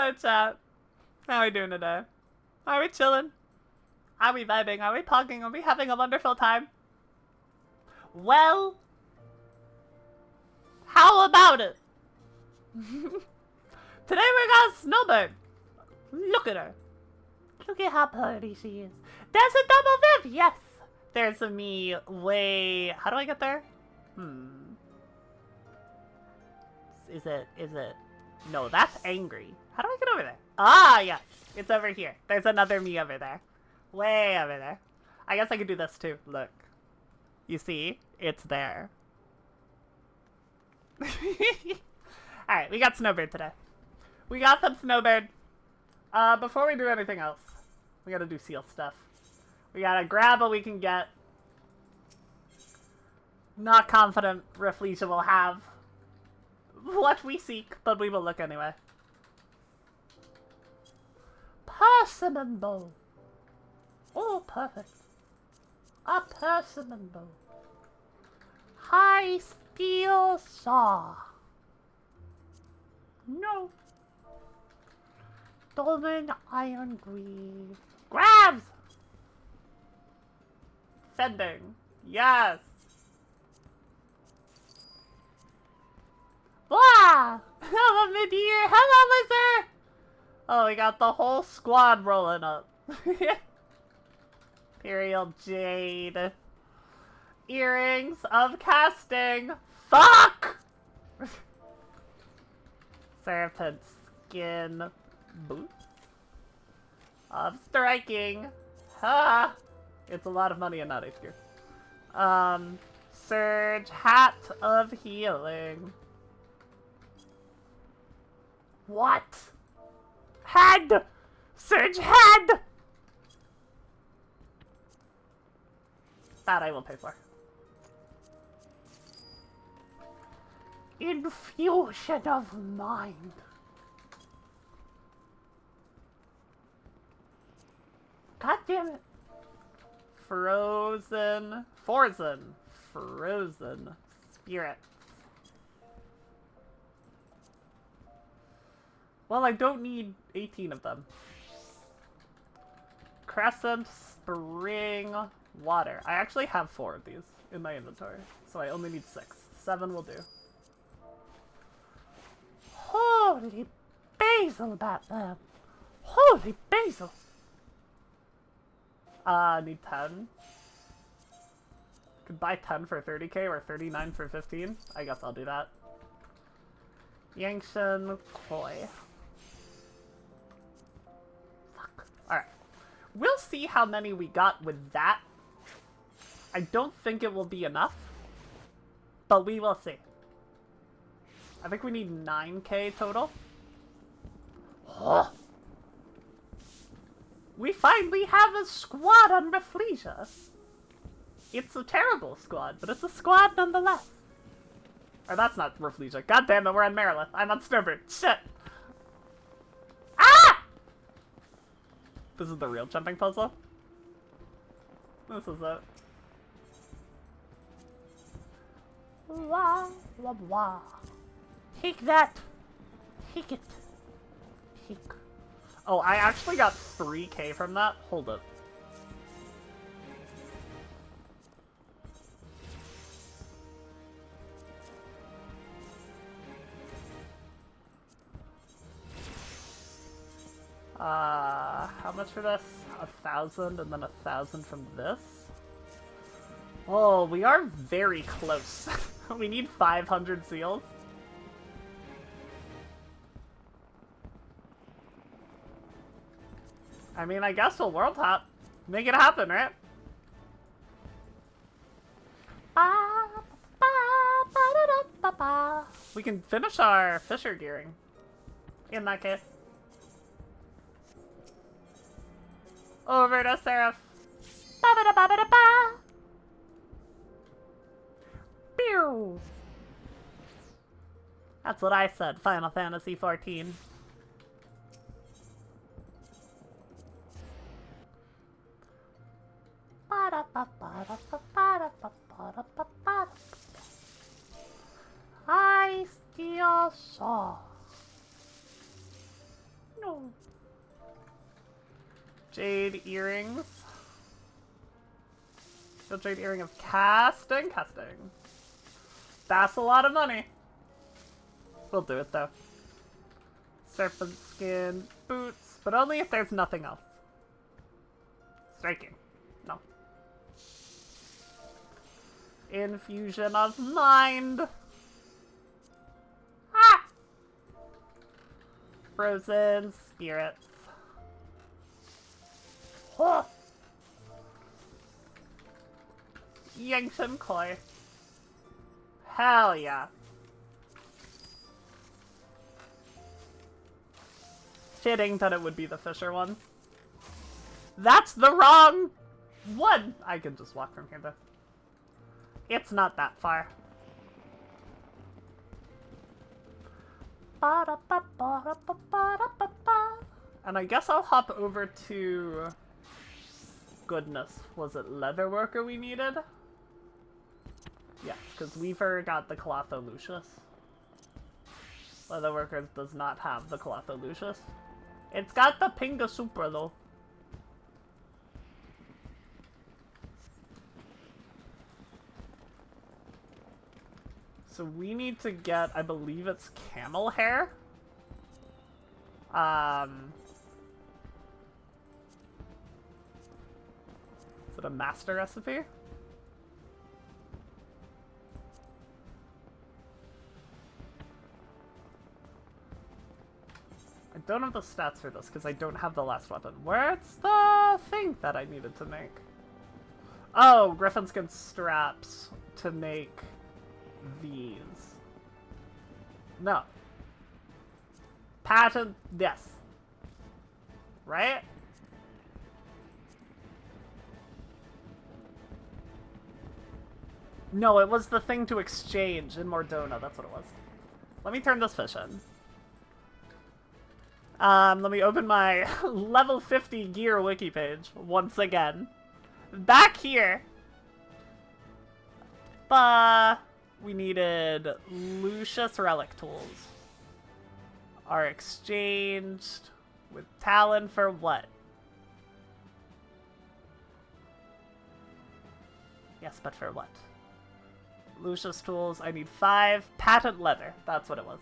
Hello, chat. How are we doing today? Are we chilling? Are we vibing? Are we pogging? Are we having a wonderful time? Well, how about it? Today we got Snowbird. Look at her. Look at how pretty she is. There's a double Viv, yes. There's a me way... How do I get there? Is it... No, that's angry. How do I get over there? Ah, yes. It's over here. There's another me over there. Way over there. I guess I could do this too. Look. You see? It's there. Alright, we got Snowbird today. We got some Snowbird. Before we do anything else, we gotta do seal stuff. We gotta grab what we can get. Not confident Rafflesia will have what we seek, but we will look anyway. Persimmon bow. Oh, perfect. A persimmon bow. High steel saw. No. Dolmen iron greave. Grabs! Sending. Yes. Blah! Hello, Midir! Hello, Lizard! Oh, we got the whole squad rolling up. Imperial Jade. Earrings of casting. Fuck! Serpent skin. Boots. Of striking. Ha! It's a lot of money and not HQ. Surge hat of healing. What? Head! Surge head! That I will pay for. Infusion of mind. God damn it. Frozen. Frozen spirits. Well, I don't need 18 of them. Crescent, spring, water. I actually have 4 of these in my inventory, so I only need 6. 7 will do. Holy basil, Batman! Holy basil! Need 10. Could buy 10 for 30k or 39 for 15. I guess I'll do that. Yangshan Koi. Fuck. Alright. We'll see how many we got with that. I don't think it will be enough, but we will see. I think we need 9k total. Oh. We finally have a squad on Rafflesia. It's a terrible squad, but it's a squad nonetheless. Or that's not Rafflesia. God damn it, we're on Maryland. I'm on Snowbird. Shit. Ah! This is the real jumping puzzle. This is it. Wah, wah, wah. Take that. Take it. Take. Oh, I actually got 3k from that? Hold up. How much for this? 1,000 and then 1,000 from this? Oh, we are very close. We need 500 seals. I mean, I guess we'll world hop. Make it happen, right? We can finish our Fisher gearing. In that case. Over to Seraph. Pew! That's what I said, Final Fantasy XIV. I steal saw. No. Jade earrings. The jade earring of casting. That's a lot of money. We'll do it though. Serpent skin boots, but only if there's nothing else. Striking. No. Infusion of mind. Ah! Frozen spirits. Huh. Yangshan Koi. Hell yeah. Fitting that it would be the Fisher one. That's the wrong one! I can just walk from here though. It's not that far. And I guess I'll hop over to... Goodness, was it Leatherworker we needed? Yeah, because Weaver got the Clotho Lucius. Leatherworker does not have the Clotho Lucius. It's got the Pinga Super though. So we need to get, I believe it's camel hair. Is it a master recipe? I don't have the stats for this because I don't have the last weapon. Where's the thing that I needed to make? Oh, griffin skin straps to make these. No. Patent, yes. Right? No, it was the thing to exchange in Mordona, that's what it was. Let me turn this fish in. Let me open my level 50 gear wiki page once again. Back here. We needed Lucius relic tools. Are exchanged with Talon for what? Yes, but for what? Lucius tools, I need 5. Patent leather, that's what it was.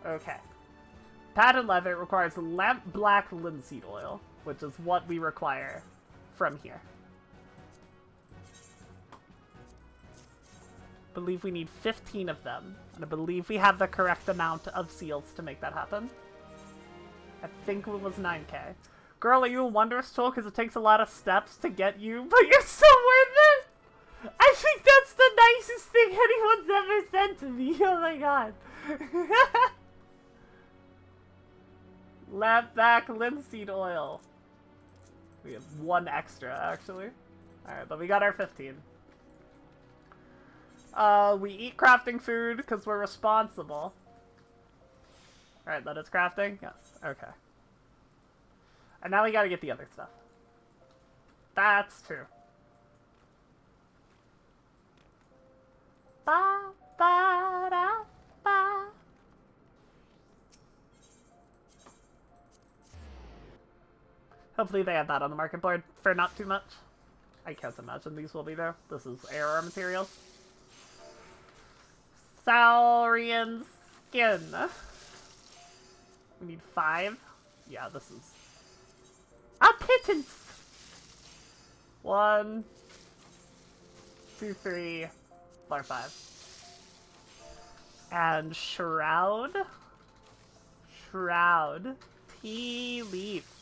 Okay. Patent leather requires lamp black linseed oil, which is what we require from here. I believe we need 15 of them, and I believe we have the correct amount of seals to make that happen. I think it was 9k. Girl, are you a wondrous tool? Because it takes a lot of steps to get you, but you're so worth it! I think that's the nicest thing anyone's ever said to me. Oh my god. Lamp back linseed oil. We have 1 extra, actually. Alright, but we got our 15. We eat crafting food because we're responsible. Alright, that is crafting? Yes. Okay. And now we gotta get the other stuff. That's true. Ba, ba, da, ba. Hopefully they have that on the market board for not too much. I can't imagine these will be there. This is AR materials. Saurian skin. We need 5. Yeah, this is a pittance. 1, 2, 3, 4, 5. And shroud. Shroud. Tea leaf.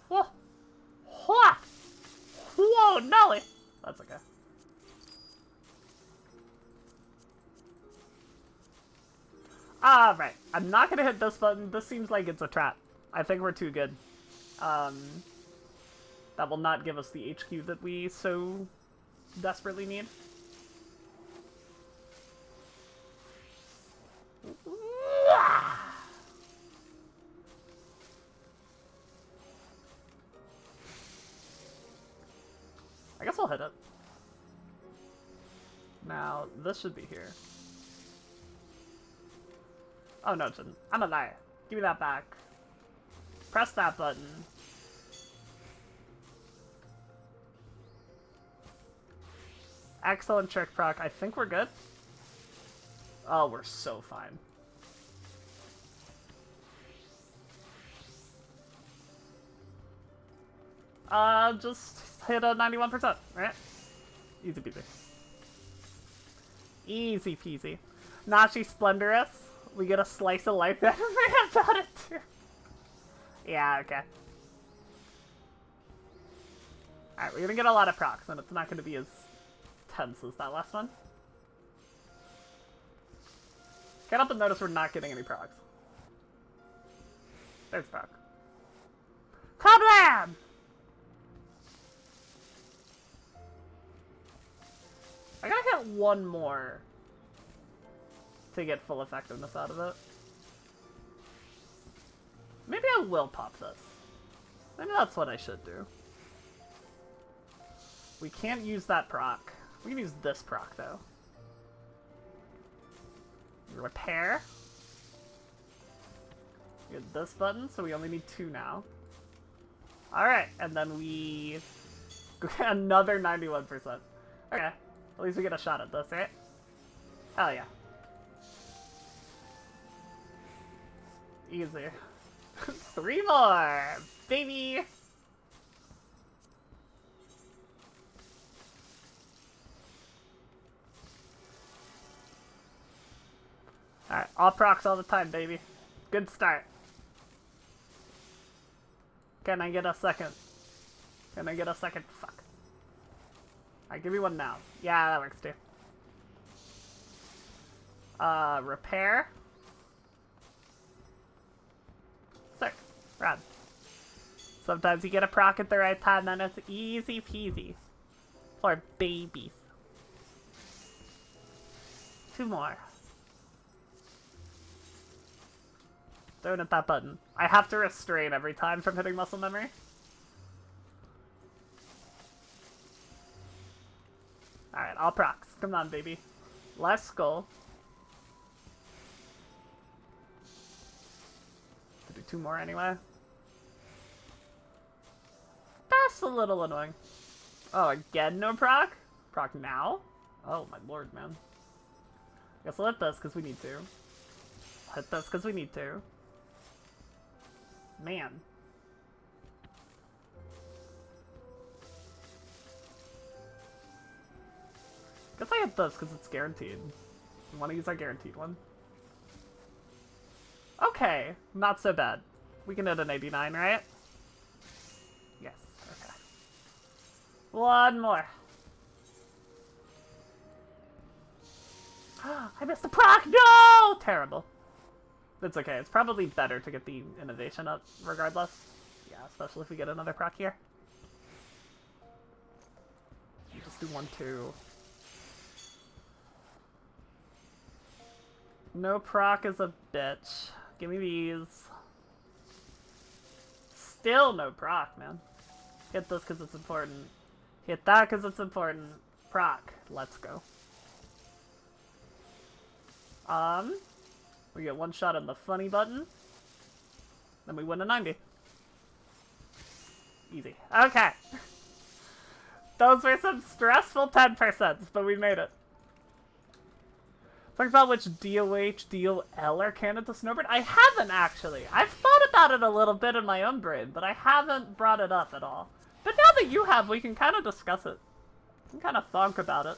Whoa. Whoa. Whoa, Nelly. That's okay. Alright, I'm not gonna hit this button. This seems like it's a trap. I think we're too good. That will not give us the HQ that we so desperately need. I guess I'll hit it. Now, this should be here. Oh, no, it didn't. I'm a liar. Give me that back. Press that button. Excellent trick proc. I think we're good. Oh, we're so fine. Just hit a 91%, right? Easy peasy. Easy peasy. Nashi Splendorous. We get a slice of life out of it too. Yeah, okay. Alright, we're gonna get a lot of procs, and it's not gonna be as tense as that last one. Can't help but notice we're not getting any procs. There's proc. Kablam! I gotta hit one more to get full effectiveness out of it. Maybe I will pop this. Maybe that's what I should do. We can't use that proc. We can use this proc, though. Repair. Get this button, so we only need 2 now. Alright, and then we... another 91%. Okay, at least we get a shot at this, right? Hell yeah. Easy. 3 more! Baby! Alright, all procs all the time, baby. Good start. Can I get a second? Can I get a second? Fuck. Alright, give me one now. Yeah, that works too. Repair. Sick. Rad. Sometimes you get a proc at the right time, and it's easy peasy. For babies. 2 more. Don't hit that button. I have to restrain every time from hitting muscle memory. Alright, all procs. Come on, baby. Let's go. To do 2 more anyway. That's a little annoying. Oh, again no proc? Proc now? Oh my lord, man. Guess we'll hit this because we need to. Hit this because we need to. Man. Guess I hit this because it's guaranteed. We want to use our guaranteed one. Okay, not so bad. We can hit an 89, right? Yes, okay. 1 more. I missed the proc! No! Terrible. It's okay. It's probably better to get the innovation up regardless. Yeah, especially if we get another proc here. You just do 1, 2. No proc is a bitch. Give me these. Still no proc, man. Hit this because it's important. Hit that because it's important. Proc. Let's go. We get 1 shot on the funny button. Then we win a 90. Easy. Okay. Those were some stressful 10%, but we made it. Talk about which DOH, DOL are canon to Snowbird. I haven't, actually. I've thought about it a little bit in my own brain, but I haven't brought it up at all. But now that you have, we can kind of discuss it. We can kind of thunk about it.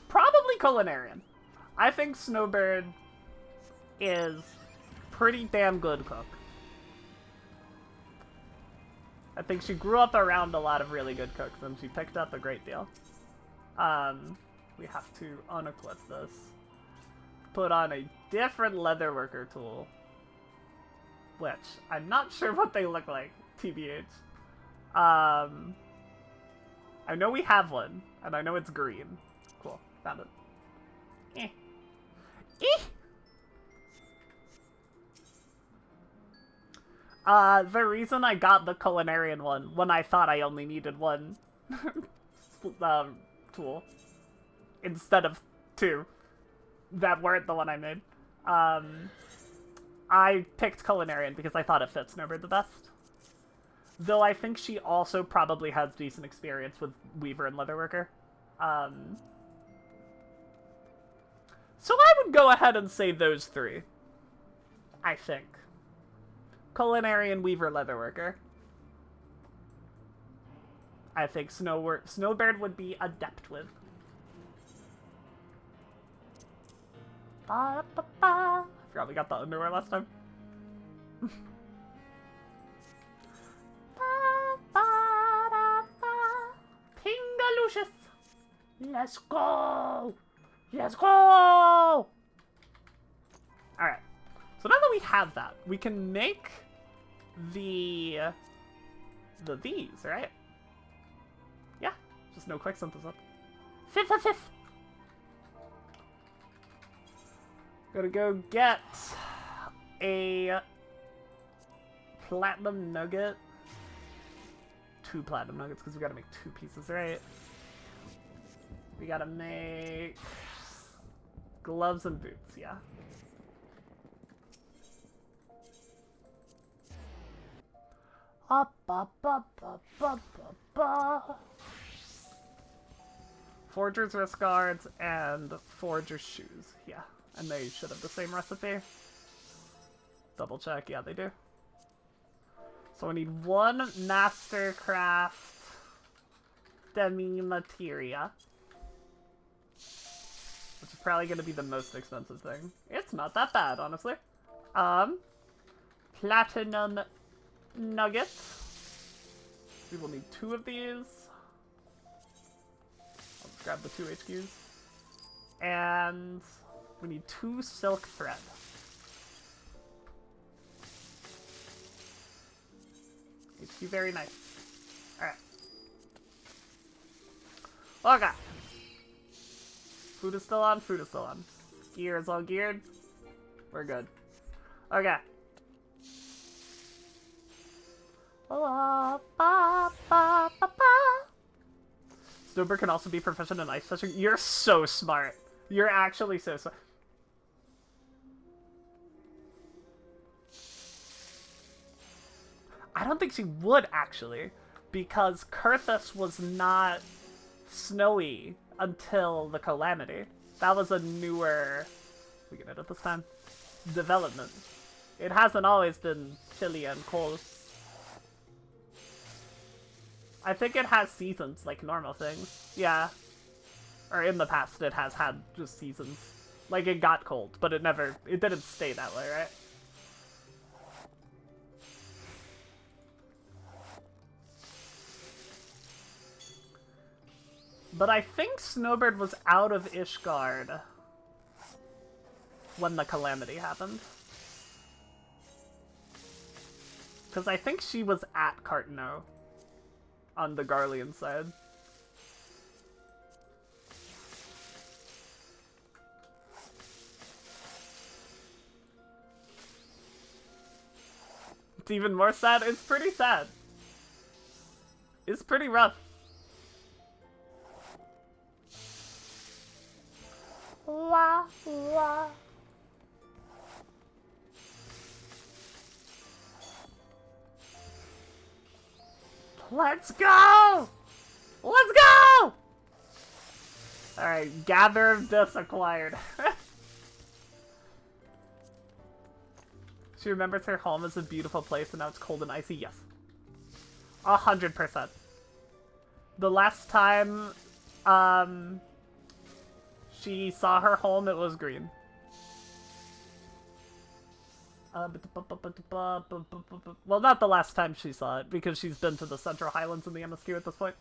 Probably Culinarian. I think Snowbird is pretty damn good cook. I think she grew up around a lot of really good cooks, and she picked up a great deal. We have to unequip this. Put on a different leatherworker tool. Which, I'm not sure what they look like, TBH. I know we have one, and I know it's green. Cool, found it. The reason I got the Culinarian one, when I thought I only needed one tool, instead of 2 that weren't the one I made. I picked Culinarian because I thought it fits Snowbird the best. Though I think she also probably has decent experience with Weaver and Leatherworker. So I would go ahead and say those 3. I think. Culinarian, Weaver, Leatherworker. I think Snowbird would be adept with. I forgot we got the underwear last time. Pingalucious! Let's go! Let's go! Alright. So now that we have that, we can make these, right? Yeah. Just no quick synthesis. Fifth! Gotta go get a platinum nugget. 2 platinum nuggets, because we gotta make 2 pieces, right? We gotta make gloves and boots, yeah. Forger's wrist guards and Forger's shoes, yeah. And they should have the same recipe. Double check, yeah, they do. So we need 1 Mastercraft Demi-Materia. Which is probably going to be the most expensive thing. It's not that bad, honestly. Platinum Nugget. We will need 2 of these. I'll just grab the 2 HQs. And we need 2 silk thread. HQ, very nice. Alright. Okay. Food is still on, food is still on. Gear is all geared. We're good. Okay. Snowbird can also be proficient in ice fishing. You're so smart. You're actually so smart. I don't think she would, actually, because Kurthus was not snowy until the Calamity. That was a newer, we can edit this time, development. It hasn't always been chilly and cold. I think it has seasons, like normal things. Yeah. Or in the past, it has had just seasons. Like, it got cold, but it didn't stay that way, right? But I think Snowbird was out of Ishgard when the Calamity happened. Because I think she was at Cartano on the Garlean side. It's even more sad. It's pretty sad. It's pretty rough. Wah, wah. Let's go! Let's go! Alright, gather of this acquired. She remembers her home as a beautiful place and now it's cold and icy. Yes. 100%. The last time, she saw her home, it was green. Well, not the last time she saw it, because she's been to the Central Highlands in the MSQ at this point.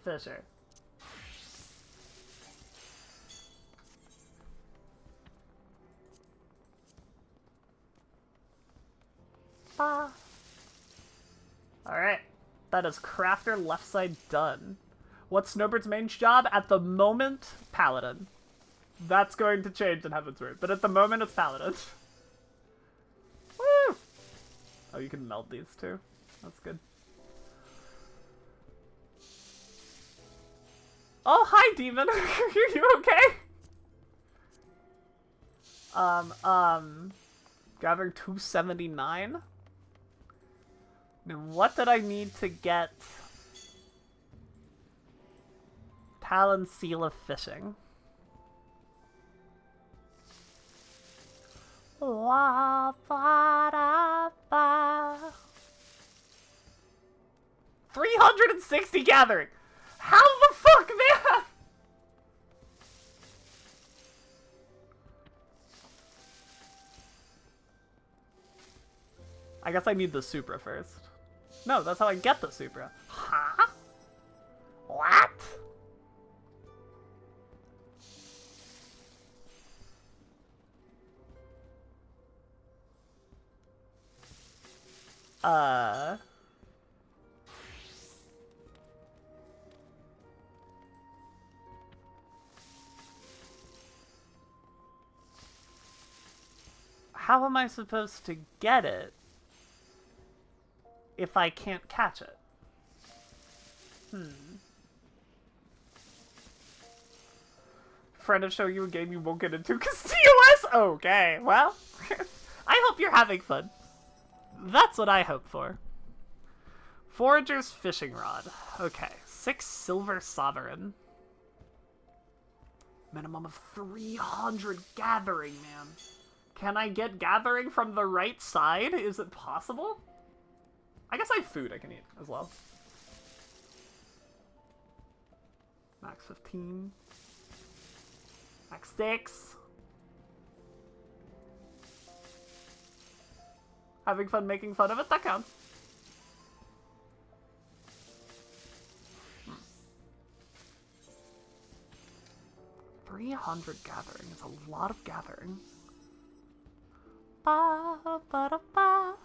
Fisher. Alright. That is Crafter left side done. What's Snowbird's main job? At the moment, Paladin. That's going to change in Heaven's Word, but at the moment it's Paladin. Woo! Oh, you can meld these too. That's good. Oh, hi, demon. Are you okay? Gathering 279? Then what did I need to get Talon Seal of Fishing? Wa ba da ba. 360 gathering! How the fuck, man? I guess I need the Supra first. No, that's how I get the Supra. Huh? What? How am I supposed to get it if I can't catch it? Friend to show you a game you won't get into because TOS? Okay, well, I hope you're having fun. That's what I hope for. Forager's Fishing Rod. Okay, 6 Silver Sovereign. Minimum of 300 gathering, man. Can I get gathering from the right side? Is it possible? I guess I have food I can eat as well. Max 15. Max 6. Having fun making fun of it? That counts. 300 gathering is a lot of gathering. Ba, ba, da, ba.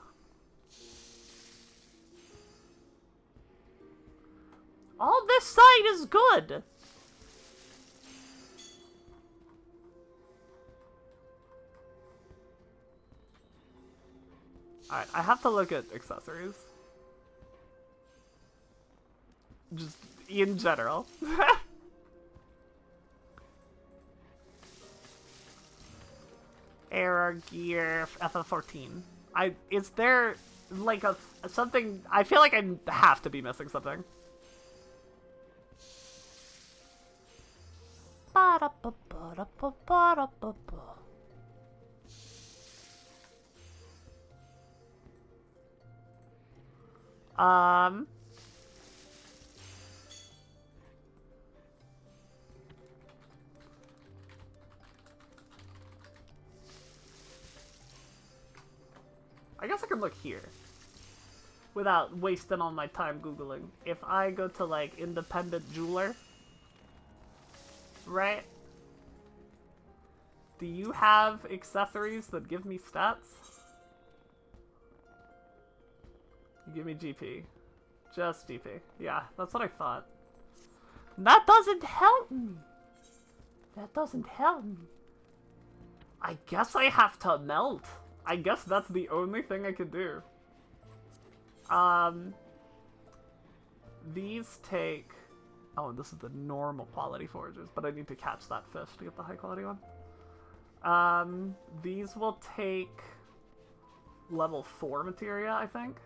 All this side is good. Alright, I have to look at accessories. Just in general. Error gear FF14. Is there like something? I feel like I have to be missing something. I guess I can look here without wasting all my time Googling. If I go to, like, independent jeweler, right? Do you have accessories that give me stats? You give me GP. Just GP. Yeah, that's what I thought. That doesn't help me. That doesn't help me. I guess I have to melt. I guess that's the only thing I could do. These take... Oh, this is the normal quality foragers, but I need to catch that fish to get the high quality one. These will take level 4 materia, I think.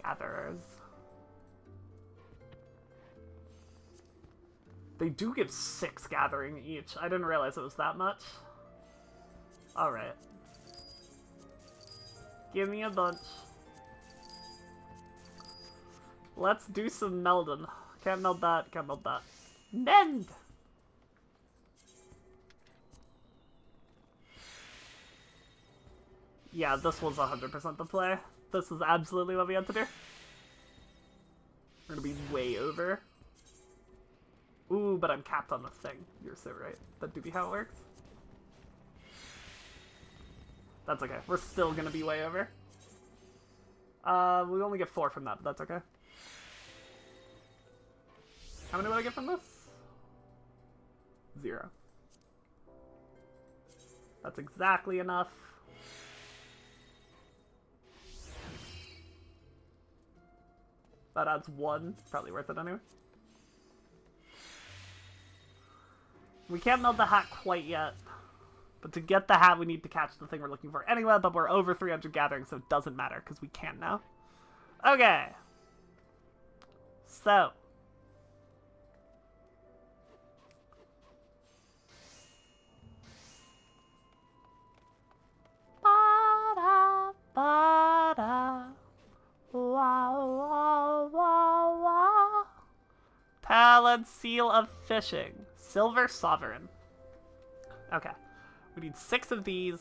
Gatherers. They do give 6 gathering each. I didn't realize it was that much. Alright. Give me a bunch. Let's do some melding. Can't meld that, can't meld that. Mend! Yeah, this was 100% the play. This is absolutely what we had to do. We're gonna be way over. Ooh, but I'm capped on the thing. You're so right. That do be how it works. That's okay. We're still gonna be way over. We only get 4 from that, but that's okay. How many would I get from this? 0. That's exactly enough. That adds 1. Probably worth it anyway. We can't melt the hat quite yet. But to get the hat, we need to catch the thing we're looking for anyway, but we're over 300 gathering, so it doesn't matter, because we can now. Okay. So. Ba-da, ba-da. Wah, wah, wah, wah. Talent Seal of Fishing. Silver Sovereign. Okay. We need 6 of these.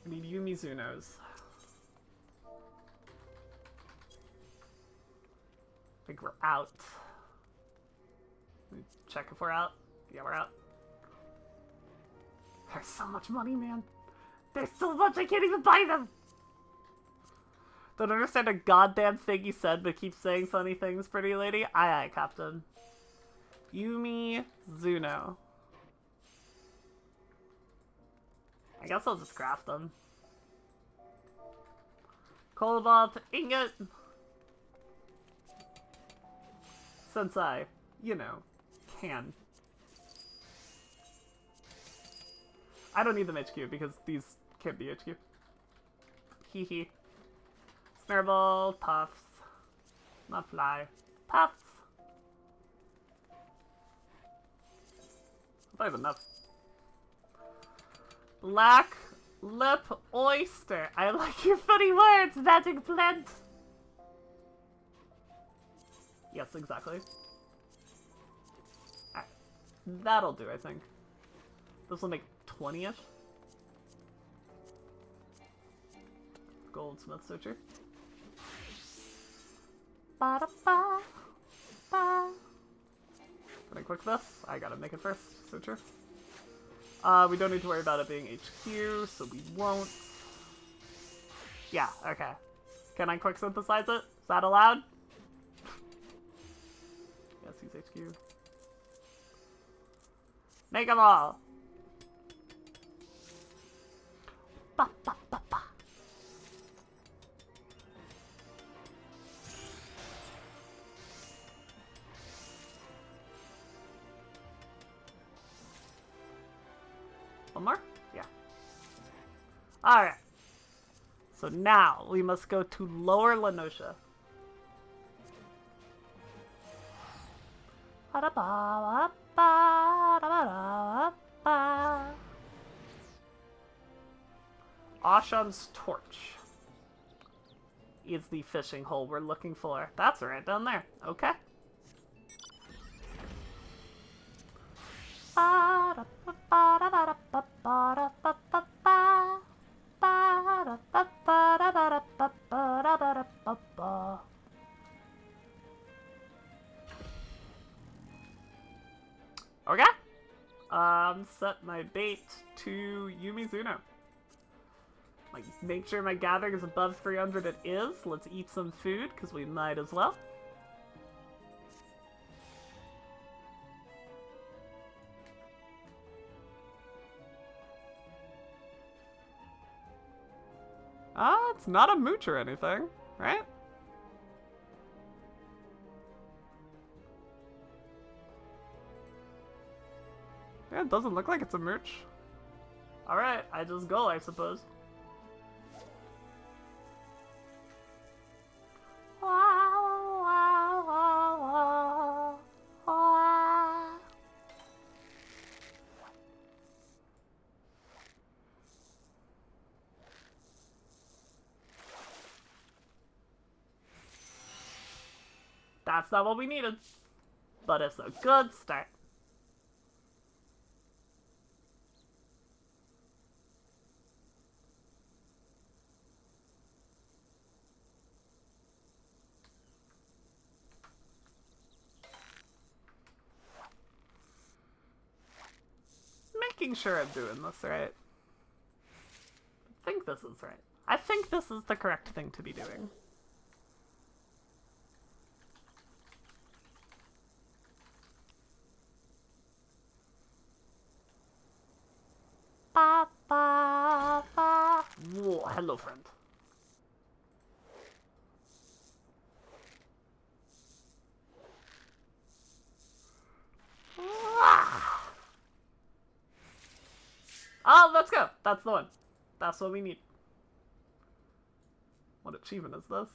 We need Yumizunos. I think we're out. Check if we're out. Yeah, we're out. There's so much money, man. There's so much, I can't even buy them! Don't understand a goddamn thing you said, but keep saying funny things, pretty lady. Aye, aye, Captain. Yumizuno. I guess I'll just craft them. Cobalt ingot. Since I, you know, can. I don't need them HQ because these can't be HQ. Hee hee. Snurble, puffs. Not fly. Puffs. I have enough. Black lip oyster. I like your funny words, magic plant. Yes, exactly. Alright. That'll do, I think. This will make 20-ish. Goldsmith searcher. Ba-da-ba. Ba. Can I quick this? I gotta make it first. Searcher. We don't need to worry about it being HQ, so we won't. Yeah, okay. Can I quick synthesize it? Is that allowed? Yes, he's HQ. Make them all! Ba, ba, ba, ba. One more? Yeah. Alright. So now we must go to Lower Lenosha. Ashan's torch is the fishing hole we're looking for. That's right down there. Okay. Okay. Set my bait to Yumizuno. Like, make sure my gathering is above 300. It is. Let's eat some food, because we might as well. It's not a mooch or anything, right? Yeah, it doesn't look like it's a mooch. Alright, I just go, I suppose. That's not what we needed, but it's a good start. Making sure I'm doing this right. I think this is right. I think this is the correct thing to be doing. Ba, ba, ba. Whoa, hello, friend. Let's go. That's the one. That's what we need. What achievement is this?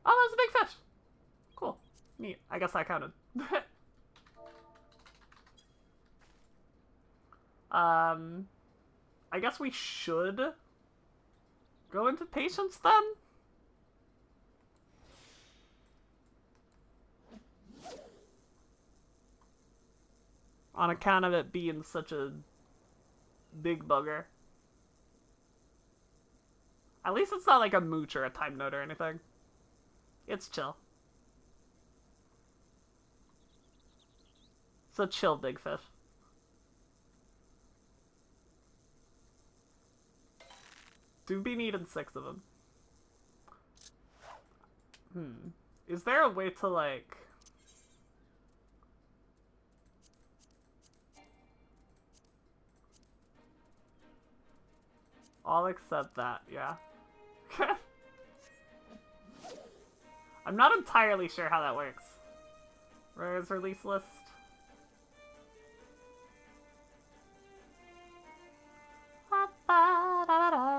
Oh, that's a big fish. Cool. Neat. I guess that counted. I guess we should go into patience then? On account of it being such a big bugger. At least it's not like a mooch or a time note or anything. It's chill. It's a chill big fish. Do be needing 6 of them. Is there a way to, like... I'll accept that, yeah. I'm not entirely sure how that works. Where is release list?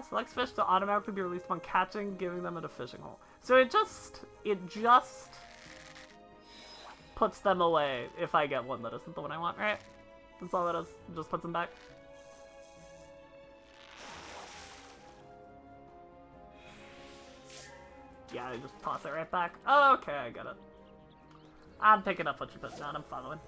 Selects fish to automatically be released upon catching, giving them at a fishing hole. So it just puts them away if I get one that isn't the one I want, right? That's all it is. It just puts them back. Yeah, I just toss it right back. Oh, okay, I get it. I'm picking up what you put down. I'm following.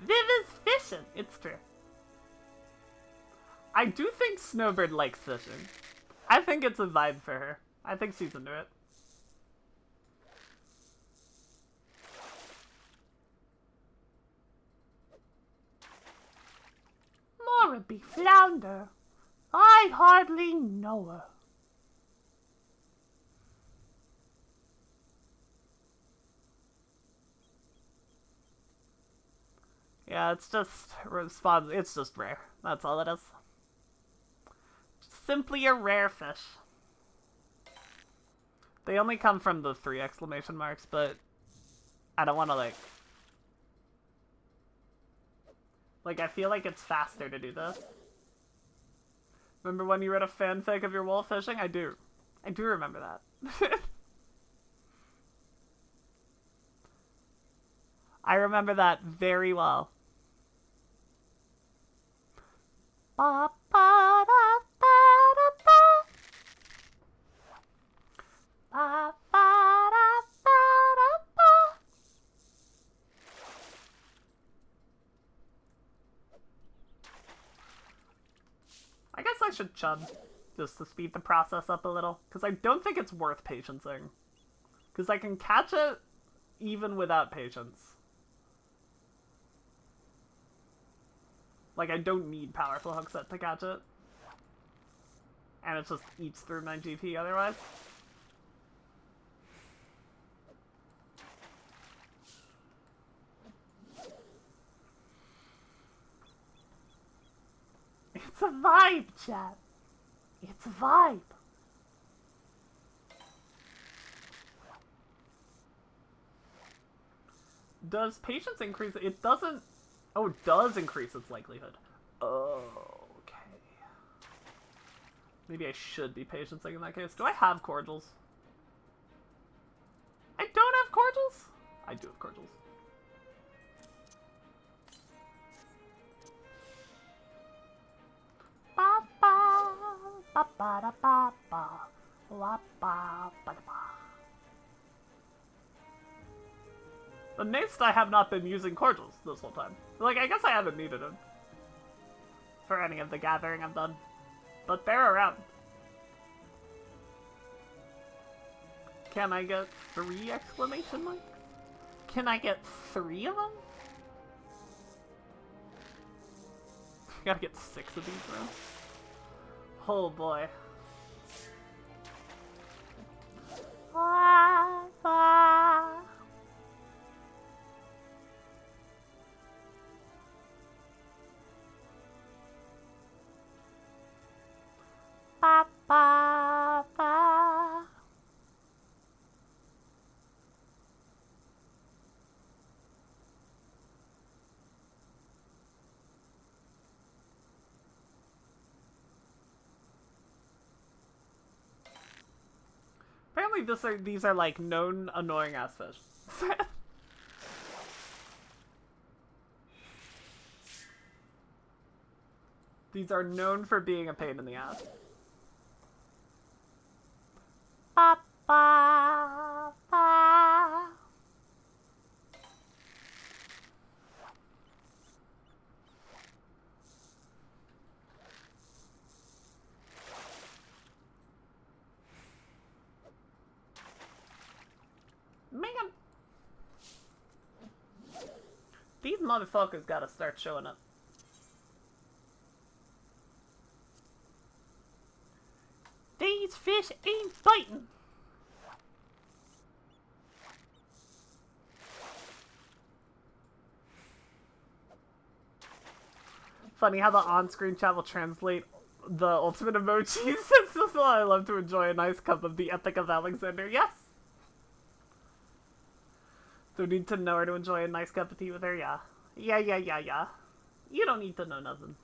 Viv is fishing. It's true. I do think Snowbird likes fishing. I think it's a vibe for her. I think she's into it. Morabee flounder. I hardly know her. Yeah, it's just it's just rare. That's all it is. Simply a rare fish. They only come from the 3 exclamation marks, but I don't want to like I feel like it's faster to do this. Remember when you read a fanfic of your wolf fishing? I do remember that. I remember that very well. Ba, ba, da, ba, da, ba. Ba, ba, da, ba, da, ba. I guess I should chub just to speed the process up a little, because I don't think it's worth patiencing. Because I can catch it even without patience. Like, I don't need powerful hook set to catch it. And it just eats through my GP otherwise. It's a vibe, chat. It's a vibe. Does patience increase? It doesn't. Oh, it does increase its likelihood. Oh, okay. Maybe I should be patiencing in that case. Do I have cordials? I don't have cordials? I do have cordials. Ba ba ba ba da ba ba ba ba ba da ba. Amazed I have not been using cordials this whole time. Like, I guess I haven't needed them for any of the gathering I've done. But they're around. Can I get 3 exclamation marks? Can I get 3 of them? I gotta get 6 of these, bro. Oh boy. Ah, ah. Ba Apparently these are like known annoying ass fish. These are known for being a pain in the ass. Ba, ba, ba. Man! These motherfuckers gotta start showing up. These fish ain't biting. Funny how the on-screen chat will translate the ultimate emojis. I love to enjoy a nice cup of the Epic of Alexander. Yes! Don't need to know her to enjoy a nice cup of tea with her. Yeah. Yeah. You don't need to know nothing.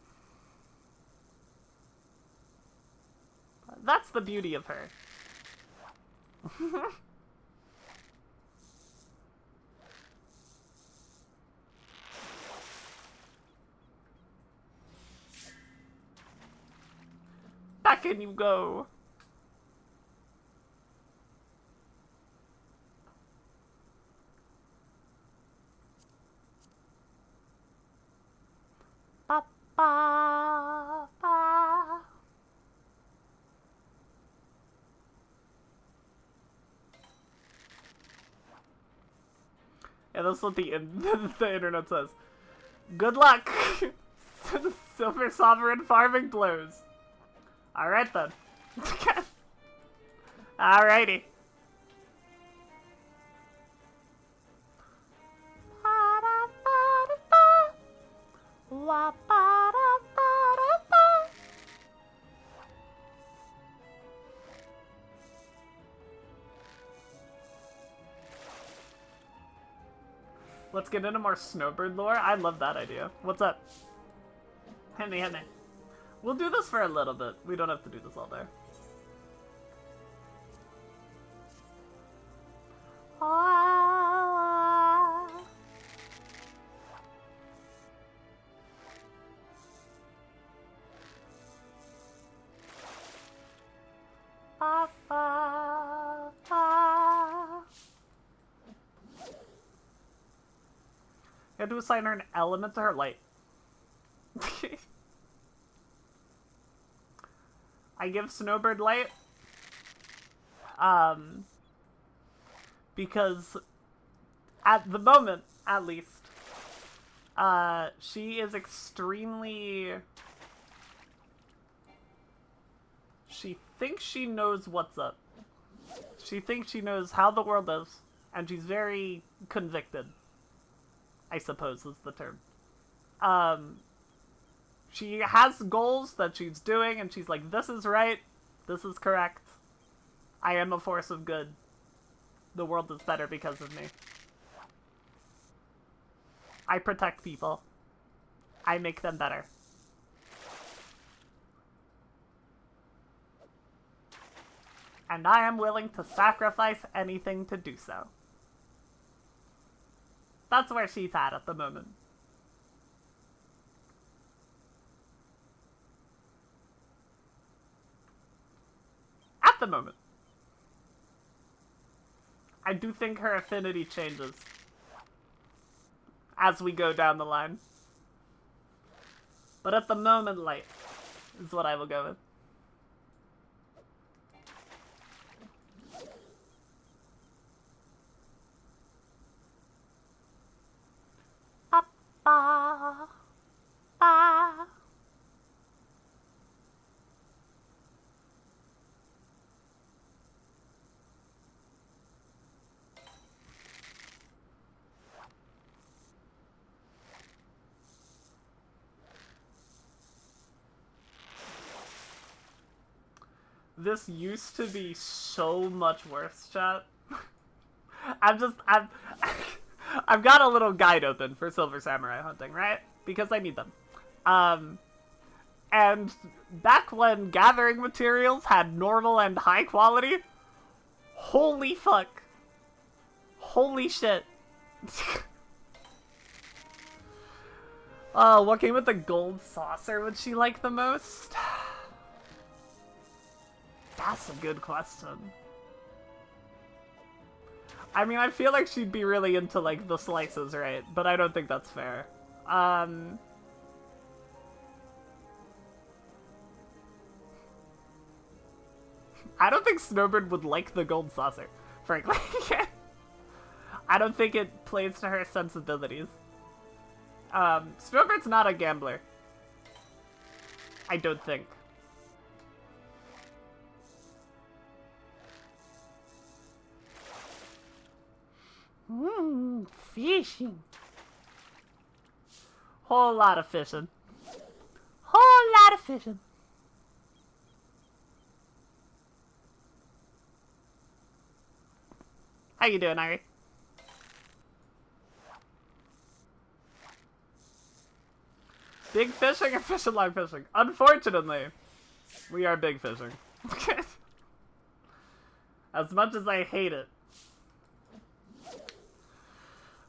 That's the beauty of her. Back in you go. Ba ba ba. Yeah, that's what the internet says. Good luck! Silver Sovereign farming blows. Alright then. Alrighty. Let's get into more Snowbird lore. I love that idea. What's up? Hit me. We'll do this for a little bit. We don't have to do this all day. You have to assign her an element to her light. I give Snowbird light. Because at the moment, at least, she is extremely... She thinks she knows what's up. She thinks she knows how the world is, and she's very convicted, I suppose is the term. She has goals that she's doing, and she's like, this is right, this is correct, I am a force of good, the world is better because of me. I protect people. I make them better. And I am willing to sacrifice anything to do so. That's where she's at the moment. At the moment. I do think her affinity changes as we go down the line. But at the moment, light is what I will go with. Ba, ba. This used to be so much worse, chat. I've got a little guide open for Silver Samurai hunting, right? Because I need them. And back when gathering materials had normal and high quality, Holy fuck. Holy shit. Oh, what game with the gold saucer would she like the most? That's a good question. I mean, I feel like she'd be really into, like, the slices, right? But I don't think that's fair. I don't think Snowbird would like the gold saucer, frankly. I don't think it plays to her sensibilities. Snowbird's not a gambler. I don't think. Fishing. Whole lot of fishing. Whole lot of fishing. How you doing, Irie? Big fishing or fish and line fishing? Unfortunately, we are big fishing. As much as I hate it.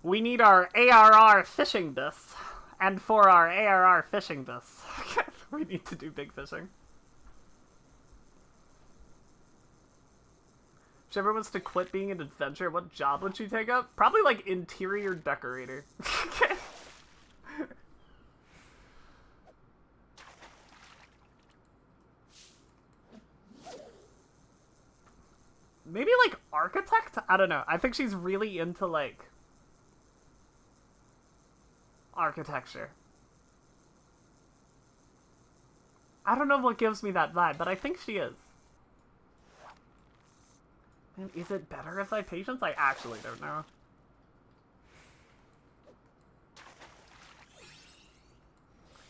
We need our ARR fishing this. And for our ARR fishing this, we need to do big fishing. If she ever wants to quit being an adventurer, what job would she take up? Probably like interior decorator. Maybe like architect? I don't know. I think she's really into like architecture. I don't know what gives me that vibe, but I think she is. And is it better if I patience? I actually don't know.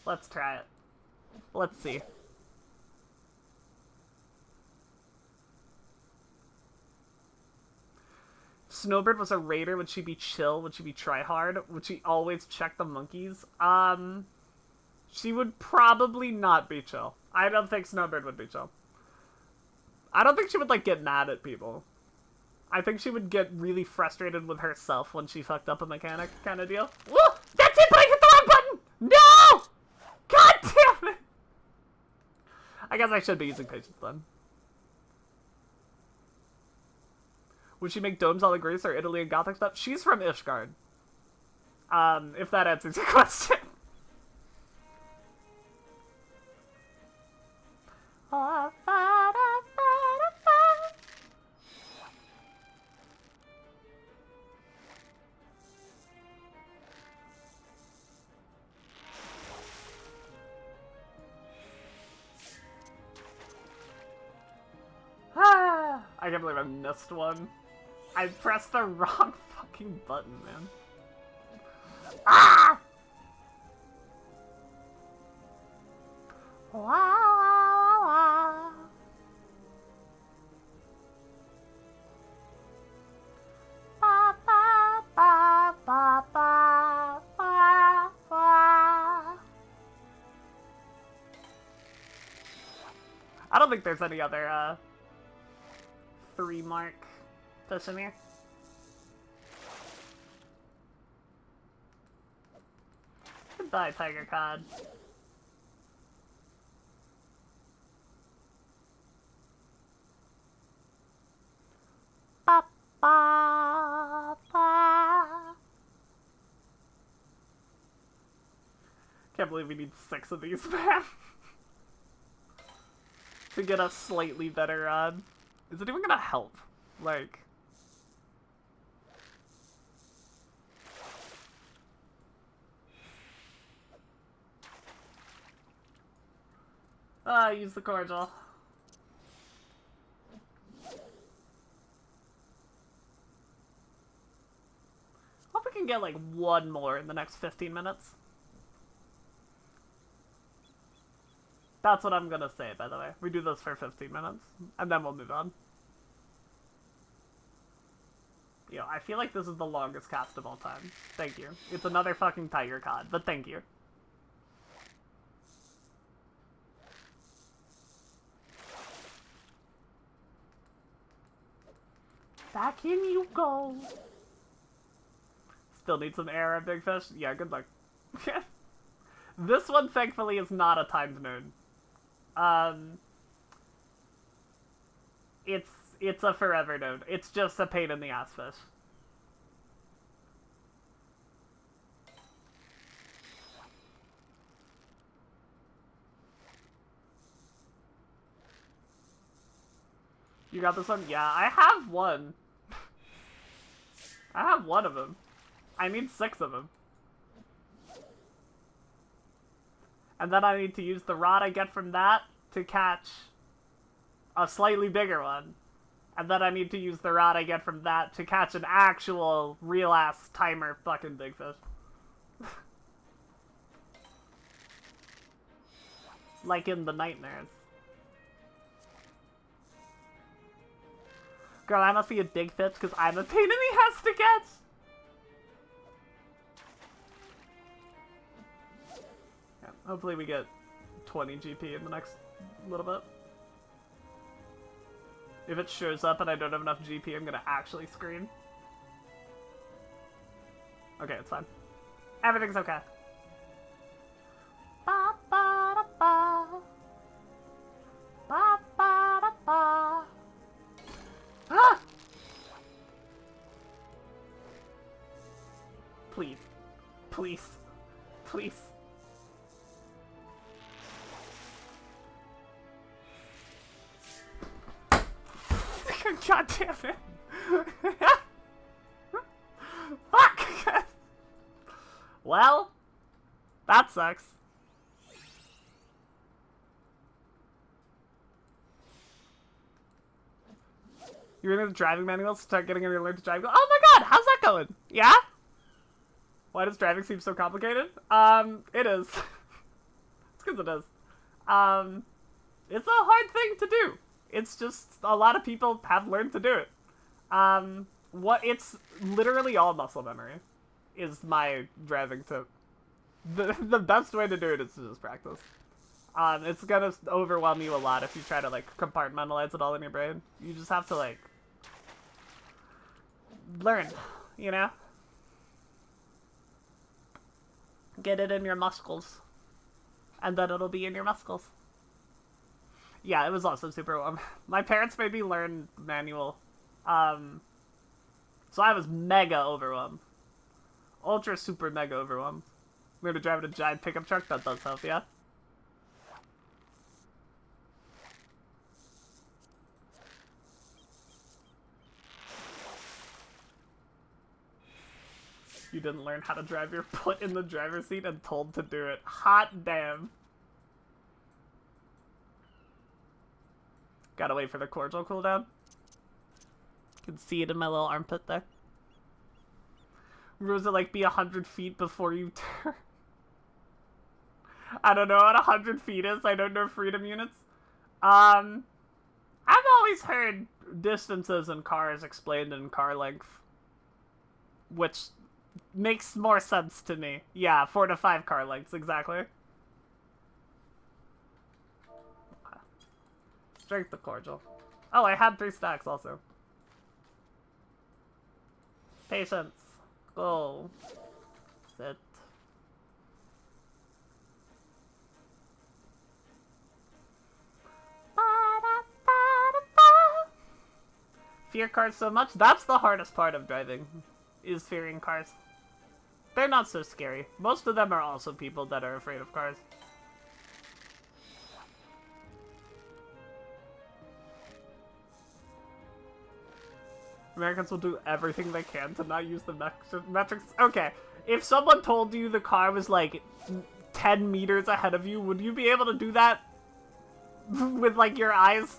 Let's try it. Let's see. Snowbird was a raider, would she be chill? Would she be tryhard? Would she always check the monkeys? She would probably not be chill. I don't think Snowbird would be chill. I don't think she would, like, get mad at people. I think she would get really frustrated with herself when she fucked up a mechanic kind of deal. Woo! That's it, but I hit the wrong button! No! God damn it! I guess I should be using patience then. Would she make domes all in Greece or Italy and Gothic stuff? She's from Ishgard. If that answers your question. I can't believe I missed one. I pressed the wrong fucking button, man. Ah! Wow, wow, wow. Ba, ba, ba, ba, ba, ba, ba. I don't think there's any other, 3-mark fish in here. Goodbye, Tiger Cod. Ba, ba, ba. Can't believe we need 6 of these, man. To get a slightly better, is it even gonna help? Like... use the cordial. Hope we can get, like, one more in the next 15 minutes. That's what I'm gonna say, by the way. We do this for 15 minutes, and then we'll move on. Yo, I feel like this is the longest cast of all time. Thank you. It's another fucking Tiger Cod, but thank you. Back in you go. Still need some air, big fish. Yeah, good luck. This one, thankfully, is not a timed node. It's a forever node. It's just a pain in the ass fish. You got this one? Yeah, I have one. I have one of them. I need 6 of them. And then I need to use the rod I get from that to catch a slightly bigger one. And then I need to use the rod I get from that to catch an actual, real-ass timer fucking big fish. Like in the nightmares. Girl, I must be a big fish because I'm a pain in the ass to catch. Yeah, hopefully we get 20 GP in the next little bit. If it shows up and I don't have enough GP, I'm gonna actually scream. Okay, it's fine. Everything's okay. Ba ba da ba. Ba ba da ba. Ah! Please. Please. Please. God damn it. Fuck! Well, that sucks. You're in the driving manuals, start getting your alert to drive. Oh my god, how's that going? Yeah? Why does driving seem so complicated? It is. It's because it is. It's a hard thing to do. It's just a lot of people have learned to do it. It's literally all muscle memory is my driving tip. The best way to do it is to just practice. It's gonna overwhelm you a lot if you try to like compartmentalize it all in your brain. You just have to like learn, you know? Get it in your muscles. And then it'll be in your muscles. Yeah, it was also super overwhelming. My parents made me learn manual. So I was mega overwhelmed. Ultra super mega overwhelmed. We're gonna drive a giant pickup truck, that does help, yeah? You didn't learn how to drive, you're put in the driver's seat and told to do it. Hot damn. Gotta wait for the cordial cooldown. You can see it in my little armpit there. Rules it like be 100 feet before you turn. I don't know what 100 feet is. I don't know freedom units. I've always heard distances in cars explained in car length. Which makes more sense to me. Yeah, 4 to 5 car lengths, exactly. Drink the cordial. Oh, I had 3 stacks also. Patience. Go. Sit. Fear cars so much? That's the hardest part of driving, is fearing cars. They're not so scary. Most of them are also people that are afraid of cars. Americans will do everything they can to not use the metrics. Okay, if someone told you the car was like 10 meters ahead of you, would you be able to do that with like your eyes?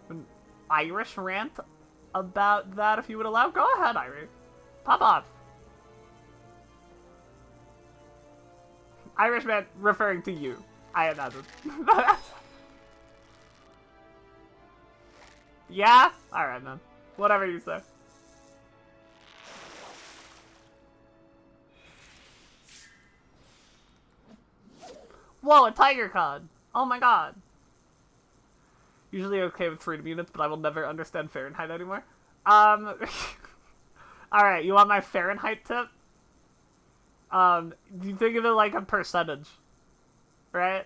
An Irish rant about that, if you would allow? Go ahead, Irie. Pop off. Irish man referring to you, I imagine. Yeah? Alright, man. Whatever you say. Whoa, a tiger cod! Oh my god. Usually okay with freedom units, but I will never understand Fahrenheit anymore. Alright, you want my Fahrenheit tip? You think of it like a percentage, right?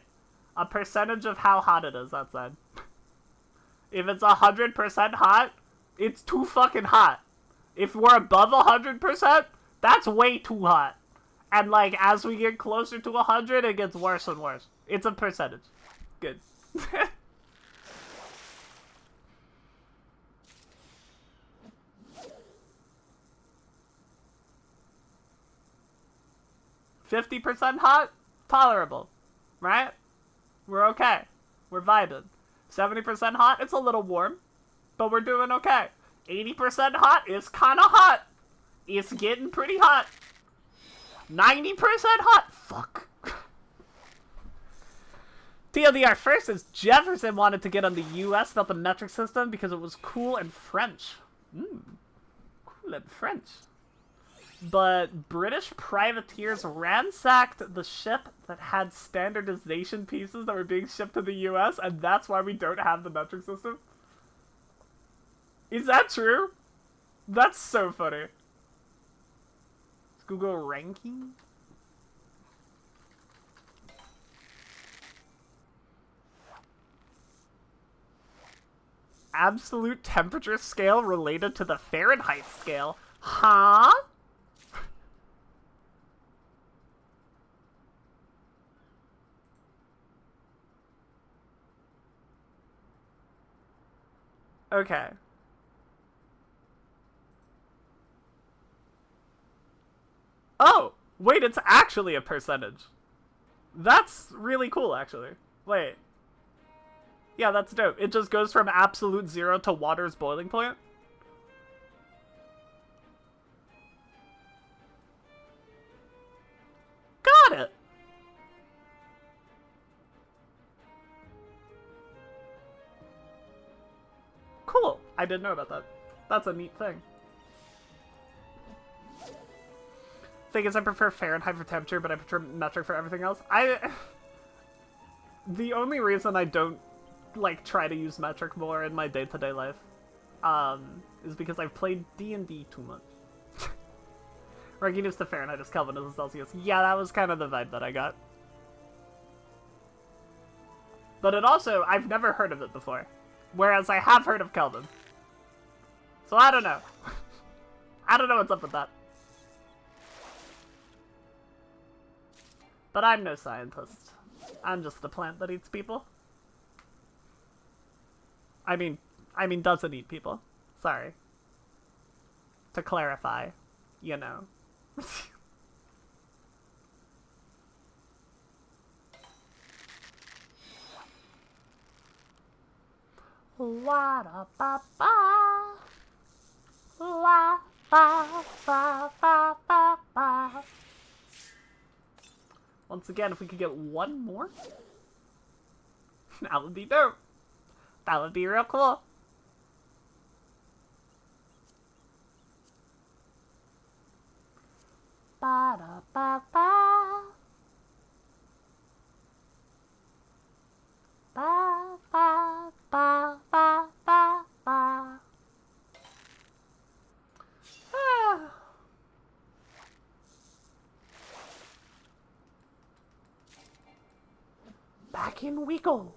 A percentage of how hot it is outside. If it's 100% hot, it's too fucking hot. If we're above 100%, that's way too hot. And, like, as we get closer to 100, it gets worse and worse. It's a percentage. Good. 50% hot? Tolerable. Right? We're okay. We're vibing. 70% hot? It's a little warm. But we're doing okay. 80% hot is kind of hot. It's getting pretty hot. 90% hot? Fuck. TLDR first is Jefferson wanted to get on the US about the metric system because it was cool and French. Cool and French. But British privateers ransacked the ship that had standardization pieces that were being shipped to the US, and that's why we don't have the metric system? Is that true? That's so funny. Let's Google ranking. Absolute temperature scale related to the Fahrenheit scale. Huh? Okay. Oh! Wait, it's actually a percentage. That's really cool, actually. Wait. Yeah, that's dope. It just goes from absolute 0 to water's boiling point. Got it! Cool. I didn't know about that. That's a neat thing. Thing is, I prefer Fahrenheit for temperature, but I prefer metric for everything else. The only reason I don't, like, try to use metric more in my day-to-day life, is because I've played D&D too much. Ranking is to Fahrenheit as Kelvin is to Celsius. Yeah, that was kind of the vibe that I got. But it also, I've never heard of it before. Whereas I have heard of Kelvin. So I don't know. I don't know what's up with that. But I'm no scientist. I'm just the plant that eats people. I mean, doesn't eat people. Sorry. To clarify, you know. La da ba ba. La ba ba ba ba ba. Once again, if we could get one more, that would be dope. That would be real cool. Ba da ba ba. Ba ba ba ba ba ba. Back in we go.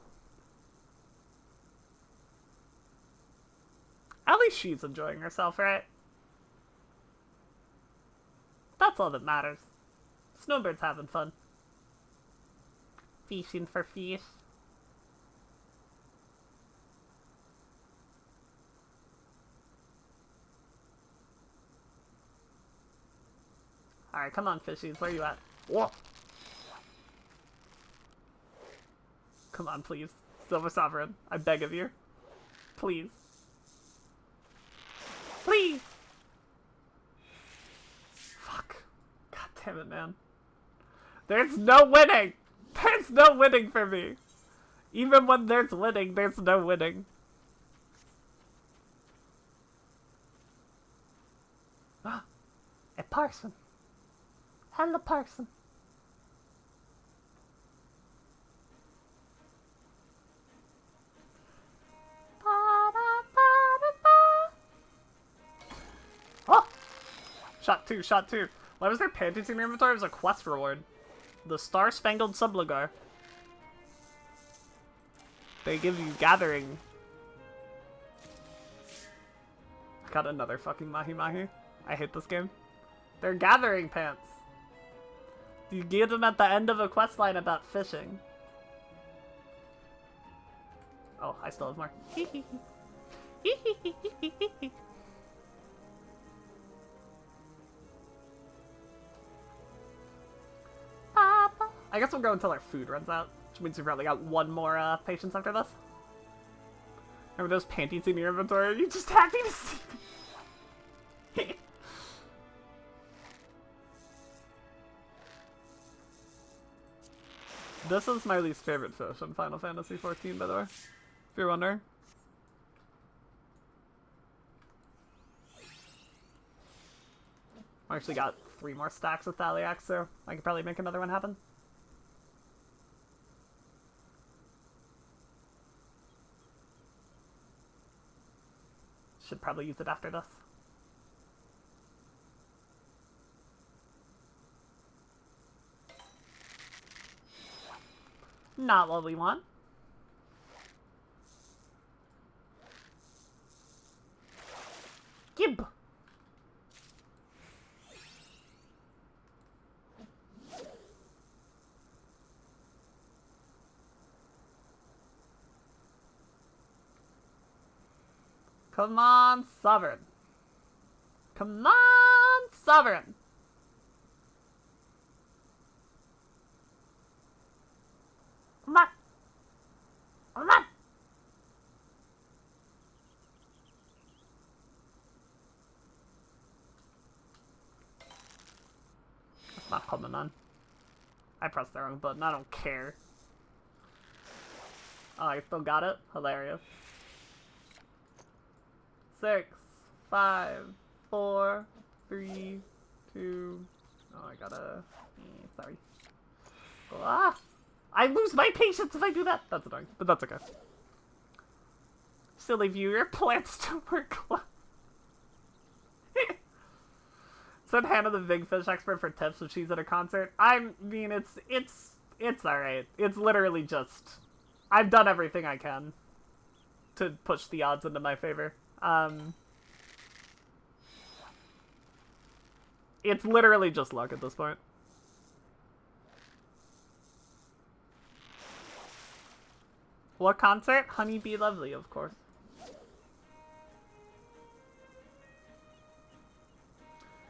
At least she's enjoying herself, right? That's all that matters. Snowbird's having fun. Fishing for fish. Alright, come on, fishies. Where you at? Whoa! Come on, please. Silver Sovereign. I beg of you. Please. Please! Fuck. God damn it, man. There's no winning! There's no winning for me! Even when there's winning, there's no winning. Ah! A parson. Hello, parson. Shot 2, shot 2. Why was there panties in your inventory? It was a quest reward. The Star-Spangled Sublugar. They give you gathering. I got another fucking mahi-mahi. I hate this game. They're gathering pants. You get them at the end of a quest line about fishing. Oh, I still have more. I guess we'll go until our food runs out, which means we've probably got one more patience after this. Remember those panties in your inventory? Are you just happy to see me? This is my least favorite fish in Final Fantasy XIV, by the way, if you're wondering. I actually got 3 more stacks with Thaliax, so I could probably make another one happen. Should probably use it after this. Not what we want. Gib! Come on, Sovereign. Come on, Sovereign. Come on. Come on. It's not coming on. I pressed the wrong button. I don't care. Oh, I still got it? Hilarious. 6, 5, 4, 3, 2. Oh, I gotta. Sorry. Ah! I lose my patience if I do that. That's annoying, but that's okay. Silly viewer, plants don't work well. Send Hannah the big fish expert for tips if she's at a concert. I mean, it's alright. It's literally just I've done everything I can to push the odds into my favor. It's literally just luck at this point. What concert? Honeybee Lovely, of course.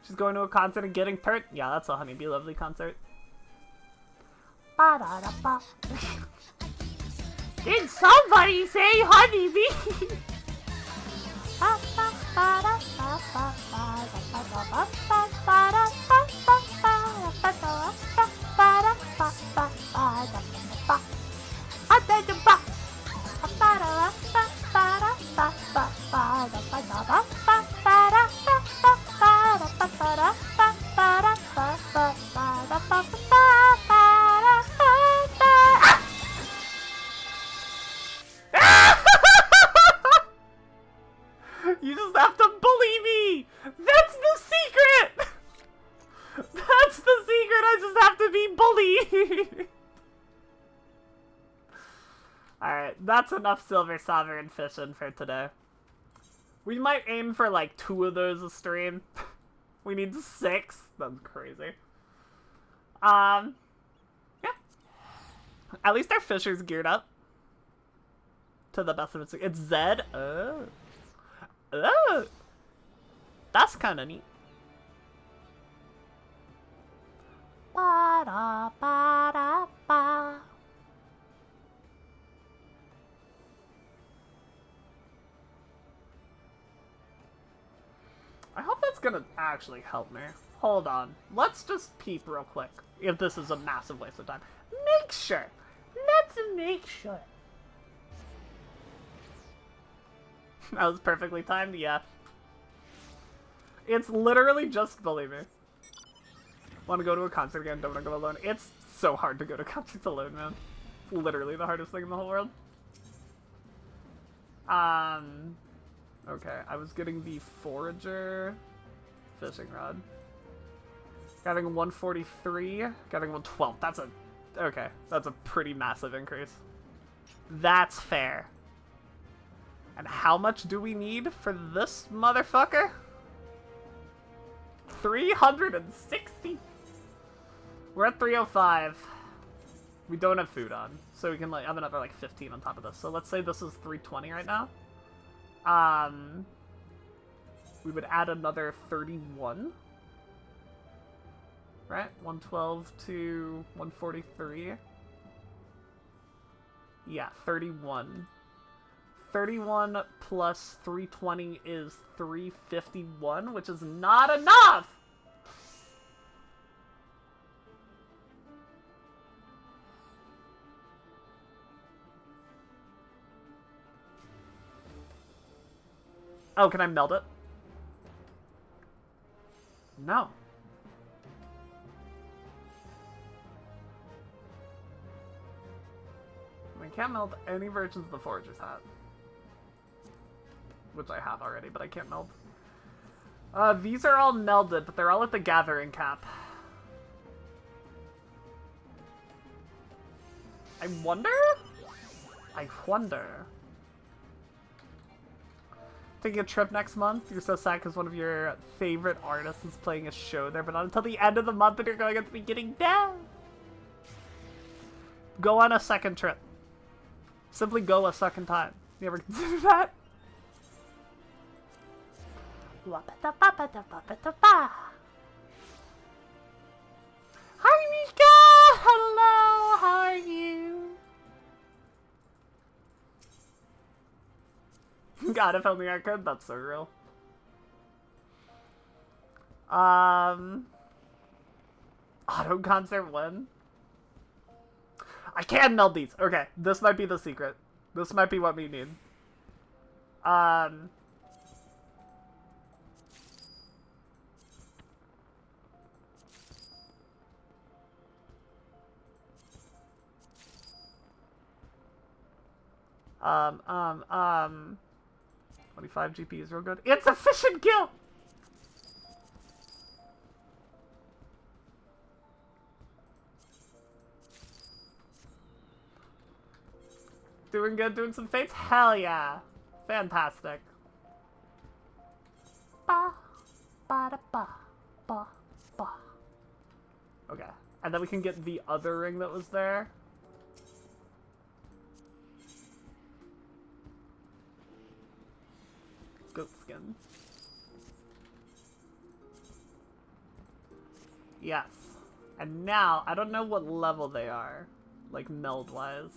She's going to a concert and getting pert? Yeah, that's a Honeybee Lovely concert. Ba-da-da-ba. Did somebody say honeybee? You just have to bully me! That's the secret! That's the secret, I just have to be bullied! Alright, that's enough Silver Sovereign fishing for today. We might aim for like 2 of those a stream. We need 6. That's crazy. Yeah. At least our fisher's geared up. To the best of its... It's Zed? Oh. Oh! That's kinda neat. Ba-da-ba-da-ba. I hope that's gonna actually help me. Hold on. Let's just peep real quick if this is a massive waste of time. Make sure. Let's make sure. That was perfectly timed, yeah. It's literally just believe me. Want to go to a concert again, don't want to go alone. It's so hard to go to concerts alone, man. It's literally the hardest thing in the whole world. Okay, I was getting the forager fishing rod. Getting 143, getting 112. That's a... Okay, that's a pretty massive increase. That's fair. And how much do we need for this motherfucker? 360? We're at 305. We don't have food on, so we can like have another like 15 on top of this. So let's say this is 320 right now. We would add another 31. Right? 112 to 143. Yeah, 31. 31 plus 320 is 351, which is not enough! Oh, can I meld it? No. I can't meld any versions of the Forager's Hat. Which I have already, but I can't meld. These are all melded, but they're all at the gathering cap. I wonder? Taking a trip next month? You're so sad because one of your favorite artists is playing a show there, but not until the end of the month and you're going at the beginning. Down! Go on a second trip. Simply go a second time. You ever consider that? Hi, Mika! Hello, how are you? God, if only I could. That's so real. Auto concert when? I can meld these. Okay, this might be the secret. This might be what we need. Um, 25 GP is real good. It's a fishing kill! Doing good, doing some fates? Hell yeah! Fantastic. Ba, ba, da, ba, ba, ba. Okay, and then we can get the other ring that was there. Goat skin. Yes. And now, I don't know what level they are, like meld-wise.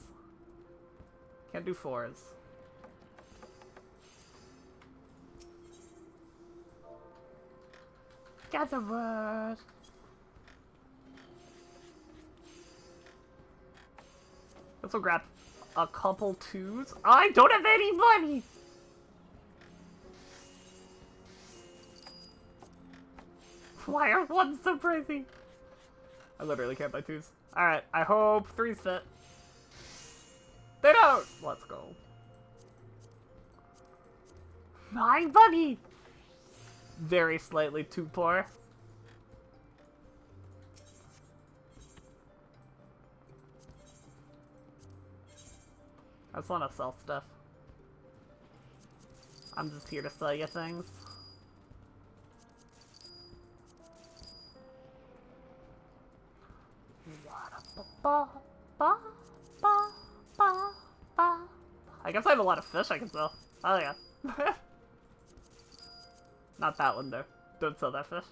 Can't do 4s. Gather word. Let's go grab a couple 2s. I don't have any money! Why are 1s so crazy? I literally can't buy 2s. Alright, I hope 3s fit. They don't! Let's go. My money! Very slightly too poor. I just want to sell stuff. I'm just here to sell you things. I guess I have a lot of fish I can sell. Oh yeah. Not that one though. Don't sell that fish.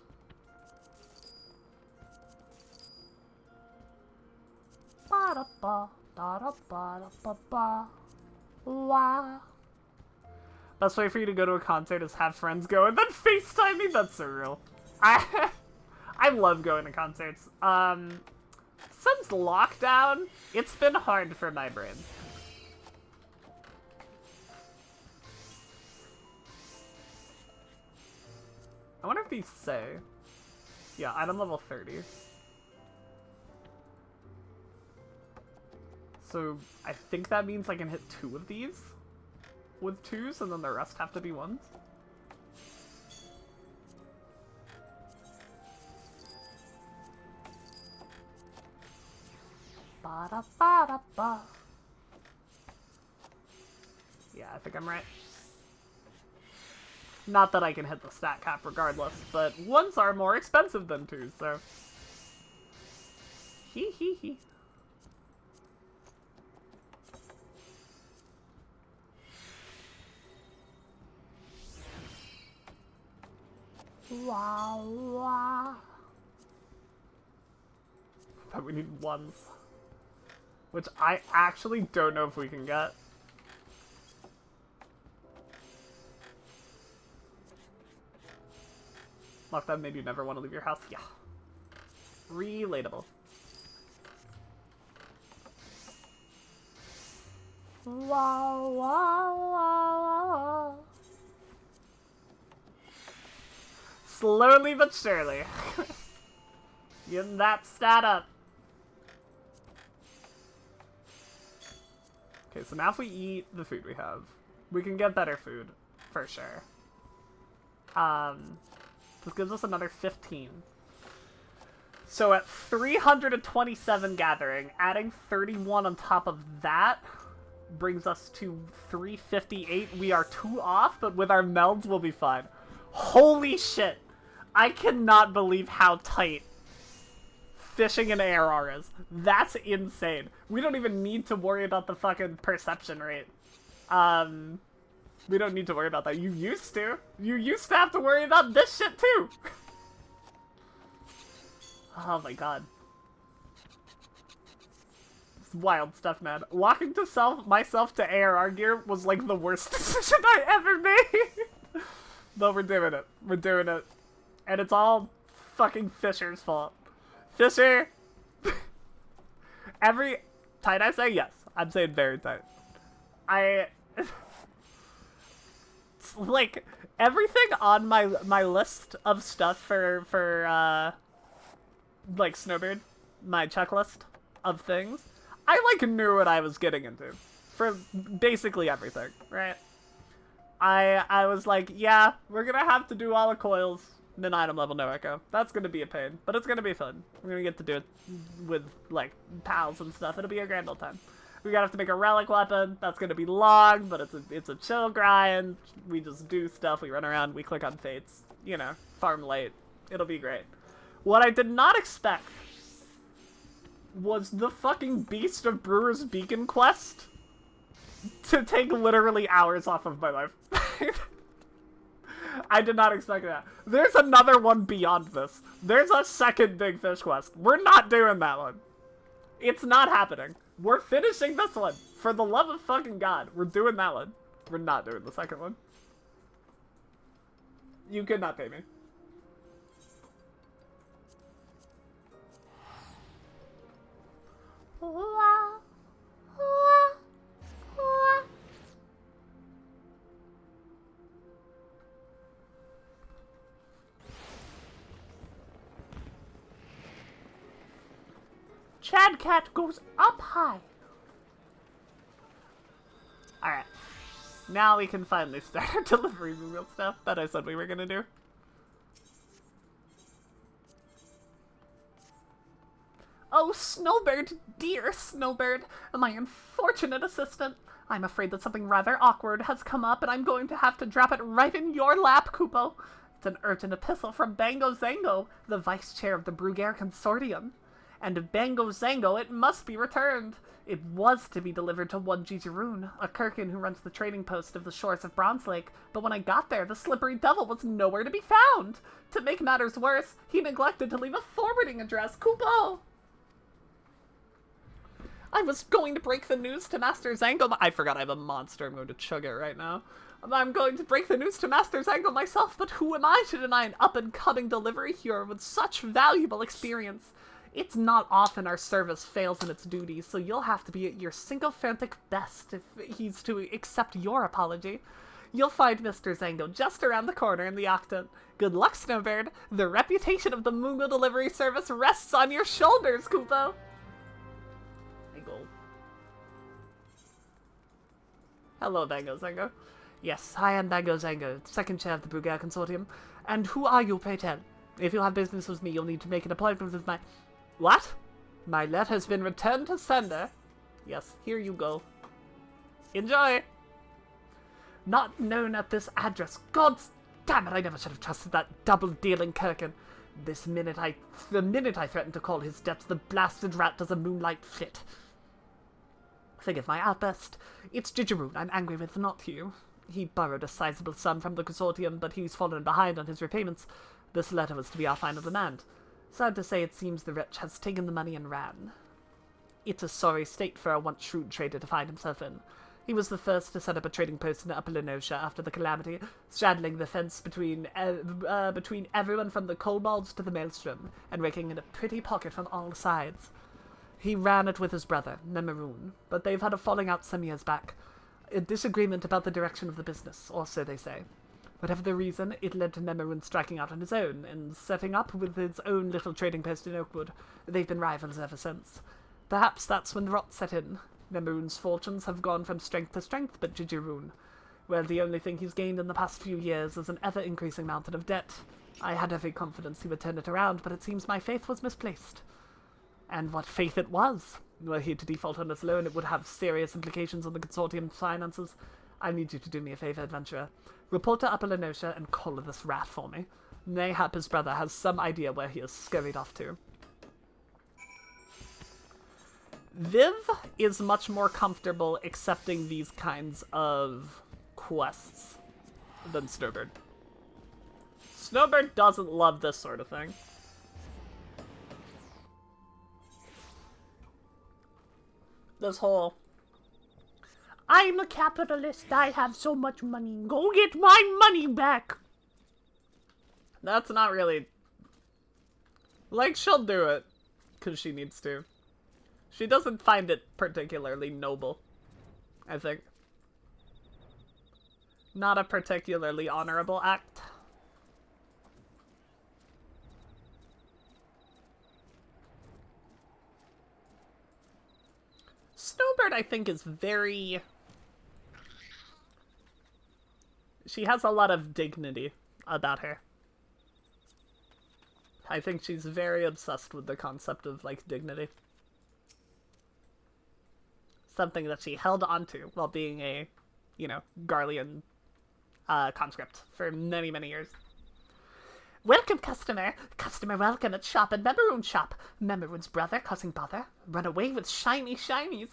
Best way for you to go to a concert is have friends go and then FaceTime me? That's so real. I love going to concerts. Since lockdown, it's been hard for my brain. I wonder if these say. Yeah, item level 30. So, I think that means I can hit 2 of these with 2s, and then the rest have to be 1s. Ba-da-ba-da-ba. Yeah, I think I'm right. Not that I can hit the stat cap regardless, but ones are more expensive than twos, so... Hee hee hee. Wow, wow. But we need ones. Which I actually don't know if we can get. Lockdown made you never want to leave your house? Yeah. Relatable. Wow, wow, wow. Slowly but surely. Getting that stat up. Okay, so now if we eat the food we have, we can get better food, for sure. This gives us another 15. So at 327 gathering, adding 31 on top of that brings us to 358. We are 2 off, but with our melds we'll be fine. Holy shit! I cannot believe how tight fishing in ARR is. That's insane. We don't even need to worry about the fucking perception rate. We don't need to worry about that. You used to. You used to have to worry about this shit too. Oh my god. It's wild stuff, man. Walking to myself to ARR gear was like the worst decision I ever made. But we're doing it. We're doing it. And it's all fucking Fisher's fault. Fisher! Tight I say? Yes. I'm saying very tight. Like, everything on my list of stuff for like, Snowbird, my checklist of things, I, like, knew what I was getting into. For basically everything, right? I was like, yeah, we're gonna have to do all the coils, then item level no echo. That's gonna be a pain, but it's gonna be fun. We're gonna get to do it with, like, pals and stuff. It'll be a grand old time. We're gonna have to make a relic weapon. That's gonna be long, but it's a chill grind. We just do stuff. We run around. We click on fates. You know, farm late. It'll be great. What I did not expect was the fucking Beast of Brewer's Beacon quest to take literally hours off of my life. I did not expect that. There's another one beyond this. There's a second Big Fish quest. We're not doing that one. It's not happening. We're finishing this one. For the love of fucking God. We're doing that one. We're not doing the second one. You could not pay me. Chad Cat goes up high. Alright. Now we can finally start our delivery Moogle stuff that I said we were gonna do. Oh, Snowbird, dear Snowbird, my unfortunate assistant. I'm afraid that something rather awkward has come up and I'm going to have to drop it right in your lap, Kupo. It's an urgent epistle from Bango Zango, the vice chair of the Brugair Consortium. And Bango Zango, it must be returned. It was to be delivered to one Jijiroon, a Kirkin who runs the trading post of the shores of Bronze Lake, but when I got there, the slippery devil was nowhere to be found. To make matters worse, he neglected to leave a forwarding address, Kupo. I was going to break the news to Master Zango. I forgot I have a monster. I'm going to chug it right now. I'm going to break the news to Master Zango myself, but who am I to deny an up-and-coming delivery hero with such valuable experience? It's not often our service fails in its duties, so you'll have to be at your sycophantic best if he's to accept your apology. You'll find Mr. Zango just around the corner in the Octant. Good luck, Snowbird. The reputation of the Moogle delivery service rests on your shoulders, Kupo. Hello, Bango Zango. Yes, I am Bango Zango, second chair of the Brugair Consortium. And who are you, pray tell? If you have business with me, you'll need to make an appointment with my... What? My letter's been returned to sender. Yes, here you go. Enjoy! Not known at this address. God's damn it, I never should have trusted that double-dealing Kirkin. The minute I threatened to call his debts, the blasted rat does a moonlight fit. Forgive my outburst. It's Jijjiroon I'm angry with, not you. He borrowed a sizable sum from the consortium, but he's fallen behind on his repayments. This letter was to be our final demand. Sad to say, it seems the wretch has taken the money and ran. It's a sorry state for a once shrewd trader to find himself in. He was the first to set up a trading post in Upper Lenosha after the calamity, straddling the fence between everyone from the kobolds to the maelstrom, and raking in a pretty pocket from all sides. He ran it with his brother, Nemeroon, but they've had a falling out some years back. A disagreement about the direction of the business, or so they say. Whatever the reason, it led to Nemeroon striking out on his own, and setting up with his own little trading post in Oakwood. They've been rivals ever since. Perhaps that's when the rot set in. Nemeroon's fortunes have gone from strength to strength, but Jijjiroon, well, the only thing he's gained in the past few years is an ever-increasing mountain of debt. I had every confidence he would turn it around, but it seems my faith was misplaced. And what faith it was! Were he to default on his loan, it would have serious implications on the consortium's finances. I need you to do me a favour, adventurer. Report to Upper Lenosha and collar this rat for me. Mayhap his brother has some idea where he is scurried off to. Viv is much more comfortable accepting these kinds of quests than Snowbird. Snowbird doesn't love this sort of thing. This whole, I'm a capitalist, I have so much money, go get my money back! That's not really... Like, she'll do it, because she needs to. She doesn't find it particularly noble, I think. Not a particularly honorable act. Snowbird, I think, is very... She has a lot of dignity about her. I think she's very obsessed with the concept of, like, dignity. Something that she held onto while being a, you know, Garlean conscript for many, many years. Welcome, customer. Customer welcome at shop at Memeroon's shop. Memeroon's brother causing bother. Run away with shiny shinies.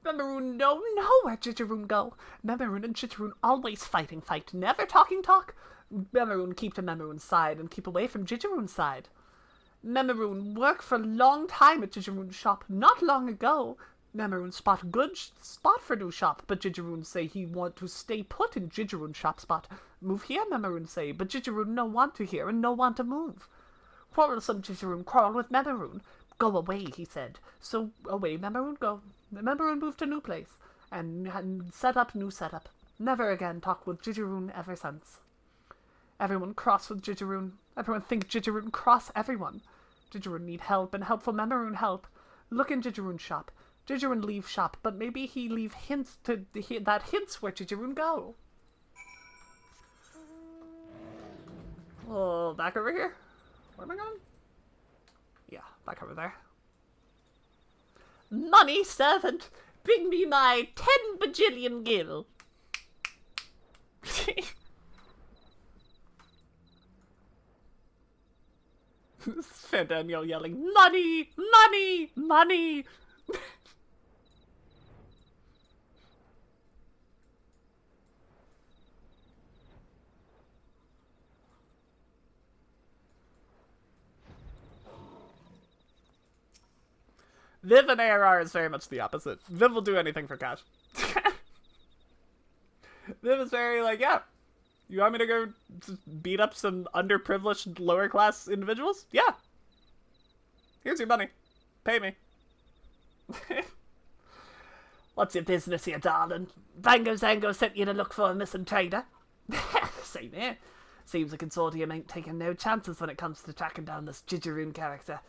Memeroon no, where Jijjiroon go. Memeroon and Jijjiroon always fighting, never talking talk. Memeroon keep to Memeroon's side and keep away from Jijjiroon's side. Memeroon work for a long time at Jijjiroon's shop, not long ago. Memeroon spot good spot for new shop, but Jijjiroon say he want to stay put in Jijjiroon shop spot. Move here, Memeroon say, but Jijjiroon no want to hear and no want to move. Quarrelsome Jijjiroon quarrel with Memeroon. Go away, he said. So away Memeroon go. Memeroon moved to new place and set up new setup. Never again talk with Jijjiroon ever since. Everyone cross with Jijjiroon. Everyone think Jijjiroon cross everyone. Jijjiroon need help and helpful Memeroon help. Look in Jijjiroon shop. Jijjiroon leave shop, but maybe he leave hints to that hints where Jijjiroon go. Oh, back over here? Where am I going? Yeah, back over there. Money, servant! Bring me my 10 bajillion gil! Fair Daniel yelling, money! Money! Money! Viv and ARR is very much the opposite. Viv will do anything for cash. Viv is very like, yeah, you want me to go beat up some underprivileged lower class individuals? Yeah. Here's your money. Pay me. What's your business here, darling? Bango Zango sent you to look for a missing trader. Same here. Seems the consortium ain't taking no chances when it comes to tracking down this Jijjiroon character.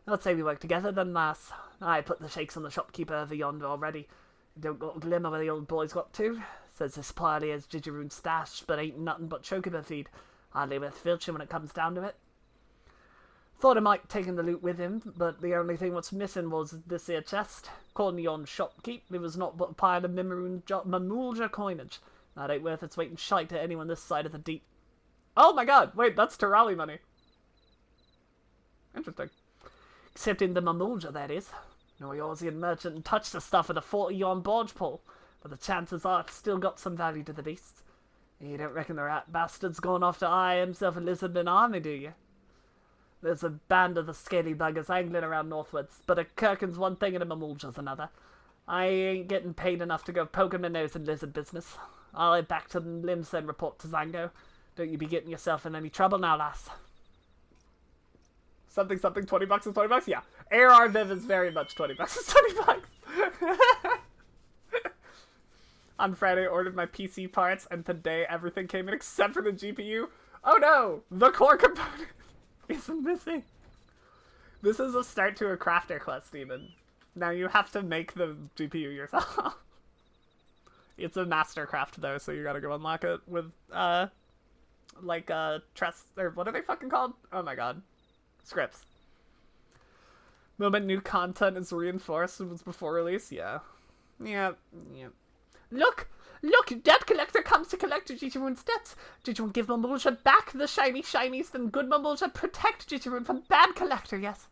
Let's say we work together then, lass. I put the shakes on the shopkeeper over yonder already. Don't got a glimmer where the old boy's got to. Says this party has Jijjiroon stash, but ain't nothing but chocobo feed. Hardly worth filching when it comes down to it. Thought he might taken the loot with him, but the only thing what's missing was this here chest. According to yon shopkeep, it was not but a pile of Mamulja coinage. That ain't worth its weight in shite to anyone this side of the deep. Oh my god, wait, that's Terali money. Interesting. Except in the Mamulja, that is. No Yorzian merchant touched the stuff with a 40-yon barge pole, but the chances are it's still got some value to the beast. You don't reckon the rat bastard's gone off to eye himself a lizardman army, do you? There's a band of the scaly buggers angling around northwards, but a Kirkin's one thing and a Mamulja's another. I ain't getting paid enough to go poking my nose in lizard business. I'll head back to the limbs and report to Zango. Don't you be getting yourself in any trouble now, lass. Something, 20 bucks is 20 bucks? Yeah. AR Viv is very much 20 bucks is 20 bucks. On Friday, I ordered my PC parts, and today everything came in except for the GPU. Oh no! The core component is missing. This is a start to a crafter quest, even. Now you have to make the GPU yourself. It's a mastercraft, though, so you gotta go unlock it with, trust, or what are they fucking called? Oh my god. Scripts. Moment new content is reinforced and was before release? Yeah. Yeah. Look! Debt collector comes to collect Jijirun's debts. Jijirun give Mamulja back the shiny shinies, then good Mamulja protect Jijirun from bad collector, yes.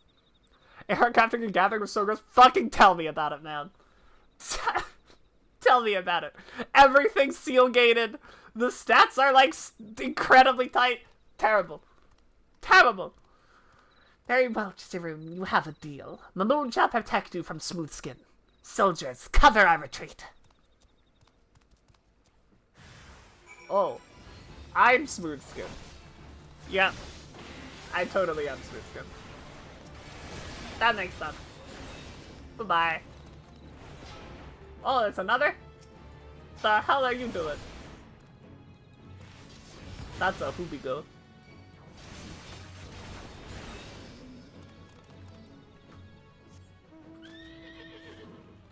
Air crafting and gathering was so gross. Fucking tell me about it, man. Tell me about it. Everything's seal gated. The stats are, like, incredibly tight. Terrible. Terrible. Very well, Jijirun, you have a deal. Mamulja protect you from smooth skin. Soldiers, cover our retreat. Oh, I'm smooth skin. Yep, I totally am smooth skin. That makes sense. Bye-bye. Oh, it's another? The hell are you doing? That's a Hoobigo.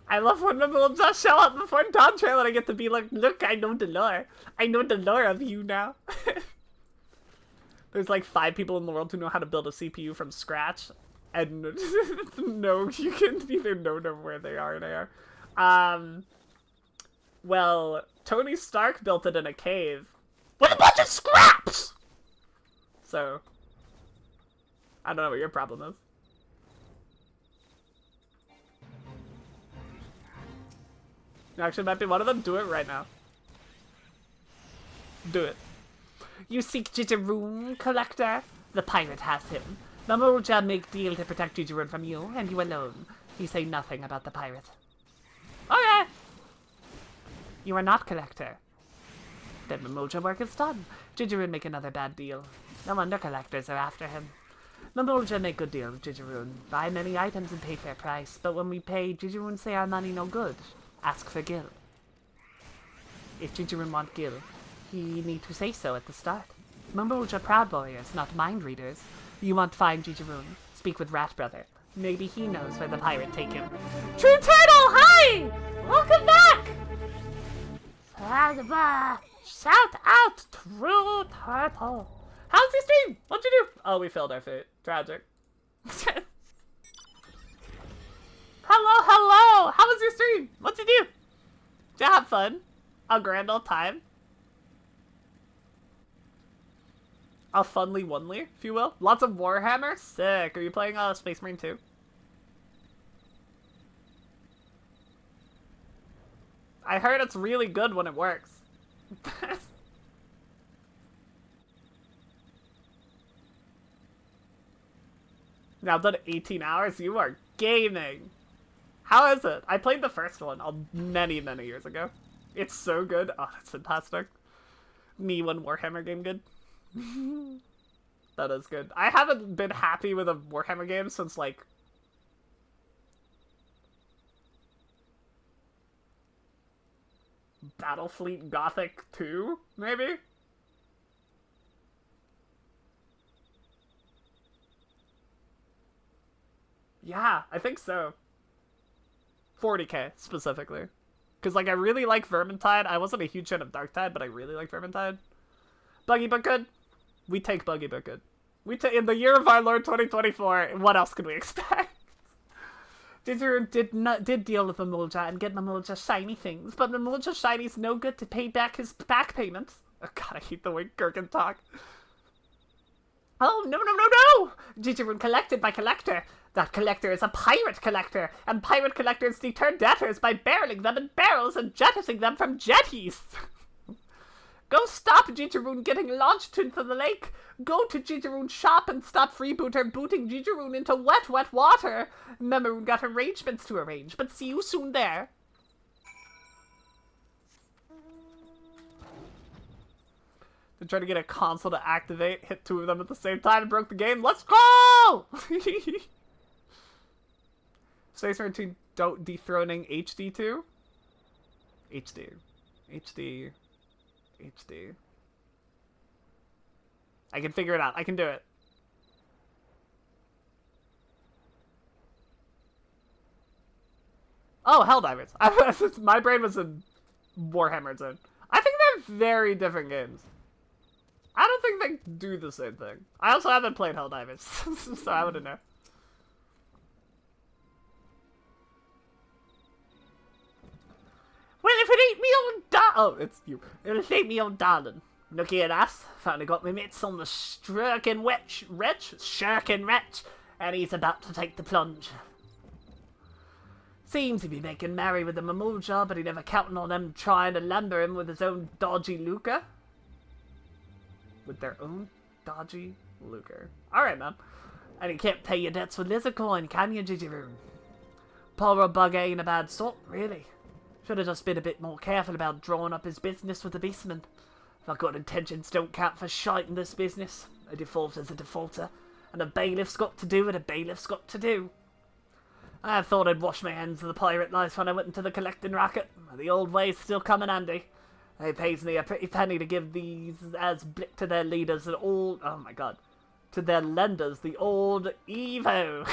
I love when the will just show up before Dawn Trail and I get to be like, look, I know the lore. I know the lore of you now. There's like 5 people in the world who know how to build a CPU from scratch. And no, you can either know where they are in AR. Well, Tony Stark built it in a cave with a bunch of scraps! So, I don't know what your problem is. Actually, might be one of them. Do it right now. Do it. You seek Jijirun, collector? The pirate has him. Mamulja make deal to protect Jijirun from you, and you alone. You say nothing about the pirate. Okay! You are not collector. Then Mamulja work is done. Jijirun make another bad deal. No wonder collectors are after him. Mamulja make good deal with Jijirun. Buy many items and pay fair price, but when we pay, Jijirun say our money no good. Ask for Gil. If Jijirun want Gil, he need to say so at the start. Mamulja proud warriors, not mind readers. You want to find Jijirun, speak with Rat Brother. Maybe he knows where the pirate take him. True Turtle, hi! Welcome back! Shout out, True Turtle. How's your stream? What'd you do? Oh, we failed our fate. Tragic. Hello! How was your stream? What'd you do? Did you have fun? A grand old time? A funly onely, if you will? Lots of Warhammer? Sick. Are you playing Space Marine 2? I heard it's really good when it works. Now I've done 18 hours? You are gaming! How is it? I played the first one many, many years ago. It's so good. Oh, that's fantastic. Me when Warhammer game good. That is good. I haven't been happy with a Warhammer game since, like... Battlefleet Gothic 2, maybe? Yeah, I think so. 40k, specifically. Because, like, I really like Vermintide. I wasn't a huge fan of Darktide, but I really like Vermintide. Buggy but good. We take Buggy but good. In the year of our Lord 2024, what else could we expect? Gigerun did deal with Mamulja and get Mamulja shiny things, but Mamulja shiny's no good to pay back his back payments. Oh god, I hate the way Gherkin talk. Oh, no! Gigerun collected by collector. That collector is a pirate collector, and pirate collectors deter debtors by barreling them in barrels and jettisoning them from jetties. Go stop Gigerun getting launched into the lake. Go to Gigerun's shop and stop freebooter booting Gigerun into wet water. Memoron got arrangements to arrange, but see you soon there. They're trying to get a console to activate, hit two of them at the same time and broke the game. Let's go! Stays between dethroning HD2? HD. I can figure it out. I can do it. Oh, Helldivers. My brain was in Warhammer Zone. I think they're very different games. I don't think they do the same thing. I also haven't played Helldivers, so I wouldn't know. Well, if it ain't me old it's you. If it ain't me old darling. Look here, lass. Finally got me mitts on the shirking wretch, and he's about to take the plunge. Seems to be making merry with the Mamulja, but he never counting on them trying to lumber him with his own dodgy lucre. With their own dodgy lucre. Alright, man. And you can't pay your debts with lizard coin, can you, Gigerun? Poor old bug ain't a bad sort, really. Should have just been a bit more careful about drawing up his business with the beastman. If I've got intentions don't count for shite in this business. A defaulter's a defaulter. And a bailiff's got to do what a bailiff's got to do. I thought I'd wash my hands of the pirate life when I went into the collecting racket. The old ways still come in handy. It pays me a pretty penny to give these as blick to their leaders and all... Oh my god. To their lenders, the old Evo.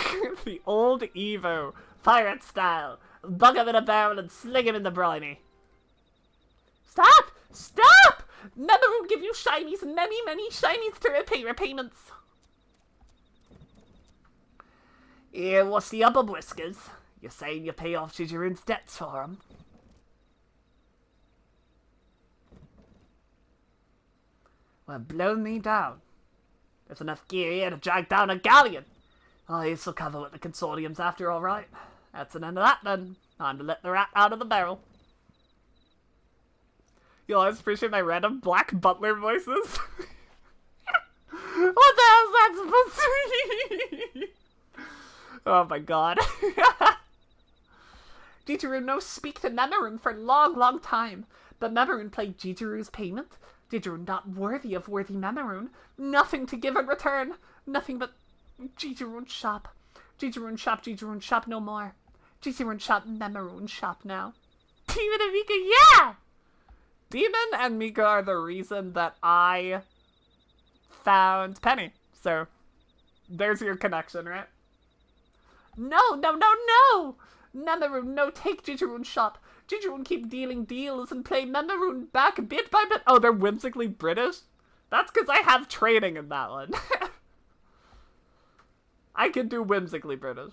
The old Evo. Pirate style. Bug him in a barrel and sling him in the briny. Stop! Stop! Remember we'll give you shinies, many shinies to repay repayments. Here, what's the other whiskers? You're saying you pay off Gigerun's debts for him? Well, blow me down. There's enough gear here to drag down a galleon. Oh, this will cover what the consortium's after, alright. That's an end of that, then. Time to let the rat out of the barrel. You'll always appreciate my random black butler voices. What the hell is that supposed to be? Oh my god. Gigerun no speak to Memoron for long time. But Memoron played Gigerun's payment. Gigerun not worthy of worthy Memoron. Nothing to give in return. Nothing but Gigerun shop. Gigerun shop no more. Gigerun shop, Memoron shop now. Demon and Mika, yeah! Demon and Mika are the reason that I found Penny. So, there's your connection, right? No! Memoron, no, take Gigerun shop. Gigerun keep dealing deals and play Memoron back bit by bit. Oh, they're whimsically British? That's because I have training in that one. I can do whimsically British.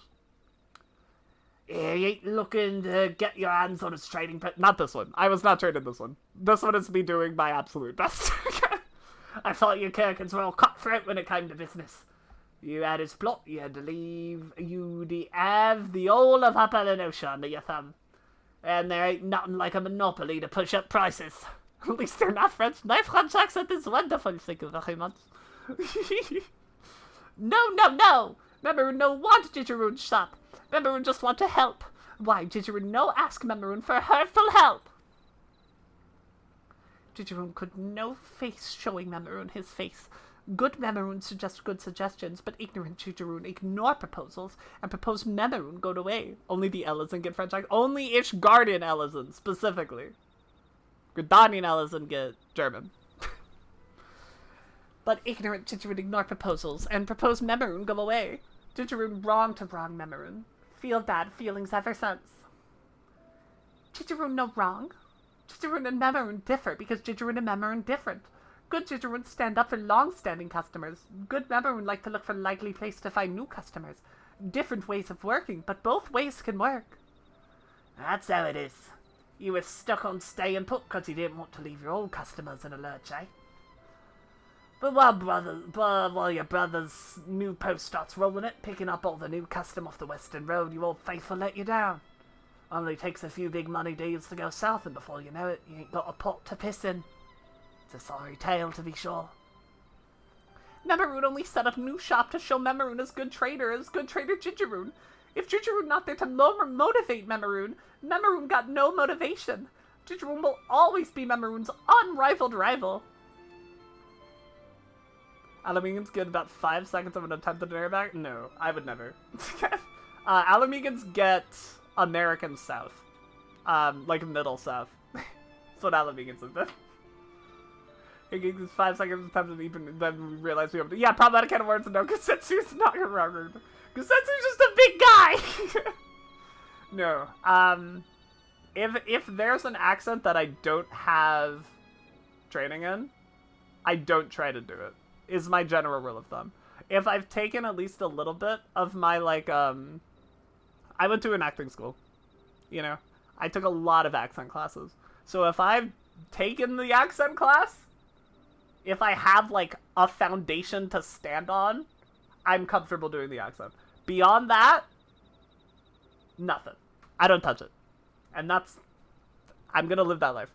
Yeah, you ain't looking to get your hands on his trading not this one. I was not trading this one. This one is me doing my absolute best. I thought you Kirkins were all cutthroat when it came to business. You had his plot, you had to leave, you'd have the whole of Upper Lenosha under your thumb. And there ain't nothing like a monopoly to push up prices. At least they're not French. My French accent is wonderful, thank you very much. No! Memoron no want Gigerun's shop. Memoron just want to help. Why, Gigerun no ask Memoron for hurtful help. Gigerun could no face showing Memoron his face. Good Memoron suggest good suggestions, but ignorant Gigerun ignore proposals and propose Memoron go away. Only the Ellison get French accent. Only Ishgardian Ellison, specifically. Gridanian Ellison get German. But ignorant Gigerun ignore proposals and propose Memoron go away. Gigerun wrong to wrong Memoron. Feel bad feelings ever since. Gigerun no wrong. Gigerun and Memoron differ because Gigerun and Memoron different. Good Jitterwood stand up for long-standing customers. Good Memorune like to look for likely place to find new customers. Different ways of working, but both ways can work. That's how it is. You were stuck on staying put because you didn't want to leave your old customers in a lurch, eh? But while your brother's new post starts rolling it, picking up all the new custom off the Western Road, you old faithful let you down. Only takes a few big money deals to go south, and before you know it, you ain't got a pot to piss in. It's a sorry tale, to be sure. Memorune only set up new shop to show Memorune as good trader Jitterune. If Jitterune not there to motivate Memorune, Memorune got no motivation. Jitterune will always be Memorune's unrivaled rival. Alamegans get about 5 seconds of an attempted back? No, I would never. Alamegans get American South. Like Middle South. That's what Alamegans have been. It gives 5 seconds of attempted even then we realize we have to. Yeah, problematic kind of words and no, Kusetsu's not your record. Kusetsu's just a big guy! No. If there's an accent that I don't have training in, I don't try to do it. Is my general rule of thumb. If I've taken at least a little bit of my, like, I went to an acting school, you know? I took a lot of accent classes. So if I've taken the accent class, if I have, like, a foundation to stand on, I'm comfortable doing the accent. Beyond that, nothing. I don't touch it. And that's... I'm gonna live that life.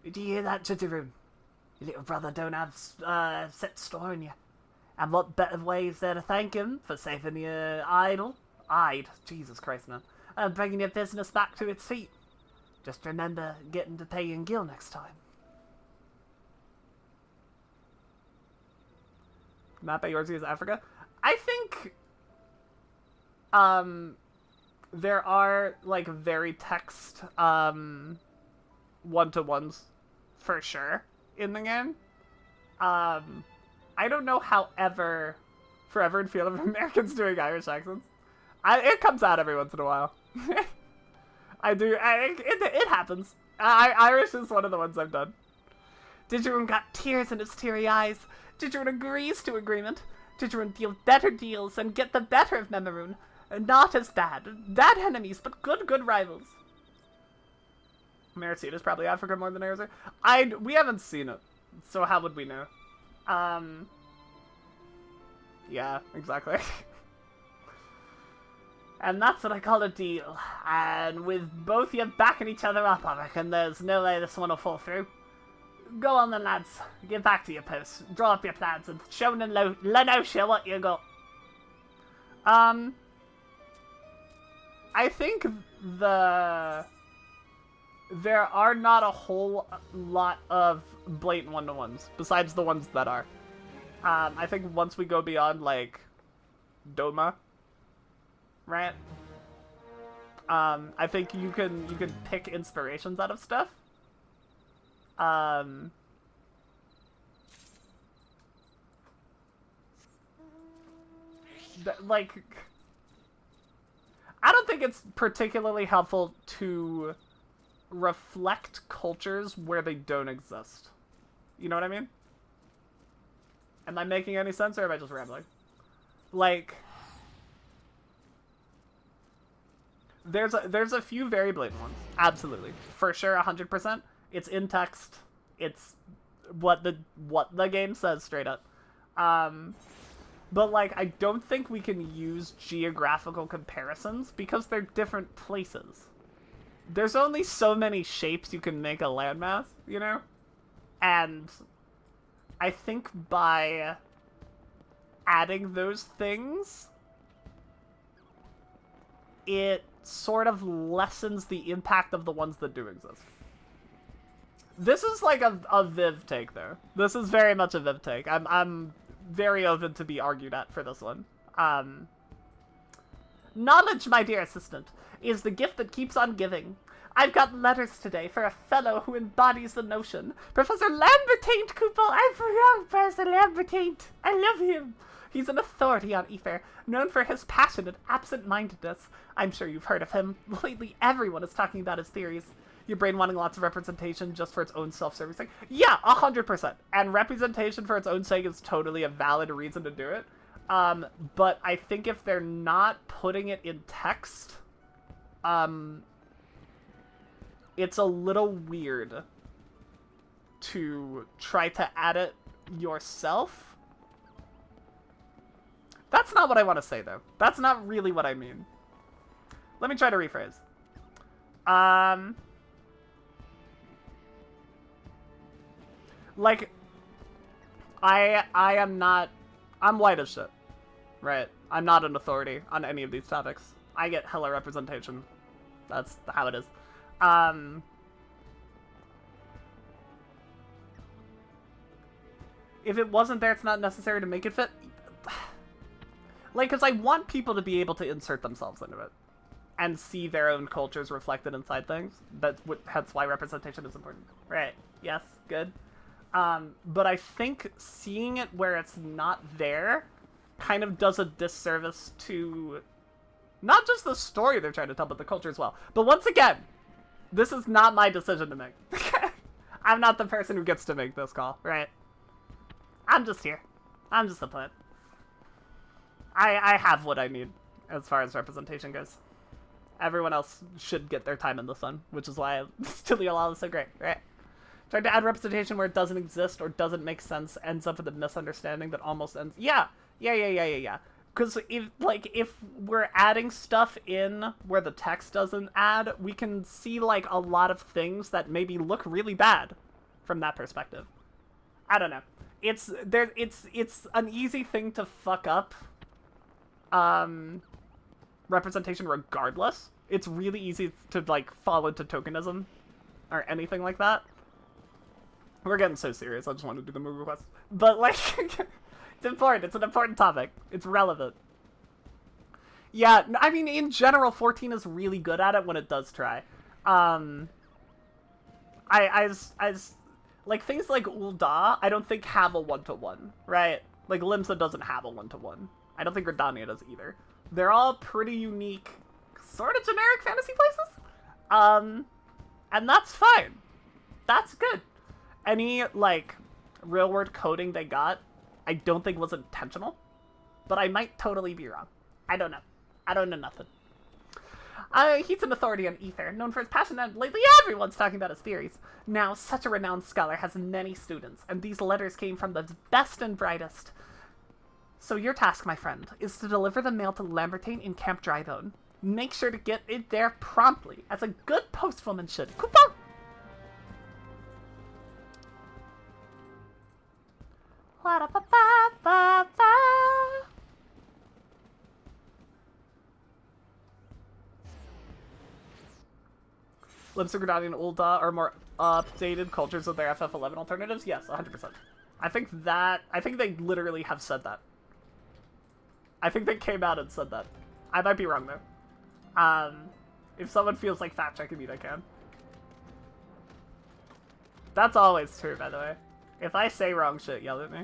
Did you hear that, Jitterune? Your little brother don't have set store in you. And what better way is there to thank him for saving your Jesus Christ, man. And bringing your business back to its feet. Just remember getting to pay in gil next time. Map at yours is Africa? I think... there are, like, very text, one-to-ones, for sure, in the game. I don't know how Forever and Feel of Americans doing Irish accents. It comes out every once in a while. It happens. Irish is one of the ones I've done. Jitterune got tears in his teary eyes. Jitterune agrees to agreement. Jitterune deal better deals and get the better of Memorune. Not as bad enemies, but good rivals. Merced is probably Africa more than Arizona. We haven't seen it, so how would we know? Yeah, exactly. And that's what I call a deal. And with both you backing each other up, I reckon there's no way this one will fall through. Go on then, lads. Get back to your posts. Draw up your plans and show Lenosha what you got. I think there are not a whole lot of blatant one-to-ones, besides the ones that are. I think once we go beyond, like, Doma, right? I think you can pick inspirations out of stuff. Like... I don't think it's particularly helpful to reflect cultures where they don't exist. You know what I mean? Am I making any sense, or am I just rambling? Like, there's a few very blatant ones. Absolutely. For sure, 100%. It's in text. It's what the game says straight up. But, like, I don't think we can use geographical comparisons because they're different places. There's only so many shapes you can make a landmass, you know? And I think by adding those things, it sort of lessens the impact of the ones that do exist. This is like a Viv take, though. This is very much a Viv take. I'm very open to be argued at for this one. Knowledge, my dear assistant, is the gift that keeps on giving. I've got letters today for a fellow who embodies the notion. Professor Lambertaint Kupel. I forgot Professor Lambertaint. I love him. He's an authority on ether, known for his passionate absent-mindedness. I'm sure you've heard of him. Lately, everyone is talking about his theories. Your brain wanting lots of representation just for its own self-serving sake. Yeah, 100%. And representation for its own sake is totally a valid reason to do it. But I think if they're not putting it in text, it's a little weird to try to add it yourself. That's not what I want to say, though. That's not really what I mean. Let me try to rephrase. Like, I am not... I'm white as shit. Right? I'm not an authority on any of these topics. I get hella representation. That's how it is. If it wasn't there, it's not necessary to make it fit. Like, because I want people to be able to insert themselves into it and see their own cultures reflected inside things. That's why representation is important. Right. Yes. Good. But I think seeing it where it's not there kind of does a disservice to not just the story they're trying to tell, but the culture as well. But once again, this is not my decision to make. I'm not the person who gets to make this call, right? I'm just here. I'm just a plant. I have what I need as far as representation goes. Everyone else should get their time in the sun, which is why Studio Law is so great, right? Trying to add representation where it doesn't exist or doesn't make sense ends up with a misunderstanding that almost ends... Yeah. Because if we're adding stuff in where the text doesn't add, we can see, like, a lot of things that maybe look really bad from that perspective. I don't know. It's an easy thing to fuck up representation regardless. It's really easy to, like, fall into tokenism or anything like that. We're getting so serious, I just want to do the Moogle quest. But, like, it's important. It's an important topic. It's relevant. Yeah, I mean, in general, 14 is really good at it when it does try. Like, things like Ul'dah, I don't think have a one-to-one, right? Like, Limsa doesn't have a one-to-one. I don't think Gridania does either. They're all pretty unique, sort of generic fantasy places. And that's fine. That's good. Any, like, real-world coding they got, I don't think was intentional. But I might totally be wrong. I don't know. I don't know nothing. He's an authority on Ether, known for his passion, and lately everyone's talking about his theories. Now, such a renowned scholar has many students, and these letters came from the best and brightest. So your task, my friend, is to deliver the mail to Lambertine in Camp Drybone. Make sure to get it there promptly, as a good postwoman should. Coupon! Limsa, Gridania, and Ul'dah are more updated cultures of their FF11 alternatives? Yes, 100%. I think they literally have said that. I think they came out and said that. I might be wrong, though. If someone feels like fact-checking me, they can. That's always true, by the way. If I say wrong shit, yell at me.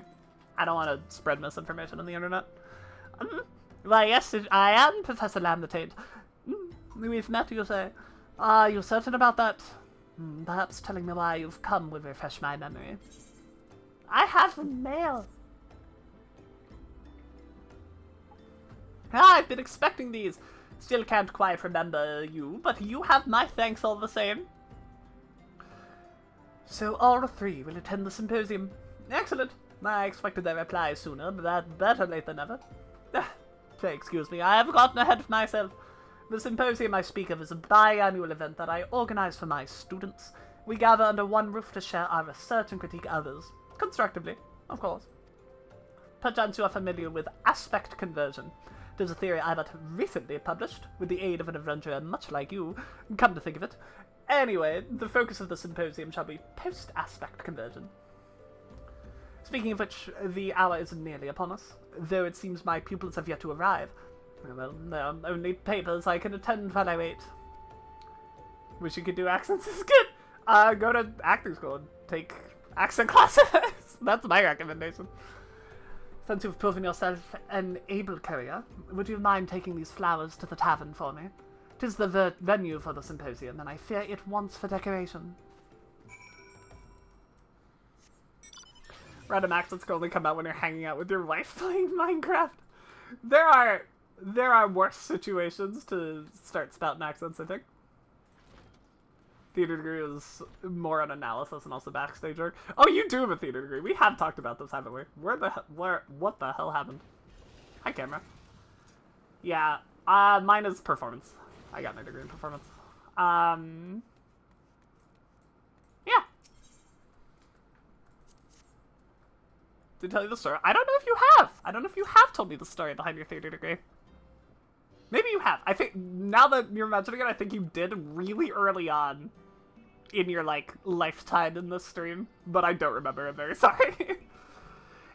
I don't want to spread misinformation on the internet. Why, yes, I am Professor Lambertine. We've met, you say. Are you certain about that? Perhaps telling me why you've come would refresh my memory. I have mail. I've been expecting these. Still can't quite remember you, but you have my thanks all the same. So all three will attend the symposium. Excellent. I expected their reply sooner, but better late than never. Pray excuse me, I have gotten ahead of myself. The symposium I speak of is a biannual event that I organize for my students. We gather under one roof to share our research and critique others. Constructively, of course. Perchance you are familiar with aspect conversion. It is a theory I but recently published, with the aid of an adventurer much like you, come to think of it. Anyway, the focus of the symposium shall be post-aspect conversion. Speaking of which, the hour is nearly upon us, though it seems my pupils have yet to arrive. Well, there are only papers I can attend while I wait. Wish you could do accents is good! Go to acting school and take accent classes! That's my recommendation. Since you've proven yourself an able courier, would you mind taking these flowers to the tavern for me? 'Tis the venue for the symposium, and I fear it wants for decoration. Random accents can only come out when you're hanging out with your wife playing Minecraft. There are worse situations to start spouting accents, I think. Theater degree is more an analysis and also backstage work. Oh, you do have a theater degree. We have talked about this, haven't we? What the hell happened? Hi, camera. Yeah, mine is performance. I got my degree in performance. Yeah. Did I tell you the story? I don't know if you have. I don't know if you have told me the story behind your theater degree. Maybe you have. I think, now that you're mentioning it, I think you did really early on in your, like, lifetime in this stream. But I don't remember. I'm very sorry.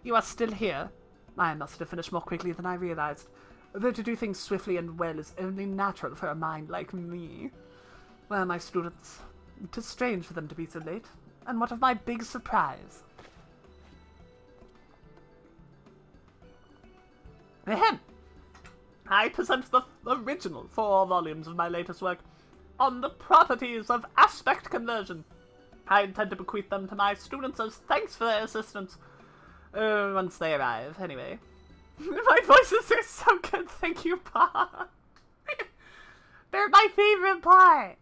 You are still here. I must have finished more quickly than I realized. Though to do things swiftly and well is only natural for a mind like me. Well, my students, 'tis strange for them to be so late. And what of my big surprise? Ahem! I present the original 4 volumes of my latest work on the properties of aspect conversion. I intend to bequeath them to my students as thanks for their assistance. Once they arrive, anyway. My voices are so good, thank you, Pa. They're my favorite part.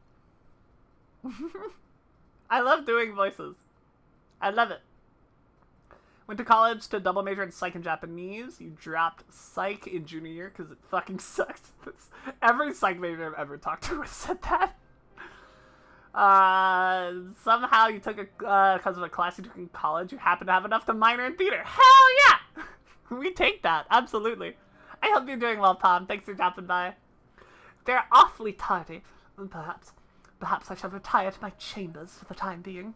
I love doing voices. I love it. Went to college to double major in psych and Japanese. You dropped psych in junior year because it fucking sucks. Every psych major I've ever talked to has said that. Somehow you took it because of a class you took in college. You happen to have enough to minor in theater. Hell yeah! We take that, absolutely. I hope you're doing well, Tom. Thanks for dropping by. They're awfully tardy. Perhaps I shall retire to my chambers for the time being.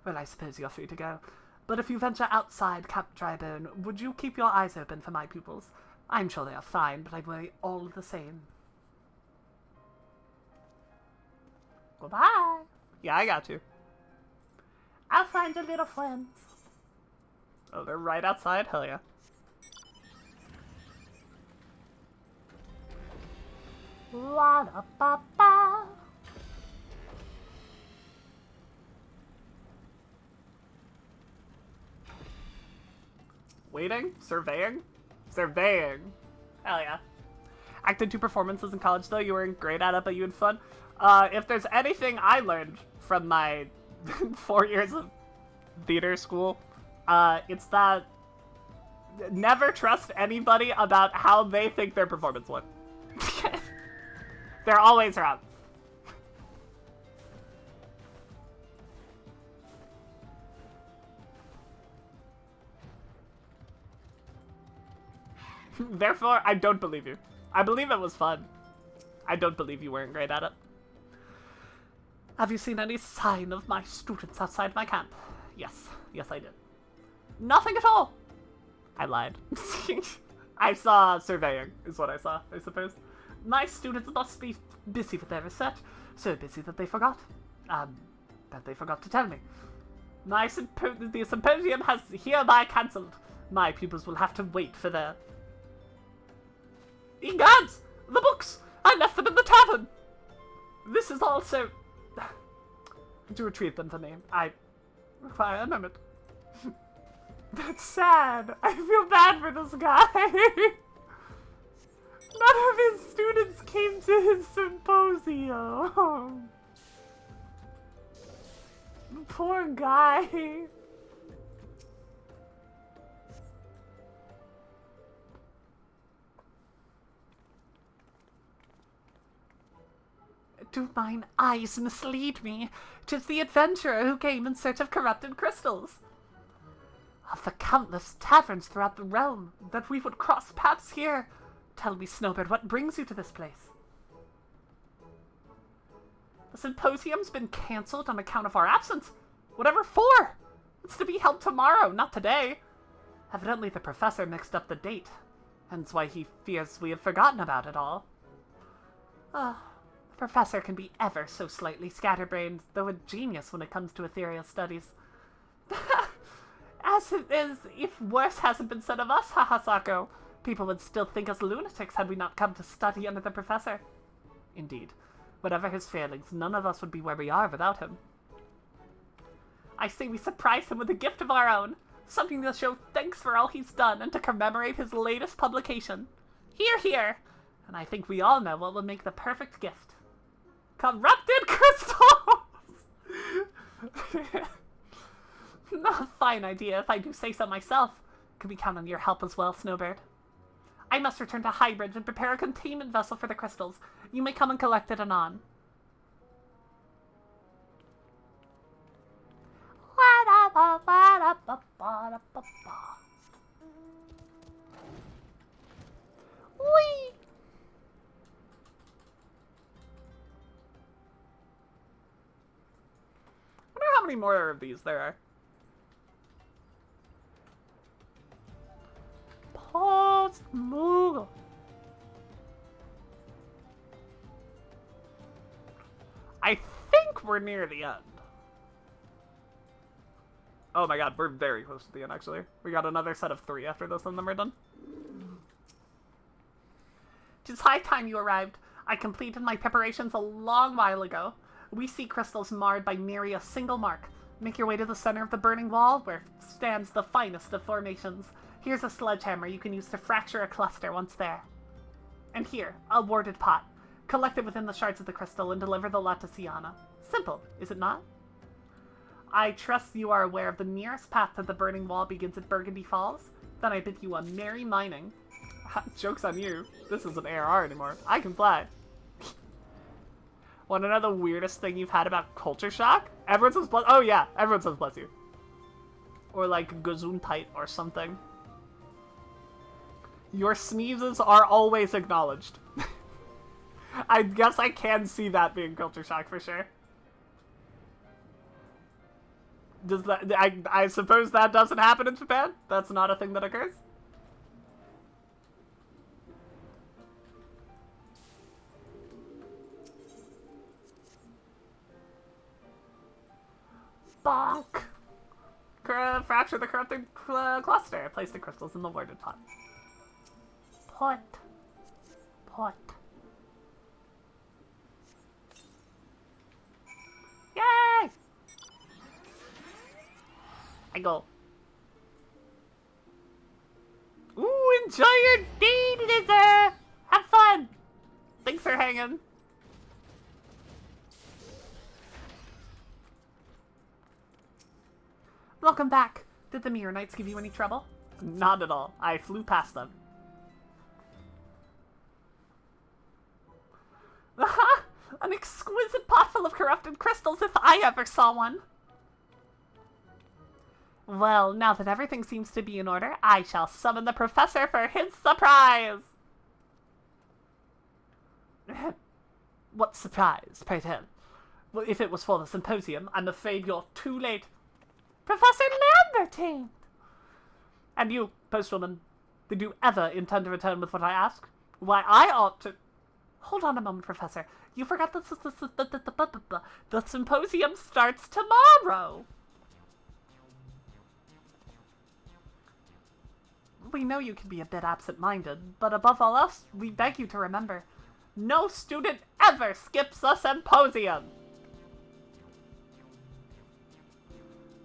Well, I suppose you're free to go. But if you venture outside Camp Drybone, would you keep your eyes open for my pupils? I'm sure they are fine, but I worry all the same. Goodbye. Yeah, I got you. I'll find your little friends. Oh, they're right outside? Hell yeah. La da ba ba. Waiting? Surveying? Surveying. Hell yeah. Acted 2 performances in college, though. You weren't great at it, but you had fun. If there's anything I learned from my 4 years of theater school, it's that never trust anybody about how they think their performance went. They're always wrong. Therefore, I don't believe you. I believe it was fun. I don't believe you weren't great at it. Have you seen any sign of my students outside my camp? Yes. Yes, I did. Nothing at all. I lied. I saw surveying, is what I saw, I suppose. My students must be busy with their research. So busy that they forgot. To tell me. The symposium has hereby cancelled. My pupils will have to wait for their... Egads! The books! I left them in the tavern! This is also... To retrieve them for me. I require a moment. That's sad. I feel bad for this guy. None of his students came to his symposium. Poor guy. Do mine eyes mislead me? 'Tis the adventurer who came in search of corrupted crystals. Of the countless taverns throughout the realm, that we would cross paths here. Tell me, Snowbird, what brings you to this place? The symposium's been cancelled on account of our absence. Whatever for? It's to be held tomorrow, not today. Evidently the professor mixed up the date, hence why he fears we have forgotten about it all. The professor can be ever so slightly scatterbrained, though a genius when it comes to ethereal studies. As it is, if worse hasn't been said of us, Hahasako, people would still think us lunatics had we not come to study under the professor. Indeed. Whatever his failings, none of us would be where we are without him. I say we surprise him with a gift of our own. Something to show thanks for all he's done and to commemorate his latest publication. Hear, hear! And I think we all know what will make the perfect gift. Corrupted crystals! A fine idea, if I do say so myself. Could we count on your help as well, Snowbird? I must return to Highbridge and prepare a containment vessel for the crystals. You may come and collect it anon. Whee! I wonder how many more of these there are. Postmoogle. I think we're near the end. Oh my god, we're very close to the end, actually. We got another set of 3 after this, and then we're done. 'Tis high time you arrived. I completed my preparations a long while ago. We see crystals marred by nary a single mark. Make your way to the center of the burning wall, where stands the finest of formations. Here's a sledgehammer you can use to fracture a cluster once there. And here, a warded pot. Collect it within the shards of the crystal and deliver the lot to Sienna. Simple, is it not? I trust you are aware of the nearest path to the burning wall begins at Burgundy Falls? Then I bid you a merry mining. Joke's on you. This isn't ARR anymore. I can fly. Want to know the weirdest thing you've had about culture shock? Everyone says bless. Oh yeah, everyone says bless you. Or like Gesundheit or something. Your sneezes are always acknowledged. I guess I can see that being culture shock for sure. Does that? I suppose that doesn't happen in Japan? That's not a thing that occurs? Bonk! Fracture the corrupted cluster. Place the crystals in the warded pot. Pot. Yay! I go. Ooh, enjoy your day, Lizard! Have fun! Thanks for hanging. Welcome back. Did the Mirror Knights give you any trouble? Not at all. I flew past them. Aha! An exquisite pot full of corrupted crystals if I ever saw one. Well, now that everything seems to be in order, I shall summon the professor for his surprise! What surprise, pray tell? Well, if it was for the symposium, I'm afraid you're too late. Professor Lambertine! And you, postwoman, did you ever intend to return with what I ask? Why, I ought to... Hold on a moment, Professor. You forgot the symposium starts tomorrow! We know you can be a bit absent-minded, but above all else, we beg you to remember, no student ever skips a symposium!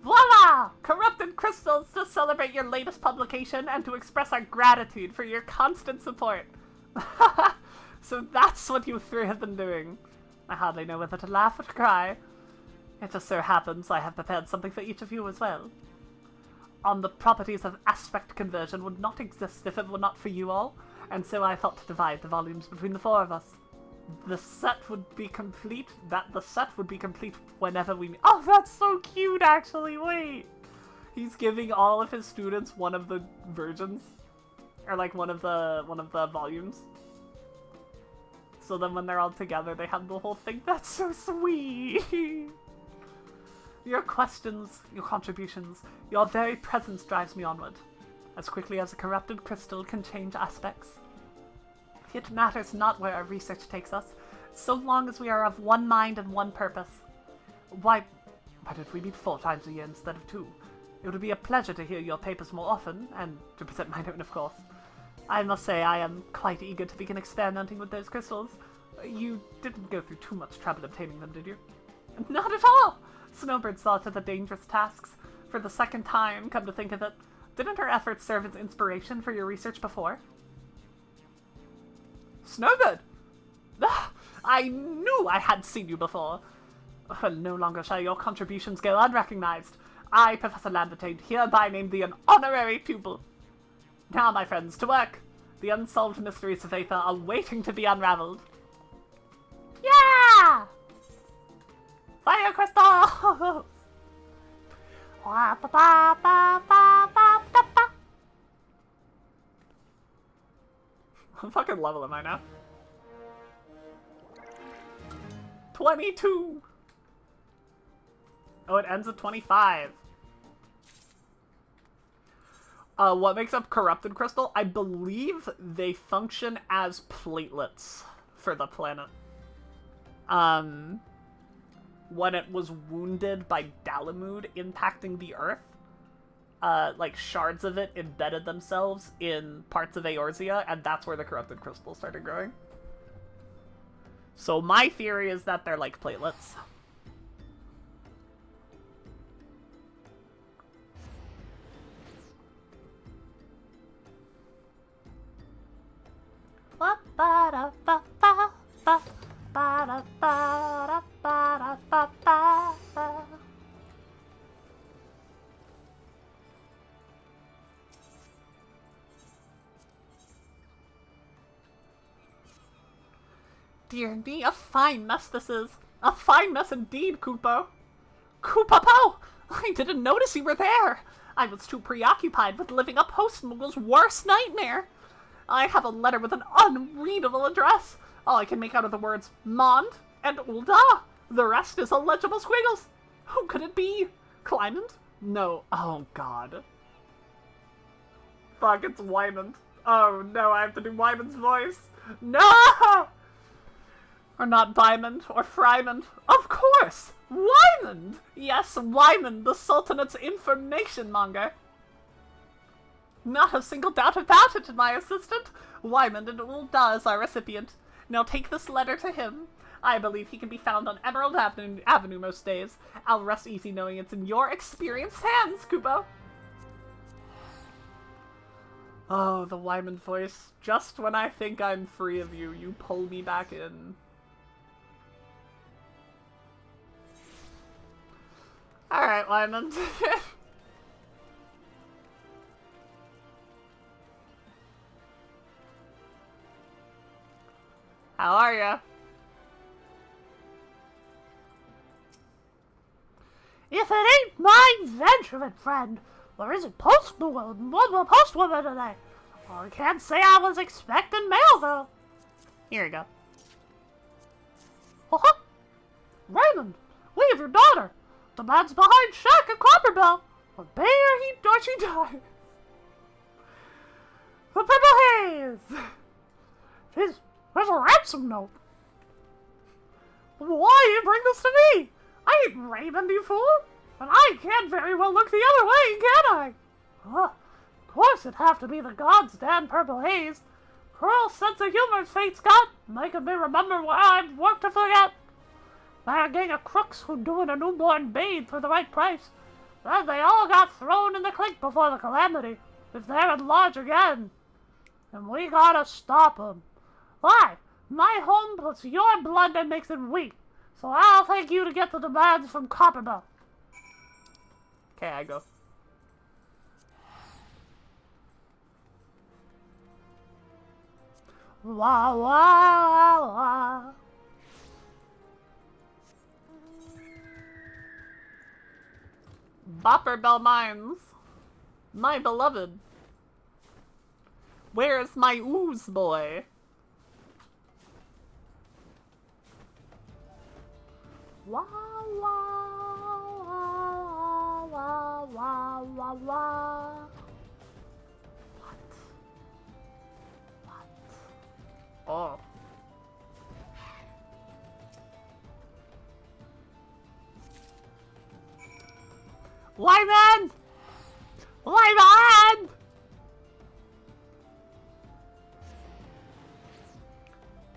Voila! Corrupted crystals to celebrate your latest publication and to express our gratitude for your constant support. So that's what you 3 have been doing. I hardly know whether to laugh or to cry. It just so happens I have prepared something for each of you as well. On the properties of aspect conversion would not exist if it were not for you all, and so I thought to divide the volumes between the 4 of us. The set would be complete whenever we meet. Oh, that's so cute, actually. Wait. He's giving all of his students one of the versions. Or like one of the volumes. So then when they're all together, they have the whole thing. That's so sweet. Your questions, your contributions, your very presence drives me onward. As quickly as a corrupted crystal can change aspects. It matters not where our research takes us, so long as we are of one mind and one purpose. Why did we meet 4 times a year instead of 2? It would be a pleasure to hear your papers more often, and to present my own, of course. I must say I am quite eager to begin experimenting with those crystals. You didn't go through too much trouble obtaining them, did you? Not at all! Snowbird saw to the dangerous tasks. For the second time, come to think of it, didn't her efforts serve as inspiration for your research before? Snowbird! I knew I had seen you before. Well, no longer shall your contributions go unrecognized. I, Professor Lambertain, hereby name thee an honorary pupil. Now, my friends, to work. The unsolved mysteries of Aether are waiting to be unraveled. Yeah! Fire crystal! What fucking level am I now? 22! Oh, it ends at 25. What makes up corrupted crystal? I believe they function as platelets for the planet. When it was wounded by Dalamud impacting the Earth, like shards of it embedded themselves in parts of Eorzea, and that's where the corrupted crystal started growing. So my theory is that they're like platelets. Dear me, a fine mess this is. A fine mess indeed, Kupo. Kupo! I didn't notice you were there. I was too preoccupied with living a Postmoogle's worst nightmare. I have a letter with an unreadable address. All I can make out are the words Mond and Ulda. The rest is illegible squiggles. Who could it be? Climand? No. Oh, God. Fuck, it's Wymond. Oh, no, I have to do Wymond's voice. No! Or not Bymond, or Frymond. Of course! Wymond! Yes, Wymond, the Sultanate's information monger. Not a single doubt about it, my assistant. Wymond and Ulda is our recipient. Now take this letter to him. I believe he can be found on Emerald Avenue most days. I'll rest easy knowing it's in your experienced hands, Kupo. Oh, the Wymond voice. Just when I think I'm free of you, you pull me back in. Alright, Wymond. How are ya? If it ain't my venturing friend, or is it Postwoman today? Well, I can't say I was expecting mail, though. Here you go. Raymond, we have your daughter. The man's behind Shack at Copperbell. Or bear or she dies. The Purple Haze. Jeez, there's a ransom note. Why you bring this to me? I ain't Raymond, you fool. And I can't very well look the other way, can I? Of course it'd have to be the gods' damn Purple Haze. Cruel sense of humor fate's got, making me remember what I've worked to forget. They're a gang of crooks who doing a newborn babe for the right price. Then they all got thrown in the clink before the calamity, if they're at large again. And we gotta stop 'em. Why? My home puts your blood that makes it weak. So I'll thank you to get the demands from Copperbell. Okay, I go. Wah, wah, wah, wah. Bopperbell Mines. My beloved. Where's my ooze boy? Wah, wah, wah, wah, wah, wah, wah. What? Oh. Wyman! Wyman!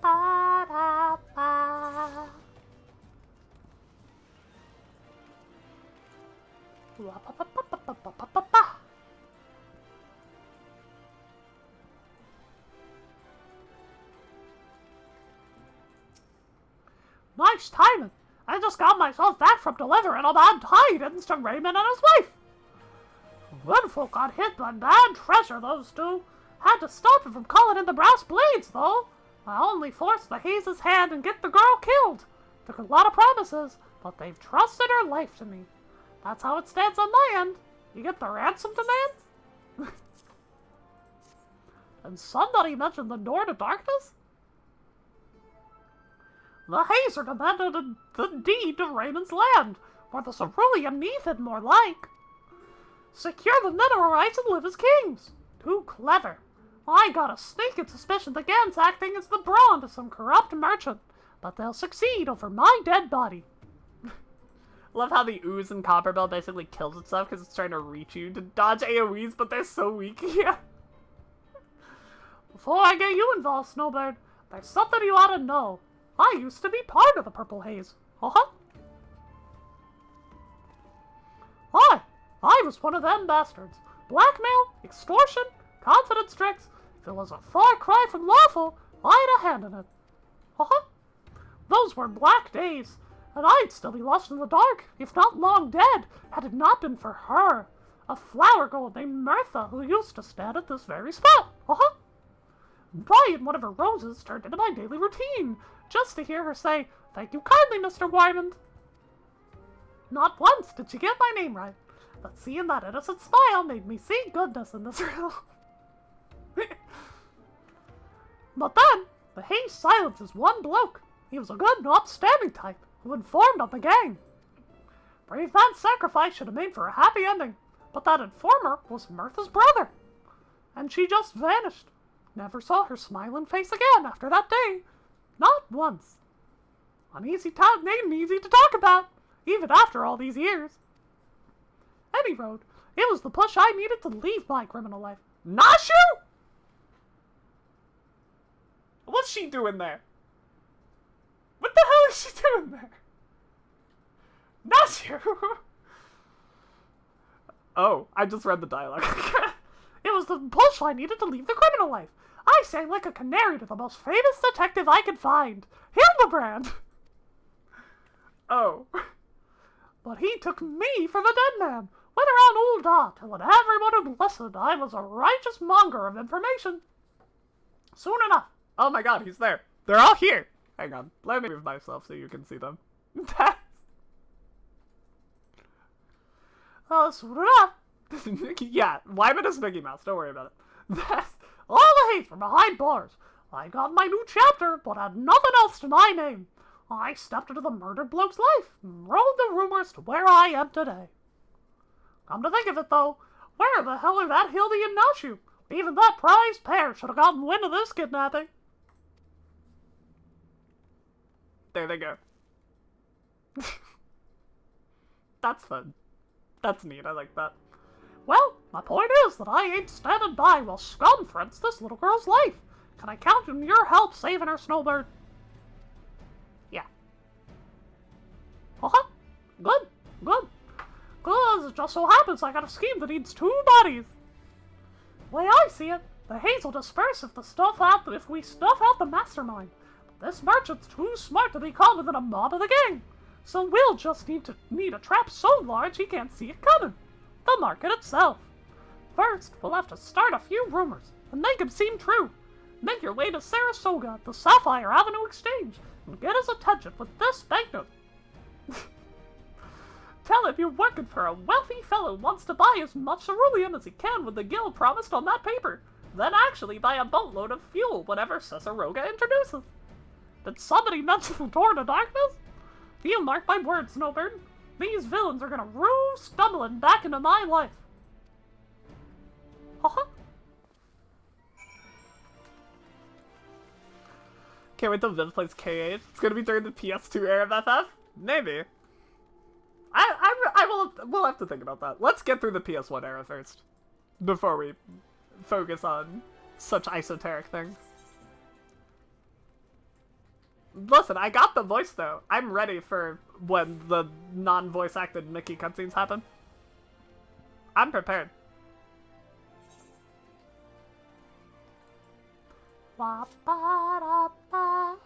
Ba-da, Nice timing! I just got myself back from delivering a bad tidings to Raymond and his wife. Good folk got hit by bad treasure, those two. Had to stop him from calling in the brass blades, though. I only forced the Hayes' hand and get the girl killed. Took a lot of promises, but they've trusted her life to me. That's how it stands on my end. You get the ransom demands? And somebody mentioned the door to darkness? The Hazer demanded the deed to Raymond's land, or the cerulean neath it more like. Secure the mineral rights and live as kings. Too clever. I got a sneaking suspicion the Gans acting as the brawn to some corrupt merchant, but they'll succeed over my dead body. Love how the ooze in Copperbell basically kills itself because it's trying to reach you to dodge AoEs, but they're so weak. Yeah. Before I get you involved, Snowbird, there's something you ought to know. I used to be part of the Purple Haze. I was one of them bastards. Blackmail, extortion, confidence tricks. If it was a far cry from lawful, I'd have hand in it. Those were black days, and I'd still be lost in the dark, if not long dead, had it not been for her. A flower girl named Mirtha who used to stand at this very spot. Buying one of her roses turned into my daily routine, just to hear her say, "Thank you kindly, Mr. Wymond." Not once did she get my name right, but seeing that innocent smile made me see goodness in this realm. But then, the Haze silences one bloke. He was a good and upstanding type, who informed on the gang. Brave man's sacrifice should have made for a happy ending, but that informer was Mirtha's brother. And she just vanished. Never saw her smiling face again after that day. Not once. An easy name easy to talk about, even after all these years. Any road, it was the push I needed to leave my criminal life. Nashu? What's she doing there? What the hell is she doing there? Nashu? Oh, I just read the dialogue. It was the push I needed to leave the criminal life. I sang like a canary to the most famous detective I could find, Hildebrand. Oh. But he took me for the dead man. Went around old Dot, telling everyone who'd listened I was a righteous monger of information. Soon enough. Oh my god, he's there. They're all here. Hang on. Let me move myself so you can see them. Soon enough. Yeah, Wyman is Mickey Mouse. Don't worry about it. That's all the hate from behind bars. I got my new chapter, but had nothing else to my name. I stepped into the murdered bloke's life and rode the rumors to where I am today. Come to think of it, though, where the hell are that Hildy and Nashu? Even that prized pair should have gotten wind of this kidnapping. There they go. That's fun. That's neat, I like that. Well, my point is that I ain't standing by while scum threatens this little girl's life. Can I count on your help saving her, Snowbird? Yeah. Good, good. Cause it just so happens I got a scheme that needs 2 bodies. The way I see it, the Haze will disperse if we snuff out the mastermind. But this merchant's too smart to be calmer than a mob of the gang. So we'll just need a trap so large he can't see it coming. The market itself. First, we'll have to start a few rumors and make them seem true. Make your way to Saratoga at the Sapphire Avenue Exchange and get his attention with this banknote. Tell him you're working for a wealthy fellow who wants to buy as much ceruleum as he can with the guild promised on that paper, then actually buy a boatload of fuel whenever Cesaroga introduces. Did somebody mention the door to darkness? You mark my words, Snowbird. These villains are gonna rue stumbling back into my life. Can't wait till Viv plays K8. It's gonna be during the PS2 era of FF? Maybe. We'll have to think about that. Let's get through the PS1 era first, before we focus on such esoteric things. Listen, I got the voice though. I'm ready for when the non-voice acted Mickey cutscenes happen. I'm prepared. Wa-ba-da-ba.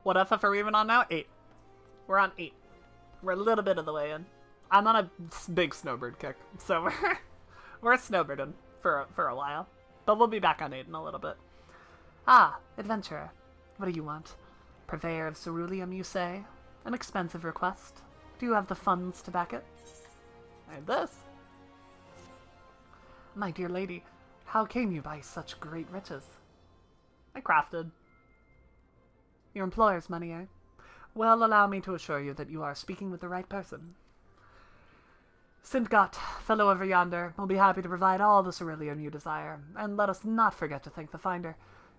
What FF are we even on now? 8. We're on 8. We're a little bit of the way in. I'm on a big Snowbird kick, so we're snowbirding for a while. But we'll be back on 8 in a little bit. Ah, adventurer. What do you want? Purveyor of ceruleum, you say? An expensive request. Do you have the funds to back it? I have this. My dear lady, how came you by such great riches? I crafted. Your employer's money, eh? Well, allow me to assure you that you are speaking with the right person. Sintgat, fellow over yonder, will be happy to provide all the ceruleum you desire, and let us not forget to thank the finder.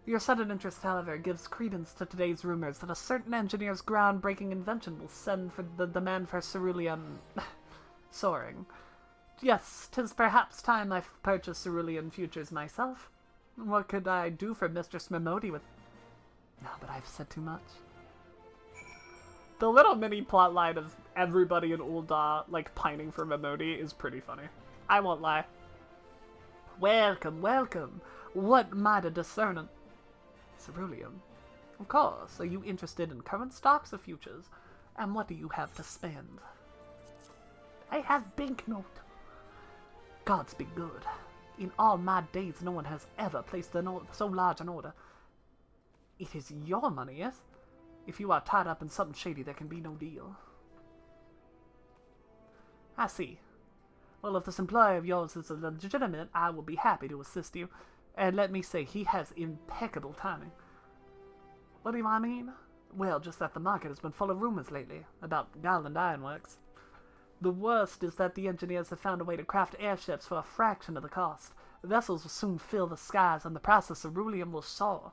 Your sudden interest, however, gives credence to today's rumors that a certain engineer's groundbreaking invention will send for the demand for ceruleum soaring. Yes, 'tis perhaps time I purchased cerulean futures myself. What could I do for Mistress Mimodi with... No, but I've said too much. The little mini plotline of everybody in Ul'dah, like, pining for Mimodi is pretty funny. I won't lie. Welcome, welcome. What might a discernant... Ceruleum? Of course. Are you interested in current stocks or futures? And what do you have to spend? I have banknote. Gods be good. In all my days, no one has ever placed so large an order. It is your money, yes? If you are tied up in something shady, there can be no deal. I see. Well, if this employer of yours is legitimate, I will be happy to assist you. And let me say, he has impeccable timing. What do I mean? Well, just that the market has been full of rumors lately about Garland Ironworks. The worst is that the engineers have found a way to craft airships for a fraction of the cost. Vessels will soon fill the skies, and the price of ceruleum will soar.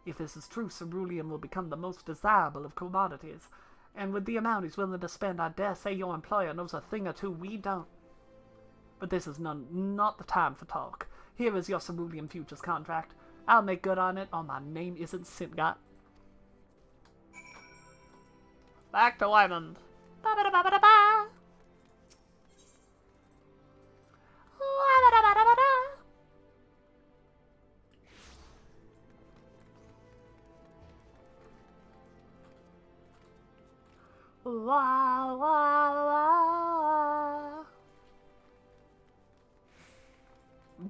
If this is true, ceruleum will become the most desirable of commodities. And with the amount he's willing to spend, I dare say your employer knows a thing or two we don't. But this is not the time for talk. Here is your ceruleum futures contract. I'll make good on it, or my name isn't Sintgat. Back to Wyman. Ba-ba-da-ba-ba-da-ba. Wa-ba-da-ba-da-ba-da. Wah, wah, wah.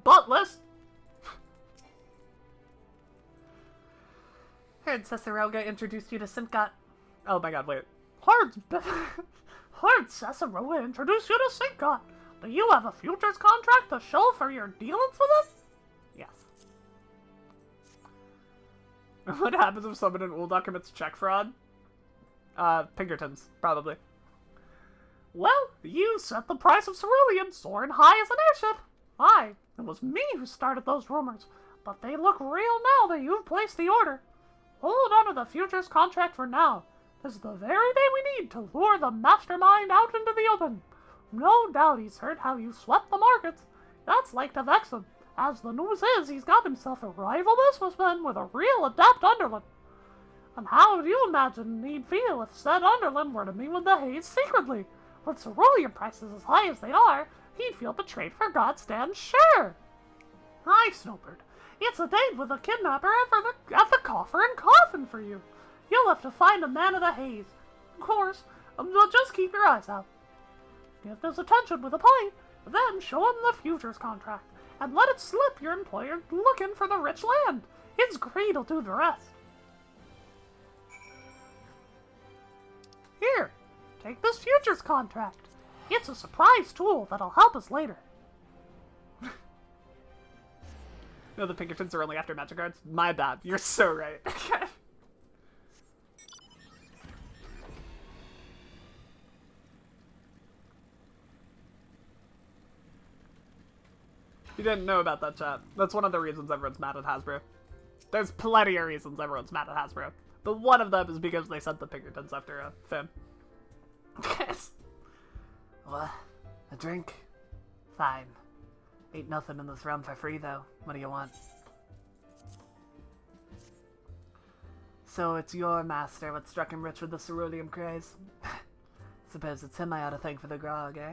Buttless. Heard Cesaroga introduced you to Sintgat. Oh my god, wait. Heard Cesaroga introduced you to Sintgat. Do you have a futures contract to show for your dealings with us? Yes. What happens if someone in Ul'dah commits check fraud? Pinkertons, probably. Well, you set the price of ceruleum soaring high as an airship. Aye, it was me who started those rumors, but they look real now that you've placed the order. Hold on to the futures contract for now. This is the very day we need to lure the mastermind out into the open. No doubt he's heard how you swept the markets. That's like to vex him, as the news is he's got himself a rival businessman with a real adept underling. And how do you imagine he'd feel if said underling were to meet with the Haze secretly? With ceruleum prices as high as they are, he'd feel betrayed for God's damn sure. Aye, Snowbird. It's a date with a kidnapper at the coffer and coffin for you. You'll have to find a man of the Haze. Of course, just keep your eyes out. Give his attention with a pint, then show him the futures contract, and let it slip your employer looking for the rich land. His greed'll do the rest. Here, take this futures contract. It's a surprise tool that'll help us later. No, the Pinkertons are only after magic cards? My bad. You're so right. You didn't know about that, chat. That's one of the reasons everyone's mad at Hasbro. There's plenty of reasons everyone's mad at Hasbro. But one of them is because they sent the Pinkertons after Finn. Yes. What? A drink? Fine. Ain't nothing in this rum for free, though. What do you want? So it's your master what struck him rich with the ceruleum craze. Suppose it's him I ought to thank for the grog, eh?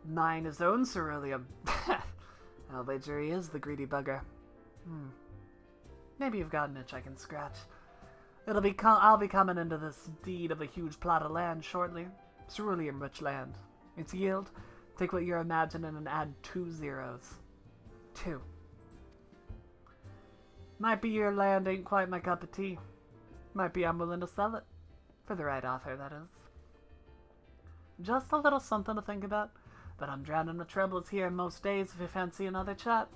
Mine his own ceruleum. I'll wager he is the greedy bugger. Maybe you've got an itch I can scratch. I'll be coming into this deed of a huge plot of land shortly. Ceruleum-rich land. Its yield? Take what you're imagining and add 2 zeros. 2. Might be your land ain't quite my cup of tea. Might be I'm willing to sell it. For the right offer, that is. Just a little something to think about. But I'm drowning with troubles here most days if you fancy another chat.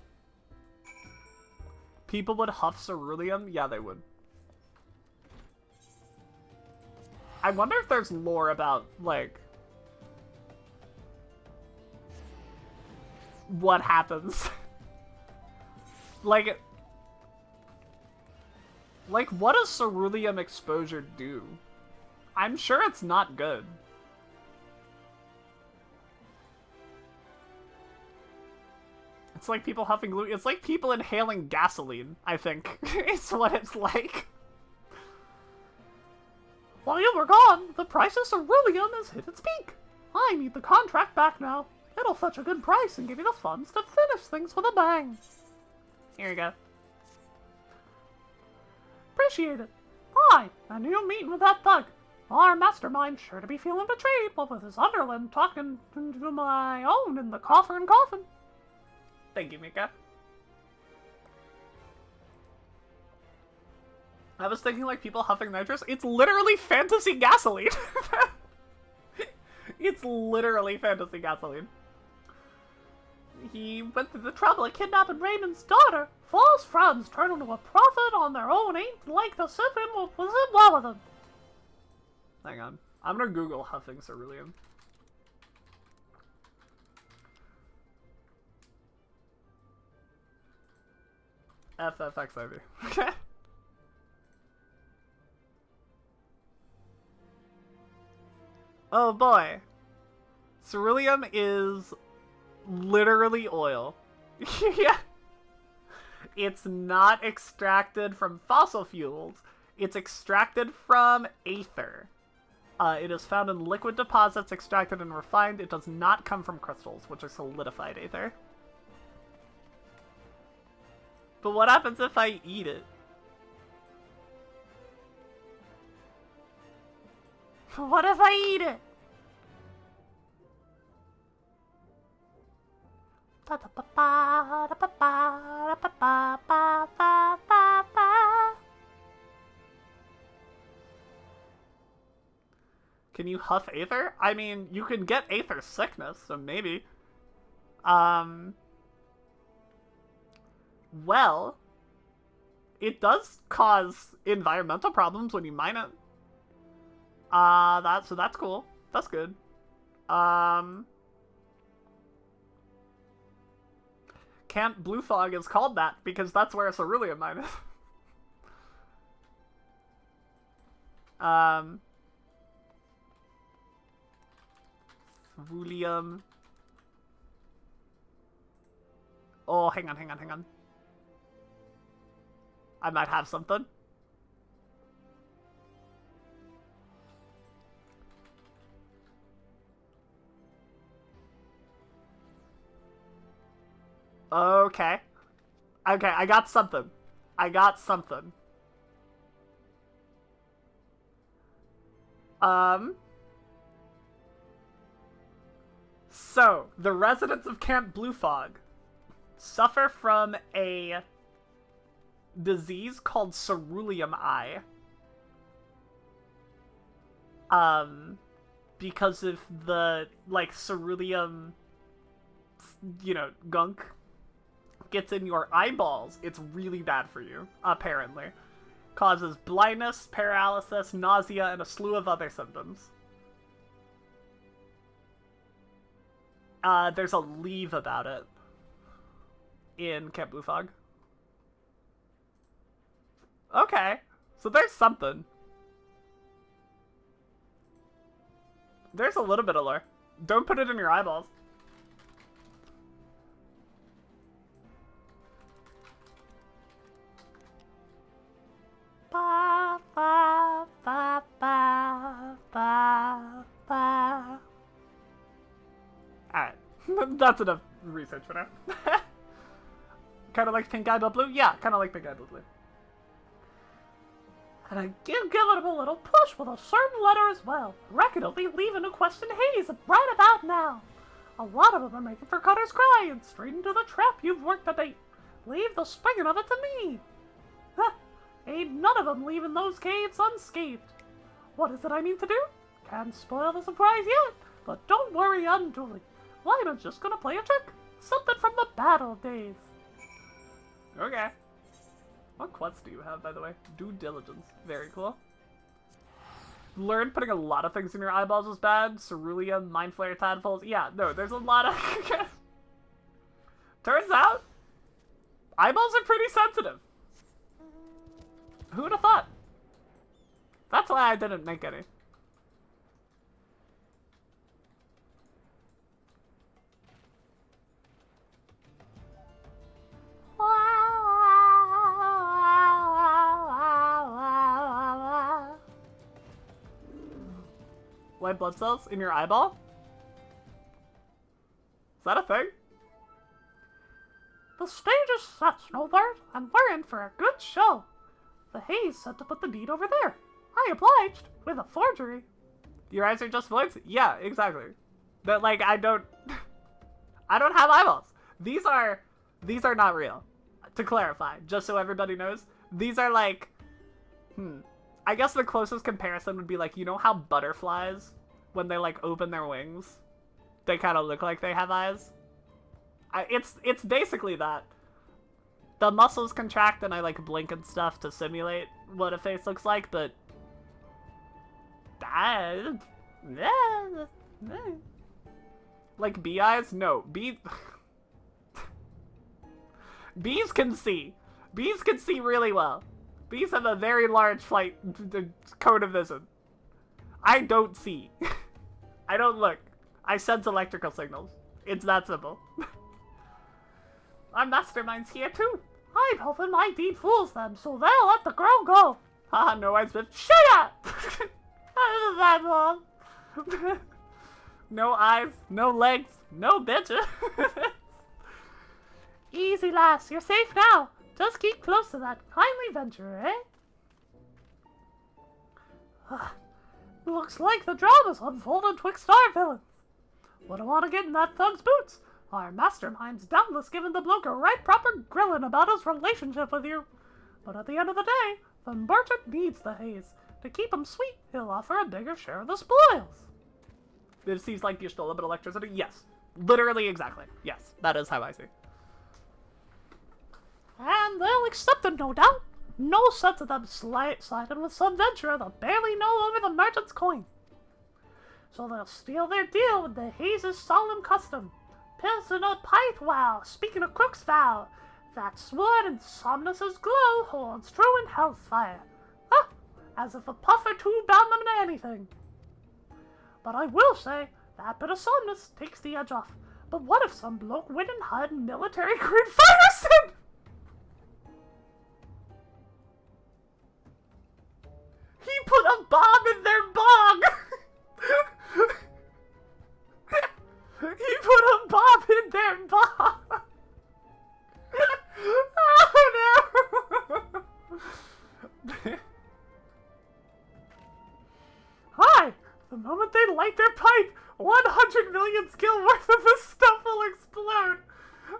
People would huff ceruleum? Yeah, they would. I wonder if there's lore about, like, what happens. like, what does ceruleum exposure do? I'm sure it's not good. It's like people huffing glue. It's like people inhaling gasoline, I think. It's what it's like. While you were gone, the price of ceruleum has hit its peak. I need the contract back now. It'll fetch a good price and give you the funds to finish things with a bang. Here you go. Appreciate it. Aye, and you meeting with that thug. Our mastermind sure to be feeling betrayed, but with his underling talking to my own in the coffin. Thank you, Mika. I was thinking like people huffing nitrous. It's literally fantasy gasoline. It's literally fantasy gasoline. He went through the trouble of kidnapping Raymond's daughter. False friends turn into a prophet on their own ain't like the sipping was it well with him. Hang on. I'm gonna Google huffing ceruleum. FFXIV. Okay. Oh boy. Ceruleum is literally oil. Yeah. It's not extracted from fossil fuels. It's extracted from aether. It is found in liquid deposits, extracted and refined. It does not come from crystals, which are solidified aether. But what happens if I eat it? What if I eat it? Can you huff aether? I mean, you can get aether sickness, so maybe. Well, it does cause environmental problems when you mine it. So that's cool. That's good. Camp Blue Fog is called that because that's where a ceruleum mine is. Ceruleum. Oh, hang on. I might have something. Okay. Okay, I got something. So, the residents of Camp Blue Fog suffer from a disease called ceruleum eye. Because of the, like, ceruleum, you know, gunk gets in your eyeballs. It's really bad for you, apparently. Causes blindness, paralysis, nausea, and a slew of other symptoms. There's a leave about it in Camp Blue Fog. Okay, so there's something. There's a little bit of lore. Don't put it in your eyeballs. That's enough research for now. Kind of like pink eye, but blue? Yeah, kind of like pink eye, but blue. And I give it a little push with a certain letter as well. I reckon it'll be leaving a question haze right about now. A lot of them are making for Cutter's Cry and straight into the trap you've worked to date. Leave the springing of it to me. Huh, ain't none of them leaving those caves unscathed. What is it I mean to do? Can't spoil the surprise yet, but don't worry unduly. Lyman's just gonna play a trick. Something from the battle days. Okay. What quests do you have, by the way? Due diligence. Very cool. Learn putting a lot of things in your eyeballs is bad. Cerulean, Mind Flare, Tadpoles. Yeah, no, there's a lot of... Turns out, eyeballs are pretty sensitive. Who would have thought? That's why I didn't make any. White blood cells in your eyeball? Is that a thing? The stage is set, Snowbird, and we're in for a good show. The haze said to put the deed over there. I obliged, with a forgery. Your eyes are just voids? Yeah, exactly. That, like, I don't have eyeballs. These are not real. To clarify, just so everybody knows, these are like, I guess the closest comparison would be like, you know how butterflies, when they like open their wings, they kind of look like they have eyes? It's basically that. The muscles contract and I like blink and stuff to simulate what a face looks like, but like bee eyes? No, bees can see. Bees can see really well. Bees have a very large cone of vision. I don't see. I don't look. I sense electrical signals. It's that simple. Our mastermind's here too. I'm hoping my deed fools them, so they'll let the girl go. Haha, no eyes, but shut up! How is that long? No eyes, no legs, no bitches. Easy, lass. You're safe now. Just keep close to that kindly venture, eh? Looks like the drama's unfolded twixt our villains. Wouldn't want to get in that thug's boots. Our mastermind's doubtless given the bloke a right proper grillin' about his relationship with you. But at the end of the day, the merchant needs the haze. To keep him sweet, he'll offer a bigger share of the spoils. It seems like you stole a bit of electricity? Yes. Literally exactly. Yes, that is how I see. And they'll accept it, no doubt. No sense of them siding with some venturer that barely know over the merchant's coin. So they'll steal their deal with the haze's solemn custom. Pilsen a pipe vow, speaking of Crook's vow, that sword in Somnus's glow holds true in hell's fire. Huh, as if a puff or two bound them to anything. But I will say, that bit of Somnus takes the edge off. But what if some bloke went and had military-grade Fireson? He put a bomb in their bong! He put a bomb in their bong! Oh no! Hi! The moment they light their pipe, 100 million skill worth of this stuff will explode!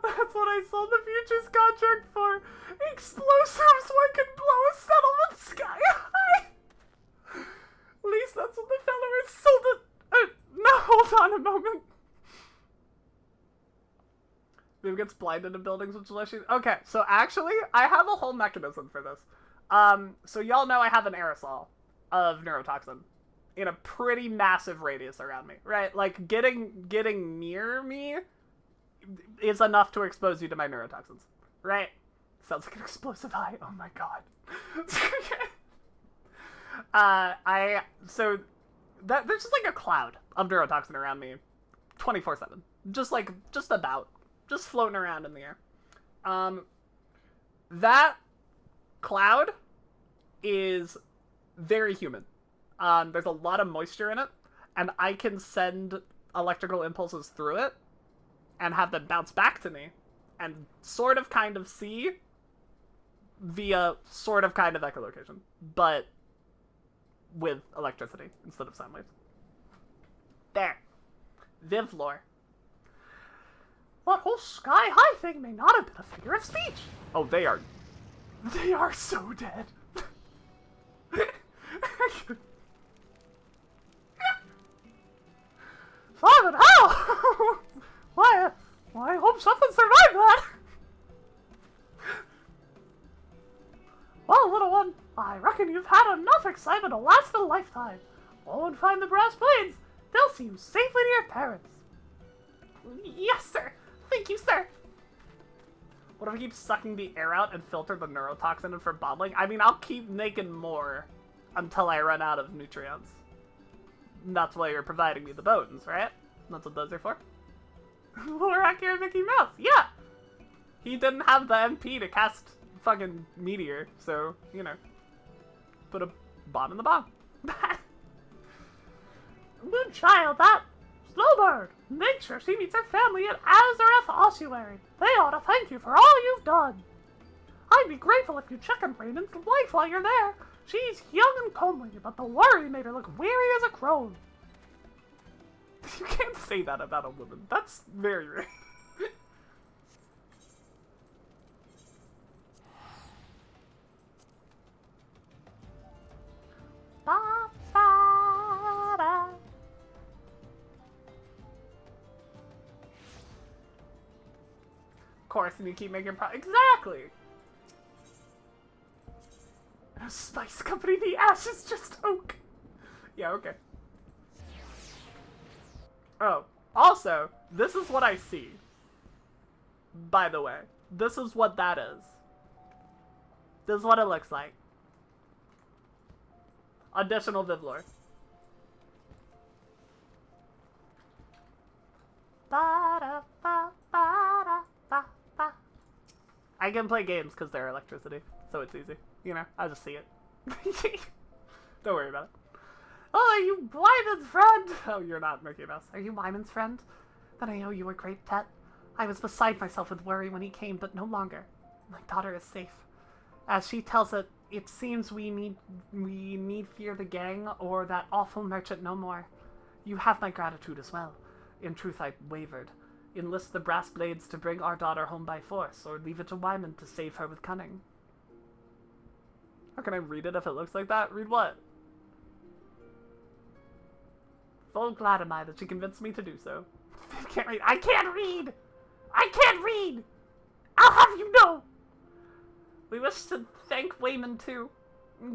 That's what I sold the futures contract for! Explosives so I can blow a settlement sky high! At least that's what the fella is sold it. No, hold on a moment. Viv gets blinded in buildings with Celestial. Okay, so actually, I have a whole mechanism for this. So y'all know I have an aerosol of neurotoxin in a pretty massive radius around me, right? Like, getting near me is enough to expose you to my neurotoxins, right? Sounds like an explosive eye. Oh my god. So there's just like a cloud of neurotoxin around me 24/7. Just floating around in the air. That cloud is very humid. There's a lot of moisture in it, and I can send electrical impulses through it, and have them bounce back to me, and sort of kind of see via sort of kind of echolocation, but with electricity instead of sound waves. There. Viv lore. That whole sky-high thing may not have been a figure of speech. Oh, they are so dead. Simon, how? Why, I hope something survived that. Well, little one, I reckon you've had enough excitement to last a lifetime. Go and find the brass blades. They'll see you safely to your parents. Yes, sir. Thank you, sir. What if I keep sucking the air out and filter the neurotoxin in for bottling? I mean, I'll keep making more until I run out of nutrients. And that's why you're providing me the bones, right? That's what those are for. More accurate Mickey Mouse. Yeah. He didn't have the MP to cast fucking Meteor, so, you know. Put a bomb in the bomb. Good child, that Snowbird. Make sure she meets her family at Azareth Ossuary. They ought to thank you for all you've done. I'd be grateful if you check on Raymond's wife while you're there. She's young and comely, but the worry made her look weary as a crone. You can't say that about a woman. That's very rare. Of course, and you keep making exactly. A spice company, the ash is just oak. Yeah, okay. Oh, also, this is what I see. By the way, this is what that is. This is what it looks like. Additional Viv lore. I can play games because they're electricity, so it's easy. You know, I just see it. Don't worry about it. Oh, are you Wyman's friend? Oh, you're not Mickey Mouse. Are you Wyman's friend? Then I owe you a great debt. I was beside myself with worry when he came, but no longer. My daughter is safe. As she tells it, it seems we need fear the gang or that awful merchant no more. You have my gratitude as well. In truth, I wavered. Enlist the brass blades to bring our daughter home by force, or leave it to Wyman to save her with cunning. How can I read it if it looks like that? Read what? Full glad am I that she convinced me to do so. I can't read. I can't read! I can't read! I'll have you know! We wish to thank Wayman too.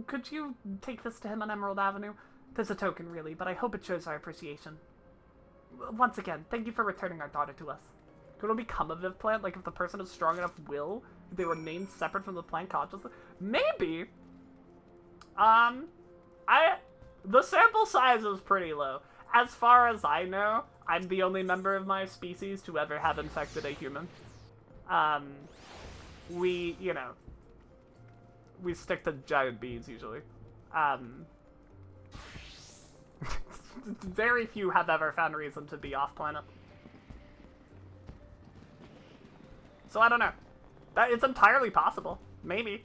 Could you take this to him on Emerald Avenue? Tis a token, really, but I hope it shows our appreciation. Once again, thank you for returning our daughter to us. Could it become a Viv plant? Like, if the person is strong enough will, if they were named separate from the plant consciously? Maybe! The sample size is pretty low. As far as I know, I'm the only member of my species to ever have infected a human. You know, we stick to giant bees, usually. Very few have ever found reason to be off-planet. So I don't know. It's entirely possible. Maybe.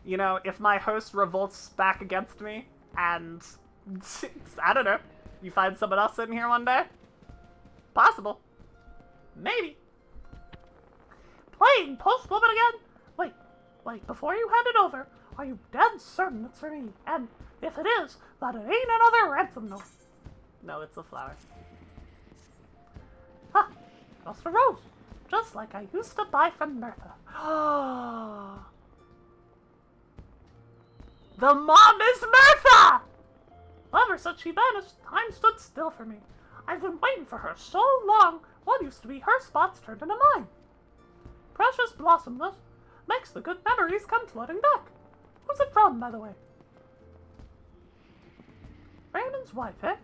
You know, if my host revolts back against me, and, I don't know, you find someone else sitting here one day? Possible. Maybe. Playing Postmoogle again? Wait, before you hand it over, are you dead certain it's for me? And if it is, that it ain't another ransom note. No, it's a flower. Ha! Just a rose. Just like I used to buy from Bertha. The mom is Bertha! Ever since she vanished, time stood still for me. I've been waiting for her so long, what used to be her spots turned into mine. Precious blossomless makes the good memories come flooding back. Who's it from, by the way? Raymond's wife, eh?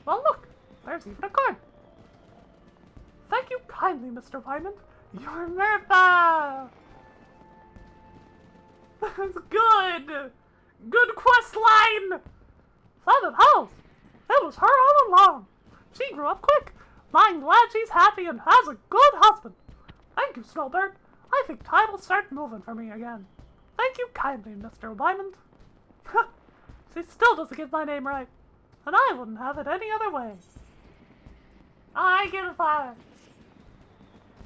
Well, look, there's even a card. Thank you kindly, Mr. Wyman. You're Bertha! That's good! Good quest line! 7 house! It was her all along. She grew up quick. I'm glad she's happy and has a good husband. Thank you, Snowbird. I think time will start moving for me again. Thank you kindly, Mr. Wyman. She still doesn't get my name right, and I wouldn't have it any other way. I get a fire.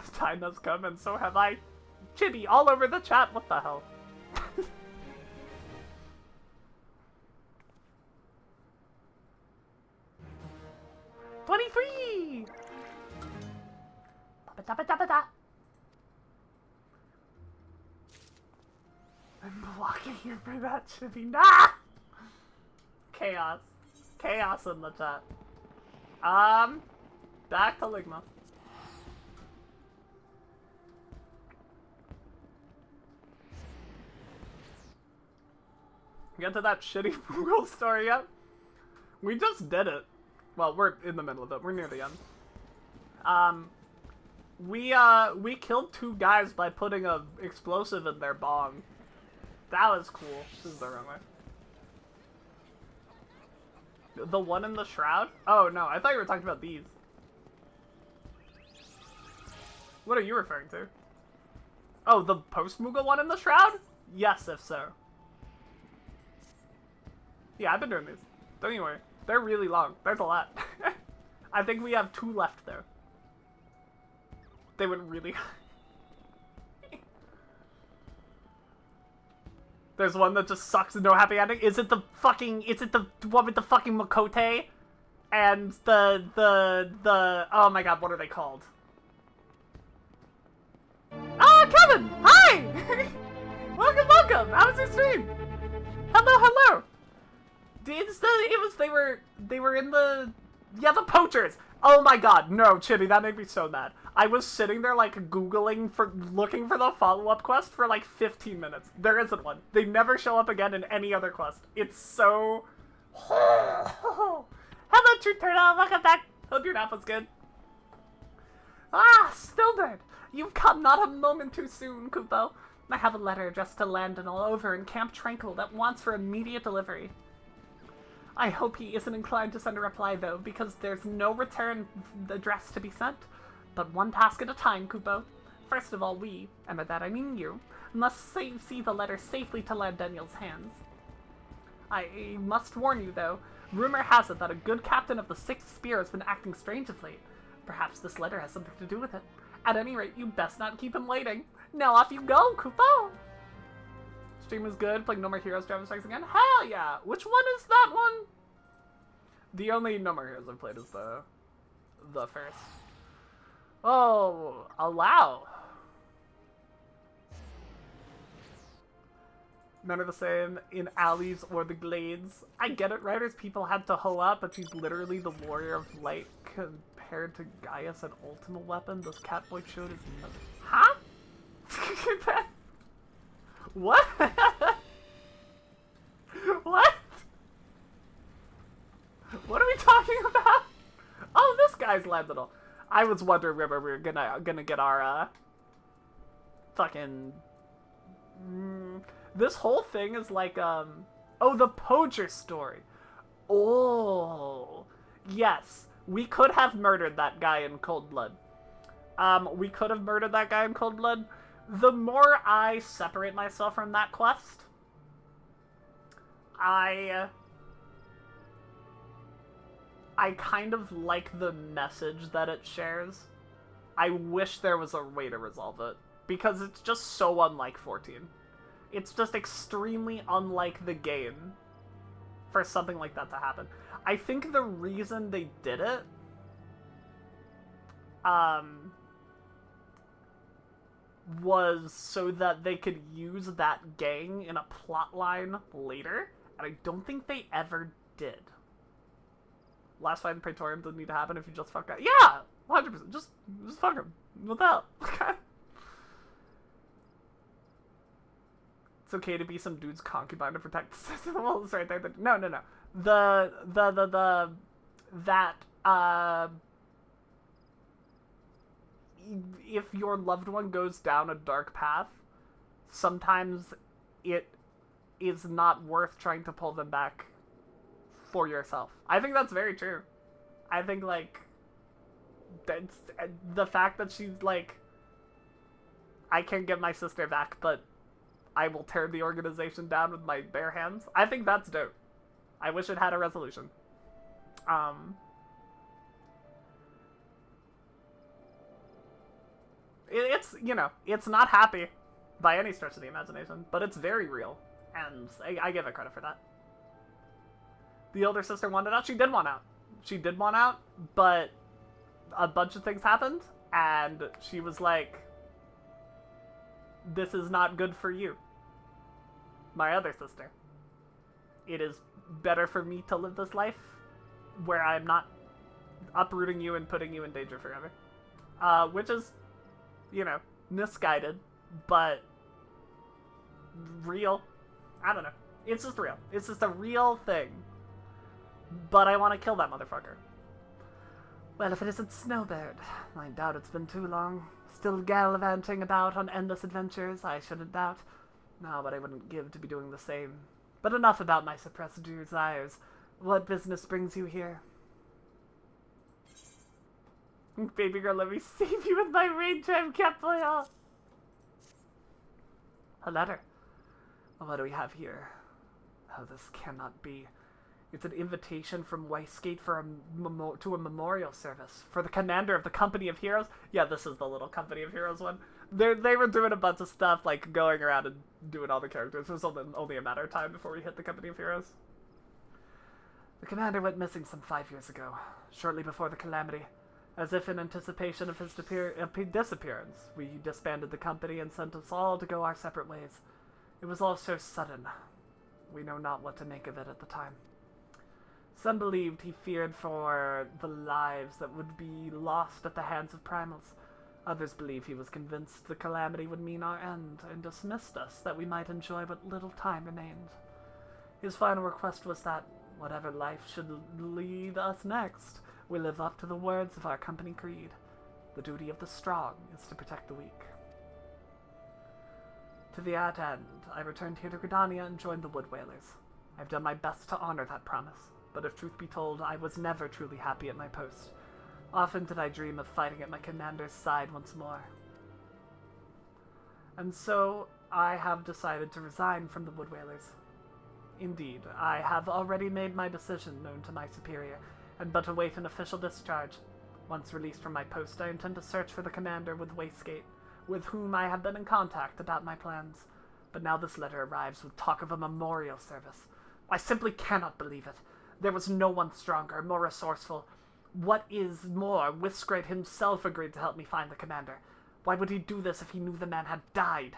The time has come, and so have I. Chibi all over the chat. What the hell? 23! Ba-ba-da-ba-da-ba-da. I'm blocking you for that, Chibi. Nah! Chaos. Chaos in the chat. Back to Ligma. Get to that shitty Moogle story yet? We just did it. Well, we're in the middle of it. We're near the end. We killed 2 guys by putting a explosive in their bong. That was cool. This is the wrong way. The one in the shroud? Oh, no. I thought you were talking about these. What are you referring to? Oh, the Postmoogle one in the shroud? Yes, if so. Yeah, I've been doing these. Don't you worry. They're really long. There's a lot. I think we have 2 left, though. They went really high. There's one that just sucks and no happy ending. Is it the one with the fucking Makote? And oh my god, what are they called? Ah, Kevin! Hi! welcome! How was your stream? Hello! They were in the poachers. Oh my god, no, Chibi, that made me so mad. I was sitting there like looking for the follow-up quest for like 15 minutes. There isn't one. They never show up again in any other quest. It's so... Hello, True Turtle, welcome back. Hope your nap was good. Ah, Snowbird, you've come not a moment too soon, Kupo. I have a letter addressed to Landon all over in Camp Tranquil that wants for immediate delivery. I hope he isn't inclined to send a reply, though, because there's no return address to be sent. But one task at a time, Kupo. First of all, we, and by that I mean you, must see the letter safely to land Daniel's hands. I must warn you, though, rumor has it that a good captain of the 6th Spear has been acting strange of late. Perhaps this letter has something to do with it. At any rate, you best not keep him waiting. Now off you go, Kupo! Stream was good, playing No More Heroes Driver Strikes Again. Hell yeah! Which one is that one? The only No More Heroes I've played is the first. Oh, allow. None are the same in alleys or the glades. I get it, writers people had to hoe up, but she's literally the warrior of light compared to Gaius, an ultimate weapon. This Catboy showed his nose. Huh? What? What? What are we talking about? Oh, this guy's landed all. I was wondering whether we were gonna get our fucking. This whole thing is like oh, the poacher story. Oh, yes, we could have murdered that guy in cold blood. We could have murdered that guy in cold blood. The more I separate myself from that quest, I kind of like the message that it shares. I wish there was a way to resolve it, because it's just so unlike 14. It's just extremely unlike the game for something like that to happen. I think the reason they did it, was so that they could use that gang in a plot line later, and I don't think they ever did. Last fight in Praetorium doesn't need to happen if you just fuck up. Yeah! 100%. Just fuck him. What the hell? Okay. It's okay to be some dude's concubine to protect the system. Well, it's right there. No. If your loved one goes down a dark path, sometimes it is not worth trying to pull them back for yourself. I think that's very true. I think, like, that's, the fact that she's like, I can't get my sister back, but I will tear the organization down with my bare hands. I think that's dope. I wish it had a resolution. It's, you know, it's not happy by any stretch of the imagination, but it's very real, and I give it credit for that. The older sister wanted out. She did want out. She did want out, but a bunch of things happened, and she was like, this is not good for you, my other sister. It is better for me to live this life where I'm not uprooting you and putting you in danger forever. Which is, you know, misguided, but real. I don't know. It's just real. It's just a real thing. But I want to kill that motherfucker. Well, if it isn't Snowbird, I doubt it's been too long. Still gallivanting about on endless adventures, I shouldn't doubt. No, but I wouldn't give to be doing the same. But enough about my suppressed desires. What business brings you here? Baby girl, let me save you with my rain time capoeira. A letter. Well, what do we have here? Oh, this cannot be. It's an invitation from Westgate for to a memorial service for the commander of the Company of Heroes. Yeah, this is the little Company of Heroes one. They were doing a bunch of stuff, like going around and doing all the characters. It was only a matter of time before we hit the Company of Heroes. The commander went missing some 5 years ago, shortly before the calamity. As if in anticipation of his disappearance, we disbanded the company and sent us all to go our separate ways. It was all so sudden. We know not what to make of it at the time. Some believed he feared for the lives that would be lost at the hands of primals. Others believed he was convinced the calamity would mean our end, and dismissed us that we might enjoy what little time remained. His final request was that, whatever life should lead us next, we live up to the words of our company creed. The duty of the strong is to protect the weak. To that end, I returned here to Gridania and joined the Wood Whalers. I've done my best to honor that promise, but if truth be told, I was never truly happy at my post. Often did I dream of fighting at my commander's side once more. And so, I have decided to resign from the Wood Whalers. Indeed, I have already made my decision known to my superior, and but await an official discharge. Once released from my post, I intend to search for the commander with Westgate, with whom I have been in contact about my plans. But now this letter arrives with talk of a memorial service. I simply cannot believe it. There was no one stronger, more resourceful. What is more, Westgate himself agreed to help me find the commander. Why would he do this if he knew the man had died?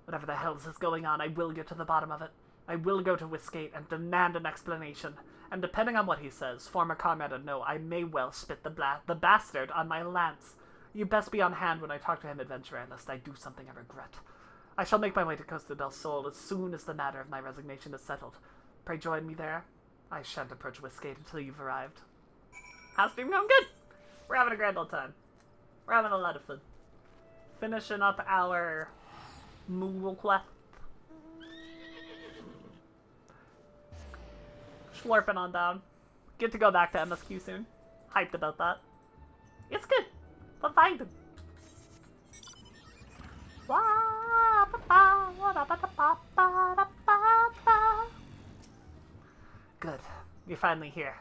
Whatever the hell is going on, I will get to the bottom of it. I will go to Westgate and demand an explanation. And depending on what he says, former comrade or no, I may well spit the bastard on my lance. You best be on hand when I talk to him, adventurer, lest I do something I regret. I shall make my way to Costa del Sol as soon as the matter of my resignation is settled. Pray join me there. I shan't approach Westgate until you've arrived. How's stream going? Good! We're having a grand old time. We're having a lot of fun. Finishing up our Moogle quest. Slurping on down. Get to go back to MSQ soon. Hyped about that. It's good. But find him. Good. You're finally here.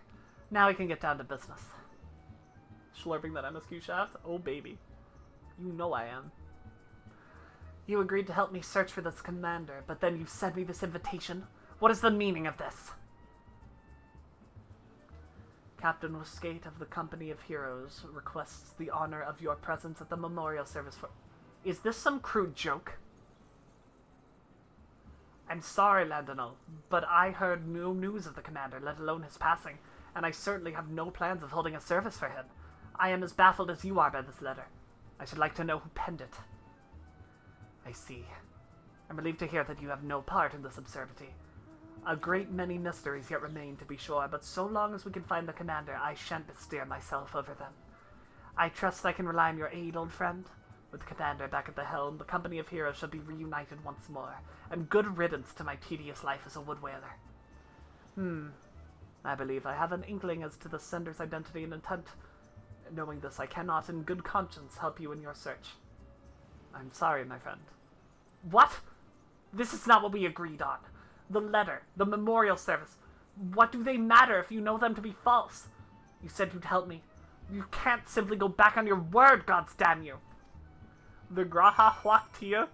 Now we can get down to business. Slurping that MSQ shaft? Oh baby. You know I am. You agreed to help me search for this commander, but then you sent me this invitation. What is the meaning of this? Captain Westgate of the Company of Heroes requests the honor of your presence at the memorial service for... Is this some crude joke? I'm sorry, Landonal, but I heard no news of the commander, let alone his passing, and I certainly have no plans of holding a service for him. I am as baffled as you are by this letter. I should like to know who penned it. I see. I'm relieved to hear that you have no part in this absurdity. A great many mysteries yet remain, to be sure, but so long as we can find the commander, I shan't bestir myself over them. I trust I can rely on your aid, old friend. With the commander back at the helm, the Company of Heroes shall be reunited once more, and good riddance to my tedious life as a wood whaler. I believe I have an inkling as to the sender's identity and intent. Knowing this, I cannot, in good conscience, help you in your search. I'm sorry, my friend. What? This is not what we agreed on. The letter, the memorial service. What do they matter if you know them to be false? You said you'd help me. You can't simply go back on your word, gods damn you. The Graha Huaktia.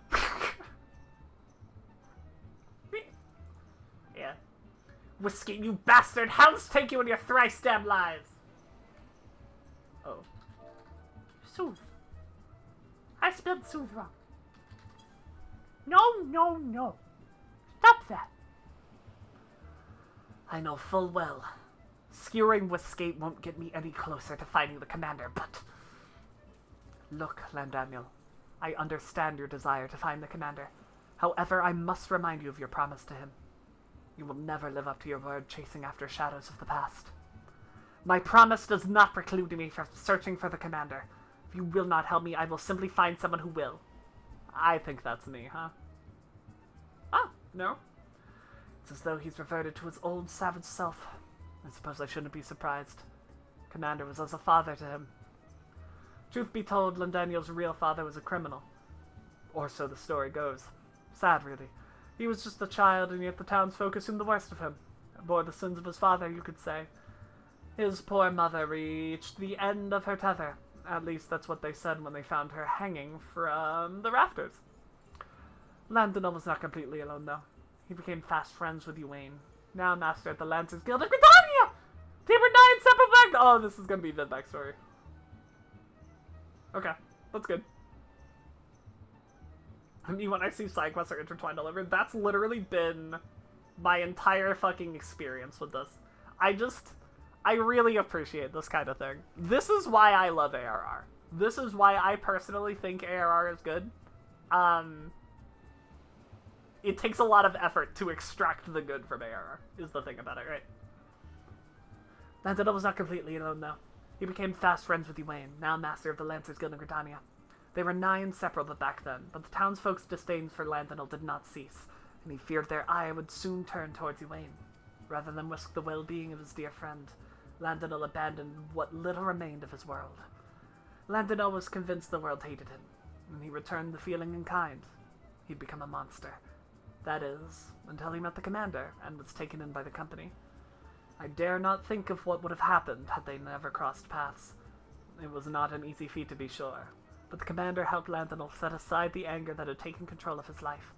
Yeah. Whiskey, you bastard! Hounds take you in your thrice damned lies! Oh. Soothe. I spelled soothe wrong. No, no, no. Stop that. I know full well. Skewering with skate won't get me any closer to finding the commander, but... Look, Landaniel. I understand your desire to find the commander. However, I must remind you of your promise to him. You will never live up to your word chasing after shadows of the past. My promise does not preclude me from searching for the commander. If you will not help me, I will simply find someone who will. I think that's me, huh? Ah, no. It's as though he's reverted to his old savage self. I suppose I shouldn't be surprised. Commander was as a father to him. Truth be told, Landaniel's real father was a criminal. Or so the story goes. Sad, really. He was just a child, and yet the townsfolk assumed the worst of him. Bore the sins of his father, you could say. His poor mother reached the end of her tether. At least that's what they said when they found her hanging from the rafters. Landonal was not completely alone, though. He became fast friends with Uwaine, now master at the Lancers Guild of Britannia! They were 9 separate back. Oh, this is gonna be the backstory. Okay, that's good. I mean, when I see side quests are intertwined all over, that's literally been my entire fucking experience with this. I really appreciate this kind of thing. This is why I love ARR. This is why I personally think ARR is good. It takes a lot of effort to extract the good from ARR, is the thing about it, right? Landonal was not completely alone, though. He became fast friends with Uwaine, now master of the Lancers Guild of Britannia. They were nigh inseparable back then, but the townsfolk's disdain for Landonal did not cease, and he feared their eye would soon turn towards Uwaine. Rather than risk the well-being of his dear friend, Landonal abandoned what little remained of his world. Landonal was convinced the world hated him, and he returned the feeling in kind. He'd become a monster. That is, until he met the commander, and was taken in by the company. I dare not think of what would have happened had they never crossed paths. It was not an easy feat, to be sure, but the commander helped Landonal set aside the anger that had taken control of his life.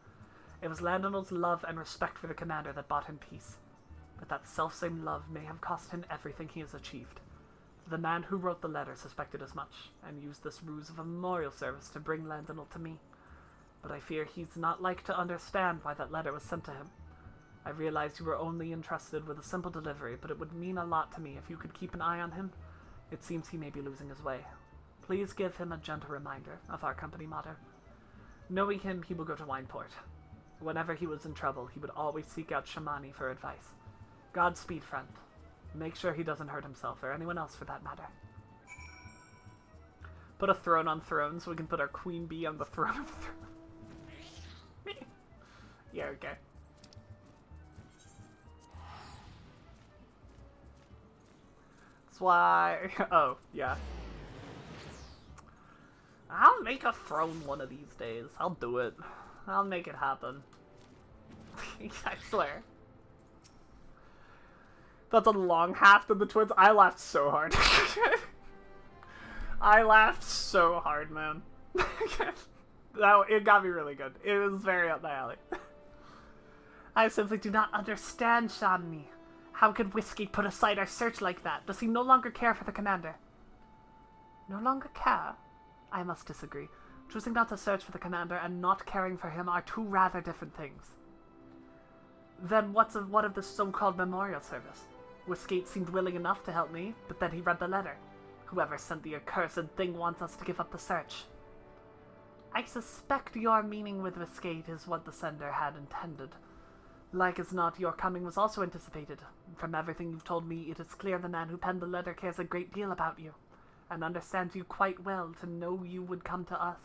It was Landonal's love and respect for the commander that bought him peace. But that selfsame love may have cost him everything he has achieved. The man who wrote the letter suspected as much, and used this ruse of a memorial service to bring Landonal to me. But I fear he's not like to understand why that letter was sent to him. I realize you were only entrusted with a simple delivery, but it would mean a lot to me if you could keep an eye on him. It seems he may be losing his way. Please give him a gentle reminder of our company motto. Knowing him, he will go to Wineport. Whenever he was in trouble, he would always seek out Shamani for advice. Godspeed, friend. Make sure he doesn't hurt himself, or anyone else for that matter. Put a throne on Throne so we can put our Queen Bee on the throne of Throne. Yeah, okay. That's why... Oh, yeah. I'll make a throne one of these days. I'll do it. I'll make it happen. I swear. That's a long half of the twins. I laughed so hard. I laughed so hard, man. It got me really good. It was very up my alley. I simply do not understand, Shamni. How could Whiskey put aside our search like that? Does he no longer care for the commander? No longer care? I must disagree. Choosing not to search for the commander and not caring for him are two rather different things. Then what of the so-called memorial service? Whiskey seemed willing enough to help me, but then he read the letter. Whoever sent the accursed thing wants us to give up the search. I suspect your meaning with Whiskey is what the sender had intended. Like as not, your coming was also anticipated. From everything you've told me, it is clear the man who penned the letter cares a great deal about you, and understands you quite well to know you would come to us.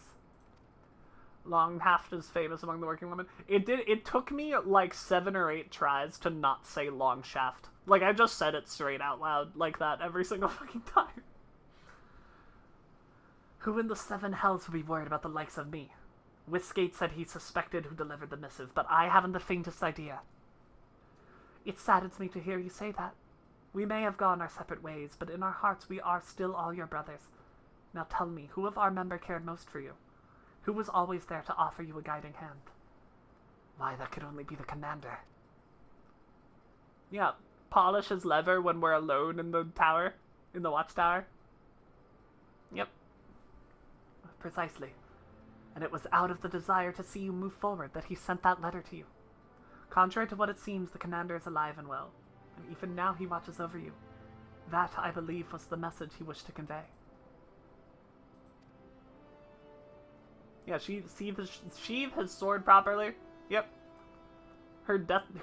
Long haft is famous among the working women. It took me like 7 or 8 tries to not say long shaft. Like, I just said it straight out loud like that every single fucking time. Who in the 7 hells would be worried about the likes of me? Westgate said he suspected who delivered the missive, but I haven't the faintest idea. It saddens me to hear you say that. We may have gone our separate ways, but in our hearts we are still all your brothers. Now tell me, who of our member cared most for you? Who was always there to offer you a guiding hand? Why, that could only be the commander. Yeah, polish his lever when we're alone in the tower, in the watchtower. Yep. Precisely. And it was out of the desire to see you move forward that he sent that letter to you. Contrary to what it seems, the commander is alive and well, and even now he watches over you. That, I believe, was the message he wished to convey. Yeah, she sheathe his sword properly. Yep. Her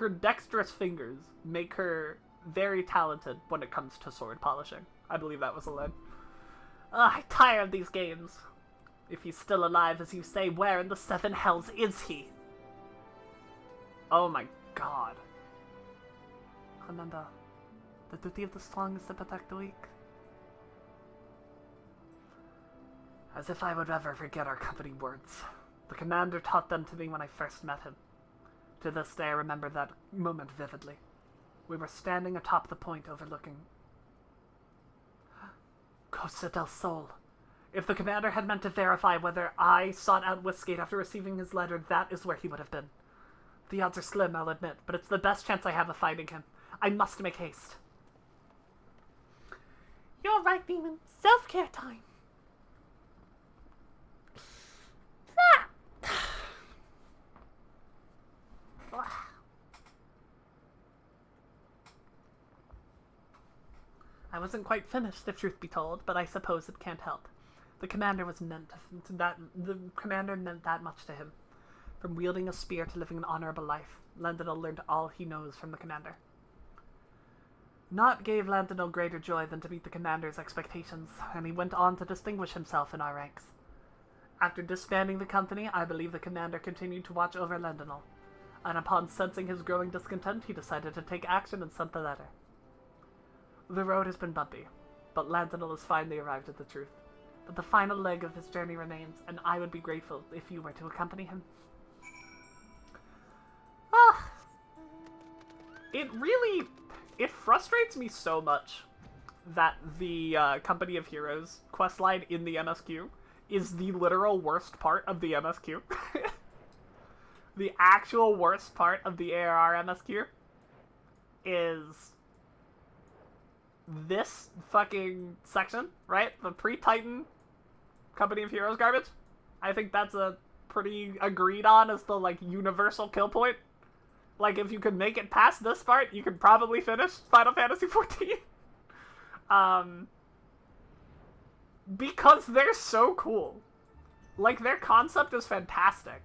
dexterous fingers make her very talented when it comes to sword polishing. I believe that was a line. I'm tired of these games. If he's still alive, as you say, where in the 7 hells is he? Oh my god. Remember, the duty of the strong is to protect the weak. As if I would ever forget our company words. The commander taught them to me when I first met him. To this day I remember that moment vividly. We were standing atop the point overlooking Costa del Sol. If the commander had meant to verify whether I sought out Westgate after receiving his letter, that is where he would have been. The odds are slim, I'll admit, but it's the best chance I have of finding him. I must make haste. You're right, Demon. Self-care time. I wasn't quite finished, if truth be told, but I suppose it can't help. The commander meant that much to him. From wielding a spear to living an honorable life, Landonal learned all he knows from the commander. Naught gave Landonal greater joy than to meet the commander's expectations, and he went on to distinguish himself in our ranks. After disbanding the company, I believe the commander continued to watch over Landonal, and upon sensing his growing discontent, he decided to take action and sent the letter. The road has been bumpy, but Landonal has finally arrived at the truth. But the final leg of his journey remains, and I would be grateful if you were to accompany him. It frustrates me so much that the Company of Heroes questline in the MSQ is the literal worst part of the MSQ. The actual worst part of the ARR MSQ is this fucking section, right? The pre-Titan Company of Heroes garbage. I think that's a pretty agreed on as the, like, universal kill point. Like, if you could make it past this part, you could probably finish Final Fantasy XIV. Because they're so cool. Like, their concept is fantastic.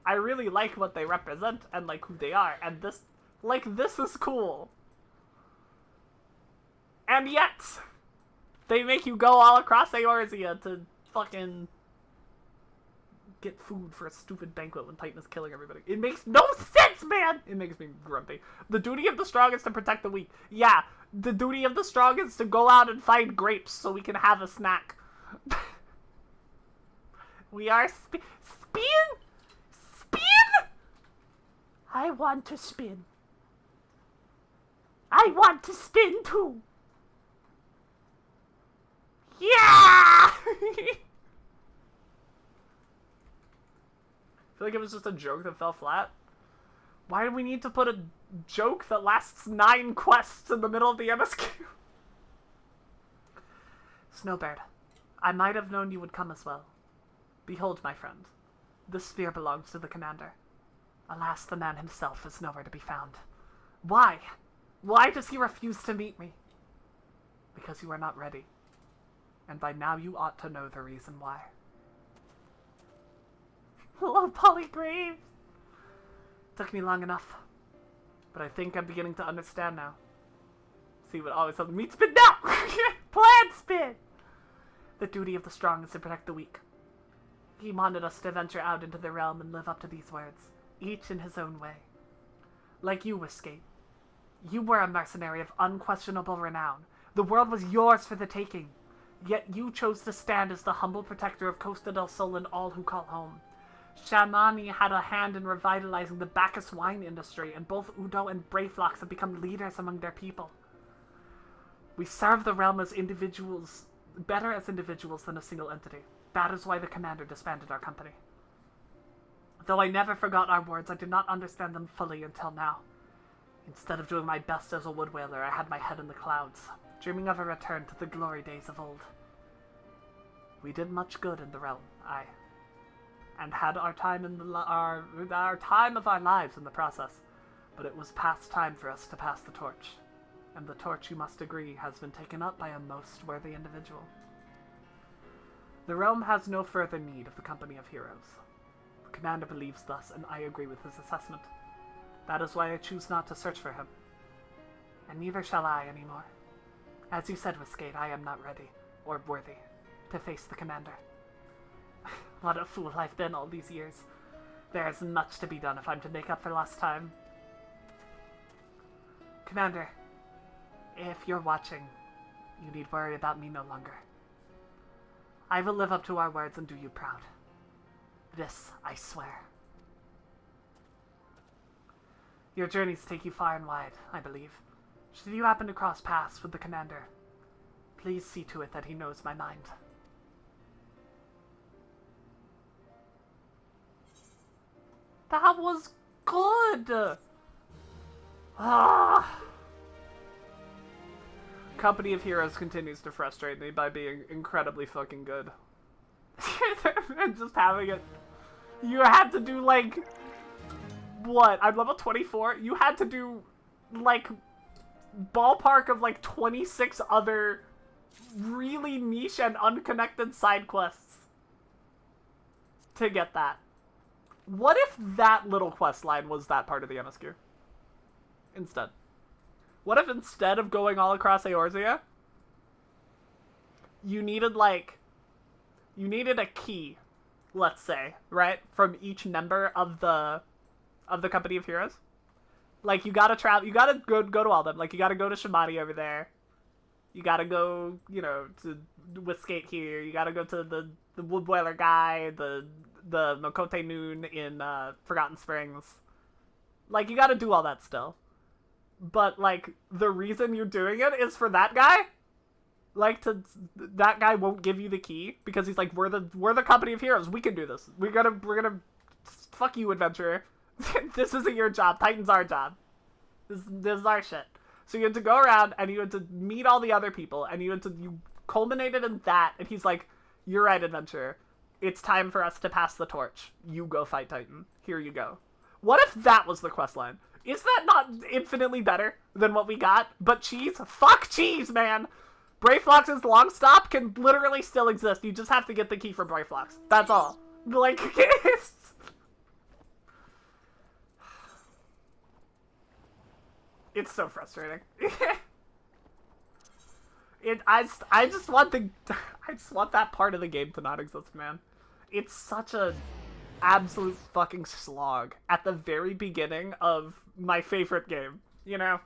I really like what they represent and, like, who they are. And this, like, this is cool. And yet, they make you go all across Eorzea to fucking get food for a stupid banquet when Titan is killing everybody. It makes no sense, man! It makes me grumpy. The duty of the strong is to protect the weak. Yeah, the duty of the strong is to go out and find grapes so we can have a snack. We are spin? Spin? I want to spin. I want to spin too. Yeah! I feel like it was just a joke that fell flat. Why do we need to put a joke that lasts 9 quests in the middle of the MSQ? Snowbird, I might have known you would come as well. Behold, my friend, this sphere belongs to the commander. Alas, the man himself is nowhere to be found. Why? Why does he refuse to meet me? Because you are not ready. And by now you ought to know the reason why. Hello, Polly Graves! Took me long enough. But I think I'm beginning to understand now. See what always tells me, meat spin now! Plan spin! The duty of the strong is to protect the weak. He wanted us to venture out into the realm and live up to these words, each in his own way. Like you, Whiskate. You were a mercenary of unquestionable renown. The world was yours for the taking. Yet you chose to stand as the humble protector of Costa del Sol and all who call home. Shamani had a hand in revitalizing the Bacchus wine industry, and both Udo and Brayflox have become leaders among their people. We serve the realm as individuals, better as individuals than a single entity. That is why the commander disbanded our company. Though I never forgot our words, I did not understand them fully until now. Instead of doing my best as a wood whaler, I had my head in the clouds, dreaming of a return to the glory days of old. We did much good in the realm, aye, and had our time our time of our lives in the process, but it was past time for us to pass the torch, and the torch, you must agree, has been taken up by a most worthy individual. The realm has no further need of the company of heroes. The commander believes thus, and I agree with his assessment. That is why I choose not to search for him. And neither shall I anymore. As you said, Whiskate, I am not ready, or worthy, to face the commander. What a fool I've been all these years. There is much to be done if I'm to make up for lost time. Commander, if you're watching, you need worry about me no longer. I will live up to our words and do you proud. This I swear. Your journeys take you far and wide, I believe. Should you happen to cross paths with the commander, please see to it that he knows my mind. That was good! Ah! Company of Heroes continues to frustrate me by being incredibly fucking good. And just having it... You had to do, like... What? I'm level 24? You had to do, like, ballpark of, like, 26 other really niche and unconnected side quests to get that. What if that little quest line was that part of the MSQ? Instead. What if instead of going all across Eorzea, you needed, like, you needed a key, let's say, right? From each member of the Company of Heroes. Like, you gotta travel, you gotta go to all of them. Like, you gotta go to Shamani over there. You gotta go, you know, to Whiskate here. You gotta go to the Wood Boiler guy, the Mokote Noon in Forgotten Springs. Like, you gotta do all that still. But, like, the reason you're doing it is for that guy? Like, that guy won't give you the key because he's like, we're the Company of Heroes. We can do this. We're gonna fuck you, adventurer. This isn't your job. Titan's our job. This is our shit. So you had to go around and you had to meet all the other people and you culminated in that. And he's like, you're right, adventurer. It's time for us to pass the torch. You go fight Titan. Here you go. What if that was the questline? Is that not infinitely better than what we got? But cheese? Fuck cheese, man! Brayflox's long stop can literally still exist. You just have to get the key for Brayflox. That's all. Like, it's so frustrating. I just want that part of the game to not exist, man. It's such a absolute fucking slog at the very beginning of my favorite game, you know?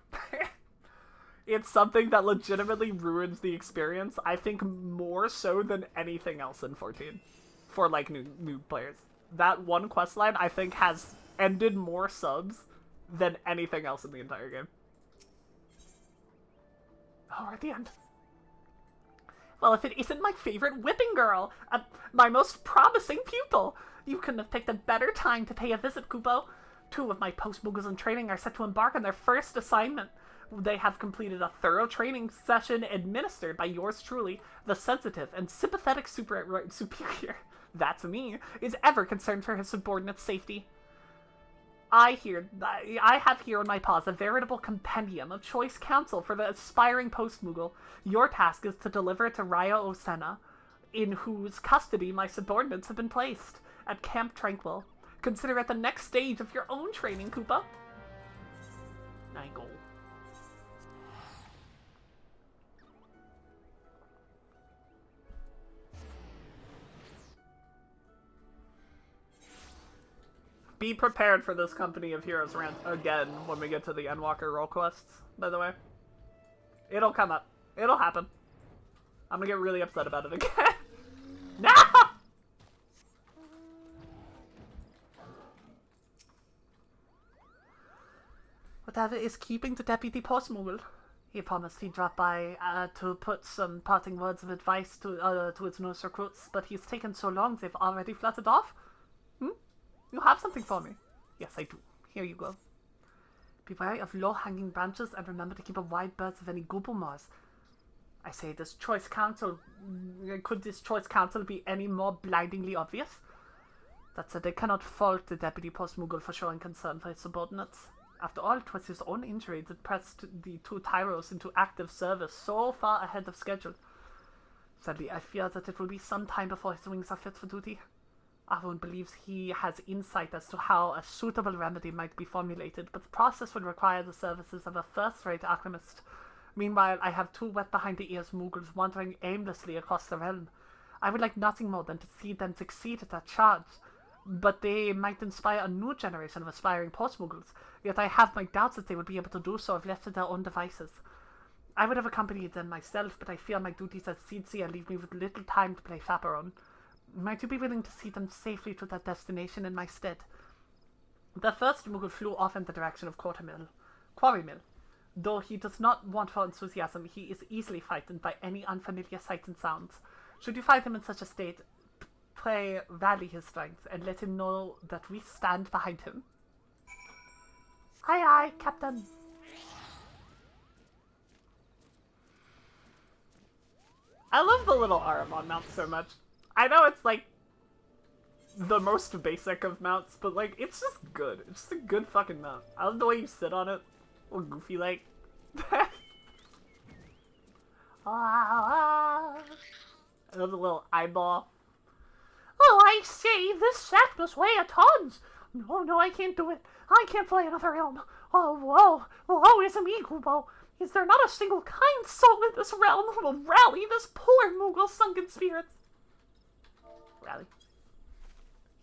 It's something that legitimately ruins the experience, I think more so than anything else in 14. For, like, new players. That one questline, I think, has ended more subs than anything else in the entire game. Oh, we're at the end. Well, if it isn't my favorite whipping girl, my most promising pupil, you couldn't have picked a better time to pay a visit, Kupo. 2 of my Postmoogles in training are set to embark on their first assignment. They have completed a thorough training session administered by yours truly, the sensitive and sympathetic superior, that's me, is ever concerned for his subordinate's safety. I have here in my paws a veritable compendium of choice counsel for the aspiring Postmoogle. Your task is to deliver it to Raya Osena, in whose custody my subordinates have been placed, at Camp Tranquil. Consider it the next stage of your own training, Koopa. I go. Be prepared for this Company of Heroes rant again when we get to the Endwalker role quests, by the way. It'll come up. It'll happen. I'm gonna get really upset about it again. No! Whatever is keeping the Deputy Postmoogle. He promised he'd drop by to put some parting words of advice to his newest recruits, but he's taken so long they've already fluttered off. You have something for me? Yes, I do. Here you go. Be wary of low-hanging branches and remember to keep a wide berth of any goopelmores. I say, this choice council... Could this choice council be any more blindingly obvious? That said, they cannot fault the Deputy Postmoogle for showing concern for his subordinates. After all, it was his own injury that pressed the two Tyros into active service so far ahead of schedule. Sadly, I fear that it will be some time before his wings are fit for duty. Arun believes he has insight as to how a suitable remedy might be formulated, but the process would require the services of a first-rate alchemist. Meanwhile, I have two wet-behind-the-ears Moogles wandering aimlessly across the realm. I would like nothing more than to see them succeed at their charge, but they might inspire a new generation of aspiring Postmoogles, yet I have my doubts that they would be able to do so if left to their own devices. I would have accompanied them myself, but I fear my duties as Seedseer leave me with little time to play chaperone. Might you be willing to see them safely to their destination in my stead? The first Moogle flew off in the direction of Quarry Mill. Though he does not want for enthusiasm, he is easily frightened by any unfamiliar sights and sounds. Should you find him in such a state, pray rally his strength and let him know that we stand behind him. Aye aye, Captain. I love the little Aramon mount so much. I know it's like the most basic of mounts, but like it's just good. It's just a good fucking mount. I love the way you sit on it. Or goofy like. I love the little eyeball. Oh, I say, this sack must weigh a tons. No, I can't do it. I can't play another realm. Oh, woe is me, Kubo. Is there not a single kind soul in this realm who will rally this poor Moogle sunken spirits? Rally.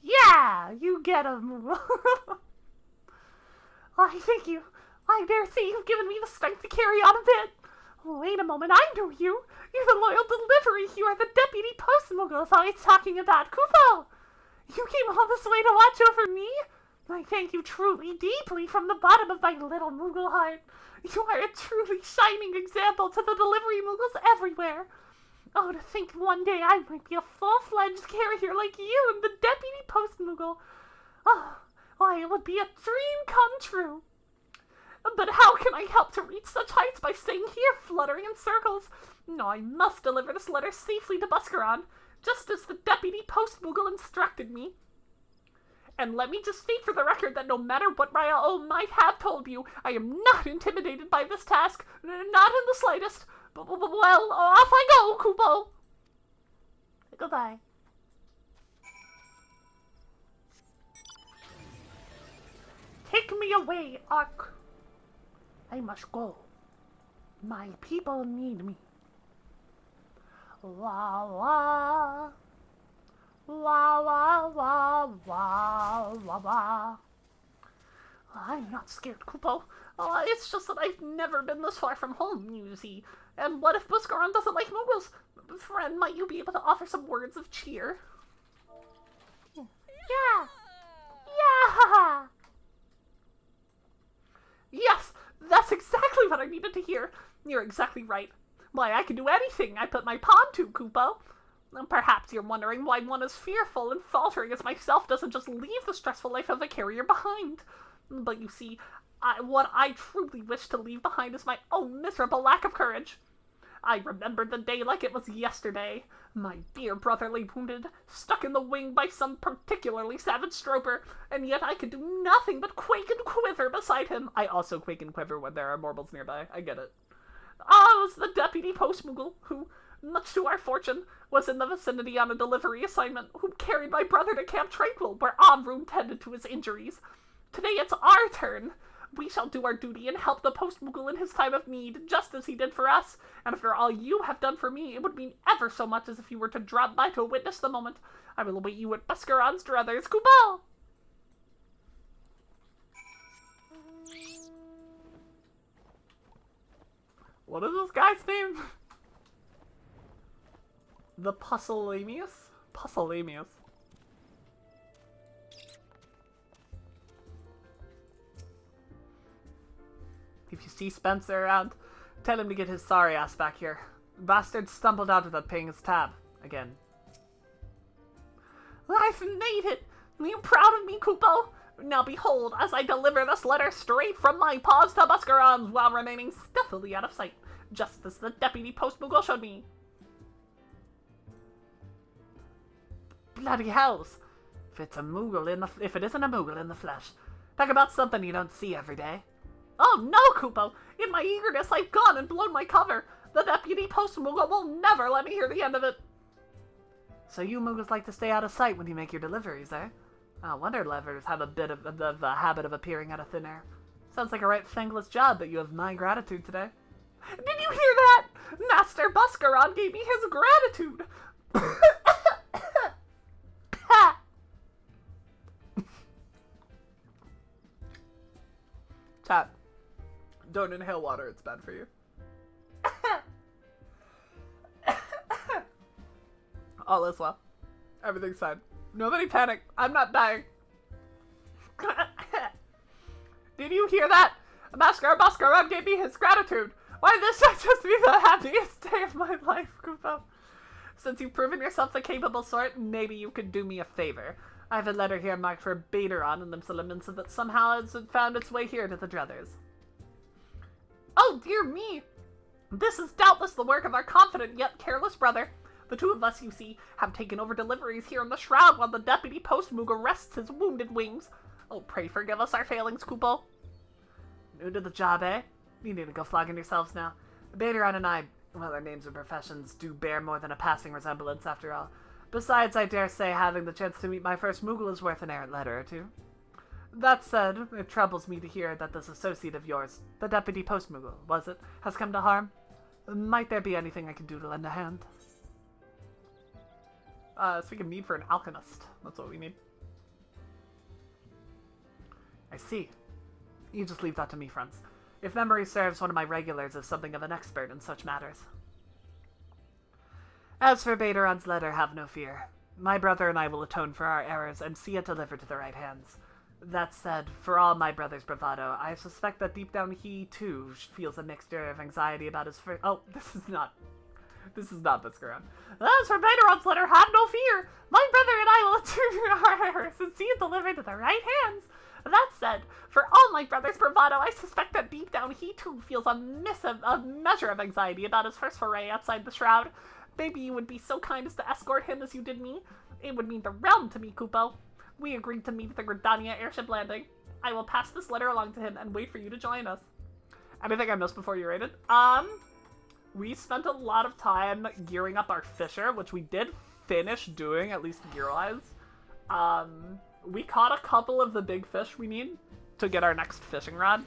Yeah, you get 'em. I thank you. I dare say you've given me the strength to carry on a bit. Wait a moment, I know you. You're the loyal delivery. You are the Deputy Postmoogle I was talking about, Kupo. You came all this way to watch over me? I thank you truly, deeply, from the bottom of my little Moogle heart. You are a truly shining example to the delivery Moogles everywhere. Oh, to think one day I might be a full-fledged carrier like you and the Deputy Postmoogle. Oh, why, it would be a dream come true. But how can I help to reach such heights by staying here fluttering in circles? No, I must deliver this letter safely to Buscaron, just as the Deputy Postmoogle instructed me. And let me just state for the record that no matter what Raya-O might have told you, I am not intimidated by this task, not in the slightest. Well, off I go, Kupo. Goodbye. Take me away, Ark. I must go. My people need me. Wah wah. Wah wah wah wah wah wah. I'm not scared, Kupo. It's just that I've never been this far from home, you see. And what if Buscaron doesn't like Moogles? Friend, might you be able to offer some words of cheer? Yeah! Yeah! Yes! That's exactly what I needed to hear. You're exactly right. Why, I can do anything I put my palm to, Kupo. Perhaps you're wondering why one as fearful and faltering as myself doesn't just leave the stressful life of a carrier behind. But you see, what I truly wish to leave behind is my own miserable lack of courage. I remembered the day like it was yesterday. My dear brother lay wounded, stuck in the wing by some particularly savage stroper, and yet I could do nothing but quake and quiver beside him. I also quake and quiver when there are morbals nearby. I get it. It was the Deputy Postmoogle, who, much to our fortune, was in the vicinity on a delivery assignment, who carried my brother to Camp Tranquil, where Amroon tended to his injuries. Today it's our turn. We shall do our duty and help the Postmoogle in his time of need, just as he did for us. And after all you have done for me, it would mean ever so much as if you were to drop by to witness the moment. I will await you at Buscaron's druthers, Kupo! What is this guy's name? The Pusillanimous? Pusillanimous. If you see Spencer around, tell him to get his sorry ass back here. The bastard stumbled out without paying his tab. Again. I've made it! Are you proud of me, Kupo? Now behold, as I deliver this letter straight from my paws to Buscaron's while remaining stealthily out of sight, just as the deputy Postmoogle showed me. Bloody hells! If it isn't a Moogle in the flesh, talk about something you don't see every day. Oh no, Kupo! In my eagerness, I've gone and blown my cover. The deputy Postmoogle will never let me hear the end of it. So you Moogles like to stay out of sight when you make your deliveries, eh? I wonder levers have a bit of a habit of appearing out of thin air. Sounds like a right thankless job, but you have my gratitude today. Did you hear that? Master Buscaron gave me his gratitude! Chat. Don't inhale water, it's bad for you. All is well. Everything's fine. Nobody panic. I'm not dying. Did you hear that? Master Buscaron gave me his gratitude. Why, this should just be the happiest day of my life, Kupo. Since you've proven yourself the capable sort, maybe you could do me a favor. I have a letter here marked for Baderon and the elements that somehow has found its way here to the Druthers. Oh, dear me! This is doubtless the work of our confident yet careless brother. The two of us, you see, have taken over deliveries here in the Shroud while the deputy Postmoogle rests his wounded wings. Oh, pray forgive us our failings, Kupo. New to the job, eh? You need to go flogging yourselves now. Baderon and I, well, our names and professions do bear more than a passing resemblance, after all. Besides, I dare say having the chance to meet my first Moogle is worth an errant letter or two. That said, it troubles me to hear that this associate of yours, the deputy Postmoogle, was it, has come to harm. Might there be anything I can do to lend a hand? Speak of need for an alchemist. That's what we need. I see. You just leave that to me, friends. If memory serves, one of my regulars is something of an expert in such matters. As for Baderon's letter, have no fear. My brother and I will atone for our errors and see it delivered to the right hands. That said, for all my brother's bravado, I suspect that deep down he, too, feels a mixture of anxiety about his first— Oh, this is not Buscaron. As for Baderon's letter, have no fear! My brother and I will atone for our errors and see it delivered to the right hands. That said, for all my brother's bravado, I suspect that deep down he, too, feels a measure of anxiety about his first foray outside the Shroud. Maybe you would be so kind as to escort him as you did me. It would mean the realm to me, Kupo. We agreed to meet at the Gridania airship landing. I will pass this letter along to him and wait for you to join us. Anything I missed before you raided? We spent a lot of time gearing up our fisher, which we did finish doing, at least gear-wise. We caught a couple of the big fish we need to get our next fishing rod.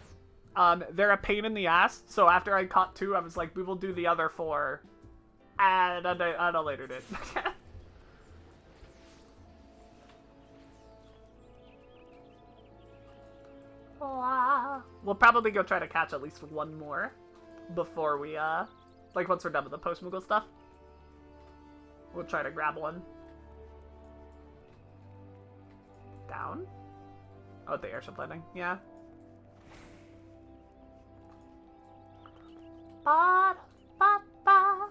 They're a pain in the ass, so after I caught 2, I was like, we will do the other 4 at a later date. We'll probably go try to catch at least 1 more before we, like once we're done with the Postmoogle stuff. We'll try to grab 1. Down? Oh, at the airship landing, yeah. Ba, ba, ba.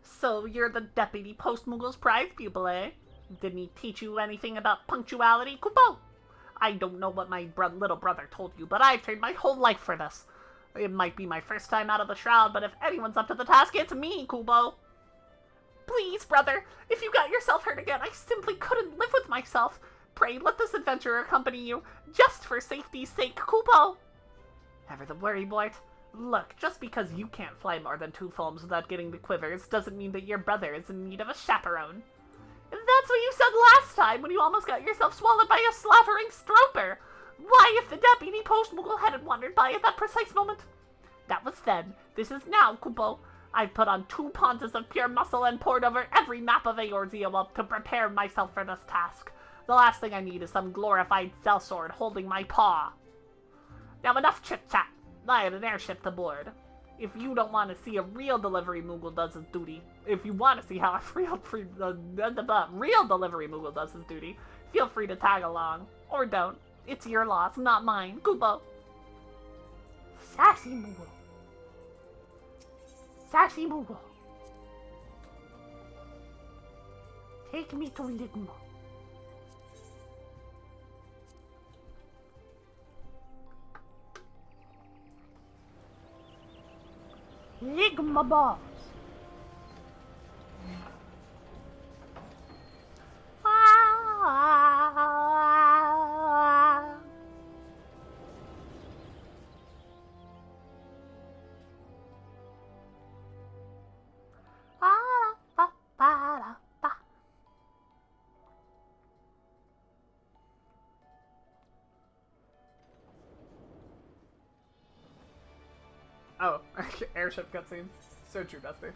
So you're the deputy Postmoogle's prize pupil, eh? Didn't he teach you anything about punctuality, Kupo? I don't know what my little brother told you, but I've trained my whole life for this. It might be my first time out of the Shroud, but if anyone's up to the task, it's me, Kupo. Please, brother, if you got yourself hurt again, I simply couldn't live with myself. Pray let this adventurer accompany you, just for safety's sake, Kupo. Never the worry, Bort. Look, just because you can't fly more than 2 foams without getting the quivers doesn't mean that your brother is in need of a chaperone. That's what you said last time when you almost got yourself swallowed by a slavering stroper. Why, if the deputy Postmoogle hadn't wandered by at that precise moment? That was then. This is now, Kupo. I've put on 2 ponces of pure muscle and poured over every map of Eorzea to prepare myself for this task. The last thing I need is some glorified sellsword holding my paw. Now enough chit-chat. I had an airship to board. If you don't want to see a real delivery Moogle does his duty, if you want to see how a real delivery Moogle does his duty, feel free to tag along. Or don't. It's your loss, not mine. Kubo. Sassy Moogle. Sassy Moogle. Take me to Ligma. Ligma balls. Oh, airship cutscene. So true, Dusty.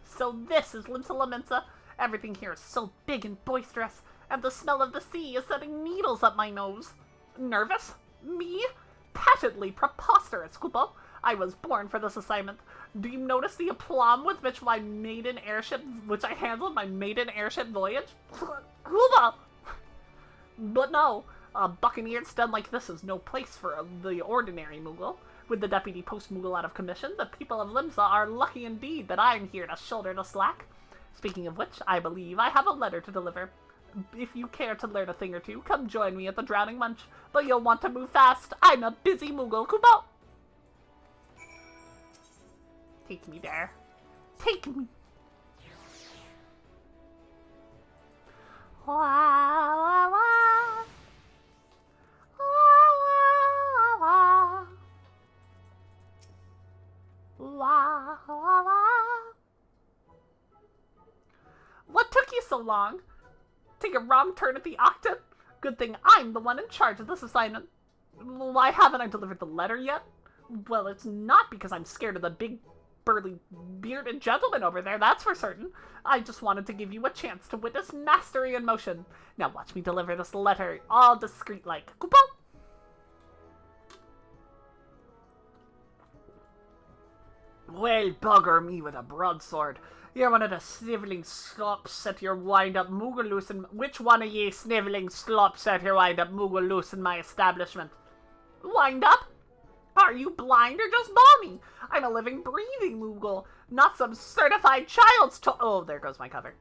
So this is Limsa Laminsa. Everything here is so big and boisterous, and the smell of the sea is setting needles up my nose. Nervous? Me? Patently preposterous, Kupo. I was born for this assignment. Do you notice the aplomb with which I handled my maiden airship voyage? Kupo! But no, a buccaneered stud like this is no place for the ordinary Moogle. With the deputy Postmoogle out of commission, the people of Limsa are lucky indeed that I'm here to shoulder the slack. Speaking of which, I believe I have a letter to deliver. If you care to learn a thing or two, come join me at the Drowning Munch. But you'll want to move fast. I'm a busy Moogle, Kubo. Take me there. Take me. Wah, wah, wah. Wah, wah, wah. Wah, wah, wah. What took you so long? Take a wrong turn at the octave? Good thing I'm the one in charge of this assignment. Why haven't I delivered the letter yet? Well, it's not because I'm scared of the big, burly, bearded gentleman over there, that's for certain. I just wanted to give you a chance to witness mastery in motion. Now watch me deliver this letter, all discreet-like. Kupo! Well, bugger me with a broadsword. You're one of the snivelling slops at your wind-up Moogle loose in... Which one of ye snivelling slops at your wind-up Moogle loose in my establishment? Wind up? Are you blind or just balmy? I'm a living, breathing Moogle, not some certified child's to... Oh, there goes my cover.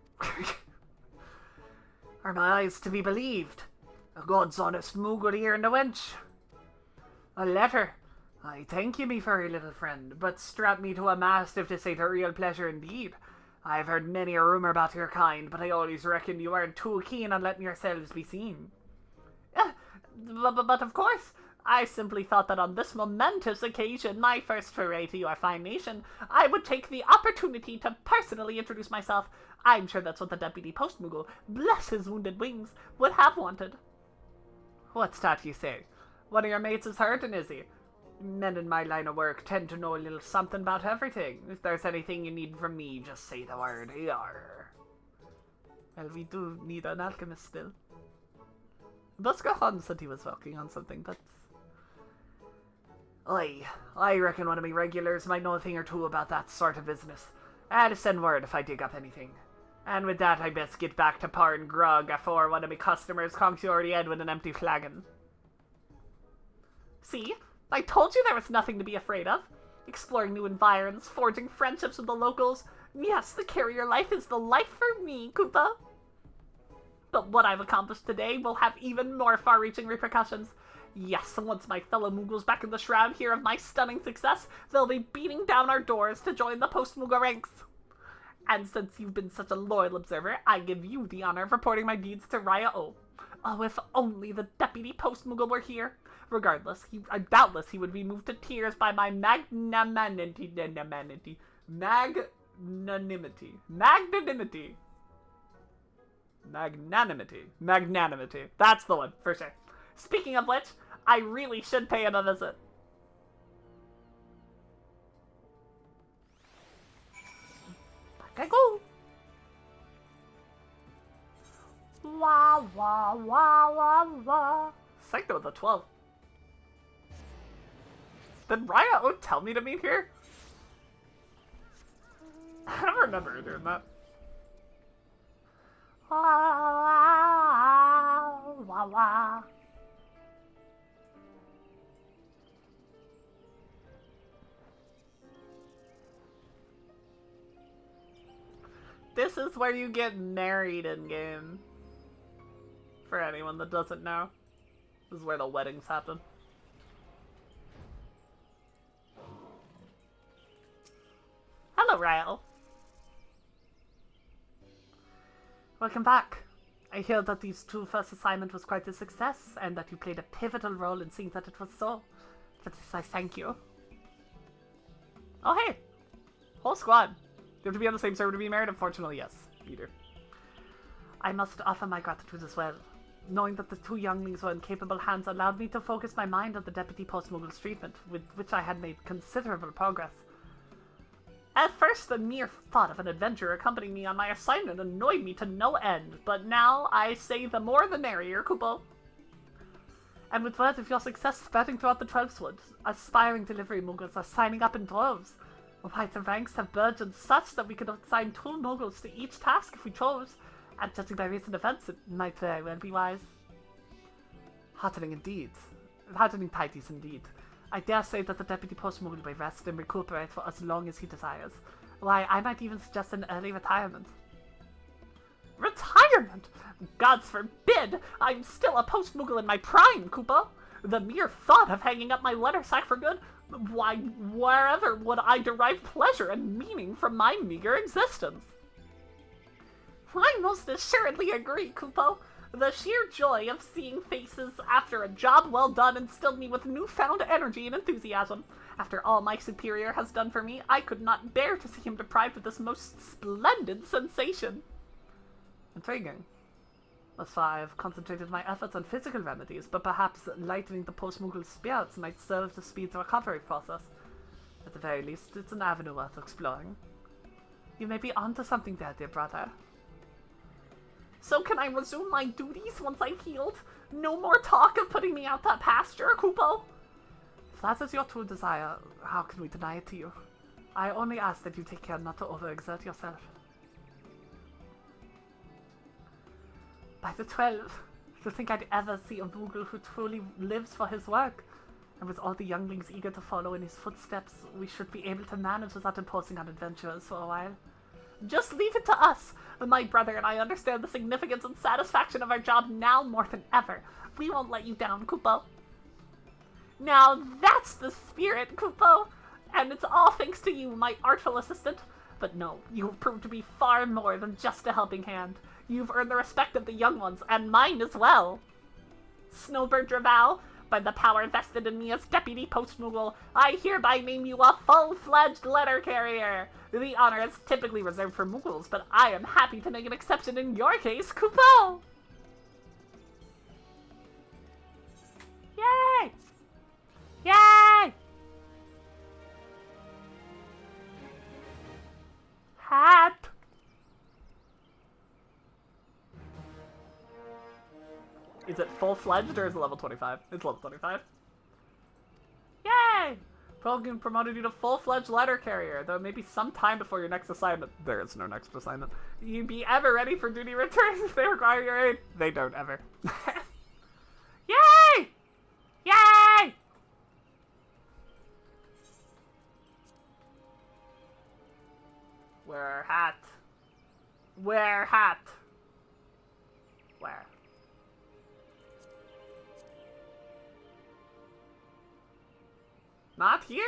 Are my eyes to be believed? A God's honest Moogle here in the wench. A letter. I thank you, me furry little friend, but strap me to a mastiff to say to real pleasure indeed. I've heard many a rumour about your kind, but I always reckoned you weren't too keen on letting yourselves be seen. But of course, I simply thought that on this momentous occasion, my first foray to your fine nation, I would take the opportunity to personally introduce myself. I'm sure that's what the deputy Postmoogle, bless his wounded wings, would have wanted. What's that you say? One of your mates is hurting, is he? Men in my line of work tend to know a little something about everything. If there's anything you need from me, just say the word. Yarr. Well, we do need an alchemist still. Buskahan said he was working on something, but... I reckon one of me regulars might know a thing or two about that sort of business. I'll send word if I dig up anything. And with that, I best get back to pouring grog afore one of me customers conks your head with an empty flagon. See? I told you there was nothing to be afraid of. Exploring new environs, forging friendships with the locals. Yes, the carrier life is the life for me, Koopa. But what I've accomplished today will have even more far-reaching repercussions. Yes, once my fellow Moogles back in the Shroud hear of my stunning success, they'll be beating down our doors to join the Postmoogle ranks. And since you've been such a loyal observer, I give you the honor of reporting my deeds to Raya O. Oh, if only the deputy Postmoogle were here. Regardless, doubtless he would be moved to tears by my magnanimity. That's the one, for sure. Speaking of which, I really should pay him a visit. Back I go. Wah, wah, wah, wah, wah. Psycho the 12. Did Raya tell me to meet here? I don't remember her doing that. Wah, wah, wah. This is where you get married in-game. For anyone that doesn't know. This is where the weddings happen. Hello, Ryle. Welcome back. I hear that these two first assignment was quite a success, and that you played a pivotal role in seeing that it was so. For this I thank you. Oh hey! Whole squad. You have to be on the same server to be married? Unfortunately, yes. Either. I must offer my gratitude as well. Knowing that the two younglings were in capable hands allowed me to focus my mind on the Deputy Postmoogle's treatment, with which I had made considerable progress. At first, the mere thought of an adventurer accompanying me on my assignment annoyed me to no end, but now I say the more the merrier, Kupo. And with word of your success spreading throughout the Twelfthwood, aspiring delivery Moogles are signing up in droves. Why, the ranks have burgeoned such that we could assign 2 Moogles to each task if we chose, and judging by recent events, it might very well be wise. Heartening indeed. Heartening tidings indeed. I dare say that the Deputy Postmoogle may rest and recuperate for as long as he desires. Why, I might even suggest an early retirement. Retirement? Gods forbid! I'm still a Postmoogle in my prime, Koopa! The mere thought of hanging up my letter sack for good, why, wherever would I derive pleasure and meaning from my meager existence? I most assuredly agree, Kupo. The sheer joy of seeing faces after a job well done instilled me with newfound energy and enthusiasm. After all my superior has done for me, I could not bear to see him deprived of this most splendid sensation. Intriguing. Thus far, I have concentrated my efforts on physical remedies, but perhaps lightening the Postmoogle's spirits might serve to speed the recovery process. At the very least, it's an avenue worth exploring. You may be onto something there, dear brother. So can I resume my duties once I've healed? No more talk of putting me out that pasture, Kupo? If that is your true desire, how can we deny it to you? I only ask that you take care not to overexert yourself. By the 12, to think I'd ever see a Moogle who truly lives for his work. And with all the younglings eager to follow in his footsteps, we should be able to manage without imposing on adventurers for a while. Just leave it to us. My brother and I understand the significance and satisfaction of our job now more than ever. We won't let you down, Kupo. Now that's the spirit, Kupo. And it's all thanks to you, my artful assistant. But no, you have proved to be far more than just a helping hand. You've earned the respect of the young ones, and mine as well. Snowbird Draval, by the power vested in me as Deputy Postmoogle, I hereby name you a full-fledged letter carrier. The honor is typically reserved for Moogles, but I am happy to make an exception in your case, Kupo! Yay! Yay! Hat! Is it full-fledged or is it level 25? It's level 25. Yay! Program promoted you to full-fledged letter carrier, though it may be some time before your next assignment. There is no next assignment. You be ever ready for duty returns if they require your aid. They don't ever. Yay! Yay! Wear hat. Wear hat. Where? Not here?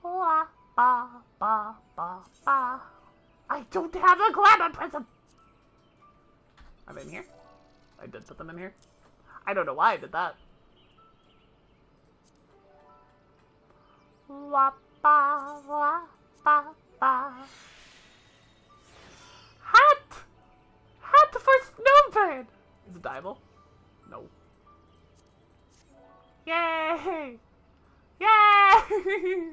Ba, ba, ba, ba, ba. I don't have a glamour prism! Are they in here? I did put them in here. I don't know why I did that. Wa, ba, wa, ba, ba. Hat! Hat for Snowbird! Is it dieable? No. Yay! Yay!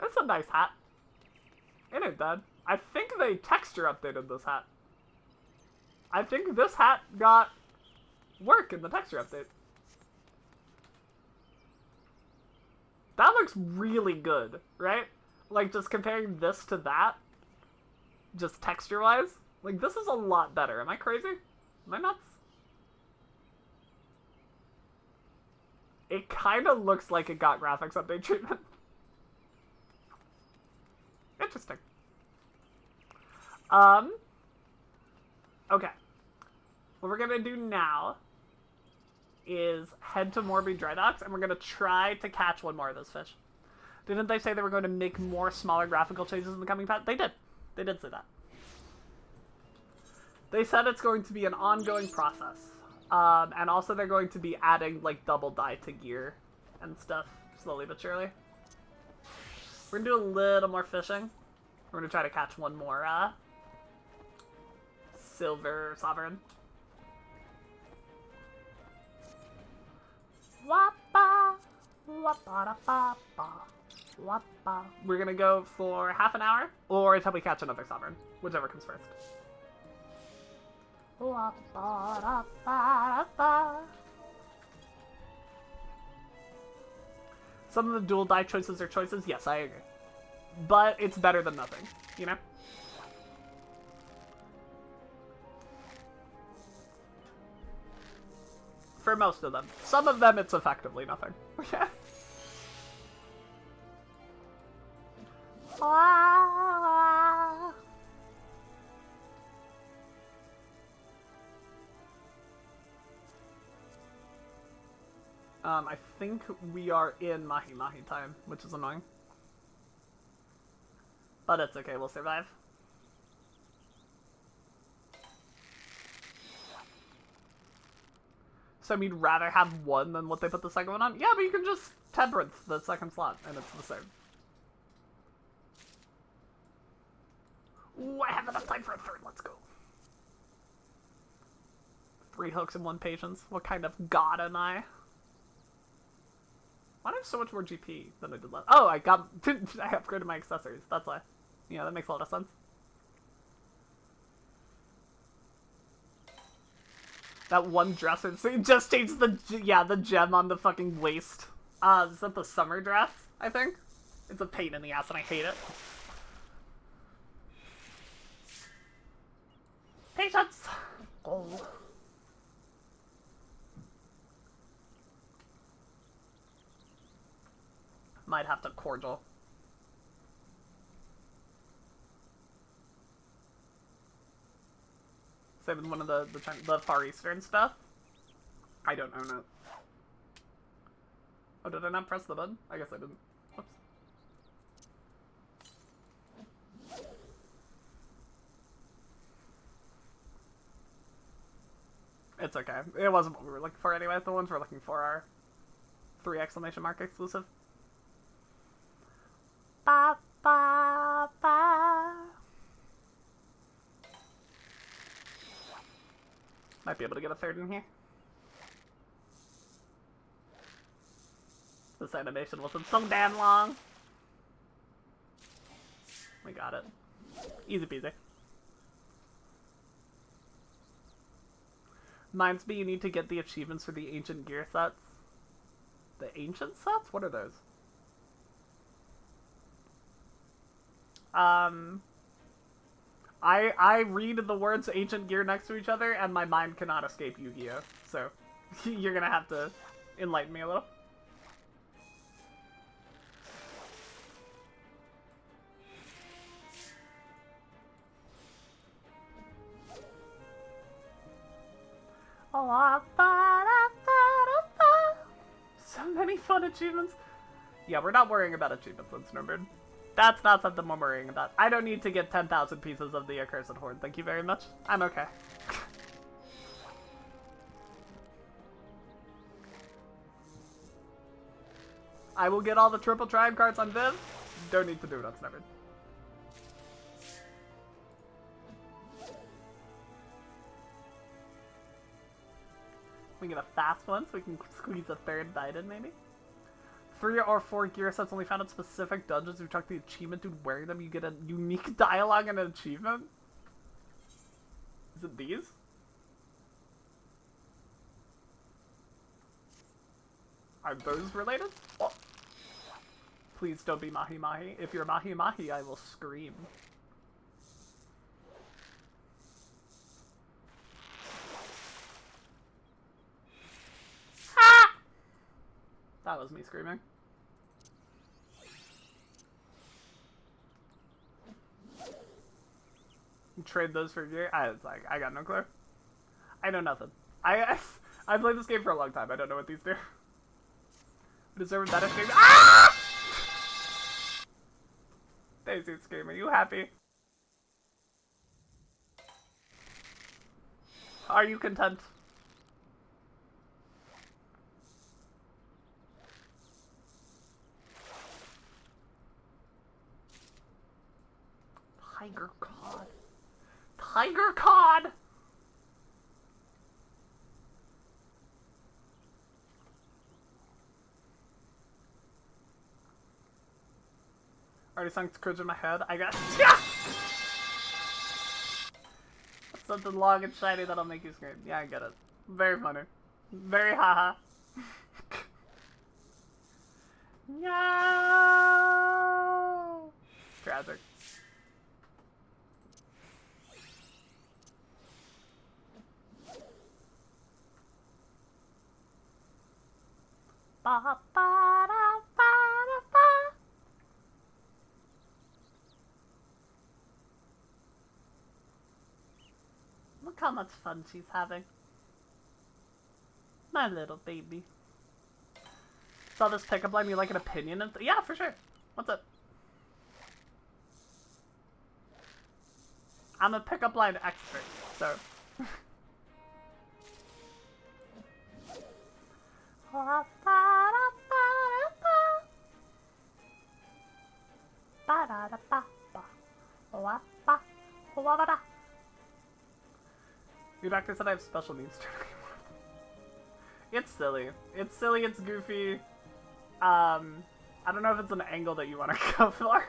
It's a nice hat. Ain't it, Dad? I think they texture updated this hat. I think this hat got work in the texture update. That looks really good, right? Like, just comparing this to that, just texture-wise, like, this is a lot better. Am I crazy? Am I nuts? It kind of looks like it got graphics update treatment. Interesting. Okay. What we're gonna do now is head to Morbid Dry Docks, and we're gonna try to catch one more of those fish. Didn't they say they were going to make more smaller graphical changes in the coming patch? They did. They did say that. They said it's going to be an ongoing process. And also they're going to be adding, like, double dye to gear and stuff, slowly but surely. We're gonna do a little more fishing. We're gonna try to catch one more, Silver Sovereign. Wappa, wappa, wappa, wappa. We're gonna go for half an hour, or until we catch another Sovereign, whichever comes first. Some of the dual dye choices are choices, yes, I agree. But it's better than nothing, you know? For most of them. Some of them, it's effectively nothing. I think we are in Mahi Mahi time, which is annoying. But it's okay, we'll survive. So we'd rather have one than what they put the second one on? Yeah, but you can just temperance the second slot, and it's the same. Ooh, I have enough time for a third, let's go. 3 hooks and 1 patience. What kind of god am I? Why do I have so much more GP than I did last? Oh, I upgraded my accessories, that's why. Yeah, that makes a lot of sense. That one dresser, so it just changed the gem on the fucking waist. Is that the summer dress, I think? It's a pain in the ass and I hate it. Patience! Oh. Might have to cordial. Same with one of the Far Eastern stuff. I don't own it. Oh, did I not press the button? I guess I didn't. Whoops. It's okay. It wasn't what we were looking for anyway. The ones we're looking for are 3 exclamation mark exclusive. Ba, ba, ba. Might be able to get a third in here. This animation wasn't so damn long. We got it. Easy peasy. Reminds me, you need to get the achievements for the ancient gear sets. The ancient sets? What are those? I read the words ancient gear next to each other, and my mind cannot escape Yu-Gi-Oh! So, you're gonna have to enlighten me a little. So many fun achievements. Yeah, we're not worrying about achievements on Snowbird. That's not something I'm worrying about. I don't need to get 10,000 pieces of the Accursed Horde. Thank you very much. I'm okay. I will get all the triple tribe cards on Viv. Don't need to do it on Snowbird. We get a fast one so we can squeeze a third died in, maybe? 3 or 4 gear sets only found in specific dungeons. If you check the achievement, dude, wearing them, you get a unique dialogue and an achievement. Is it these? Are those related? Oh. Please don't be Mahi Mahi. If you're Mahi Mahi, I will scream. Ah! That was me screaming. Trade those for gear? I got no clue. I know nothing. I played this game for a long time. I don't know what these do. Deserve a better game. Ah! Daisy's screaming. Are you happy? Are you content? Tiger cod. Tiger cod! Already sunk the courage in my head. I got. Yeah! Something long and shiny that'll make you scream. Yeah, I get it. Very funny. Very haha. No! Tragic. Ba, ba, da, ba, da, ba. Look how much fun she's having. My little baby. Saw this pickup line, you like an opinion? Yeah, for sure. What's up? I'm a pickup line expert, so. Your doctor said I have special needs. It's silly. It's silly, it's goofy. I don't know if it's an angle that you want to go for.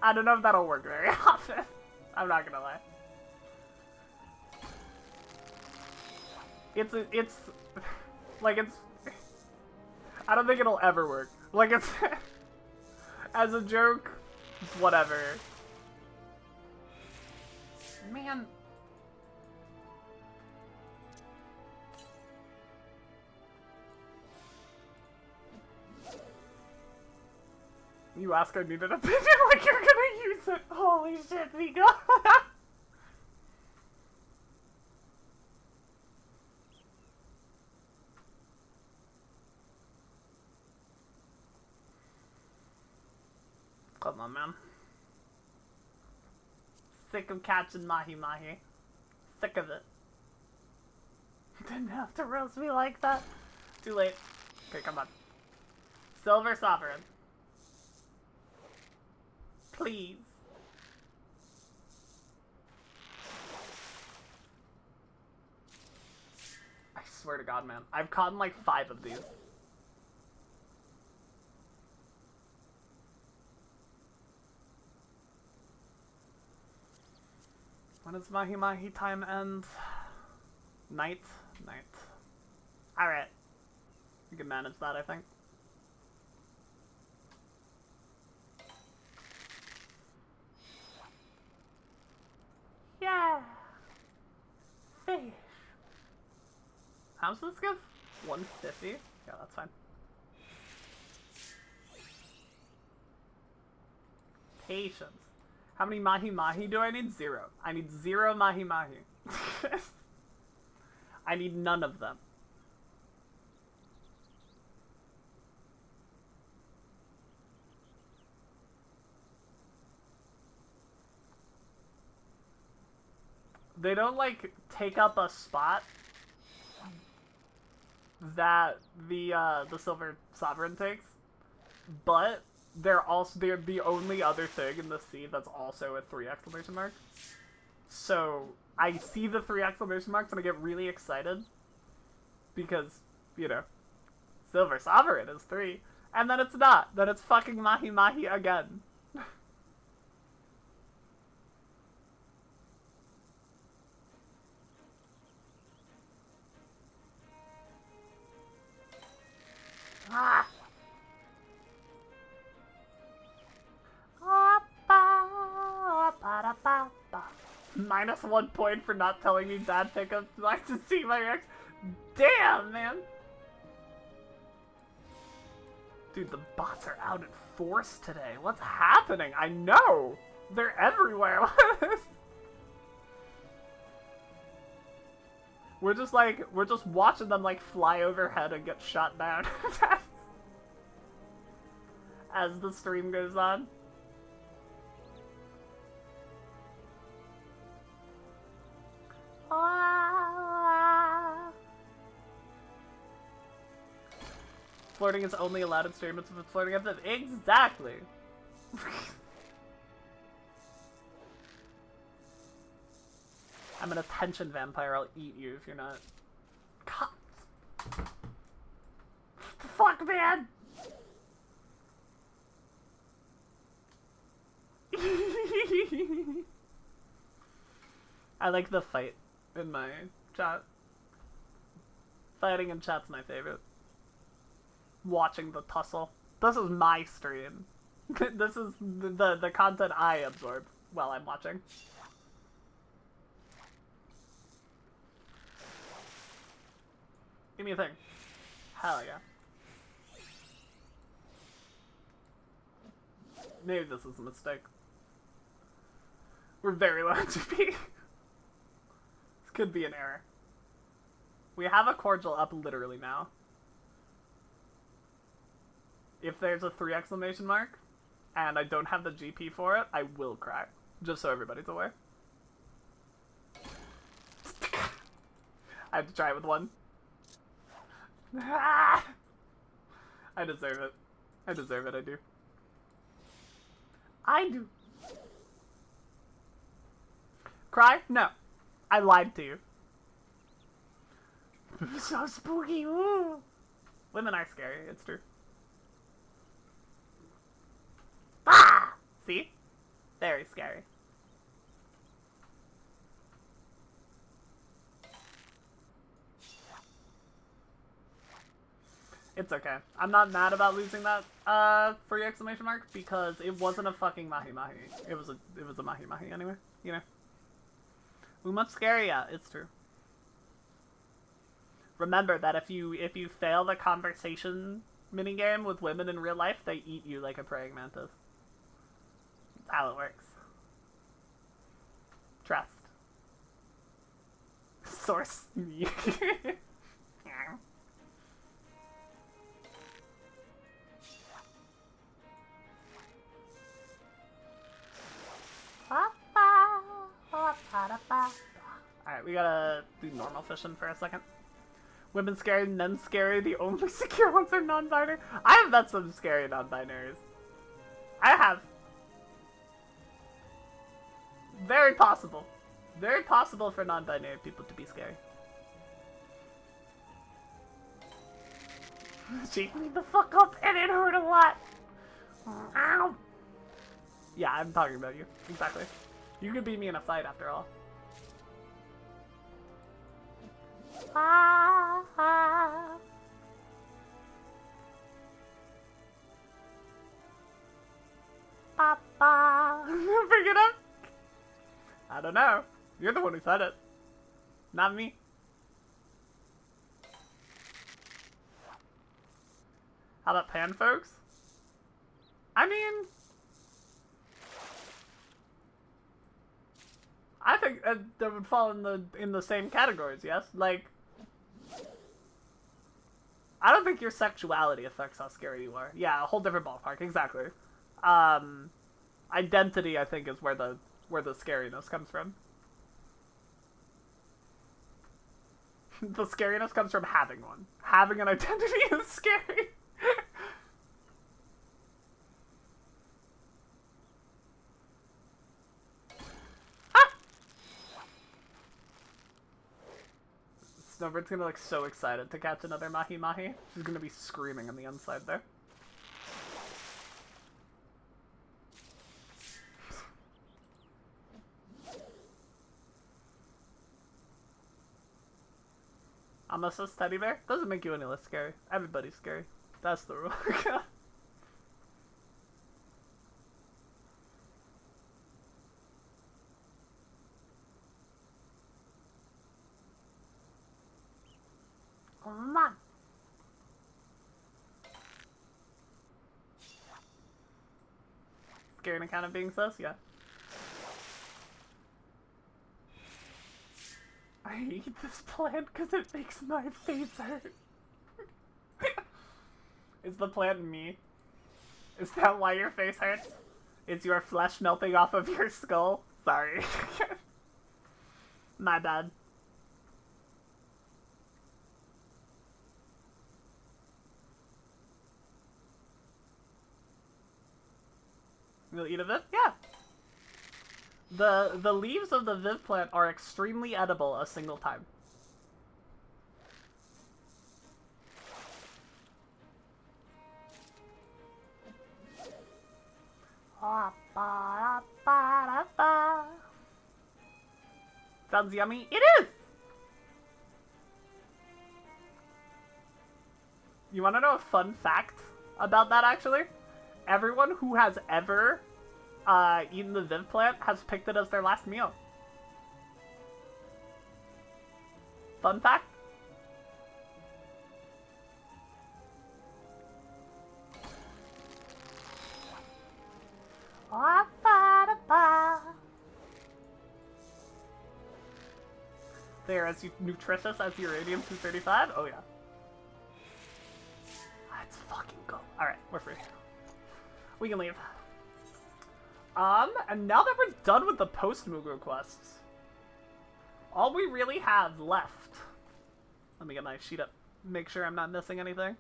I don't know if that'll work very often. I'm not gonna lie. It's I don't think it'll ever work. Like, it's as a joke, whatever. Man. You ask I need an opinion like you're gonna use it. Holy shit, Mika. Come on, man. Sick of catching Mahi Mahi. Sick of it. Didn't have to roast me like that. Too late. Okay, come on. Silver Sovereign. Please. I swear to God, man. I've caught like 5 of these. When does Mahi Mahi time end? Night? Night. Alright. We can manage that, I think. Yeah! Fish! How's this give? 150? Yeah, that's fine. Patience. How many Mahi Mahi do I need? 0. I need 0 Mahi Mahi. I need none of them. They don't, like, take up a spot that the Silver Sovereign takes, but they're the only other thing in the sea that's also a 3 exclamation mark. So I see the 3 exclamation marks and I get really excited because, you know, Silver Sovereign is 3, And then it's not. Then it's fucking Mahi Mahi again. Ah! -1 point for not telling me bad pickup like to see my ex. Damn, man. Dude, the bots are out in force today. What's happening? I know. They're everywhere. We're just watching them like fly overhead and get shot down as the stream goes on. Flirting is only allowed in streamers if it's flirting episode. Exactly. I'm an attention vampire. I'll eat you if you're not. God. Fuck, man. I like the fight in my chat. Fighting in chat's my favorite. Watching the tussle. This is my stream. This is the content I absorb while I'm watching. Give me a thing. Hell yeah. Maybe this is a mistake. We're very low GP. This could be an error. We have a cordial up literally now. If there's a 3 exclamation mark, and I don't have the GP for it, I will cry. Just so everybody's aware. I had to try it with 1. I deserve it. I deserve it, I do. I do. Cry? No. I lied to you. So spooky, ooh. Women are scary, it's true. Ah! See? Very scary. It's okay. I'm not mad about losing that free exclamation mark because it wasn't a fucking Mahi Mahi. It was a Mahi Mahi anyway, you know. We must scare ya, it's true. Remember that if you fail the conversation minigame with women in real life, they eat you like a praying mantis. That's how it works. Trust. Source. Alright, we gotta do normal fishing for a second. Women scary, men scary, the only secure ones are non-binary. I have met some scary non-binaries. I have. Very possible. Very possible for non-binary people to be scary. Shake me the fuck up and it hurt a lot. Ow. Yeah, I'm talking about you. Exactly. You could beat me in a fight after all. Papa. Bring it up. I don't know. You're the one who said it. Not me. How about pan folks? I mean, I think that would fall in the same categories, yes? Like, I don't think your sexuality affects how scary you are. Yeah, a whole different ballpark, exactly. Identity, I think, is where the scariness comes from. The scariness comes from having one. Having an identity is scary. Snowbird's gonna look so excited to catch another Mahi Mahi. She's gonna be screaming on the inside there. Unless it's teddy bear. Doesn't make you any less scary. Everybody's scary. That's the rule. Come on. Scary on account of being sus? Yeah. I hate this plant because it makes my face hurt. Is the plant me? Is that why your face hurts? Is your flesh melting off of your skull? Sorry. My bad. You'll eat a Viv? Yeah. The leaves of the Viv plant are extremely edible a single time. Sounds yummy. It is! You wanna know a fun fact about that, actually? Everyone who has ever eaten the Viv plant has picked it as their last meal. Fun fact? They're as nutritious as uranium-235? Oh yeah. Let's fucking go. Alright, we're free. We can leave. And now that we're done with the Postmoogle quests, all we really have left... Let me get my sheet up. Make sure I'm not missing anything.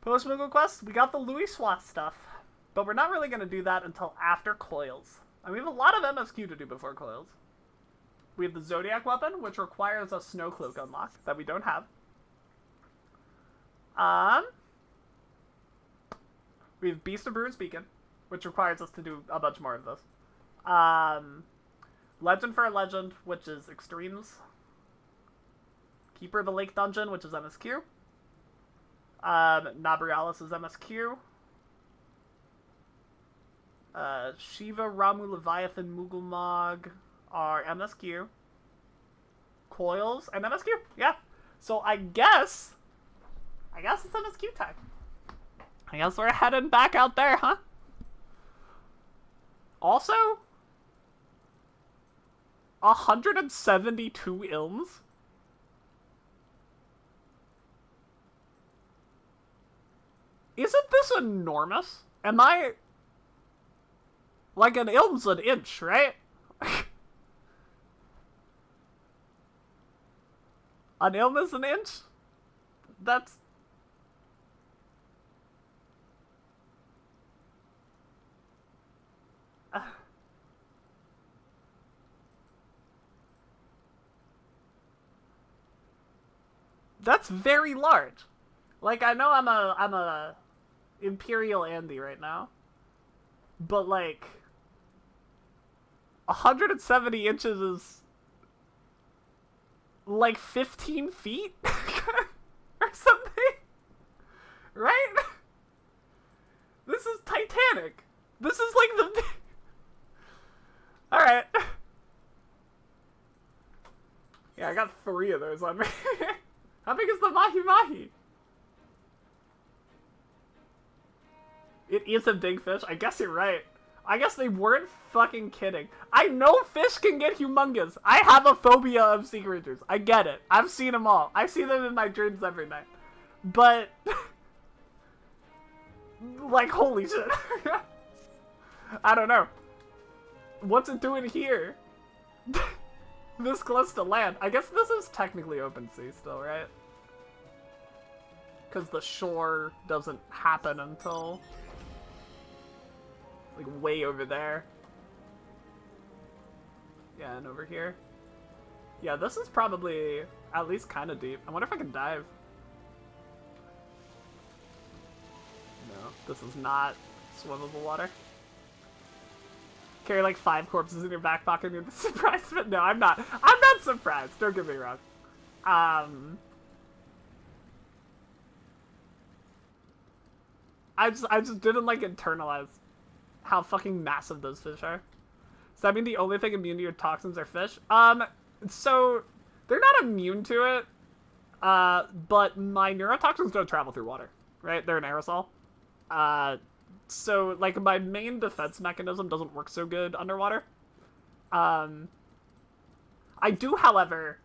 Postmoogle quests, we got the Louis Swat stuff. But we're not really going to do that until after Coils. And we have a lot of MSQ to do before Coils. We have the Zodiac weapon, which requires a Snow Cloak unlock that we don't have. We have Beast of Bruin's Beacon, which requires us to do a bunch more of this. Legend for a Legend, which is Extremes. Keeper of the Lake Dungeon, which is MSQ. Nabrialis is MSQ. Shiva, Ramu, Leviathan, Moogle are MSQ. Coils and MSQ, yeah. So I guess it's MSQ time. I guess we're heading back out there, huh? Also, 172 ilms? Isn't this enormous? Am I... Like, an ilm's an inch, right? An ilm is an inch? That's... That's very large. Like, I know I'm a Imperial Andy right now. But, like, 170 inches is, like, 15 feet? Or something? Right? This is Titanic. This is, like, the... Alright. Yeah, I got 3 of those on me. How big is the mahi-mahi? It is a big fish. I guess you're right. I guess they weren't fucking kidding. I know fish can get humongous. I have a phobia of sea creatures. I get it. I've seen them all. I see them in my dreams every night. But... like, holy shit. I don't know. What's it doing here? This close to land. I guess this is technically open sea still, right? Because the shore doesn't happen until... like, way over there. Yeah, and over here. Yeah, this is probably at least kind of deep. I wonder if I can dive. No, this is not swimmable water. Carry like 5 corpses in your back pocket and you're surprised, but no, I'm not. I'm not surprised. Don't get me wrong. I just didn't like internalize how fucking massive those fish are. Does that mean the only thing immune to your toxins are fish? So they're not immune to it. But my neurotoxins don't travel through water, right? They're an aerosol. So like my main defense mechanism doesn't work so good underwater. I do, however,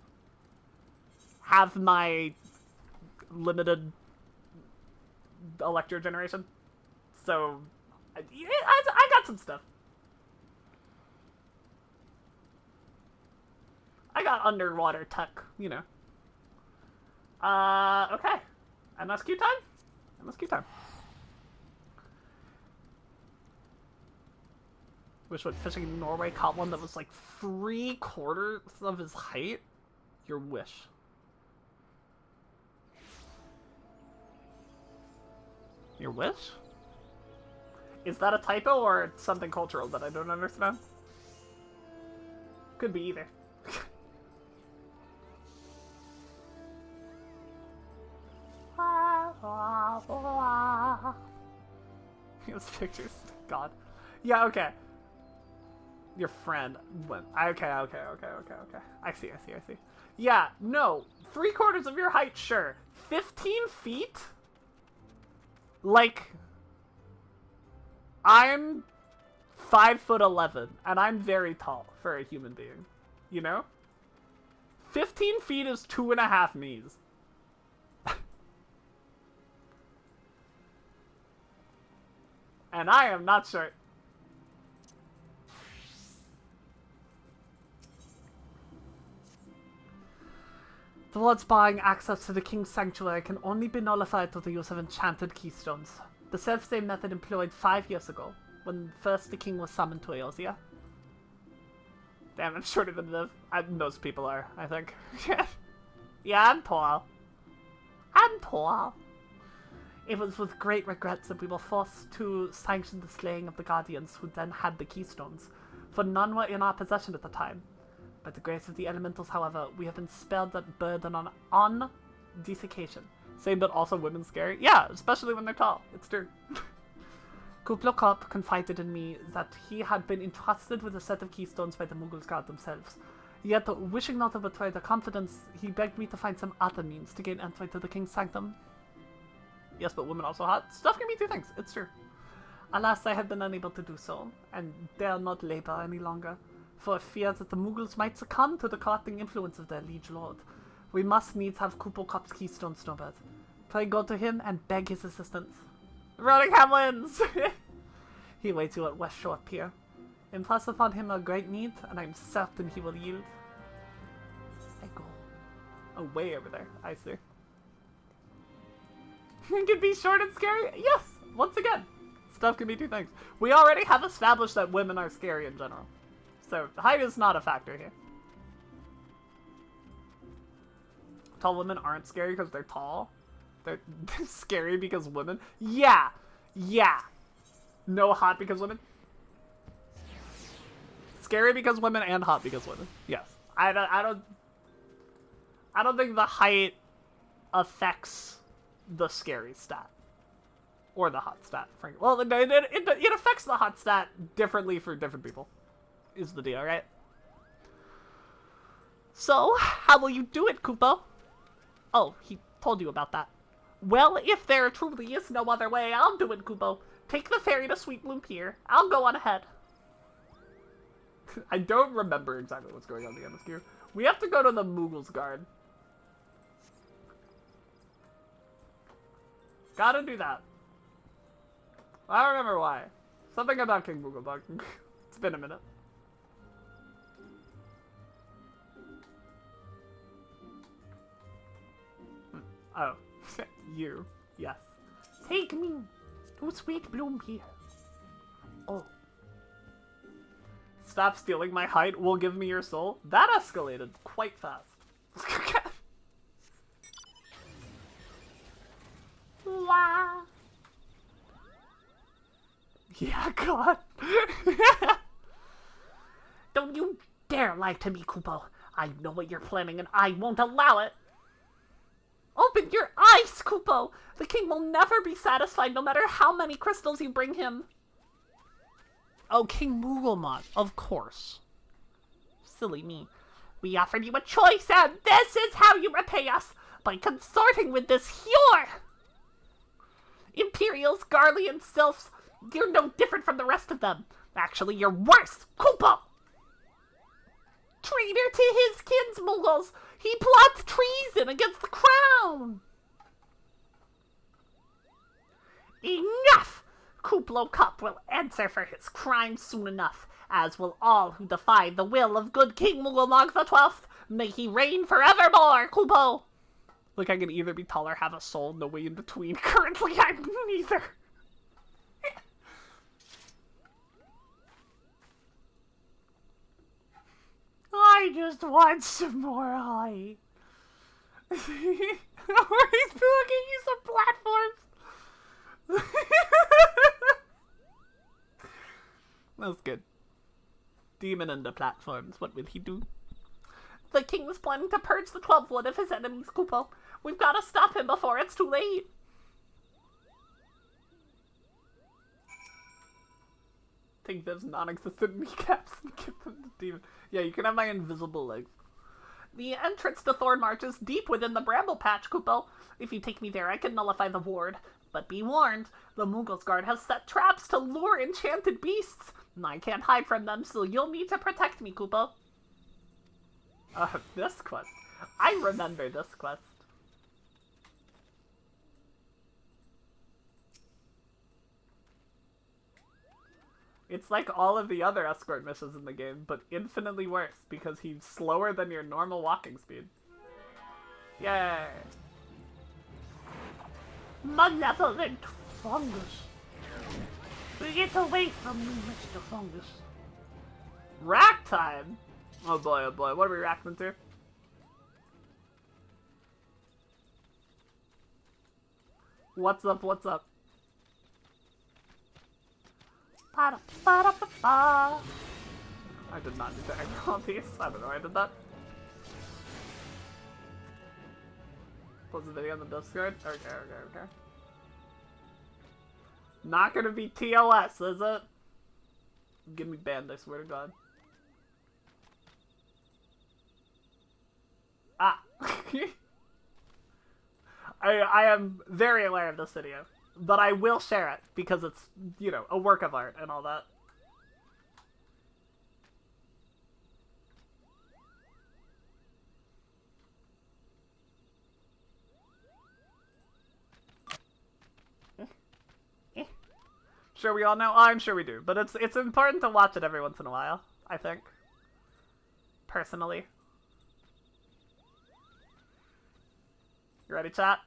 have my limited electro generation. So I got some stuff. I got underwater tech, you know. Okay. MSQ time? MSQ time. Wish went fishing in Norway, caught one that was like 3/4 of his height. Your wish. Your wish? Is that a typo or something cultural that I don't understand? Could be either. Those pictures. God. Yeah, okay. Your friend. Okay. I see. Yeah, no. 3/4 of your height, sure. 15 feet? Like, I'm 5'11", and I'm very tall for a human being. You know? 15 feet is 2.5 knees. And I am not sure. The Lord's buying access to the King's Sanctuary can only be nullified through the use of enchanted keystones. The self-same method employed 5 years ago, when first the King was summoned to Eorzea. Damn, I'm shorter than Viv. Most people are, I think. Yeah, I'm tall. It was with great regrets that we were forced to sanction the slaying of the Guardians who then had the keystones, for none were in our possession at the time. By the grace of the elementals, however, we have been spared that burden on this occasion. Same, but also women scary? Yeah, especially when they're tall. It's true. Kublokop confided in me that he had been entrusted with a set of keystones by the Mughals guard themselves. Yet, wishing not to betray their confidence, he begged me to find some other means to gain entry to the King's Sanctum. Yes, but women also hot. Stuff can be 2 things. It's true. Alas, I have been unable to do so, and dare not labor any longer, for fear that the Mughals might succumb to the corrupting influence of their liege lord. We must needs have Kublokop's keystone, Snowbird. Pray go to him and beg his assistance. Rottingham wins! He waits you at West Shore Pier. Impress upon him a great need, and I'm certain he will yield. I go. Oh, way over there. I see. It can be short and scary? Yes! Once again, stuff can be 2 things. We already have established that women are scary in general. So, height is not a factor here. Tall women aren't scary because they're tall. They're scary because women. Yeah! No hot because women. Scary because women and hot because women. Yes. I don't think the height affects the scary stat. Or the hot stat, frankly. Well, it affects the hot stat differently for different people. Is the deal, right? So, how will you do it, Kupo? Oh, he told you about that. Well, if there truly is no other way, I'll do it, Kupo. Take the ferry to Sweet Bloom Pier. I'll go on ahead. I don't remember exactly what's going on in the MSQ. We have to go to the Mughals Guard. Gotta do that. I don't remember why. Something about King Mooglebug. It's been a minute. Oh. You. Yes. Take me to Sweet Bloom Pier. Oh. Stop stealing my height. Will give me your soul. That escalated quite fast. Wow. Yeah, God. Don't you dare lie to me, Kupo. I know what you're planning and I won't allow it. Open your eyes, Kupo! The king will never be satisfied no matter how many crystals you bring him. Oh, King Mooglemon, of course. Silly me. We offered you a choice, and this is how you repay us, by consorting with this Hure! Imperials, Garleans, Sylphs, you're no different from the rest of them. Actually, you're worse, Kupo! Traitor to his kinsmoogles! He plots treason against the crown! Enough! Kuplo Kup will answer for his crimes soon enough, as will all who defy the will of good King Mooglelog the 12th. May he reign forevermore, Kupo! Look, I can either be tall or have a soul, no way in between. Currently, I'm neither. I just want some more height. He's looking you some platforms. That's good. Demon into platforms. What will he do? The king was planning to purge the 12th one of his enemies, Kupo. We've got to stop him before it's too late. Take Viv's non-existent kneecaps and give them to Demon. Yeah, you can have my invisible legs. The entrance to Thornmarch is deep within the bramble patch, Kupo. If you take me there, I can nullify the ward. But be warned, the Moogle's Guard has set traps to lure enchanted beasts. I can't hide from them, so you'll need to protect me, Kupo. This quest. I remember this quest. It's like all of the other escort missions in the game, but infinitely worse, because he's slower than your normal walking speed. Yay! Malevolent fungus! Get away from me, Mr. Fungus. Rack time? Oh boy, what are we racking to? What's up, what's up? I did not need to aggro on these. I don't know why I did that. Post the video on the Discord? Okay. Not gonna be TOS, is it? Get me banned, I swear to God. Ah! I am very aware of this video, but I will share it because it's, you know, a work of art and all that. Sure we all know? Oh, I'm sure we do, but it's important to watch it every once in a while, I think. Personally. You ready, chat?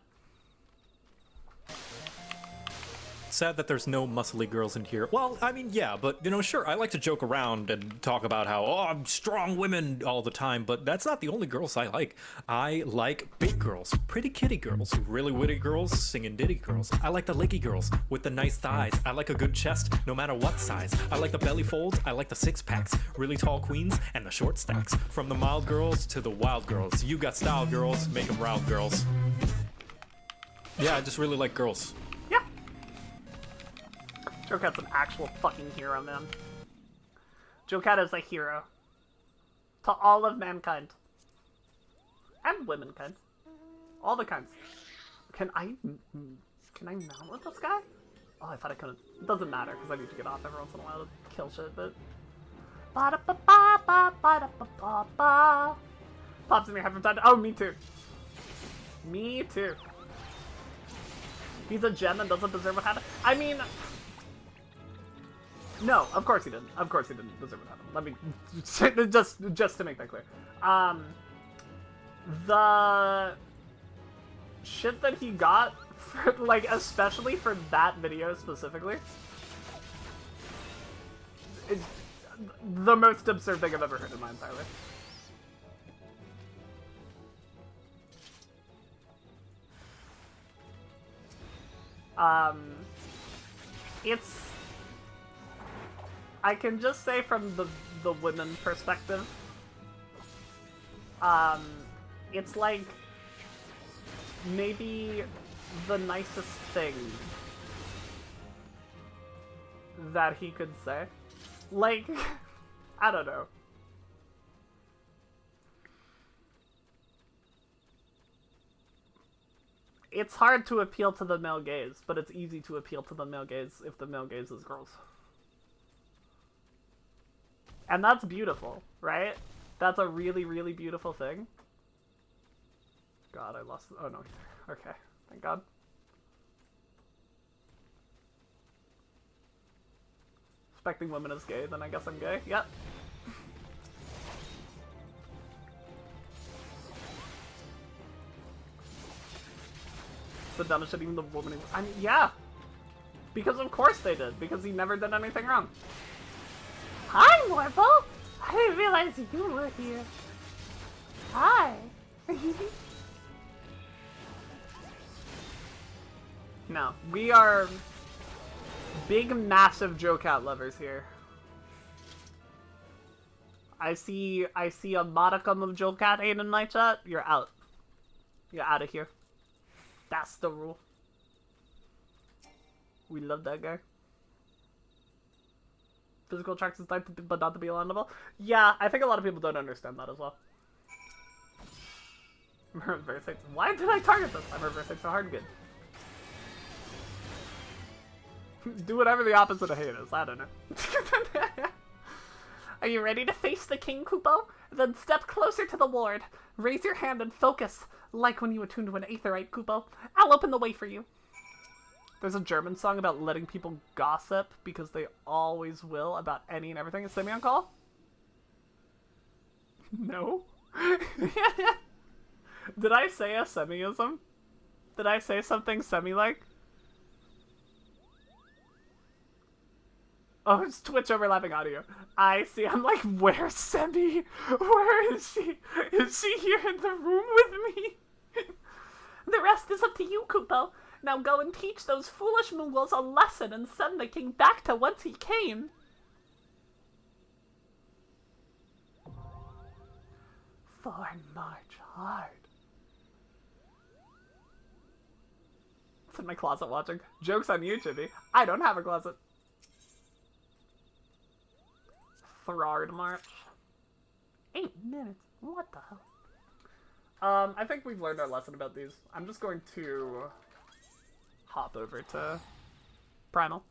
Sad that there's no muscly girls in here. Well, I mean, yeah, but, you know, sure, I like to joke around and talk about how, oh, I'm strong women all the time, but that's not the only girls I like. I like big girls, pretty kitty girls, really witty girls, singing ditty girls. I like the leggy girls with the nice thighs. I like a good chest, no matter what size. I like the belly folds, I like the six-packs, really tall queens, and the short stacks. From the mild girls to the wild girls. You got style, girls, make them round, girls. Yeah, I just really like girls. Yeah. Joe Cat's an actual fucking hero, man. Joe Cat is a hero. To all of mankind. And womankind. All the kinds. Can I mount with this guy? Oh, I thought I couldn't. It doesn't matter, because I need to get off every once in a while to kill shit, but... Pops in your head from time to... Oh, me too. Me too. He's a gem and doesn't deserve what happened. I mean... No, of course he didn't. Of course he didn't deserve what happened. Let me... Just to make that clear. The... shit that he got, for, like, especially for that video specifically, is the most absurd thing I've ever heard in my entire life. It's... I can just say from the women perspective, it's like maybe the nicest thing that he could say. Like, I don't know. It's hard to appeal to the male gaze, but it's easy to appeal to the male gaze if the male gaze is girls. And that's beautiful, right? That's a really, really beautiful thing. God, I lost... Oh, no. Okay. Thank God. Expecting women is gay, then I guess I'm gay. Yep. The dumbest shit, even the woman... I mean, yeah! Because of course they did, because he never did anything wrong. Hi, Morphle! I didn't realize you were here. Hi! No, we are big, massive Joe-Cat lovers here. I see a modicum of Joe-Cat hate in my chat. You're out. You're out of here. That's the rule. We love that guy. Physical attractions, but not to be landable. Yeah, I think a lot of people don't understand that as well. Reverse hate. Why did I target this? I'm reverse hate so hard good. Do whatever the opposite of hate is. I don't know. Are you ready to face the king, Kupo? Then step closer to the ward. Raise your hand and focus, like when you attune to an aetherite, Kupo. I'll open the way for you. There's a German song about letting people gossip because they always will about any and everything. Is Semi on call? No? Did I say a Semiism? Did I say something Semi-like? Oh, it's Twitch overlapping audio. I see. I'm like, where's Semi? Where is she? Is she here in the room with me? The rest is up to you, Kupo. Now go and teach those foolish Moogles a lesson and send the king back to whence he came. Foreign march hard. It's in my closet watching. Joke's on you, Chibi. I don't have a closet. Thrard march. 8 minutes. What the hell? I think we've learned our lesson about these. I'm just going to hop over to Primal.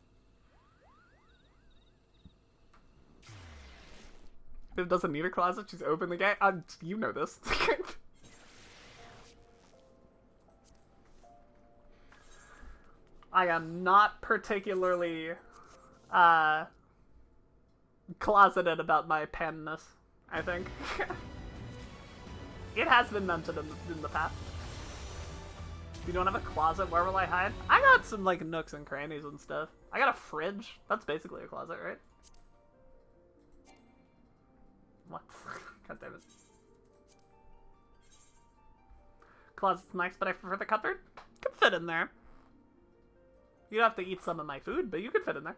If it doesn't need a closet, she's open the gate. You know this. I am not particularly closeted about my panness, I think. It has been mentioned in the past. If you don't have a closet, where will I hide? I got some, like, nooks and crannies and stuff. I got a fridge. That's basically a closet, right? What? God damn it. Closet's nice, but I prefer the cupboard. Could fit in there. You'd have to eat some of my food, but you could fit in there.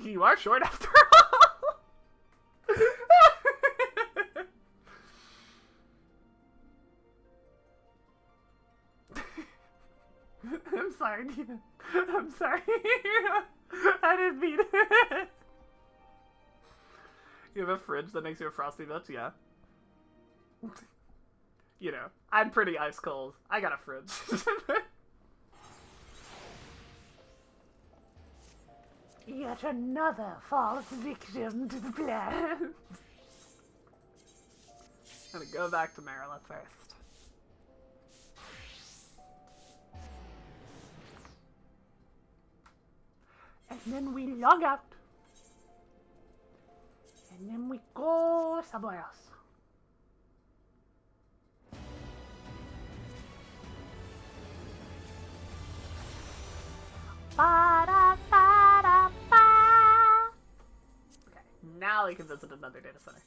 You are short after all. I'm sorry, Nina. I'm sorry. I didn't mean it. You have a fridge that makes you a frosty bitch? Yeah. You know, I'm pretty ice cold. I got a fridge. Yet another false victim to the plan. I'm gonna go back to Marilla first. And then we log out. And then we go somewhere else. Okay, now we can visit another data center.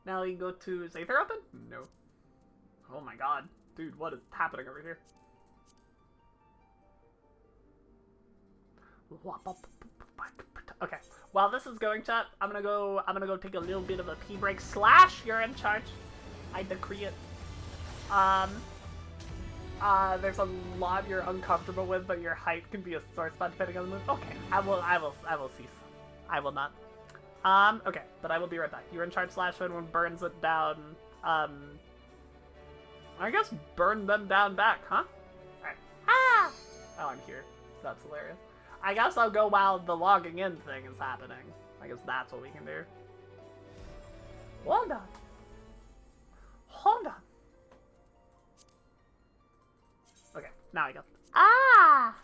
Now we can go to... Is Aether open? No. Oh my god. Dude, what is happening over here? Okay, while this is going, chat, I'm gonna go take a little bit of a pee break / you're in charge. I decree it. There's a lot you're uncomfortable with, but your height can be a sore spot depending on the move. Okay, I will cease. I will not. Okay, but I will be right back. You're in charge slash when burns it down. I guess burn them down back, huh? Alright. Ah! Oh, I'm here. That's hilarious. I guess I'll go while the logging in thing is happening. I guess that's what we can do. Hold on. Hold on. Okay, now I go. Ah!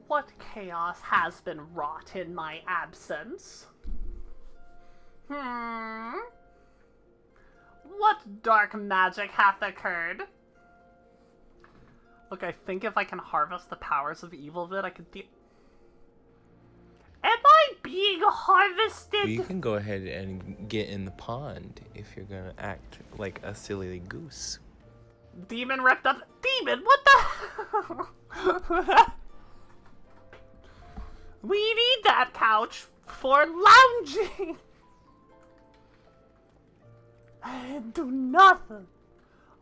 What chaos has been wrought in my absence? What dark magic hath occurred? Look, I think if I can harvest the powers of Evil Vid, I could deal. Am I being harvested? Well, you can go ahead and get in the pond if you're gonna act like a silly goose. Demon ripped up. Demon, what the? We need that couch for lounging. I do nothing.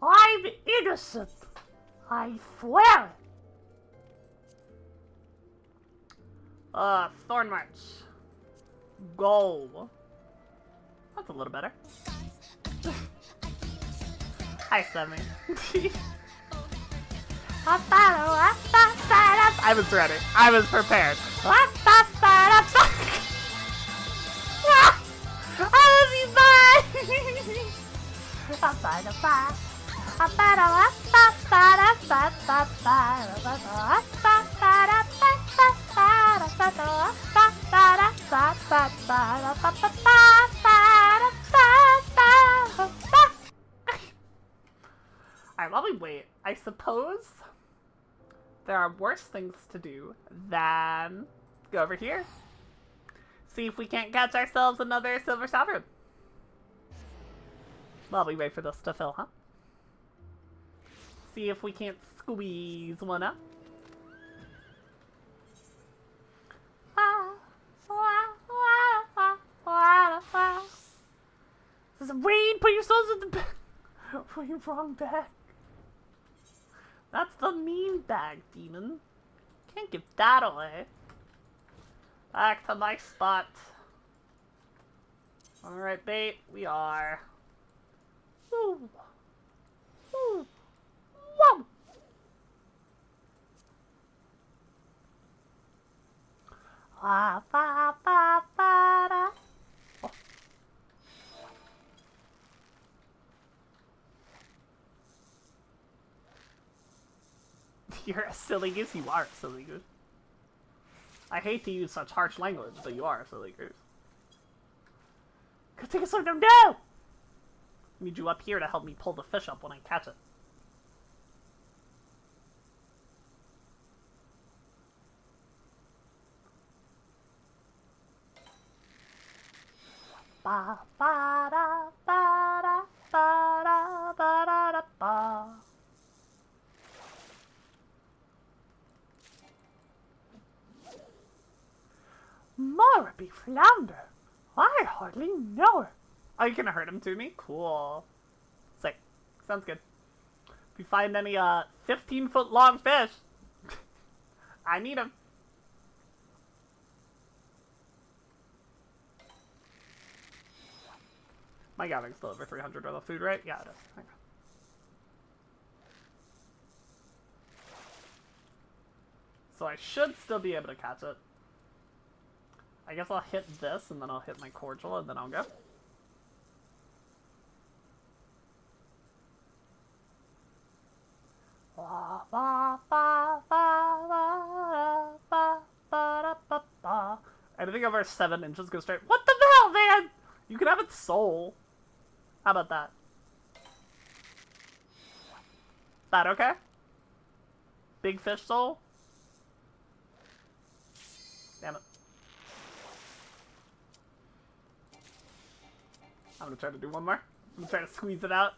I'm innocent. I swear it. Thorn March. Goal. That's a little better. Hi, Sammy. I was ready. I was prepared. Alright, while we wait, I suppose there are worse things to do than go over here. See if we can't catch ourselves another Silver Sovereign. While we wait for this to fill, huh? See if we can't squeeze one up. Does it rain? Put your souls in the bag. Put your wrong bag. That's the mean bag, demon. Can't give that away. Back to my spot. Alright, bait. We are. Woo. Woo. Whoa. Ah, ba, ba, ba, da. Oh. You're a silly goose. You are a silly goose. I hate to use such harsh language, but you are a silly goose. Go take a swim. No! I need you up here to help me pull the fish up when I catch it. Ba ba da ba da ba da ba da da ba. Morby Flounder. I hardly know her. Oh, you gonna hurt him to me? Cool. Sick. Sounds good. If you find any 15-foot long fish, I need them. My gathering's still over 300 worth of food, right? Yeah, it is. Hang on. So I should still be able to catch it. I guess I'll hit this, and then I'll hit my cordial, and then I'll go. Anything over 7 inches goes straight. What the hell, man? You can have its soul. How about that? That okay? Big fish soul? Damn it. I'm gonna try to do one more. I'm gonna try to squeeze it out.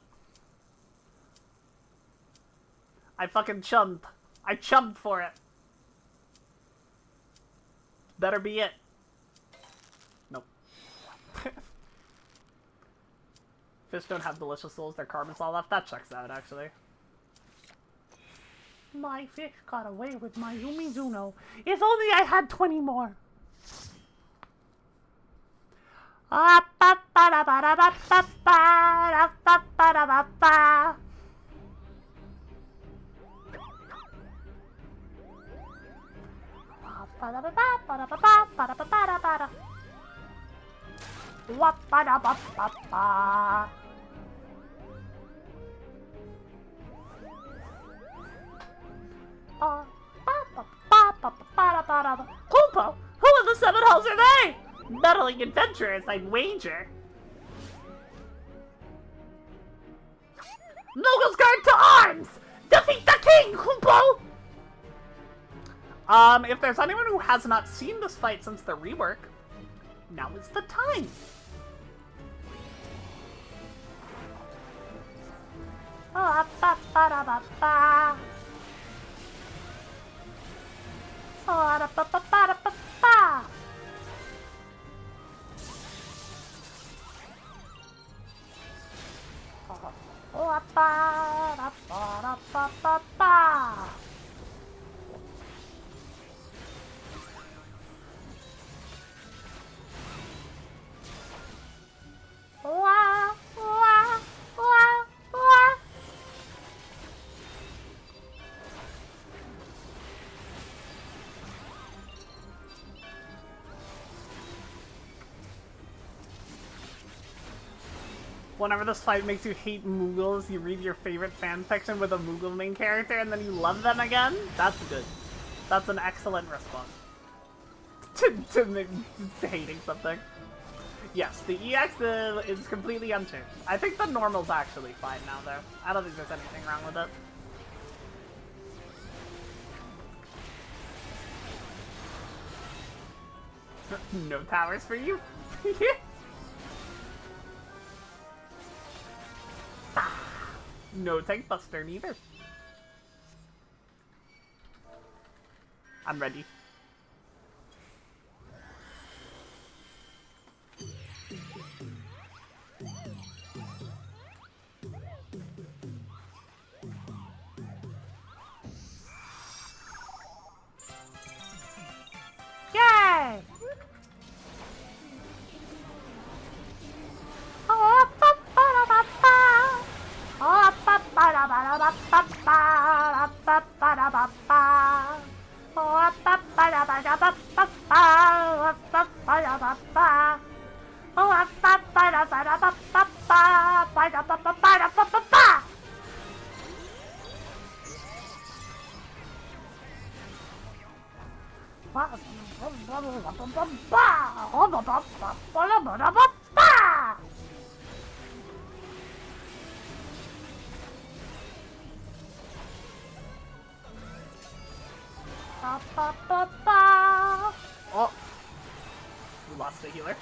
I fucking chummed. I chummed for it. Better be it. Nope. Fish don't have delicious souls, they're carbon saw left. That checks out, actually. My fish got away with my Yumizuno. If only I had 20 more. Hoopo! Who in the 7 holes are they? Meddling adventurers, I'd wager. Moogle's guard to arms! Defeat the king, Hoopo! If there's anyone who has not seen this fight since the rework, now is the time. Whenever this fight makes you hate Moogles, you read your favorite fanfiction with a Moogle main character and then you love them again? That's good. That's an excellent response. to hating something. Yes, the EX is completely unchanged. I think the normal's actually fine now, though. I don't think there's anything wrong with it. No towers for you? No tank buster neither. I'm ready. Yay! Oh, we lost the healer.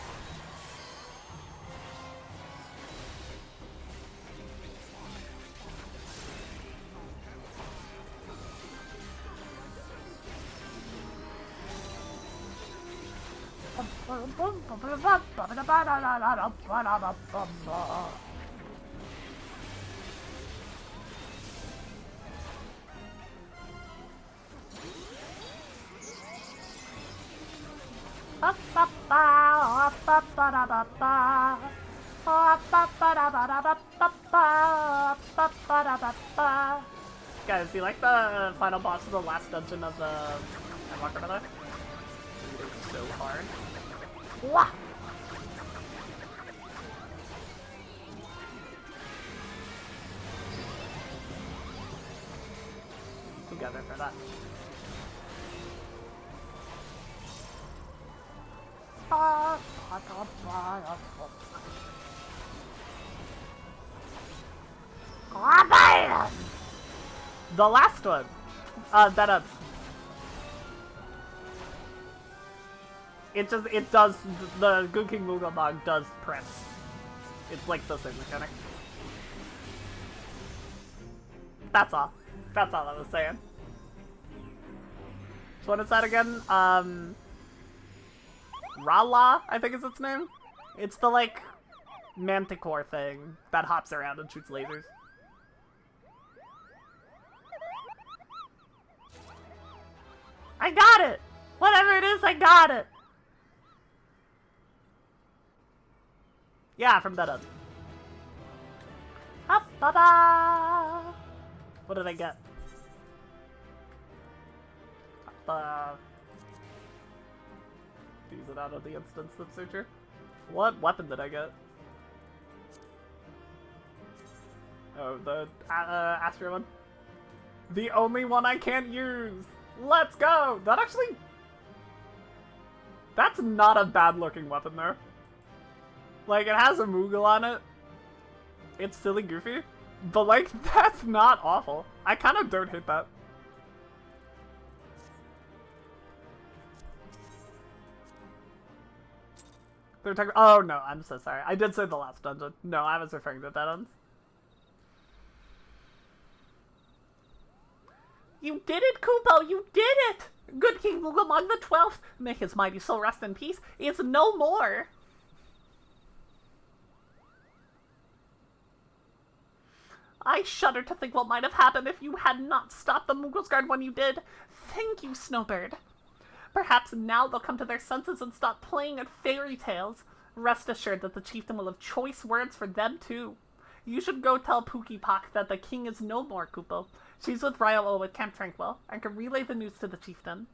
Guys, do you like the final boss of the last dungeon of the Endwalker Brother? It's so hard. Wah! Together for that. The last one. It does, the Good King Moogle Dog does press. It's like the same mechanic. That's all. That's all I was saying. So what is that again? Rala, I think is its name. It's the, like, manticore thing that hops around and shoots lasers. I got it! Whatever it is, I got it! Yeah, from that up. Up, ba-ba! What did I get? Use it out of the instance of searcher. What weapon did I get? Oh, the Astro one. The only one I can't use! Let's go! That actually... That's not a bad looking weapon there. Like, it has a Moogle on it. It's silly goofy. But, like, that's not awful. I kind of don't hate that. They're talking. Oh no, I'm so sorry. I did say the last dungeon. No, I was referring to dead ends. You did it, Kupo! You did it! Good King Moogamog the 12th, may his mighty soul rest in peace, is no more! I shudder to think what might have happened if you had not stopped the Moogle's Guard when you did. Thank you, Snowbird. Perhaps now they'll come to their senses and stop playing at fairy tales. Rest assured that the chieftain will have choice words for them too. You should go tell Pookie Pock that the king is no more, Kupo. She's with Ryo at Camp Tranquil and can relay the news to the chieftain.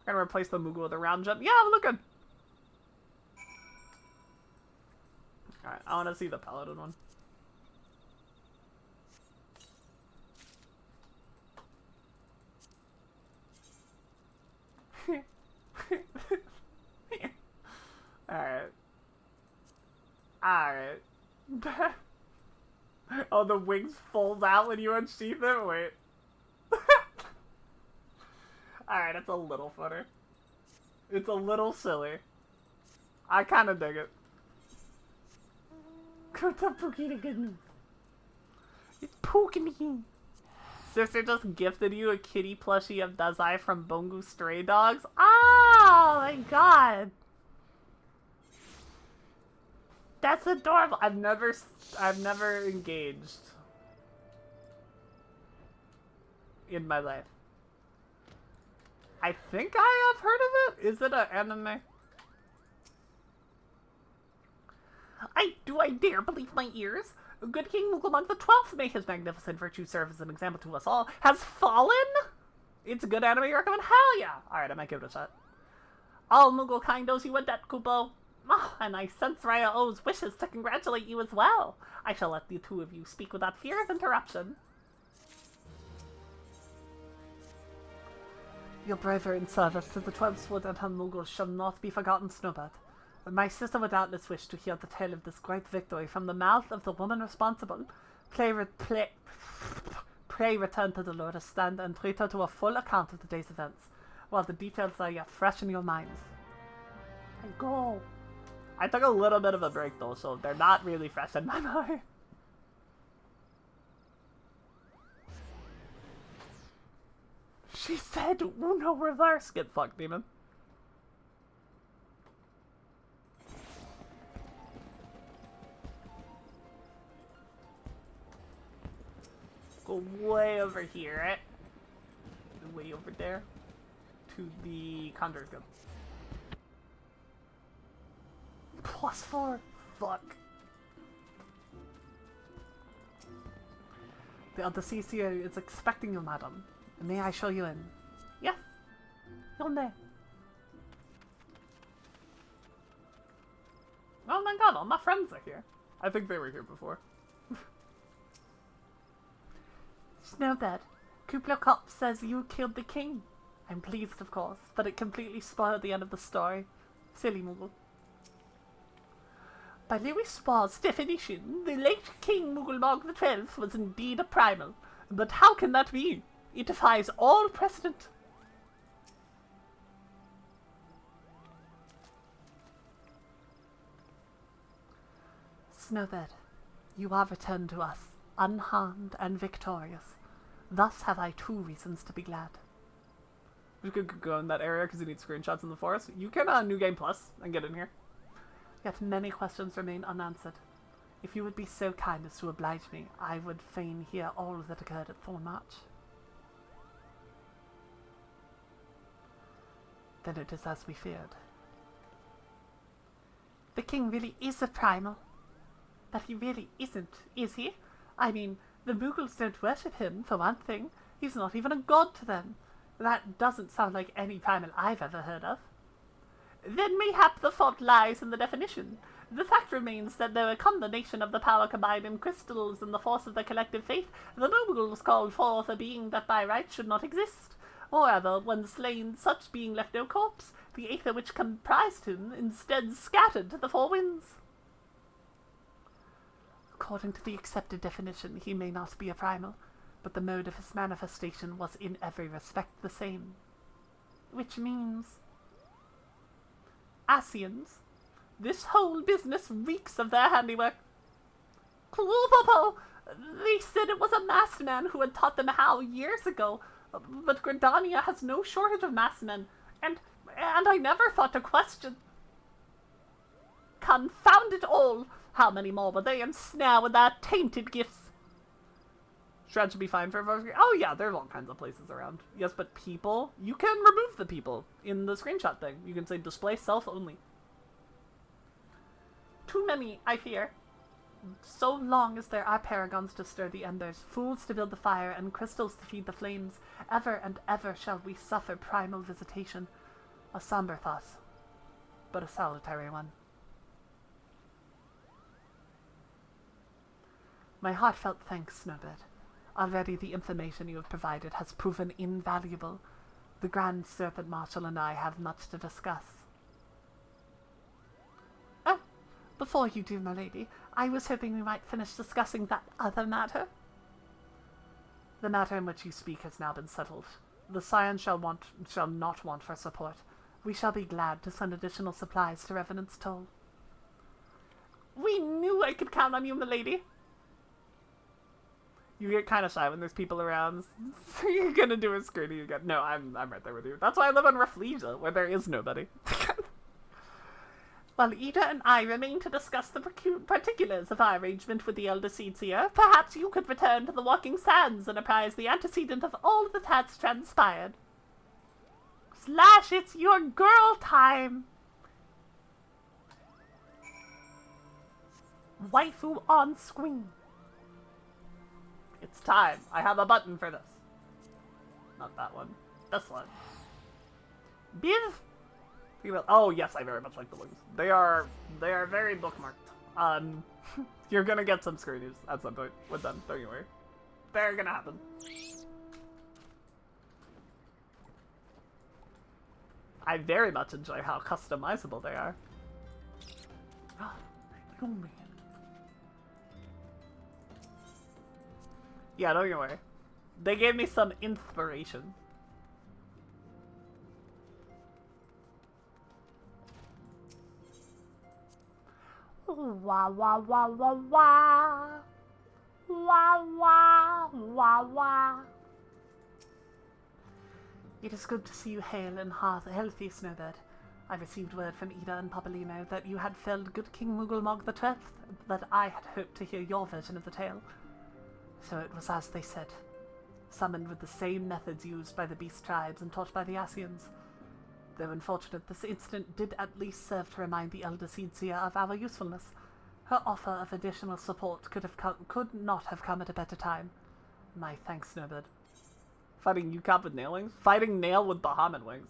I'm gonna replace the Moogle with a round jump. Yeah, look good. Alright, I wanna see the paladin one. Alright. Alright. Oh, the wings fold out when you unsheath it? Wait. Alright, it's a little funny. It's a little silly. I kinda dig it. Go tell Pookie to good news. It's Pookie. Sister just gifted you a kitty plushie of Dazai from Bongu Stray Dogs. Oh my god. That's adorable. I've never engaged in my life. I think I have heard of it. Is it an anime? I dare believe my ears. Good King Mughal the 12th, may his magnificent virtue serve as an example to us all, has fallen? It's a good anime you recommend? Hell yeah! Alright, I might give it a shot. All Mughal kind owes you a debt, Kupo. Oh, and I sense Raya O's wishes to congratulate you as well. I shall let the two of you speak without fear of interruption. Your bravery and service to the 12th Wood and her Mughals shall not be forgotten, Snowbird. My sister would doubtless wish to hear the tale of this great victory from the mouth of the woman responsible. Pray return to the Lotus Stand and treat her to a full account of the day's events, while the details are yet fresh in your minds. I go. I took a little bit of a break though, so they're not really fresh in my mind. She said, Uno reverse. Get fucked, demon. Go way over here, right? Way over there. To the Conjurer's Guild. +4. Fuck. The other CCO is expecting you, madam. May I show you in? Yes. You'll know. Oh my god, all my friends are here. I think they were here before. Snowbird, Kuplo Cop says you killed the king. I'm pleased, of course, but it completely spoiled the end of the story. Silly Moogle. By Lewis Spaugh's definition, the late King Moogle XII was indeed a primal. But how can that be? It defies all precedent. Snowbird, you are returned to us, unharmed and victorious. Thus have I 2 reasons to be glad. We could go in that area because you need screenshots in the forest. You can New Game Plus and get in here. Yet many questions remain unanswered. If you would be so kind as to oblige me, I would fain hear all that occurred at Thornmarch. Then it is as we feared. The king really is a primal. But he really isn't, is he? I mean, the Moogles don't worship him, for one thing. He's not even a god to them. That doesn't sound like any primal I've ever heard of. Then mayhap the fault lies in the definition. The fact remains that though a combination of the power combined in crystals and the force of the collective faith, the Moogles called forth a being that by right should not exist. Moreover, when slain, such being left no corpse, the aether which comprised him instead scattered to the 4 winds. According to the accepted definition, he may not be a primal, but the mode of his manifestation was in every respect the same. Which means... Asians, this whole business reeks of their handiwork. Popo! They said it was a masked man who had taught them how years ago, but Gridania has no shortage of masked men, and I never thought to question. Confound it all! How many more were they ensnare with their tainted gifts? Shred should be fine for a... Oh yeah, there's all kinds of places around. Yes, but people... You can remove the people in the screenshot thing. You can say display self only. Too many, I fear. So long as there are paragons to stir the embers, fools to build the fire, and crystals to feed the flames, ever and ever shall we suffer primal visitation. A somber thought, but a salutary one. My heartfelt thanks, Snowbird. Already the information you have provided has proven invaluable. The Grand Serpent Marshal and I have much to discuss. Oh, before you do, my lady, I was hoping we might finish discussing that other matter. The matter in which you speak has now been settled. The Scion shall not want for support. We shall be glad to send additional supplies to Revenant's Toll. We knew I could count on you, my lady. You get kind of shy when there's people around. So you're gonna do a screening again. No, I'm right there with you. That's why I live on Rafflesia, where there is nobody. While Ida and I remain to discuss the particulars of our arrangement with the Elder Seedseer, perhaps you could return to the Walking Sands and apprise the antecedent of all that has transpired. Slash, it's your girl time! Waifu on screen. It's time. I have a button for this. Not that one. This one. Viv. Oh yes, I very much like the wings. They are very bookmarked. You're gonna get some screenies at some point with them. Don't you worry. They're gonna happen. I very much enjoy how customizable they are. Oh man. Yeah, don't you worry. They gave me some inspiration. Wah wah wah wah wah. Wah wah wah wah. It is good to see you hale and healthy, Snowbird. I received word from Ida and Papolino that you had felled good King Moogle the 12th, that I had hoped to hear your version of the tale. So it was as they said, summoned with the same methods used by the beast tribes and taught by the Asians. Though unfortunate, this incident did at least serve to remind the Elder Seedseer of our usefulness. Her offer of additional support could not have come at a better time. My thanks, Snowbird. Fighting Yukop with nail wings? Fighting Nail with Bahamut wings.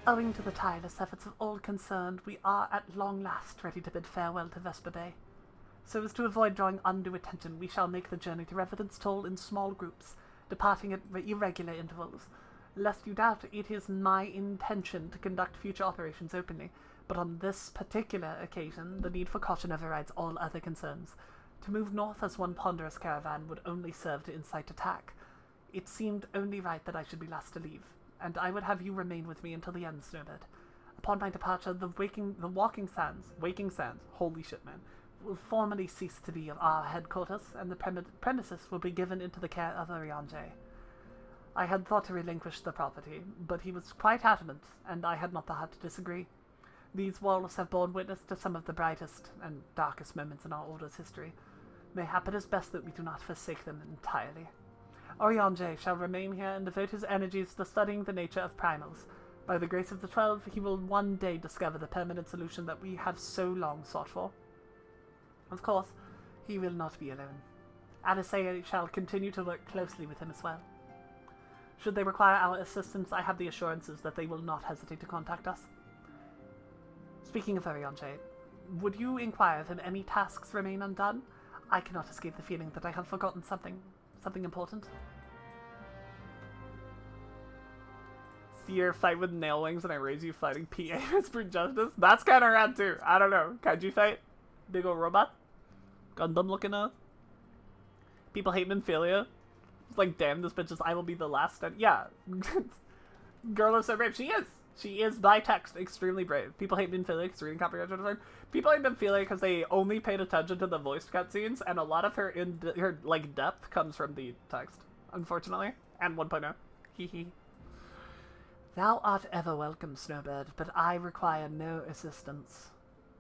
Owing to the tireless efforts of all concerned, we are at long last ready to bid farewell to Vesper Bay. So as to avoid drawing undue attention, we shall make the journey to Revenant's Toll in small groups, departing at irregular intervals. Lest you doubt, it is my intention to conduct future operations openly, but on this particular occasion, the need for caution overrides all other concerns. To move north as one ponderous caravan would only serve to incite attack. It seemed only right that I should be last to leave, and I would have you remain with me until the end, Snowbird. Upon my departure, the Waking Sands, holy shit, man, will formally cease to be our headquarters, and the premises will be given into the care of Oriange. I had thought to relinquish the property, but he was quite adamant, and I had not the heart to disagree. These walls have borne witness to some of the brightest and darkest moments in our Order's history. Mayhap it is best that we do not forsake them entirely. Oriange shall remain here and devote his energies to studying the nature of primals. By the grace of the 12, he will one day discover the permanent solution that we have so long sought for. Of course, he will not be alone. Alisea shall continue to work closely with him as well. Should they require our assistance, I have the assurances that they will not hesitate to contact us. Speaking of Oriange, would you inquire if any tasks remain undone? I cannot escape the feeling that I have forgotten something important. See your fight with nail wings and I raise you fighting PA for justice? That's kind of rad too. I don't know. Kaiju fight? Big ol' robot? Gundam looking up? People hate Nymphalia? It's like, damn, this bitch is I will be the last. Yeah. Girl is so brave. She is. She is, by text, extremely brave. People hate Nymphalia because reading comprehension is hard. People hate Nymphalia because they only paid attention to the voiced cutscenes, and a lot of her depth comes from the text, unfortunately. And 1.0. Hee hee. Thou art ever welcome, Snowbird, but I require no assistance.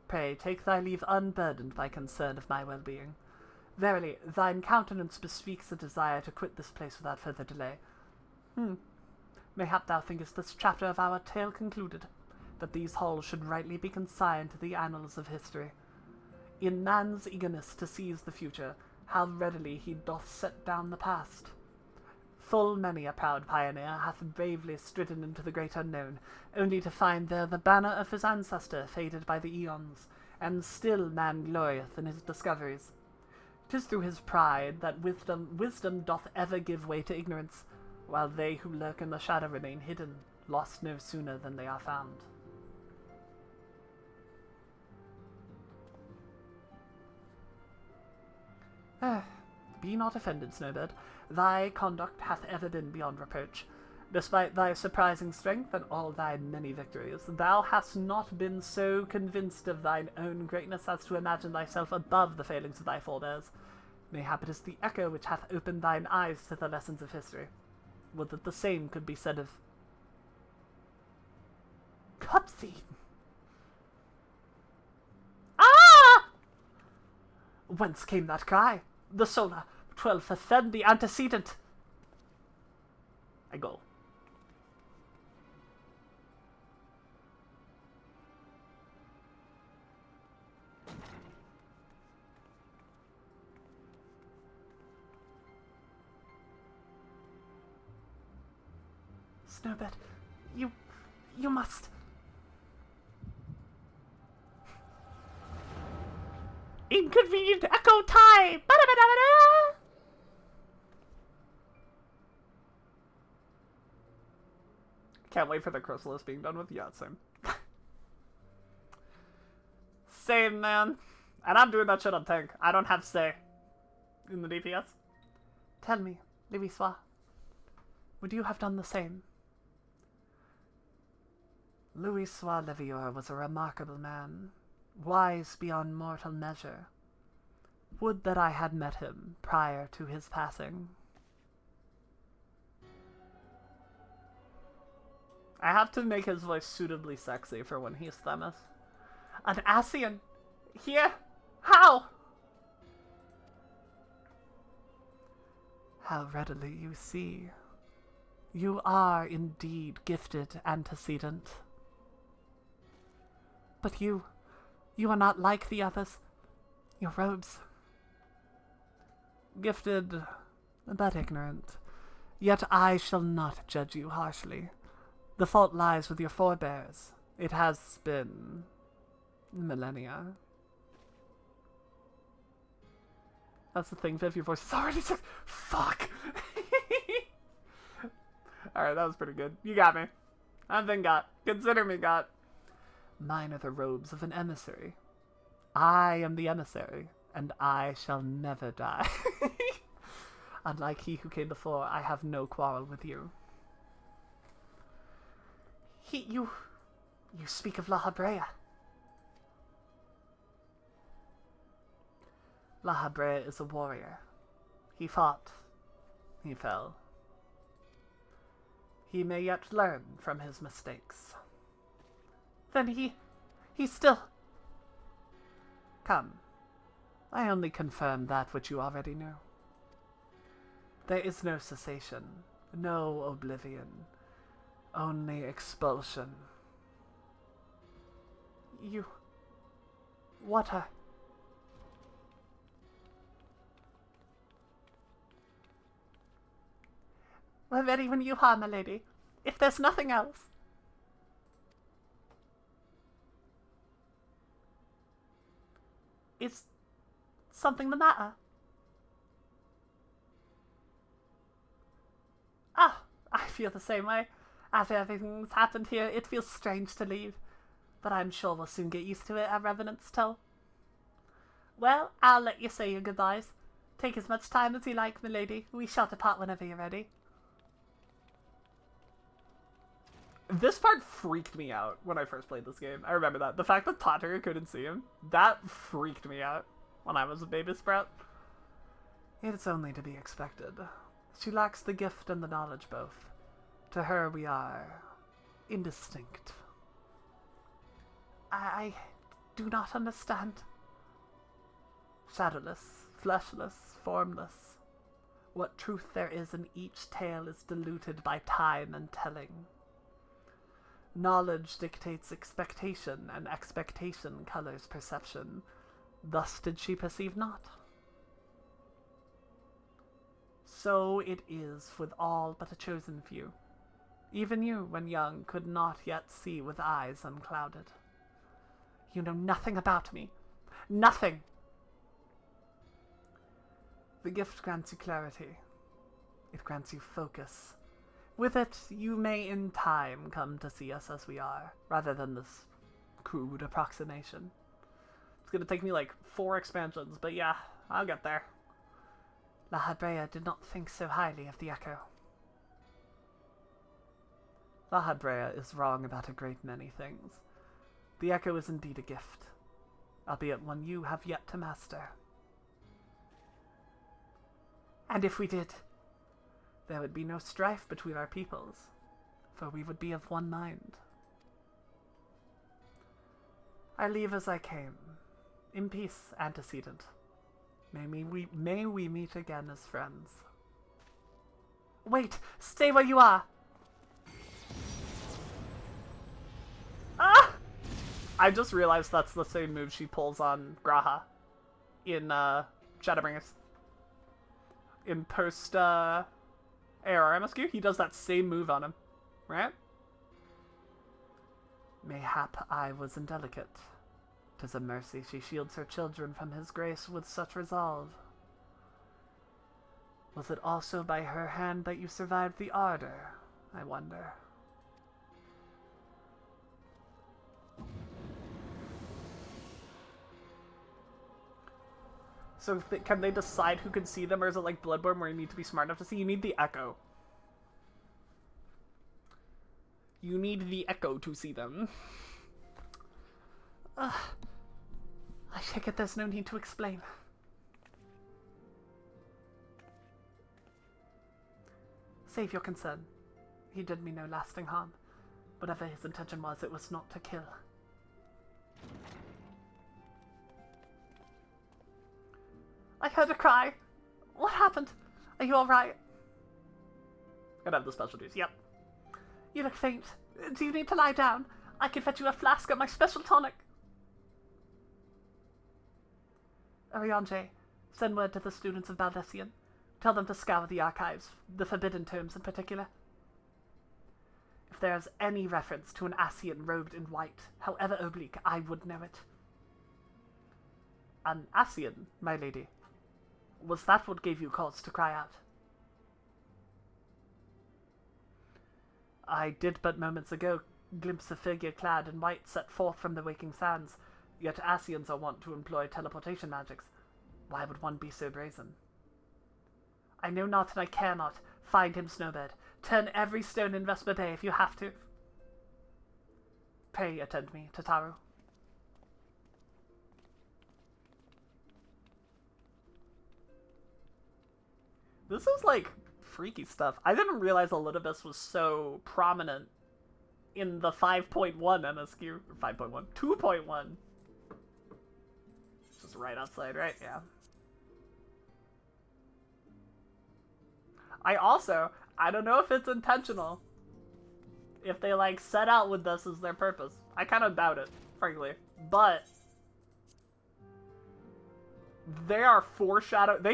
Pray, take thy leave unburdened by concern of my well-being. Verily, thine countenance bespeaks a desire to quit this place without further delay. Mayhap thou thinkest this chapter of our tale concluded, that these halls should rightly be consigned to the annals of history. In man's eagerness to seize the future, how readily he doth set down the past. Full many a proud pioneer hath bravely stridden into the great unknown, only to find there the banner of his ancestor faded by the eons, and still man glorieth in his discoveries. 'Tis through his pride that wisdom doth ever give way to ignorance, while they who lurk in the shadow remain hidden, lost no sooner than they are found. Be not offended, Snowbird. Thy conduct hath ever been beyond reproach. Despite thy surprising strength and all thy many victories, thou hast not been so convinced of thine own greatness as to imagine thyself above the failings of thy forebears. Mayhap it is the echo which hath opened thine eyes to the lessons of history. Would that the same could be said of Cutscene. Ah! Whence came that cry? The solar, 12th Feb, the antecedent. I go. Snowbird, you must. Inconvenient echo time! Ba-da-ba-da-ba-da! Can't wait for the chrysalis being done with. Yeah, same. Same, man. And I'm doing that shit on tank. I don't have say in the DPS. Tell me, Louisois, would you have done the same? Louisois Levior was a remarkable man, wise beyond mortal measure. Would that I had met him prior to his passing. I have to make his voice suitably sexy for when he's Themis. An Ascian? Here? How? How readily you see. You are indeed gifted antecedent. But you are not like the others. Your robes. Gifted, but ignorant. Yet I shall not judge you harshly. The fault lies with your forebears. It has been millennia. That's the thing, Viv, your voice is already sick. Fuck! Alright, that was pretty good. You got me. I've been got. Consider me got. Mine are the robes of an emissary. I am the emissary, and I shall never die. Unlike he who came before, I have no quarrel with you. You speak of La Habrea. La Habrea is a warrior. He fought. He fell. He may yet learn from his mistakes. Then he still... Come. I only confirm that which you already knew. There is no cessation, no oblivion, only expulsion. What are... We're ready when you are, my lady. If there's nothing else. Is something the matter? Ah, I feel the same way. After everything's happened here, it feels strange to leave. But I'm sure we'll soon get used to it at Revenant's Toe. Well, I'll let you say your goodbyes. Take as much time as you like, milady. We shall depart whenever you're ready. This part freaked me out when I first played this game. I remember that. The fact that Tataru couldn't see him, that freaked me out when I was a baby sprout. It's only to be expected. She lacks the gift and the knowledge both. To her we are indistinct. I do not understand. Shadowless, fleshless, formless. What truth there is in each tale is diluted by time and telling. Knowledge dictates expectation, and expectation colors perception. Thus did she perceive not. So it is with all but a chosen few. Even you, when young, could not yet see with eyes unclouded. You know nothing about me. Nothing! The gift grants you clarity. It grants you focus. With it, you may in time come to see us as we are, rather than this crude approximation. It's gonna take me like 4 expansions, but yeah, I'll get there. La Habrea did not think so highly of the Echo. Lahadrea is wrong about a great many things. The Echo is indeed a gift, albeit one you have yet to master. And if we did, there would be no strife between our peoples, for we would be of one mind. I leave as I came, in peace, antecedent. May we meet again as friends. Wait! Stay where you are! Ah! I just realized that's the same move she pulls on Graha in Shadowbringers. In post AR MSQ, he does that same move on him, right? Mayhap I was indelicate. 'Tis a mercy she shields her children from his grace with such resolve. Was it also by her hand that you survived the ardor, I wonder? So can they decide who can see them, or is it like Bloodborne where you need to be smart enough to see? You need the Echo. You need the Echo to see them. I take it there's no need to explain. Save your concern. He did me no lasting harm. Whatever his intention was, it was not to kill. I heard a cry. What happened? Are you alright? Gotta have the specialties, yep. You look faint. Do you need to lie down? I can fetch you a flask of my special tonic. Arianje, send word to the students of Baldessian. Tell them to scour the archives, the forbidden tomes in particular. If there is any reference to an Ascian robed in white, however oblique, I would know it. An Ascian, my lady. Was that what gave you cause to cry out? I did but moments ago glimpse a figure clad in white set forth from the waking sands, yet Ascians are wont to employ teleportation magics. Why would one be so brazen? I know not and I care not. Find him, Snowbird. Turn every stone in Vesper Bay if you have to. Pray attend me, Tataru. This is like freaky stuff. I didn't realize Elidibus was so prominent in the 5.1 MSQ. Or 5.1? 2.1. Just right outside, right? Yeah. I don't know if it's intentional. If they, like, set out with this as their purpose. I kind of doubt it, frankly. But they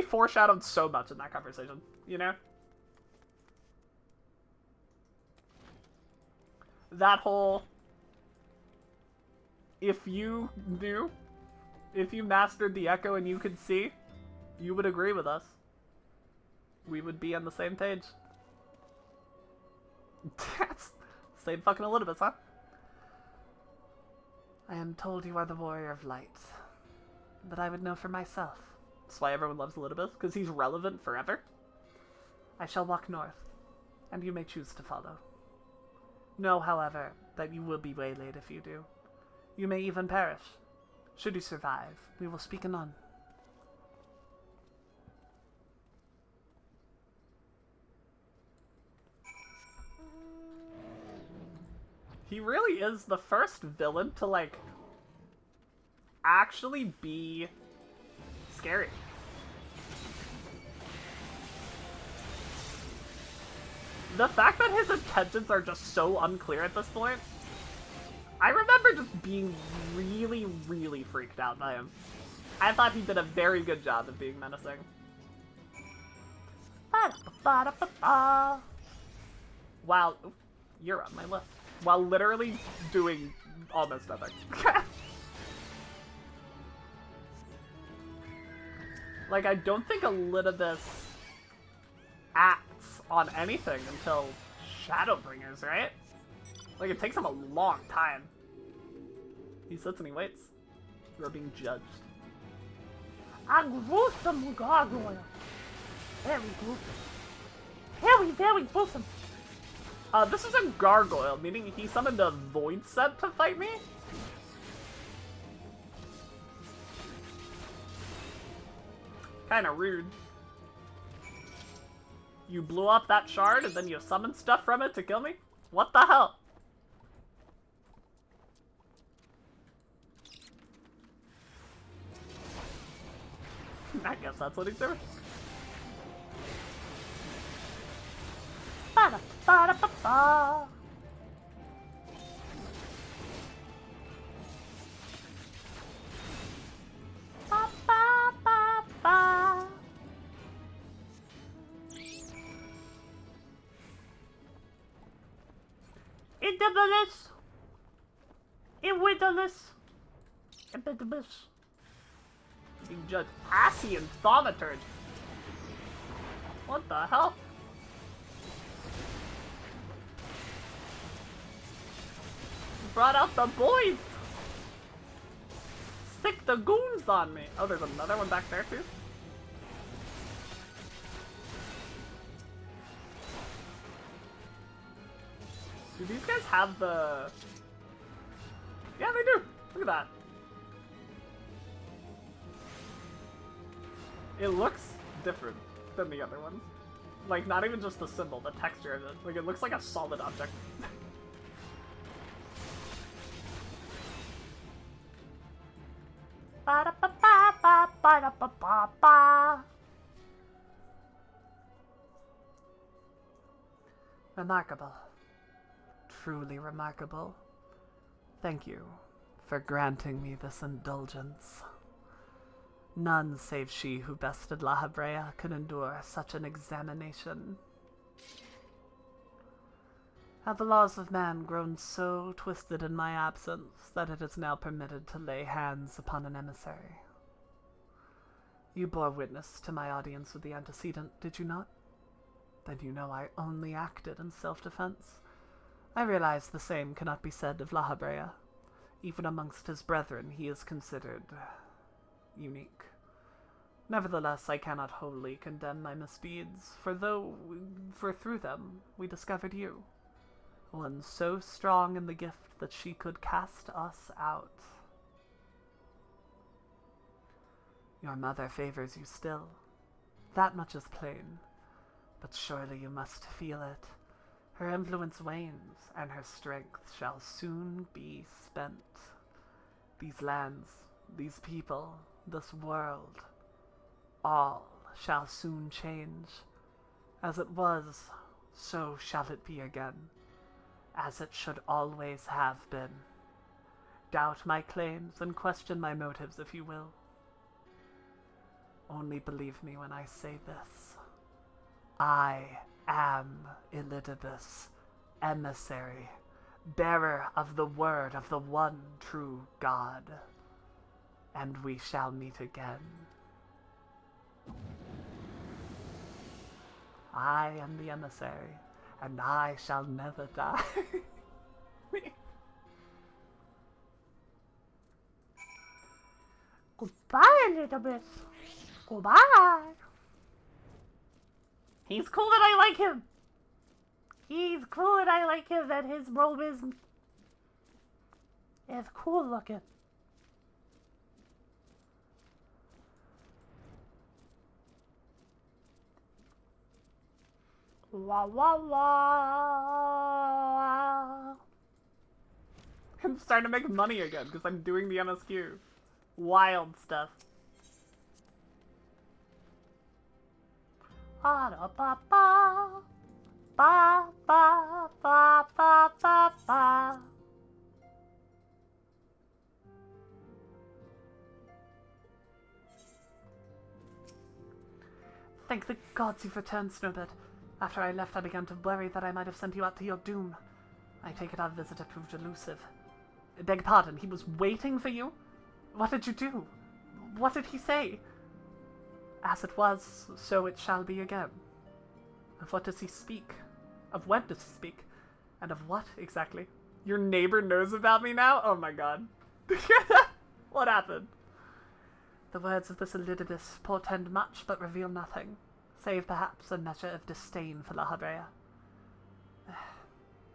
foreshadowed so much in that conversation, you know? That whole, if you mastered the Echo and you could see, you would agree with us. We would be on the same page. That's same fucking Elidibus, huh? I am told you are the warrior of light, but I would know for myself. That's why everyone loves Elidibus, because he's relevant forever. I shall walk north, and you may choose to follow. Know, however, that you will be waylaid if you do. You may even perish. Should you survive, we will speak anon. He really is the first villain to, like, actually be scary. The fact that his intentions are just so unclear at this point, I remember just being really, really freaked out by him. I thought he did a very good job of being menacing. While, you're on my list. While literally doing almost nothing. Like, I don't think Elidibus acts on anything until Shadowbringers, right? Like, it takes him a long time. He sits and he waits. You are being judged. A gruesome gargoyle. Very gruesome. Very, very gruesome. This is a gargoyle, meaning he summoned a void set to fight me? Kinda rude. You blew up that shard and then you summoned stuff from it to kill me? What the hell? I guess that's what he's doing. Ba-da-ba-da-ba-ba. Ba-ba-ba-ba. Idibulus. Iwidulus. Ibidibus. You judge Assy and Thaumaturge. What the hell? Brought out the boys! Sick the goons on me! Oh, there's another one back there too? Do these guys have the... Yeah, they do! Look at that. It looks different than the other ones. Like, not even just the symbol, the texture of it. Like, it looks like a solid object. Ba-da-ba-ba-ba, ba-da-ba-ba-ba. Remarkable. Truly remarkable. Thank you for granting me this indulgence. None save she who bested La Habrea could endure such an examination. Have the laws of man grown so twisted in my absence that it is now permitted to lay hands upon an emissary? You bore witness to my audience with the antecedent, did you not? Then you know I only acted in self-defense. I realize the same cannot be said of La Habrea. Even amongst his brethren he is considered unique. Nevertheless, I cannot wholly condemn my misdeeds, for through them we discovered you. One so strong in the gift that she could cast us out. Your mother favors you still. That much is plain. But surely you must feel it. Her influence wanes, and her strength shall soon be spent. These lands, these people, this world, all shall soon change. As it was, so shall it be again. As it should always have been. Doubt my claims and question my motives if you will. Only believe me when I say this. I am Elidibus, emissary, bearer of the word of the one true God. And we shall meet again. I am the emissary, and I shall never die. Goodbye, Elidibus. Goodbye. He's cool and I like him. He's cool and I like him, and his robe is cool looking. Wah wah wah. I'm starting to make money again because I'm doing the MSQ. Wild stuff. Ba ba ba ba ba ba ba ba ba. Thank the gods you've returned, Snowbird. After I left, I began to worry that I might have sent you out to your doom. I take it our visitor proved elusive. Beg pardon, he was waiting for you? What did you do? What did he say? As it was, so it shall be again. Of what does he speak? Of when does he speak? And of what, exactly? Your neighbor knows about me now? Oh my god. What happened? The words of this Elidibus portend much, but reveal nothing, save perhaps a measure of disdain for La Habrea.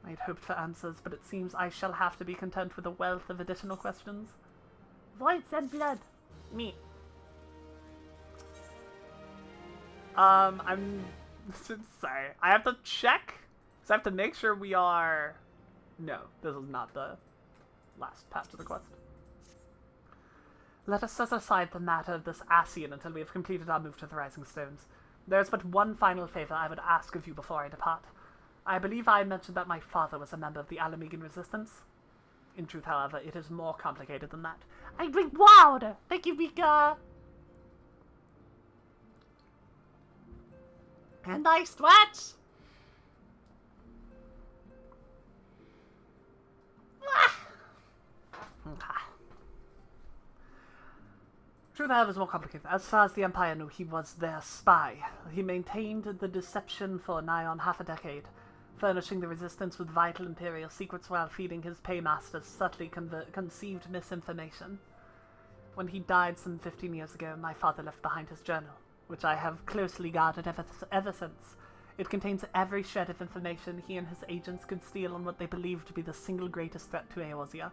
I'd hoped for answers, but it seems I shall have to be content with a wealth of additional questions. Voids and blood. Me. I'm sorry. I have to check. So I have to make sure we are... No, this is not the last patch of the quest. Let us set aside the matter of this Ascian until we have completed our move to the Rising Stones. There is but one final favor I would ask of you before I depart. I believe I mentioned that my father was a member of the Alamegan Resistance. In truth, however, it is more complicated than that. I drink water! Thank you, Mika! And I stretch! Truth, however, is more complicated. As far as the Empire knew, he was their spy. He maintained the deception for nigh on half a decade, furnishing the Resistance with vital Imperial secrets while feeding his paymasters subtly conceived misinformation. When he died some 15 years ago, my father left behind his journal, which I have closely guarded ever since. It contains every shred of information he and his agents could steal on what they believed to be the single greatest threat to Eorzea,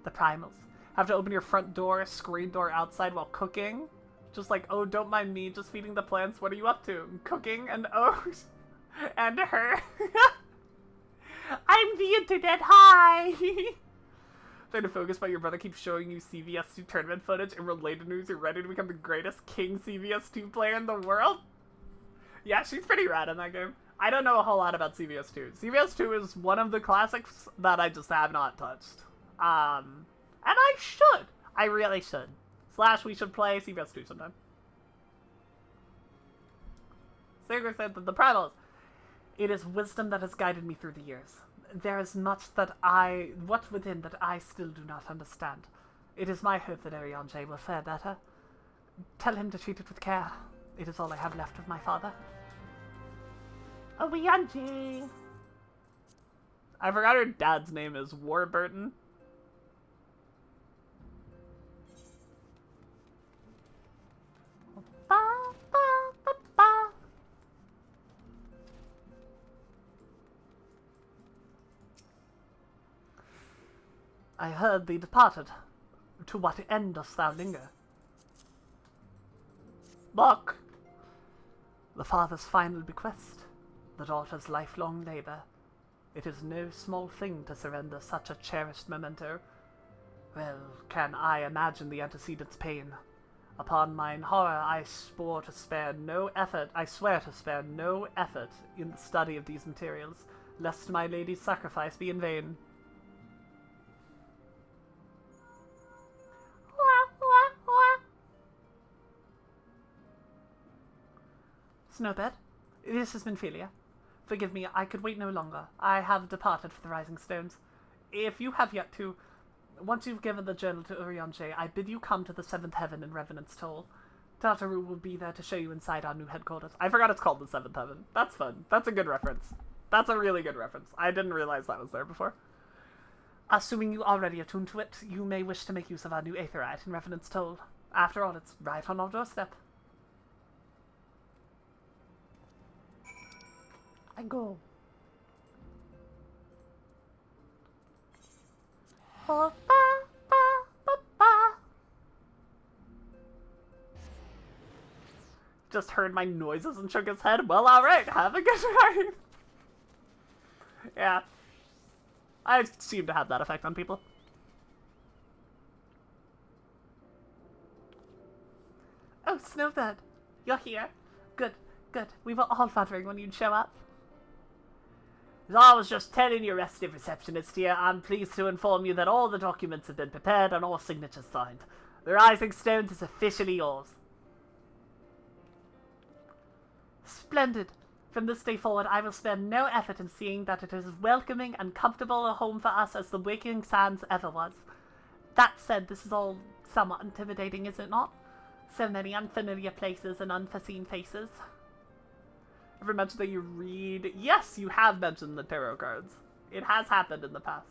the Primals. Have to open your front door, screen door outside while cooking? Just like, oh, don't mind me, just feeding the plants, what are you up to? Cooking, and oh, and her. I'm the internet, hi! Trying to focus while your brother keeps showing you CVS2 tournament footage. In related news, you're ready to become the greatest King CVS2 player in the world? Yeah, she's pretty rad in that game. I don't know a whole lot about CVS2. CVS2 is one of the classics that I just have not touched. And I should. I really should. / we should play CVS2 sometime. Sager said that the Primals. It is wisdom that has guided me through the years. There is much within that I still do not understand. It is my hope that Ariange will fare better. Tell him to treat it with care. It is all I have left of my father. Ariange! I forgot her dad's name is Warburton. I heard thee departed. To what end dost thou linger? Look! The father's final bequest, the daughter's lifelong labor. It is no small thing to surrender such a cherished memento. Well, can I imagine the antecedent's pain? Upon mine horror, I swear to spare no effort in the study of these materials, lest my lady's sacrifice be in vain. Snowbird, this has been Philia. Forgive me, I could wait no longer. I have departed for the Rising Stones. If you have yet to, once you've given the journal to Urianger, I bid you come to the 7th Heaven in Revenant's Toll. Tartaru will be there to show you inside our new headquarters. I forgot it's called the 7th Heaven. That's fun. That's a good reference. That's a really good reference. I didn't realize that was there before. Assuming you already attuned to it, you may wish to make use of our new Aetherite in Revenant's Toll. After all, it's right on our doorstep. I go. Oh, ba, ba, ba, ba. Just heard my noises and shook his head. Well, alright, have a good night. Yeah. I seem to have that effect on people. Oh, Snowbird. You're here. Good, good. We were all wondering when you'd show up. As I was just telling your restive receptionist here, I'm pleased to inform you that all the documents have been prepared and all signatures signed. The Rising Stones is officially yours. Splendid. From this day forward, I will spare no effort in seeing that it is as welcoming and comfortable a home for us as the Waking Sands ever was. That said, this is all somewhat intimidating, is it not? So many unfamiliar places and unforeseen faces. Ever mentioned that you read? Yes, you have mentioned the tarot cards. It has happened in the past.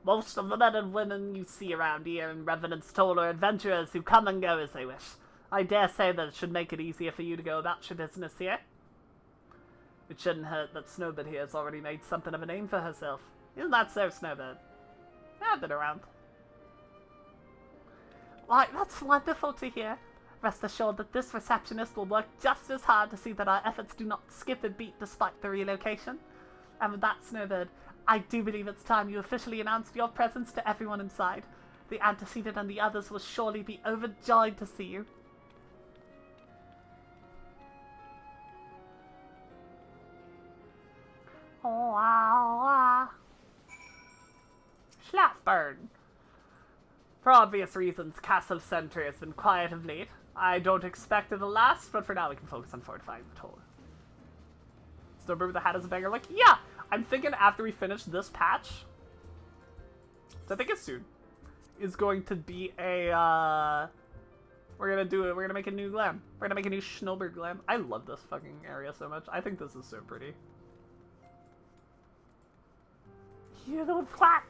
Most of the men and women you see around here in Revenant's Toll are adventurers who come and go as they wish. I dare say that it should make it easier for you to go about your business here. It shouldn't hurt that Snowbird here has already made something of a name for herself. Isn't that so, Snowbird? I've been around. Why, that's wonderful to hear. Rest assured that this receptionist will work just as hard to see that our efforts do not skip a beat despite the relocation. And with that, Snowbird, I do believe it's time you officially announced your presence to everyone inside. The antecedent and the others will surely be overjoyed to see you. Oh, wow. Schlafbird. For obvious reasons, Castle Center has been quiet of late. I don't expect it'll last, but for now we can focus on fortifying the tower. Snowbird with the hat as a banger, like, yeah! I'm thinking after we finish this patch, which I think it's soon, is going to be a, we're gonna make a new glam. We're gonna make a new Snowbird glam. I love this fucking area so much. I think this is so pretty. You little twat!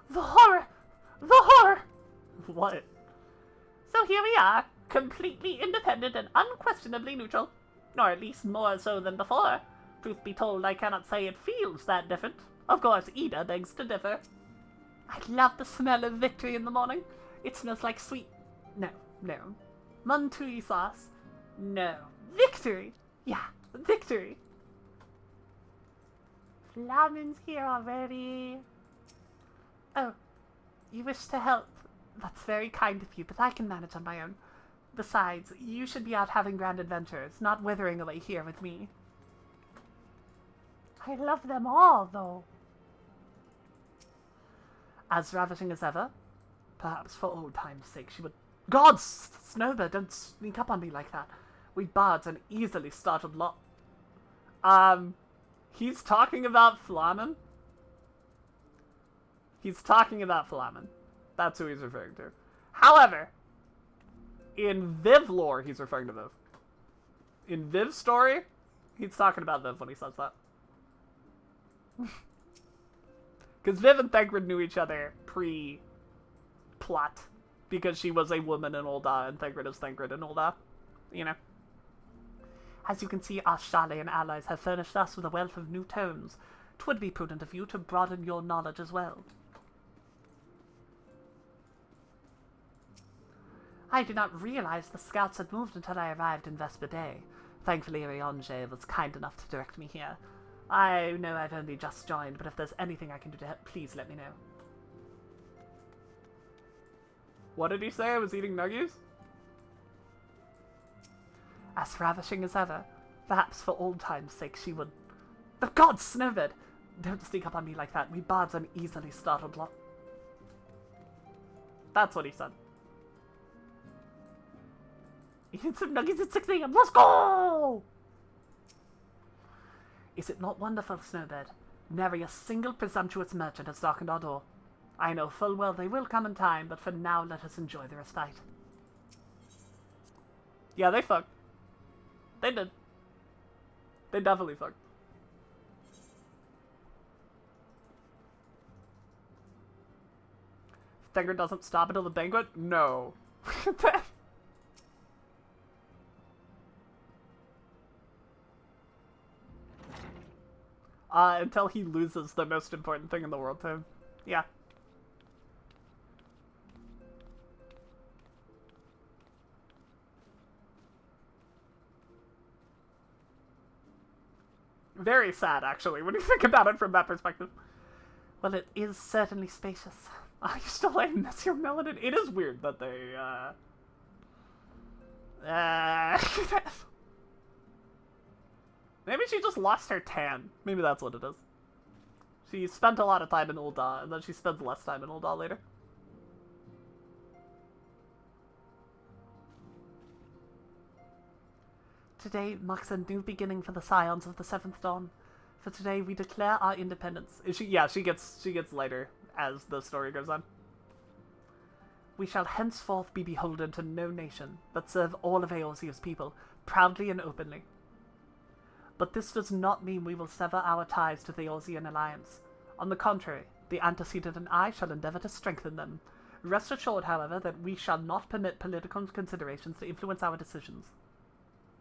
The horror! The horror! What? So here we are, completely independent and unquestionably neutral. Or at least more so than before. Truth be told, I cannot say it feels that different. Of course, Ida begs to differ. I love the smell of victory in the morning. It smells like sweet... No. Muntui sauce. No. Victory! Yeah, victory! Flamin's here already. Oh, you wish to help. That's very kind of you, but I can manage on my own. Besides, you should be out having grand adventures, not withering away here with me. I love them all, though. As ravishing as ever, perhaps for old time's sake she would... God, Snowbird, don't sneak up on me like that. We bards an easily startled lot. He's talking about Flamin. He's talking about Flamin. That's who he's referring to. However, in Viv lore, he's referring to Viv. In Viv's story, he's talking about Viv when he says that. Because Viv and Thegrid knew each other pre-plot. Because she was a woman in Ul'dah, and Thegrid is Thegrid in Ul'dah. You know. As you can see, our Shale allies have furnished us with a wealth of new tomes. 'Twould be prudent of you to broaden your knowledge as well. I did not realize the scouts had moved until I arrived in Vesper Bay. Thankfully, Rionje was kind enough to direct me here. I know I've only just joined, but if there's anything I can do to help, please let me know. What did he say? I was eating nuggies? As ravishing as ever. Perhaps for old time's sake she would... But God, Snowbird! Don't sneak up on me like that. We bards an easily startled lot. That's what he said. Eating some nuggies at 6 AM. Let's go! Is it not wonderful, Snowbird? Nary a single presumptuous merchant has darkened our door. I know full well they will come in time, but for now let us enjoy the respite. Yeah, they fucked. They did. They definitely fucked. Thegrid doesn't stop until the banquet? No. Until he loses the most important thing in the world to him. Yeah. Very sad, actually, when you think about it from that perspective. Well, it is certainly spacious. I still miss your melanin. It is weird that they, Maybe she just lost her tan. Maybe that's what it is. She spent a lot of time in Ul'dah, and then she spends less time in Ul'dah later. Today marks a new beginning for the Scions of the Seventh Dawn. For today we declare our independence. She gets lighter as the story goes on. We shall henceforth be beholden to no nation, but serve all of Eorzea's people, proudly and openly. But this does not mean we will sever our ties to the Eorzean alliance. On the contrary, the antecedent and I shall endeavor to strengthen them. Rest assured, however, that we shall not permit political considerations to influence our decisions.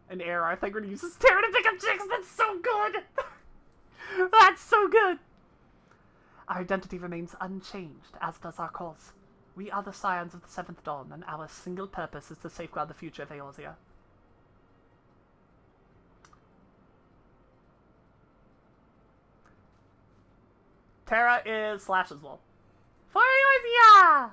an ARR thing where he uses Terra to pick up chicks. That's so good. That's so good. Our identity remains unchanged, as does our cause. We are the Scions of the Seventh Dawn, and our single purpose is to safeguard the future of Eorzea. Terra is Slash's wall. For Eorzea!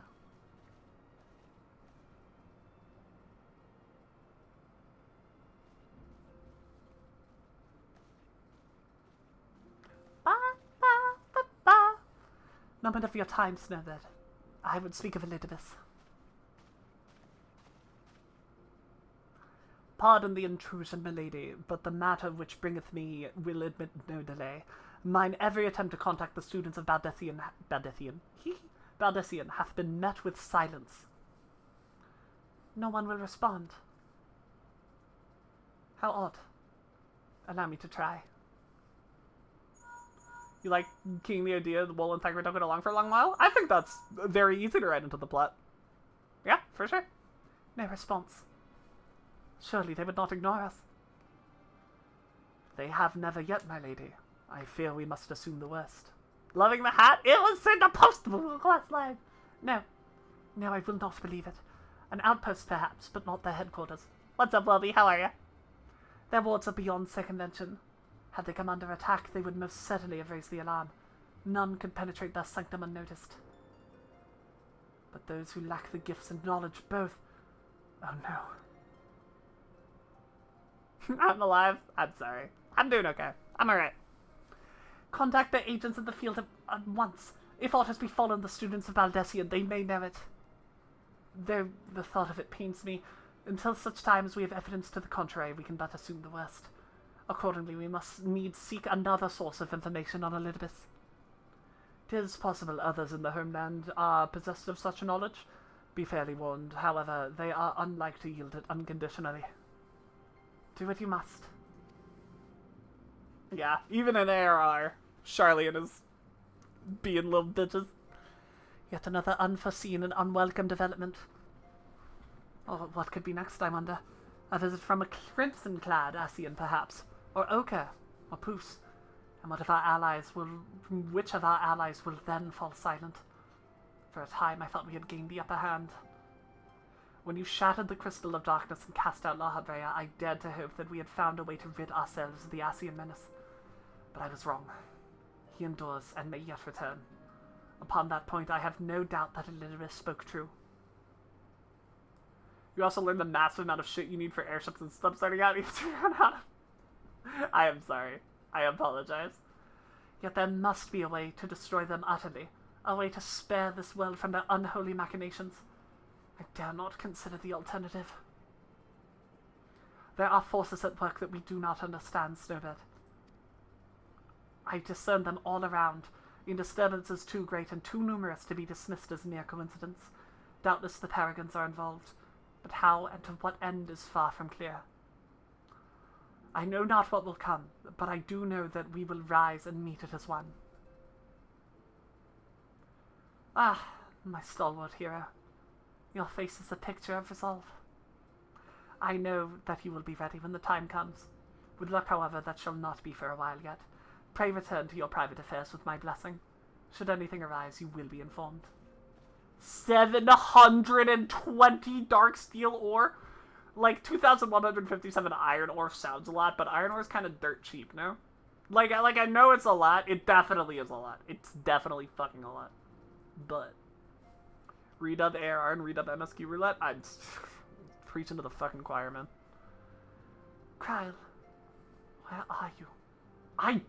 Ba, ba, ba, ba. Moment of your time, Snowbird. I would speak of Elizabeth. Pardon the intrusion, milady, but the matter which bringeth me will admit no delay. Mine every attempt to contact the students of Baldessian hath been met with silence. No one will respond. How odd. Allow me to try. You like keying the idea that Wool and Tiger don't get along for a long while? I think that's very easy to write into the plot. Yeah, for sure. No response. Surely they would not ignore us. They have never yet, my lady. I fear we must assume the worst. Loving the hat? It was in the Postmoogle quest line! No. No, I will not believe it. An outpost, perhaps, but not their headquarters. What's up, Welby? How are you? Their wards are beyond circumvention. Had they come under attack, they would most certainly have raised the alarm. None could penetrate their sanctum unnoticed. But those who lack the gifts and knowledge both... Oh no. I'm alive. I'm sorry. I'm doing okay. I'm alright. Contact the agents in the field at once. If aught has befallen the students of Baldessian, they may know it. Though the thought of it pains me, until such time as we have evidence to the contrary, we can but assume the worst. Accordingly, we must needs seek another source of information on Elizabeth. 'Tis possible others in the homeland are possessed of such knowledge. Be fairly warned, however, they are unlike to yield it unconditionally. Do what you must. Yeah, even in ARR, Charlian is being little bitches. Yet another unforeseen and unwelcome development. Oh, what could be next, I wonder? A visit from a crimson-clad Ascian, perhaps? Or Ochre? Or Poos? And which of our allies will then fall silent? For a time, I thought we had gained the upper hand. When you shattered the Crystal of Darkness and cast out Lahabrea, I dared to hope that we had found a way to rid ourselves of the Ascian menace. But I was wrong. He endures and may yet return. Upon that point, I have no doubt that Elizabeth spoke true. You also learned the massive amount of shit you need for airships and stuff starting out. I am sorry. I apologize. Yet there must be a way to destroy them utterly. A way to spare this world from their unholy machinations. I dare not consider the alternative. There are forces at work that we do not understand, Snowbird. I discern them all around, in disturbances too great and too numerous to be dismissed as mere coincidence. Doubtless the Paragons are involved, but how and to what end is far from clear. I know not what will come, but I do know that we will rise and meet it as one. Ah, my stalwart hero. Your face is a picture of resolve. I know that you will be ready when the time comes. With luck, however, that shall not be for a while yet. Pray return to your private affairs with my blessing. Should anything arise, you will be informed. 720 dark steel ore? Like, 2,157 iron ore sounds a lot, but iron ore is kind of dirt cheap, no? Like, I know it's a lot. It definitely is a lot. It's definitely fucking a lot. But redub ARR and redub MSQ roulette, I'm preaching to the fucking choir, man. Kyle, where are you? I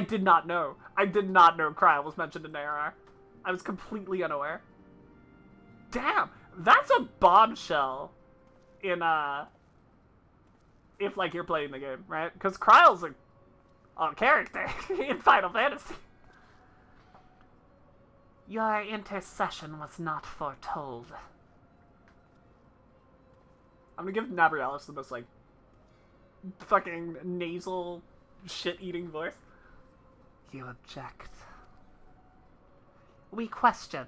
did not know. I did not know Kryl was mentioned in ARR. I was completely unaware. Damn, that's a bombshell in, if, like, you're playing the game, right? Because Kryl's a character in Final Fantasy. Your intercession was not foretold. I'm gonna give Nabrialis the most, like, fucking nasal, shit-eating voice. You object. We question.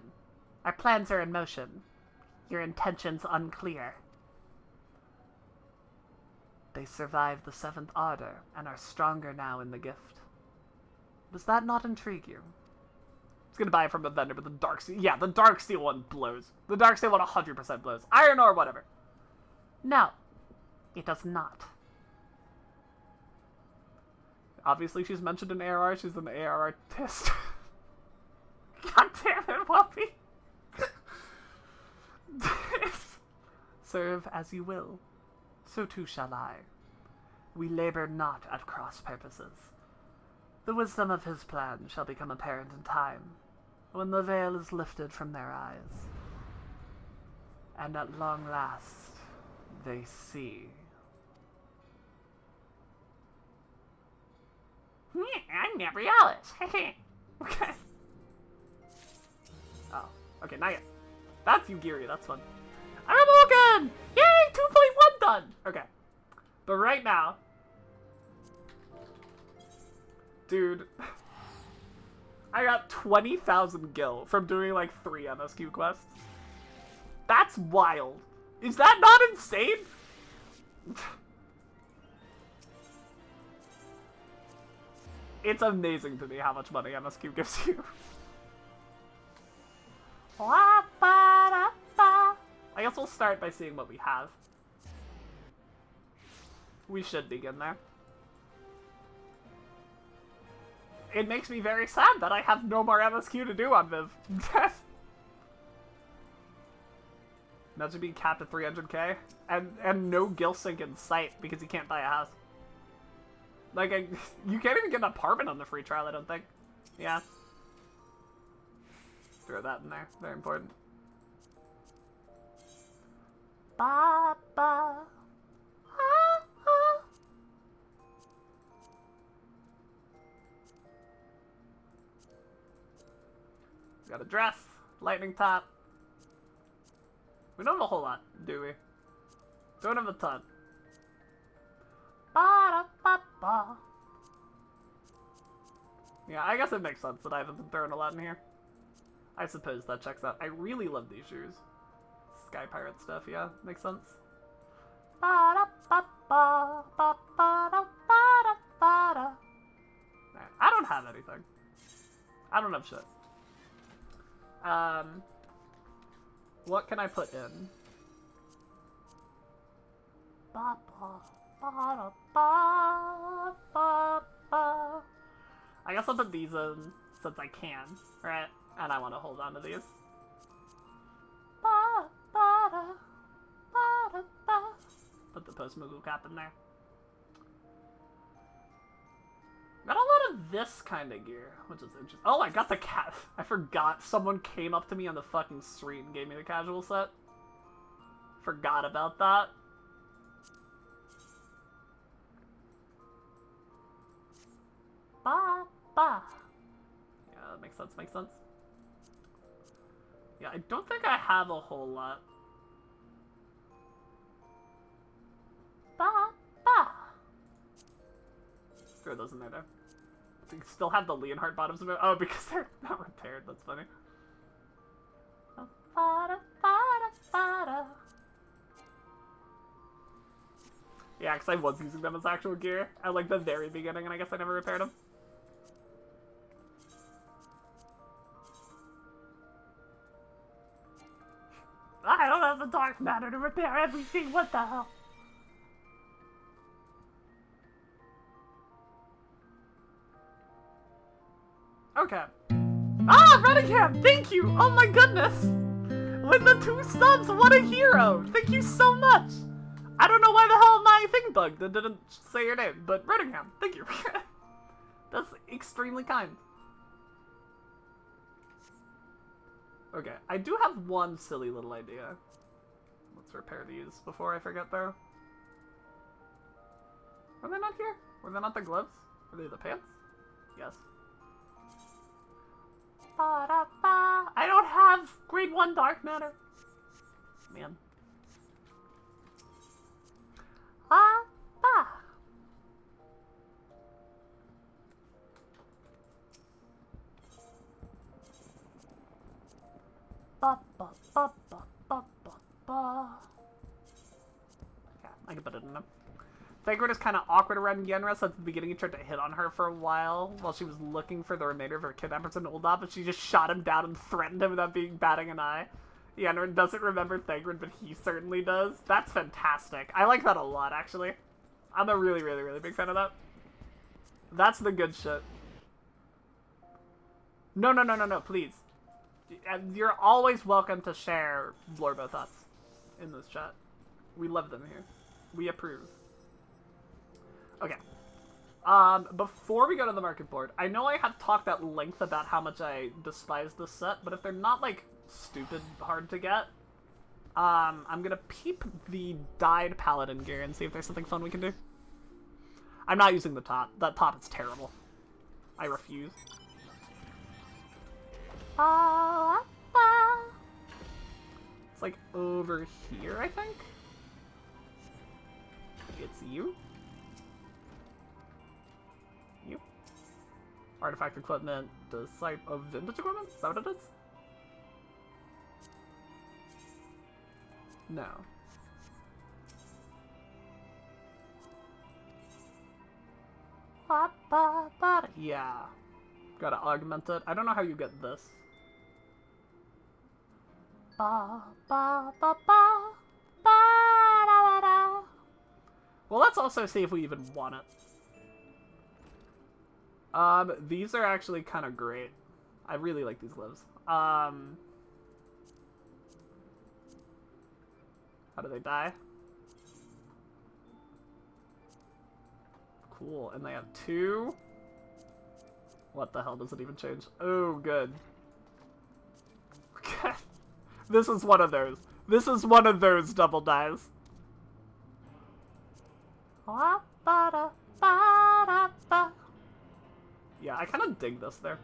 Our plans are in motion. Your intentions unclear. They survived the Seventh Ardor and are stronger now in the gift. Does that not intrigue you? I was gonna buy it from a vendor, but the the Darksteel one blows. The Darksteel one 100% blows. Iron ore, whatever. No, it does not. Obviously, she's mentioned an ARR. She's an AR artist. God damn it, Whoopie. Serve as you will. So too shall I. We labor not at cross purposes. The wisdom of his plan shall become apparent in time, when the veil is lifted from their eyes, and at long last they see. I'm Gabrielis. Okay. Oh, okay, not yet. That's Yugiri, that's fun. I'm Morgan! Yay, 2.1 done! Okay. But right now... Dude. I got 20,000 gil from doing like 3 MSQ quests. That's wild. Is that not insane? It's amazing to me how much money MSQ gives you. I guess we'll start by seeing what we have. We should begin there. It makes me very sad that I have no more MSQ to do on Viv. Imagine being capped at 300k and no gil sync in sight because you can't buy a house. Like, you can't even get an apartment on the free trial, I don't think. Yeah. Throw that in there. Very important. Ba ba. Ah, ah. Got a dress, lightning top. We don't have a whole lot, do we? Don't have a ton. Ba ba ba. Yeah, I guess it makes sense that I haven't been throwing a lot in here. I suppose that checks out. I really love these shoes. Sky Pirate stuff, yeah, makes sense. I don't have anything. I don't have shit. What can I put in? I guess I'll put these in since I can, right? And I want to hold on to these. Put the Postmoogle cap in there. Got a lot of this kind of gear, which is interesting. Oh, I got the cat. I forgot. Someone came up to me on the fucking street and gave me the casual set. Forgot about that. Ba ba. Yeah, that makes sense. Makes sense. Yeah, I don't think I have a whole lot. Ba ba. Throw those in there, though. So you still have the Leonhardt bottoms of it. Oh, because they're not repaired. That's funny. Yeah, because I was using them as actual gear at like the very beginning, and I guess I never repaired them. I don't have the dark matter to repair everything. What the hell? Okay. Ah, Redingham! Thank you! Oh my goodness! With the 2 subs, what a hero! Thank you so much! I don't know why the hell my thing bugged and didn't say your name, but Redingham, thank you. That's extremely kind. Okay, I do have one silly little idea. Let's repair these before I forget though. Were they not here? Were they not the gloves? Were they the pants? Yes. I don't have grade 1 dark matter. Man. Yeah, I can put it in them. Thagrid is kind of awkward around Yenra, so at the beginning he tried to hit on her for a while she was looking for the remainder of her kidnappers in Ul'dah, but she just shot him down and threatened him without batting an eye. Yenra doesn't remember Thagrid, but he certainly does. That's fantastic. I like that a lot, actually. I'm a really, really, really big fan of that. That's the good shit. No, please. You're always welcome to share Lorbo thoughts in this chat. We love them here. We approve. Okay. Before we go to the market board, I know I have talked at length about how much I despise this set, but if they're not, like, stupid hard to get, I'm gonna peep the dyed paladin gear and see if there's something fun we can do. I'm not using the top. That top is terrible. I refuse. It's like over here, I think. It's you. You. Artifact equipment, the site of vintage equipment? Is that what it is? No. Yeah. Gotta augment it. I don't know how you get this. Well, let's also see if we even want it. These are actually kind of great. I really like these lives. How do they die? Cool, and they have 2. What the hell does it even change? Oh, good. Okay. This is one of those. This is one of those double dies. Yeah, I kind of dig this there.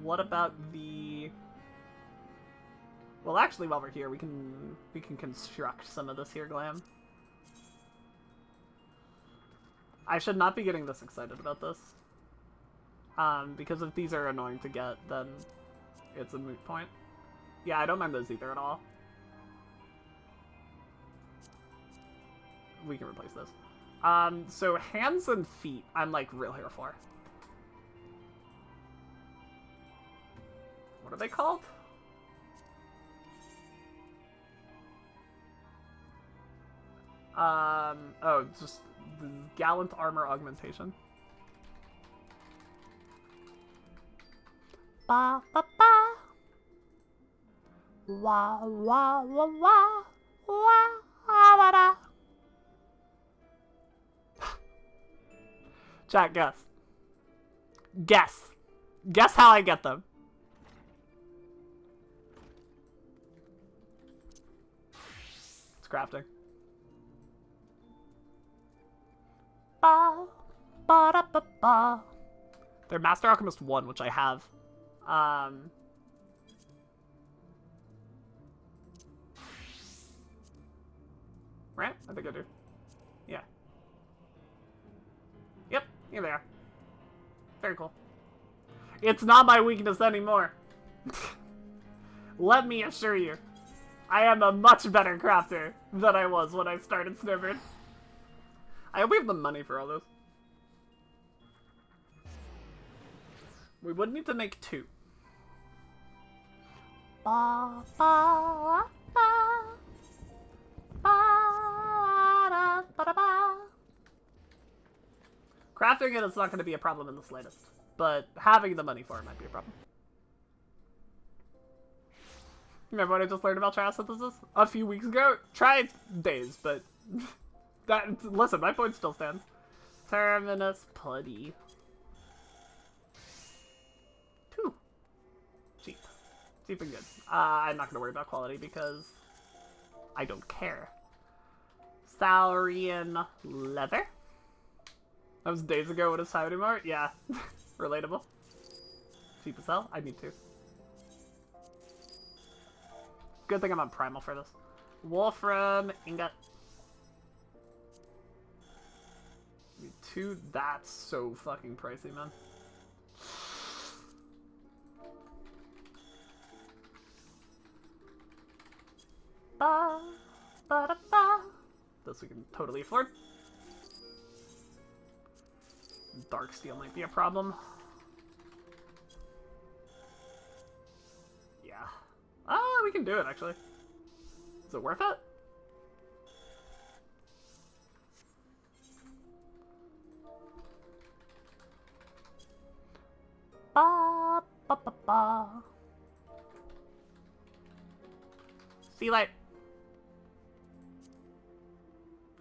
What about the... Well, actually, while we're here, we can construct some of this here glam. I should not be getting this excited about this. Because if these are annoying to get, then it's a moot point. Yeah, I don't mind those either at all. We can replace this. So hands and feet, I'm like real here for. What are they called? Oh, just the gallant armor augmentation. Ba ba ba. Wah wah wah wah wah wah da. Chat, guess. Guess. Guess how I get them. It's crafting. Ba, ba, da, ba, ba. They're Master Alchemist 1, which I have. Right? I think I do. Yeah. Yep, here they are. Very cool. It's not my weakness anymore. Let me assure you. I am a much better crafter than I was when I started Snowbird. I hope we have the money for all this. We would need to make 2. Ba, ba, ba, ba, da, ba, da, ba. Crafting it is not going to be a problem in the slightest, but having the money for it might be a problem. Remember what I just learned about triosynthesis a few weeks ago? Try days, but listen, my point still stands. Terminus putty. 2. Cheap. Cheap and good. I'm not going to worry about quality because I don't care. Saurian leather. That was days ago with a Saudi Mart? Yeah. Relatable. Cheap as hell. I need 2. Good thing I'm on Primal for this. Wolfram ingot. 2. That's so fucking pricey, man. Ba, ba, da, ba. This we can totally afford. Dark steel might be a problem. Yeah. Ah, we can do it, actually. Is it worth it? Ba, ba, ba, ba. See, like...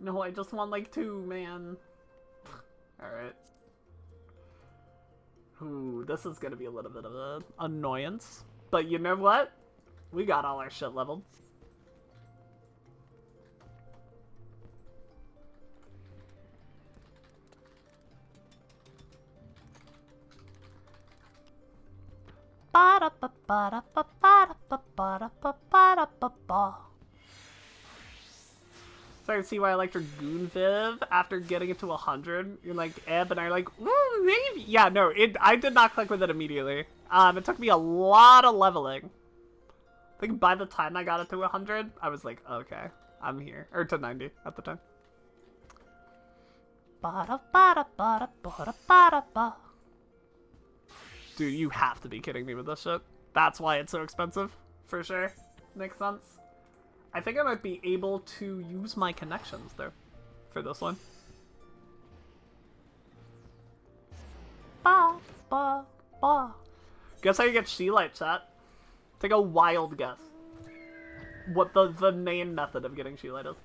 No, I just want, like, 2, man. Alright. Ooh, this is gonna be a little bit of an annoyance. But you know what? We got all our shit leveled. So I can see why I liked your Goon Viv after getting it to 100. You're like, Eb, and I'm like, ooh, maybe. Yeah, no, I did not click with it immediately. It took me a lot of leveling. I think by the time I got it to 100, I was like, okay, I'm here. Or to 90 at the time. Dude, you have to be kidding me with this shit. That's why it's so expensive, for sure. Makes sense. I think I might be able to use my connections, though, for this one. Ba, ba, ba. Guess how you get She-Light, chat? Take a wild guess. What the main method of getting She-Light is.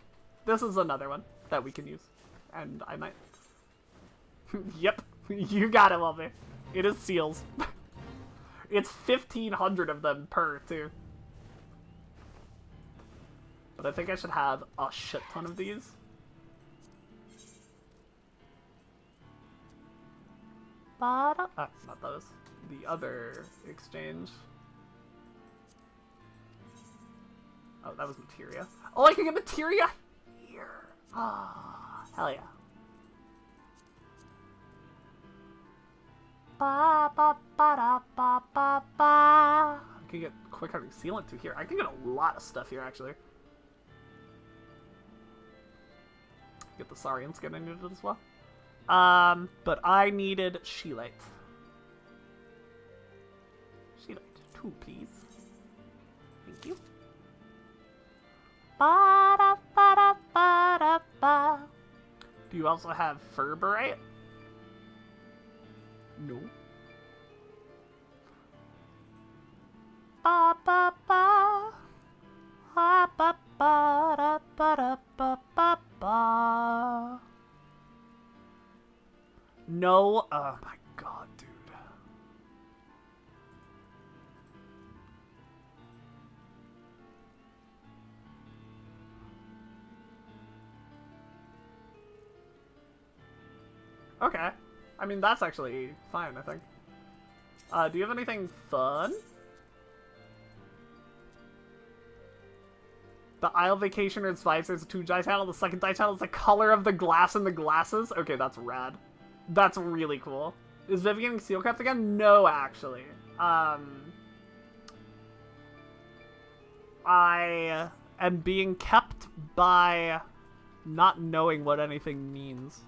This is another one that we can use. And I might... Yep, you got it, Wolfie. It is seals. It's 1,500 of them per, too. But I think I should have a shit ton of these. Ah, not those. The other exchange. Oh, that was materia. Oh, I can get materia here. Ah, hell yeah. Ba ba ba da ba ba ba. I can get quick hunting sealant too here. I can get a lot of stuff here actually. Get the Saurian skin I needed as well. But I needed She-Light. She-Light 2, please. Thank you. Ba da ba da ba da ba. Do you also have Ferberite? No. Ba ba ba. Ba ba ba da ba da ba ba ba. No. Oh my god, dude. Okay. I mean, that's actually fine, I think. Do you have anything fun? The Isle Vacationer's visor is a 2 die channel. The second die channel is the color of the glass in the glasses. Okay, that's rad. That's really cool. Is Viv getting seal kept again? No, actually. I am being kept by not knowing what anything means.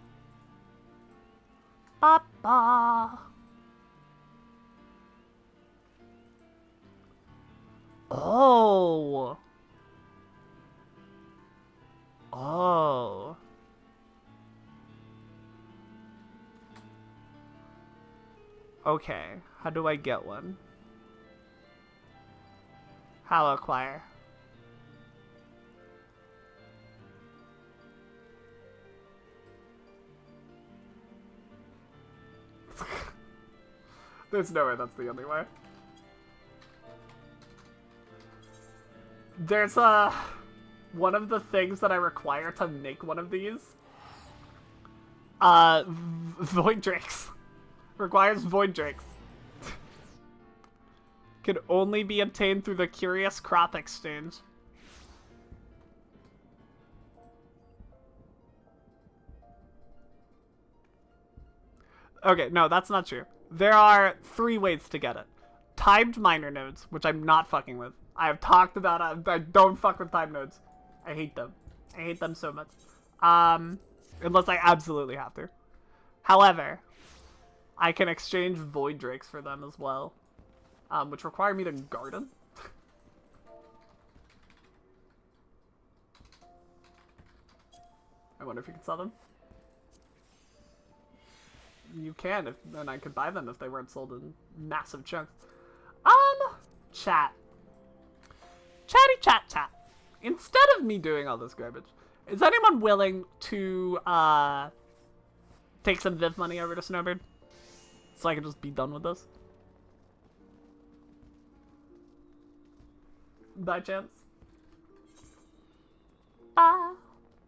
Ba-ba. Oh. Oh. Okay, how do I get one? How acquire? There's no way that's the only way. There's one of the things that I require to make one of these. Void Drakes. Requires Void Drakes. Can only be obtained through the Curious Crop Exchange. Okay, no, that's not true. There are 3 ways to get it. Timed miner nodes, which I'm not fucking with. I have talked about I don't fuck with time nodes. I hate them. I hate them so much. Unless I absolutely have to. However, I can exchange Void Drakes for them as well, which require me to garden. I wonder if you can sell them. You can, and I could buy them if they weren't sold in massive chunks. Chat. Chat. Instead of me doing all this garbage, is anyone willing to, take some Viv money over to Snowbird? So I can just be done with this? By chance? Ba,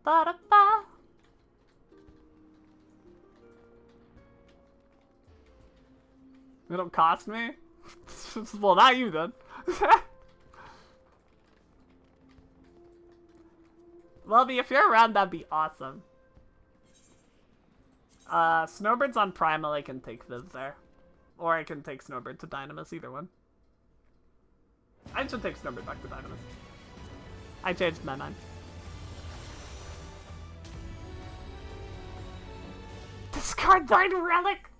ba, da, ba. It'll cost me? Well, not you then. Lovey, if you're around, that'd be awesome. Snowbird's on Primal, I can take Viv there. Or I can take Snowbird to Dynamis, either one. I should take Snowbird back to Dynamis. I changed my mind. Discard Thine Relic?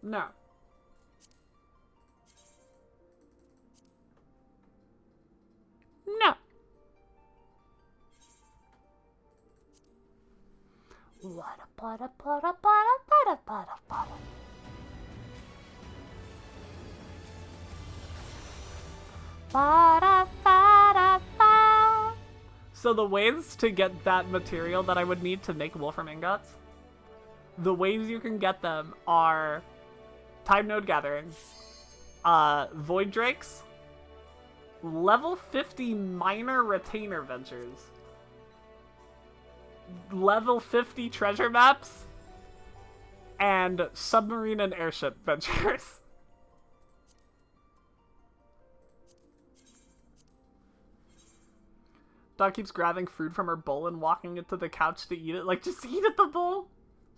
No. No. So the ways to get that material that I would need to make Wolfram Ingots, the ways you can get them are Time Node Gathering, Void Drakes, level 50 Minor Retainer Ventures, level 50 Treasure Maps, and Submarine and Airship Ventures. Dog keeps grabbing food from her bowl and walking it to the couch to eat it. Like, just eat at the bowl.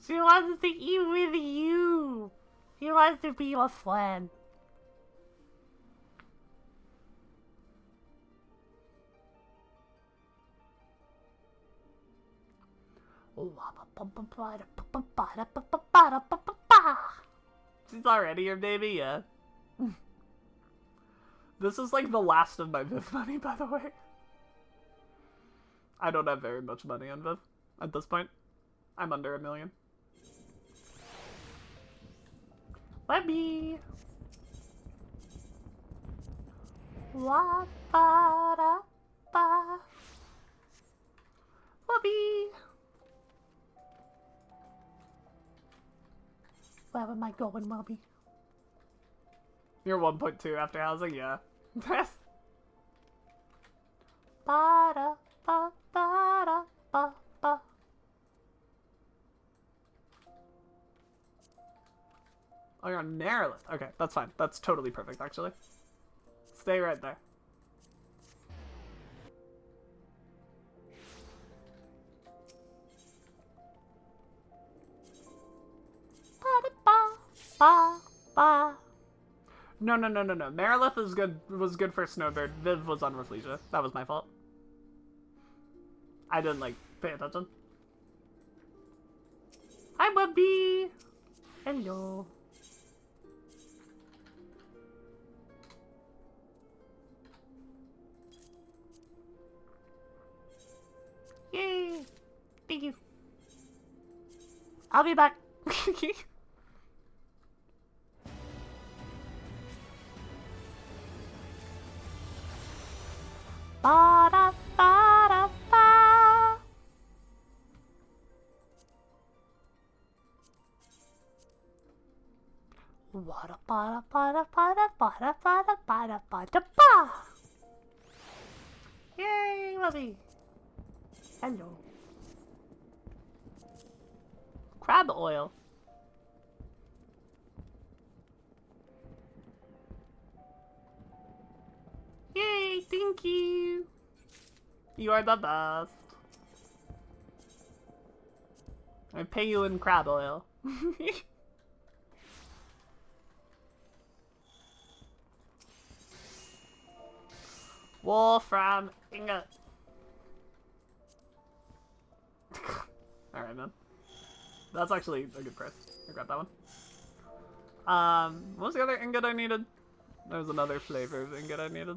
She wants to eat with you. She wants to be your friend. She's already your baby, yeah. This is like the last of my Viv money, by the way. I don't have very much money on Viv at this point. I'm under 1 million. Webby! La ba da ba. Webby! Where am I going, Webby? You're 1.2 after housing, yeah. Ba da ba ba da ba ba. Oh, you're on Narrowlist. Okay, that's fine. That's totally perfect, actually. Stay right there. Ba ba ba ba. No. Marilith is good. Was good for Snowbird. Viv was on Rafflesia. That was my fault. I didn't like pay attention. Hi, Bubby. Hello. Yay! Thank you. I'll be back. Ba da ba da ba. Ba da ba da ba da ba da ba da ba da ba da ba. Yay, Lovey. Hello. Crab oil. Yay, thank you. You are the best. I pay you in crab oil. Wolfram ingot. Alright, man. That's actually a good price. I grabbed that one. What was the other ingot I needed? There was another flavor of ingot I needed.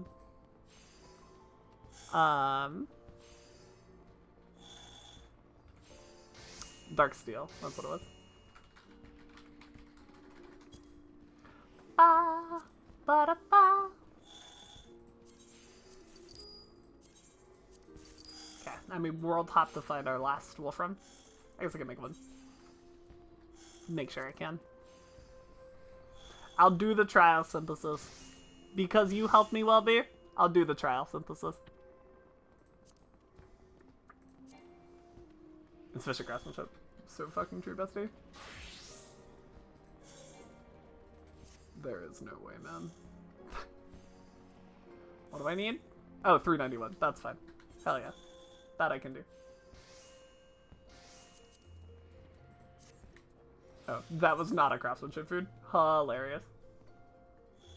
Dark steel. That's what it was. Ba, ba, da, ba. Okay, I mean, world hop to find our last Wolfram. I guess I can make one. Make sure I can. I'll do the trial synthesis. Because you helped me, Wellbe, I'll do the trial synthesis. It's Fisher craftsmanship. So fucking true, bestie. There is no way, man. What do I need? Oh, 391. That's fine. Hell yeah. That I can do. Oh, that was not a craftsmanship food. Hilarious.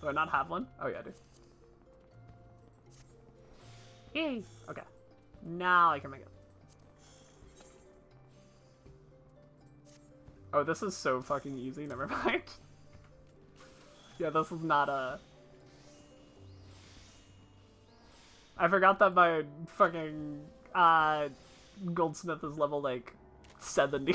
Do I not have one? Oh yeah, I do. Yay! Okay. Now I can make it. Oh, this is so fucking easy. Never mind. Yeah, this is not a... I forgot that my fucking goldsmith is level like 70.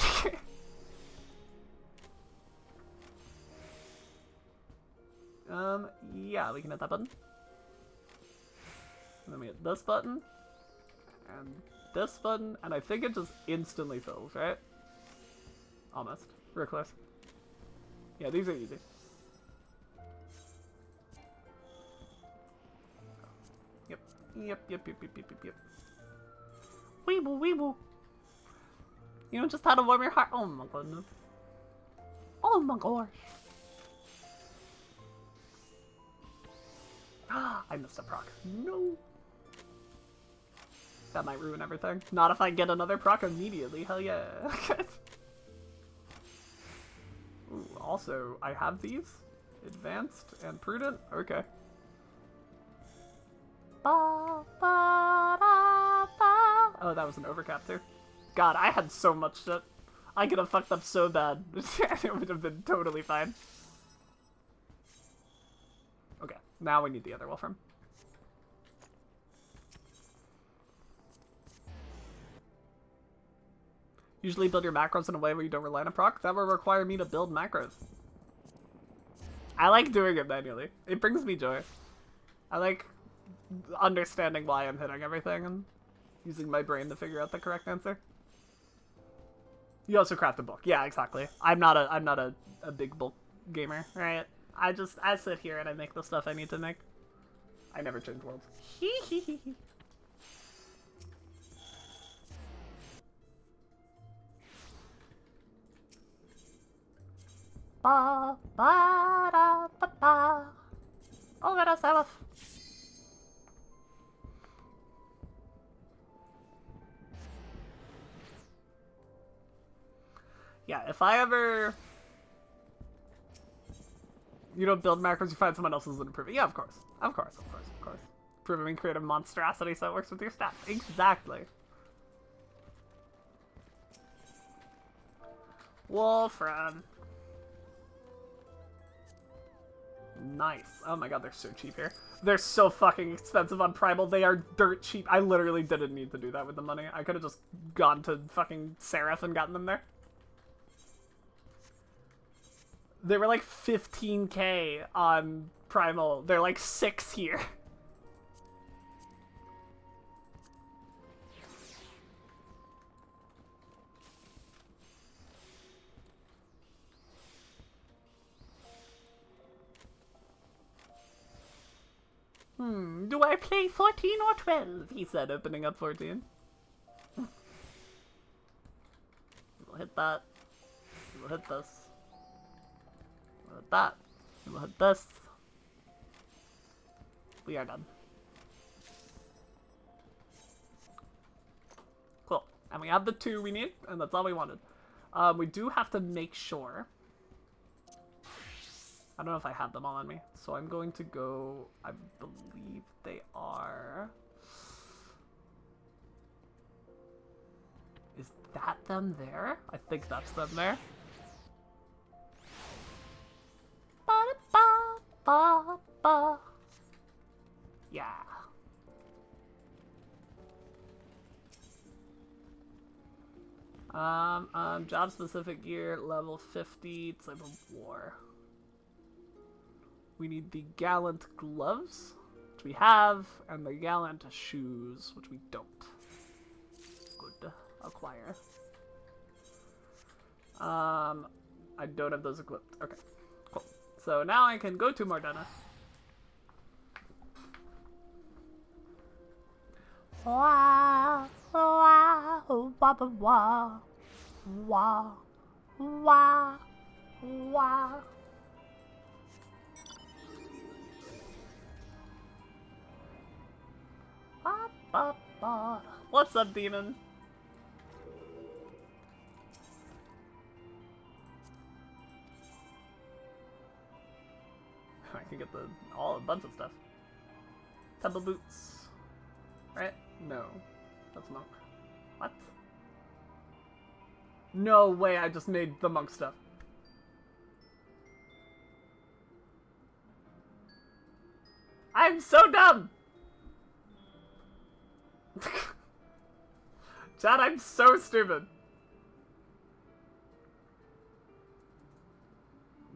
Yeah, we can hit that button. And then we hit this button. And this button. And I think it just instantly fills, right? Almost. Real close. Yeah, these are easy. Yep. Yep. Weeble, weeble. You know just how to warm your heart. Oh my goodness. Oh my gosh. I missed a proc. No. That might ruin everything. Not if I get another proc immediately. Hell yeah. Ooh, also, I have these. Advanced and prudent. Okay. Ba, ba, da, ba. Oh, that was an overcap too. God, I had so much shit. I could have fucked up so bad. It would have been totally fine. Okay, now we need the other Wolfram. Usually build your macros in a way where you don't rely on a proc. That will require me to build macros. I like doing it manually. It brings me joy. I like understanding why I'm hitting everything and using my brain to figure out the correct answer. You also craft a book. Yeah, exactly. I'm not a big bulk gamer, right? I sit here and I make the stuff I need to make. I never change worlds. Ba ba da ba ba. Oh, let us have. Yeah, if I ever... You don't build macros, you find someone else's and improve it. Yeah, of course. Of course. Improving creative monstrosity so it works with your stats. Exactly. Wolfram. Nice. Oh my god, they're so cheap here. They're so fucking expensive on Primal. They are dirt cheap. I literally didn't need to do that with the money. I could have just gone to fucking Seraph and gotten them there. They were like 15k on Primal. They're like 6 here. Do I play 14 or 12? He said, opening up 14. We'll hit that. We'll hit this. We'll hit that. We'll hit this. We are done. Cool. And we have the 2 we need, and that's all we wanted. We do have to make sure... I don't know if I have them all on me, so I'm going to go, I believe they are... Is that them there? I think that's them there. Ba-da-ba-ba-ba. Yeah. Job specific gear, level 50, type of war. We need the gallant gloves, which we have, and the gallant shoes, which we don't. Good. Acquire. I don't have those equipped. Okay, cool. So now I can go to Mardana. Wah, wah, wah, wah, wah, wah, wah. What's up, demon? I can get a bunch of stuff. Temple boots, right? No, that's monk. What? No way! I just made the monk stuff. I'm so dumb. Chad, I'm so stupid.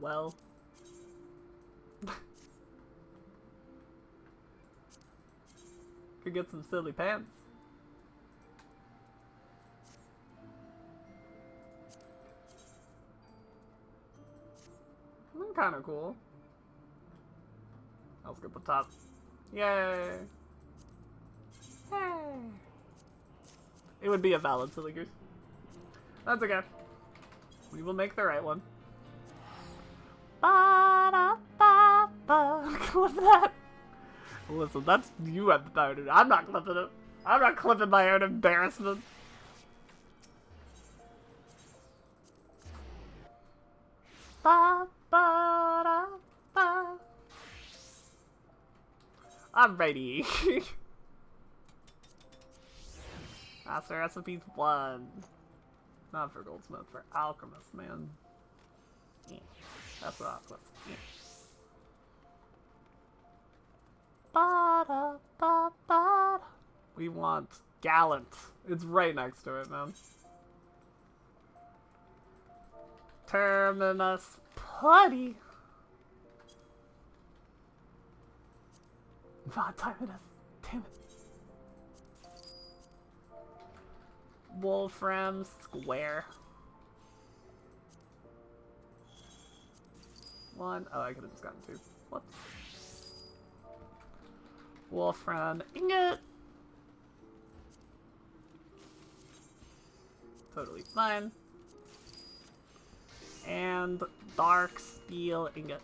Well. Could get some silly pants. Kind of cool. Let's get the top. Yay! Hey! It would be a valid silly goose. That's okay. We will make the right one. Ba-da-ba-ba. Clip that. Listen, that's you at the time. I'm not clipping it. I'm not clipping my own embarrassment. Ba-ba-da-ba. Alrighty. Master recipes 1. Not for goldsmith, for alchemist, man. Yeah. That's what alchemist. Yeah. Ba-da-ba-ba. We want gallant. It's right next to it, man. Terminus putty. What time it is? Damn it. Wolfram Square. 1. Oh, I could have just gotten 2. Whoops. Wolfram ingot. Totally fine. And dark steel ingot.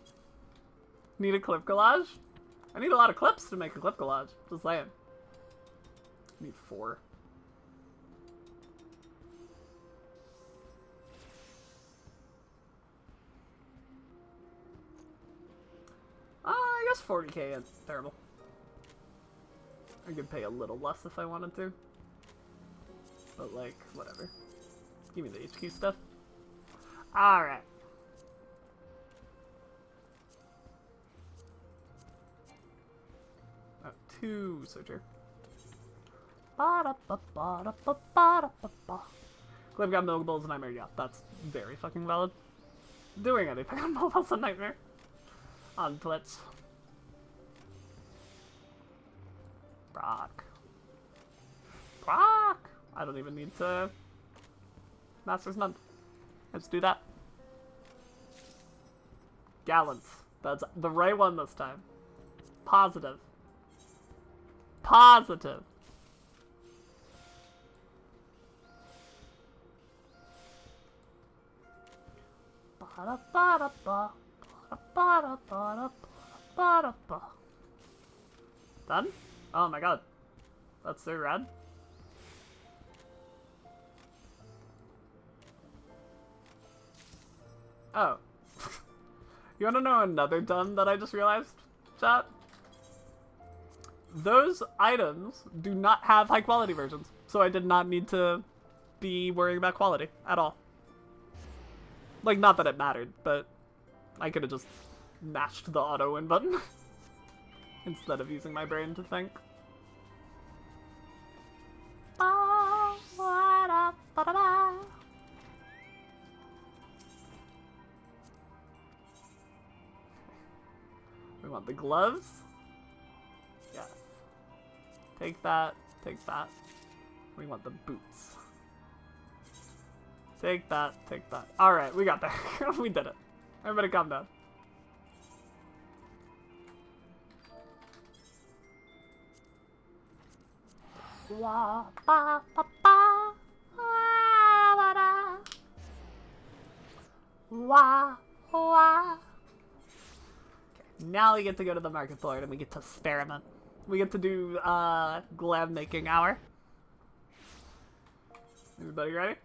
Need a clip collage? I need a lot of clips to make a clip collage. Just saying. Need 4. I guess 40k isn't terrible. I could pay a little less if I wanted to. But like, whatever. Give me the HQ stuff. Alright. Oh, 2 searcher. Clip got Mobile's a nightmare. Yeah, that's very fucking valid. Doing anything on Mobile's a nightmare. On Twitch. Brock. Brock! I don't even need to... Master's none. Let's do that. Gallant. That's the right one this time. Positive. Positive. Ba-da-ba-da-ba. Ba-da-ba-da-ba. Done? Oh my god. That's so rad. Oh. You wanna know another done that I just realized, chat? Those items do not have high quality versions, so I did not need to be worrying about quality at all. Like, not that it mattered, but I could have just mashed the auto win button instead of using my brain to think. We want the gloves. Yes. Take that. Take that. We want the boots. Take that. Take that. Alright, we got there. We did it. Everybody calm down. Wah, ba, ba, ba. Wah, ba, da. Wah, wah. Now we get to go to the market board and we get to experiment. We get to do glam making hour. Everybody ready?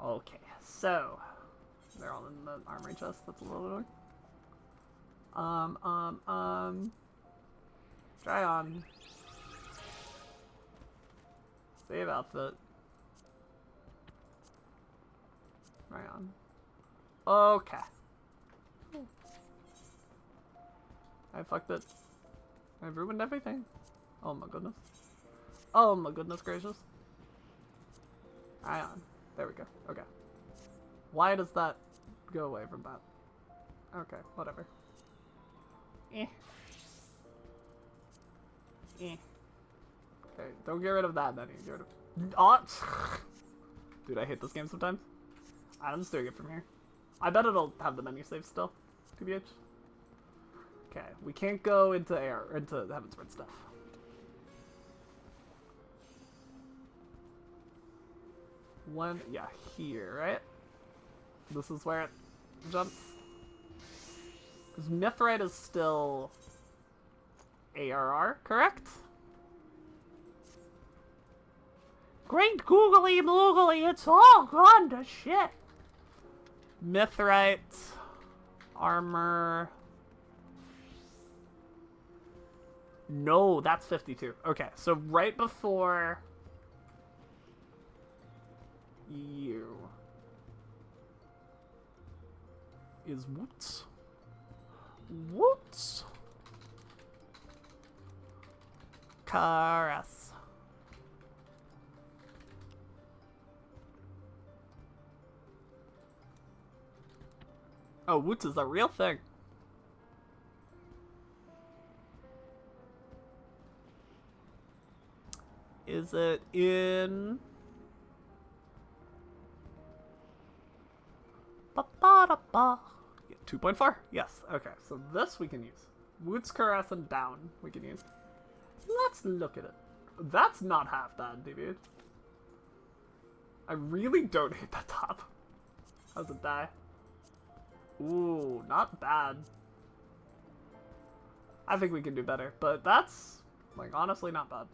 Okay, so they're all in the armory chest. That's a little annoying. Try on. Save outfit. Try on. Okay. I fucked it. I've ruined everything. Oh my goodness. Oh my goodness gracious. Hang on. There we go. Okay. Why does that go away from that? Okay, whatever. Eh. Eh. Okay, don't get rid of that, Benny. Get rid of... Oh! Dude, I hate this game sometimes. I'm just doing it from here. I bet it'll have the menu save still. TBH. Okay, we can't go into air, into Heaven's Word stuff. One, yeah, here, right? This is where it jumps. Because Mithrite is still ARR, correct? Great googly moogly, it's all gone to shit. Mithrite, armor. No, that's 52. Okay, so right before you is Woots. Woots. Caress. Oh, Woots is a real thing. Is it in... Ba-ba-da-ba. Yeah, 2.4. Yes. Okay, so this we can use. Woots, Caress, and Down we can use. Let's look at it. That's not half bad, dude. I really don't hate that top. How's it die? Ooh, not bad. I think we can do better, but that's, like, honestly not bad.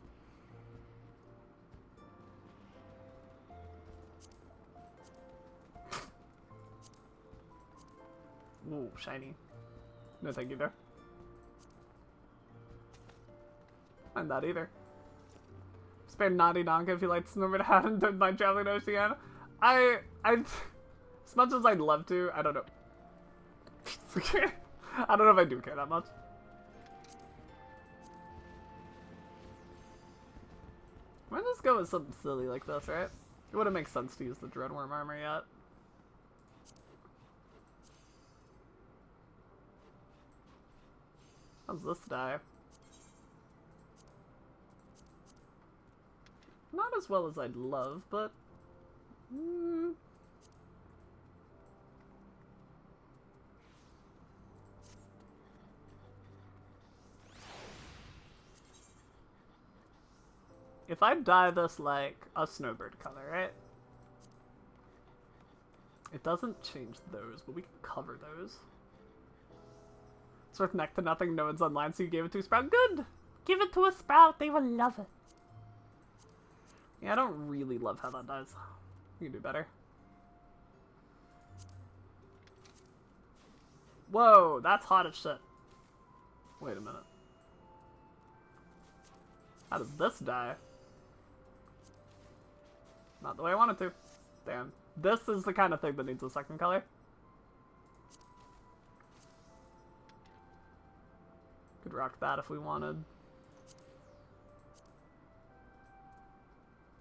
Ooh, shiny. No thank you there. And that either. Spare Naughty Donka if you like Snowbird Hat and don't mind traveling to Oceania. I, as much as I'd love to, I don't know. I don't know if I do care that much. Might just go with something silly like this, right? It wouldn't make sense to use the Dreadworm armor yet. How's this die? Not as well as I'd love, but... If I dye this like a Snowbird color, right? It doesn't change those, but we can cover those. It's worth neck to nothing, no one's online, so you gave it to a Sprout. Good! Give it to a Sprout, they will love it. Yeah, I don't really love how that does. We can do better. Whoa, that's hot as shit. Wait a minute. How does this die? Not the way I wanted to. Damn. This is the kind of thing that needs a second color. Could rock that if we wanted.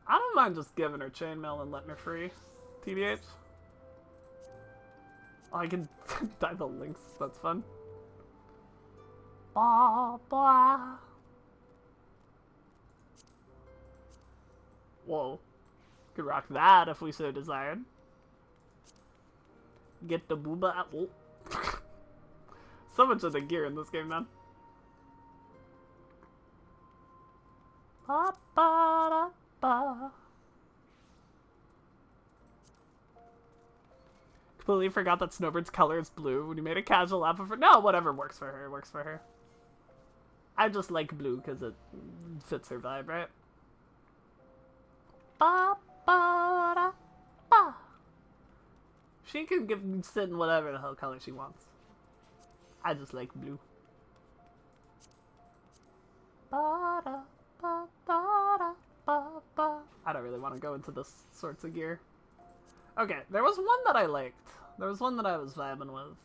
I don't mind just giving her chainmail and letting her free. TBH. Oh, I can dye the links. That's fun. Ba ba. Whoa. Could rock that if we so desired. Get the booba out. Whoa. So much of the gear in this game, man. Ba ba da ba. Completely forgot that Snowbird's color is blue when you made a casual outfit for— no, whatever works for her, works for her. I just like blue because it fits her vibe, right? Ba ba da ba. She can sit in whatever the hell color she wants. I just like blue. Ba da ba ba da ba ba. I don't really want to go into this sorts of gear. Okay, there was one that I liked. There was one that I was vibing with.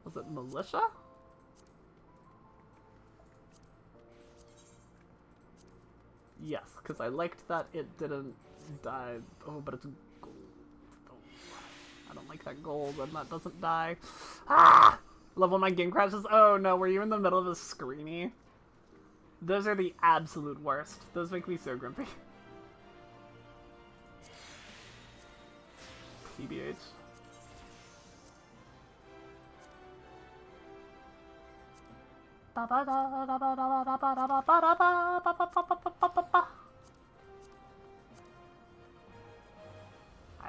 Was it Militia? Yes, because I liked that it didn't die. Oh, but it's gold. Oh, I don't like that gold, and that doesn't die. Ah! Love when my game crashes. Oh no, were you in the middle of a screeny? Those are the absolute worst. Those make me so grumpy. TBH. I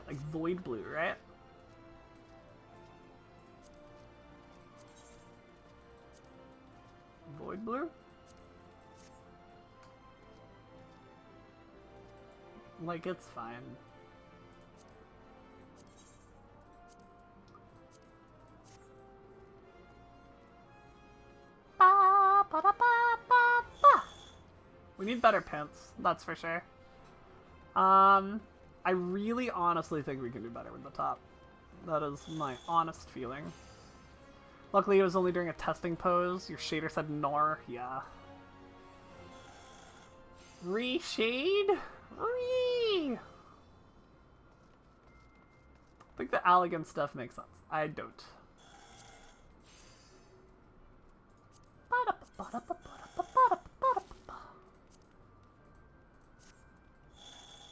like void blue, right? Void blue? Like, it's fine. Ba, ba, da, ba, ba, ba. We need better pimps, that's for sure. I really honestly think we can do better with the top. That is my honest feeling. Luckily, it was only during a testing pose. Your shader said nor. Yeah. Reshade? I think the elegant stuff makes sense. I don't.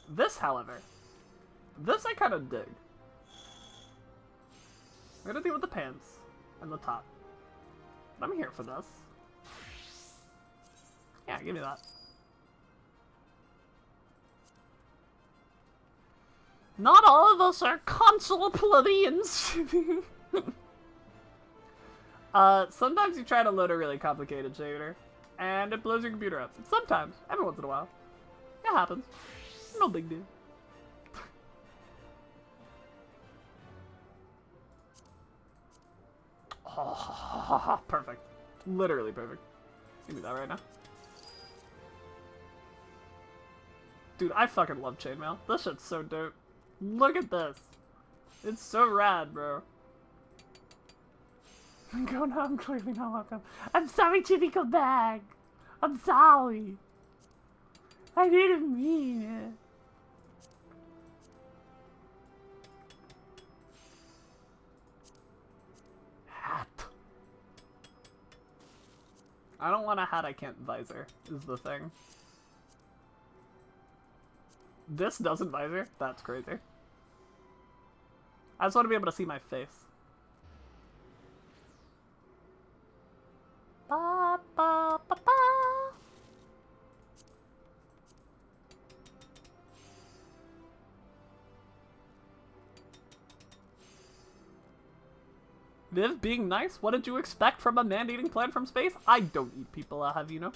This, however, this I kind of dig. We're gonna deal with the pants and the top. I'm here for this. Yeah, give me that. Not all of us are console plebeians. Sometimes you try to load a really complicated shader, and it blows your computer up. Sometimes, every once in a while. It happens. No big deal. Oh, perfect. Literally perfect. Give me that right now. Dude, I fucking love chainmail. This shit's so dope. Look at this. It's so rad, bro. Go now, I'm clearly not welcome. I'm sorry, Chippy, come back. I'm sorry. I didn't mean it. Hat. I don't want a hat I can't visor, is the thing. This doesn't visor? That's crazy. I just want to be able to see my face. Ba, ba, ba, ba. Viv, being nice? What did you expect from a man-eating plant from space? I don't eat people, I'll have you know.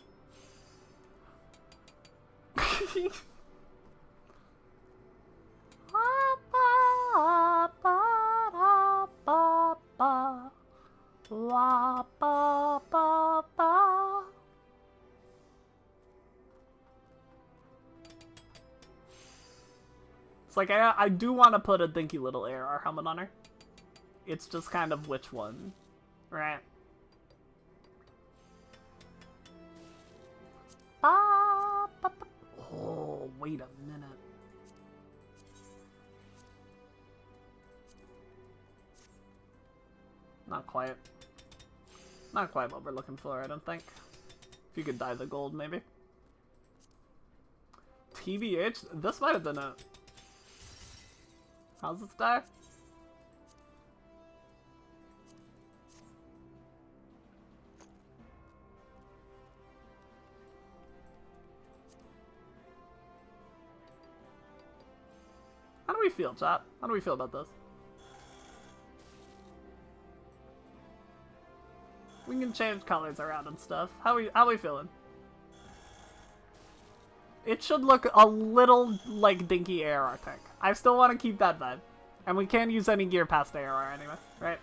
La ba ba ba. It's like I do want to put a dinky little AR helmet on her. It's just kind of which one, right? Ba, ba, ba. Oh, wait a minute. Not quite. Not quite what we're looking for, I don't think. If you could dye the gold, maybe. TBH? This might have been it. How's this dye? How do we feel, chat? How do we feel about this? We can change colors around and stuff. How we feeling? It should look a little like dinky ARR tank. I still want to keep that vibe. And we can't use any gear past ARR anyway, right?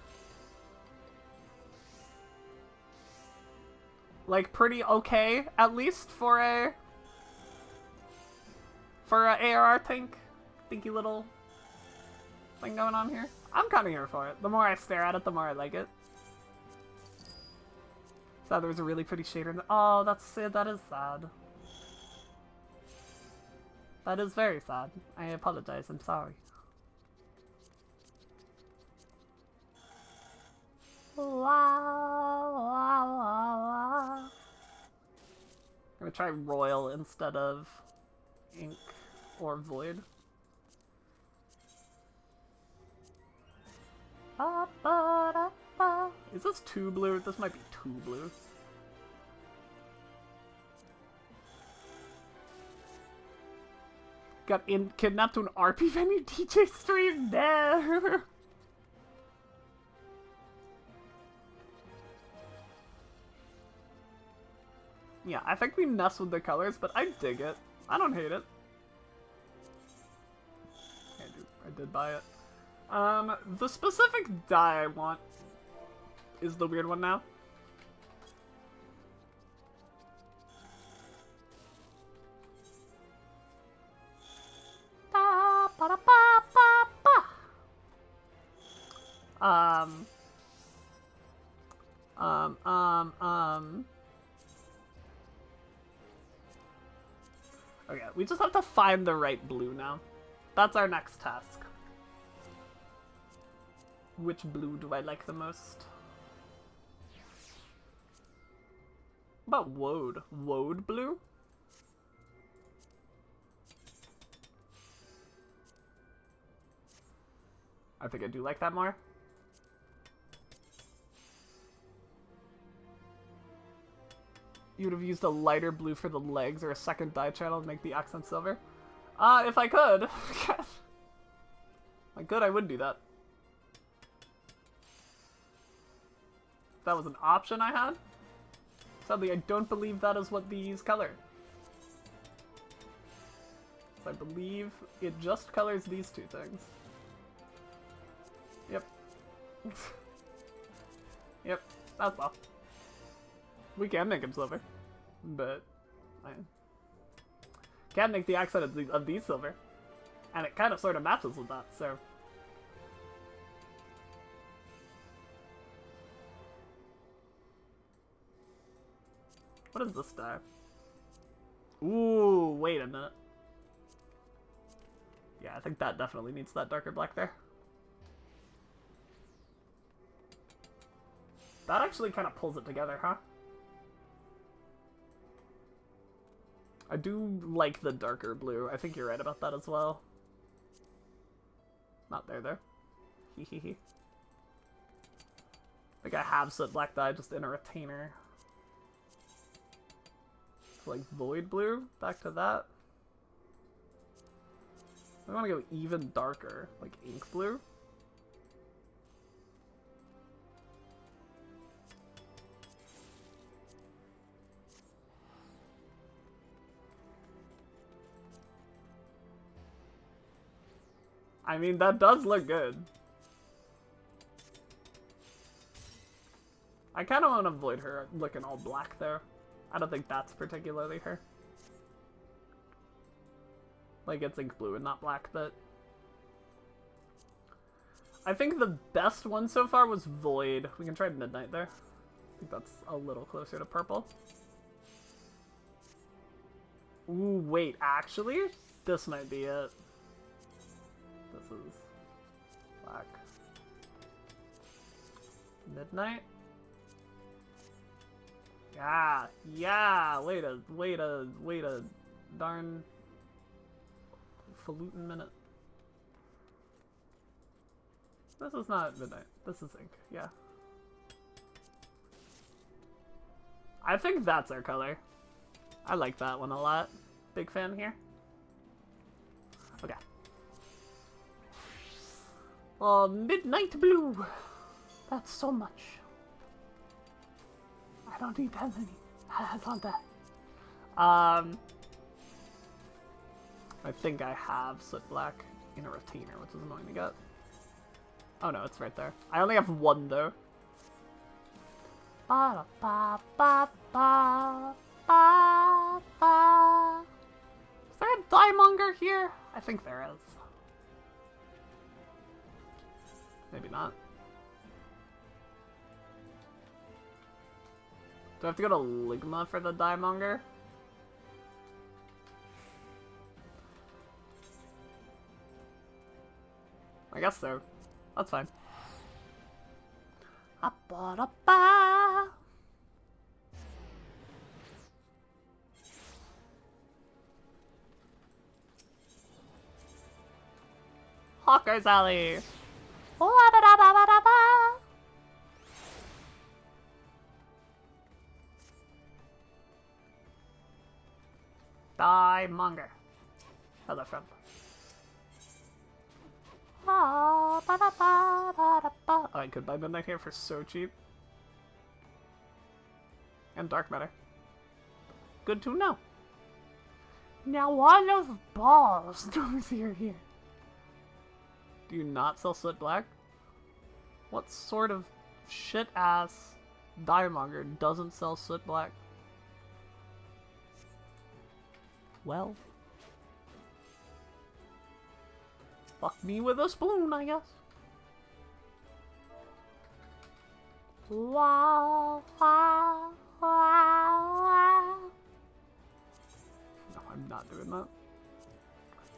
Like pretty okay, at least for a ARR tank. Dinky little thing going on here. I'm kind of here for it. The more I stare at it, the more I like it. So there's a really pretty shader in the— oh, that's sad. That is sad. That is very sad. I apologize. I'm sorry. La, la, la, la. I'm gonna try Royal instead of Ink or Void. Ba, ba, da, ba. Is this too blue? This might be too blue. Got kidnapped to an RP venue DJ stream there. Yeah, I think we mess with the colors, but I dig it. I don't hate it. I did buy it. The specific dye I want is the weird one now. Ba, ba, da, ba, ba, ba. Okay, we just have to find the right blue now. That's our next task. Which blue do I like the most? What about Wode? Wode blue? I think I do like that more. You would have used a lighter blue for the legs or a second dye channel to make the accent silver? If I could. If I could, I would do that. If that was an option I had. Sadly, I don't believe that is what these color. So I believe it just colors these two things. Yep. Yep, that's all. We can make him silver, but I can't make the accent of these silver. And it kind of sort of matches with that, so. What is this dye? Ooh, wait a minute. Yeah, I think that definitely needs that darker black there. That actually kind of pulls it together, huh? I do like the darker blue. I think you're right about that as well. Not there, though. Hehehe. Like I have said black dye just in a retainer. So like void blue, back to that. I want to go even darker, like ink blue. I mean, that does look good. I kind of want to avoid her looking all black, though. I don't think that's particularly her. Like, it's ink blue and not black, but... I think the best one so far was Void. We can try Midnight there. I think that's a little closer to purple. Ooh, wait, actually? This might be it. This is black. Midnight? Yeah, yeah, wait a darn falutin minute. This is not Midnight. This is ink, yeah. I think that's our color. I like that one a lot. Big fan here. Okay. Oh, Midnight Blue. That's so much. I don't need that many. I want that. I think I have Soot Black in a retainer, which is annoying to get. Oh no, it's right there. I only have one though. Ba ba ba ba ba ba. Is there a Diemonger here? I think there is. Maybe not. Do I have to go to Ligma for the Diemonger? I guess so. That's fine. Ba-da-ba. Hawker's Alley. La-ba-da-ba-ba-da-ba. Diemonger. Hello, friend. Oh, I could buy Midnight here for so cheap. And Dark Matter. Good to know. Now one of balls knows you're here. Do you not sell Soot Black? What sort of shit-ass Diemonger doesn't sell Soot Black? Well... fuck me with a spoon, I guess. Wow, wow, wow. No, I'm not doing that.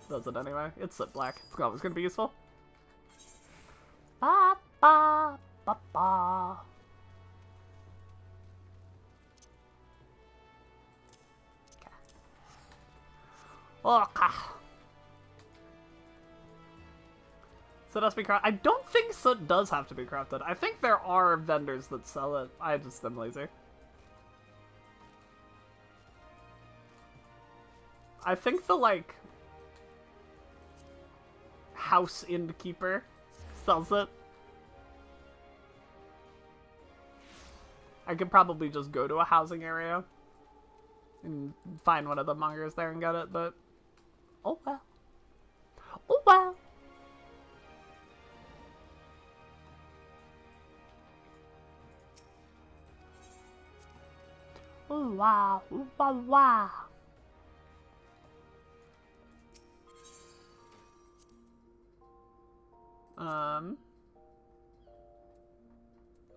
Does it anyway? It's Soot Black. It's always gonna be useful. Ba ba ba ba. Okay. Soot has to be crafted. I don't think Soot does have to be crafted. I think there are vendors that sell it. I just am lazy. I think the, like, house innkeeper sells it. I could probably just go to a housing area and find one of the mongers there and get it, but... oh well. Oh well. Ooh, wow, ooh, wow, wow.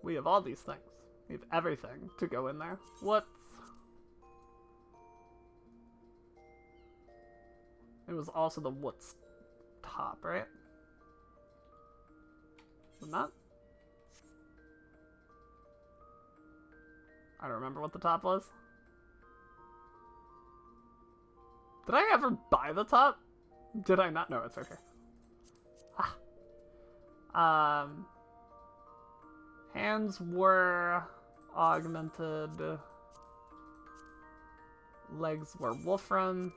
We have all these things. We have everything to go in there. What's... it was also the what's top, right? Was it not? I don't remember what the top was. Did I ever buy the top? Did I not? No, it's okay. Ah. Hands were augmented. Legs were Wolfram.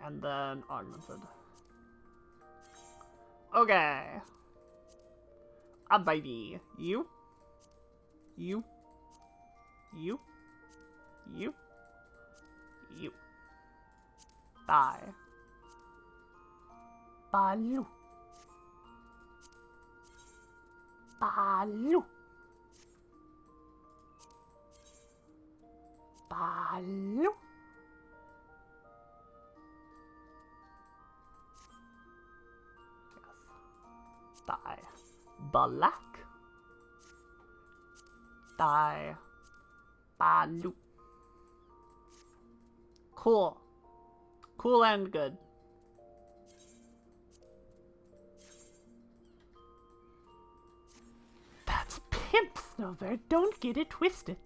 And then augmented. Okay. A baby. You. You. You. You. You. Die. Balu. Balu. Baloo. Yes. Die. Black. Die. Baloo. Cool. Cool and good. That's pimp, Snowbird. Don't get it twisted.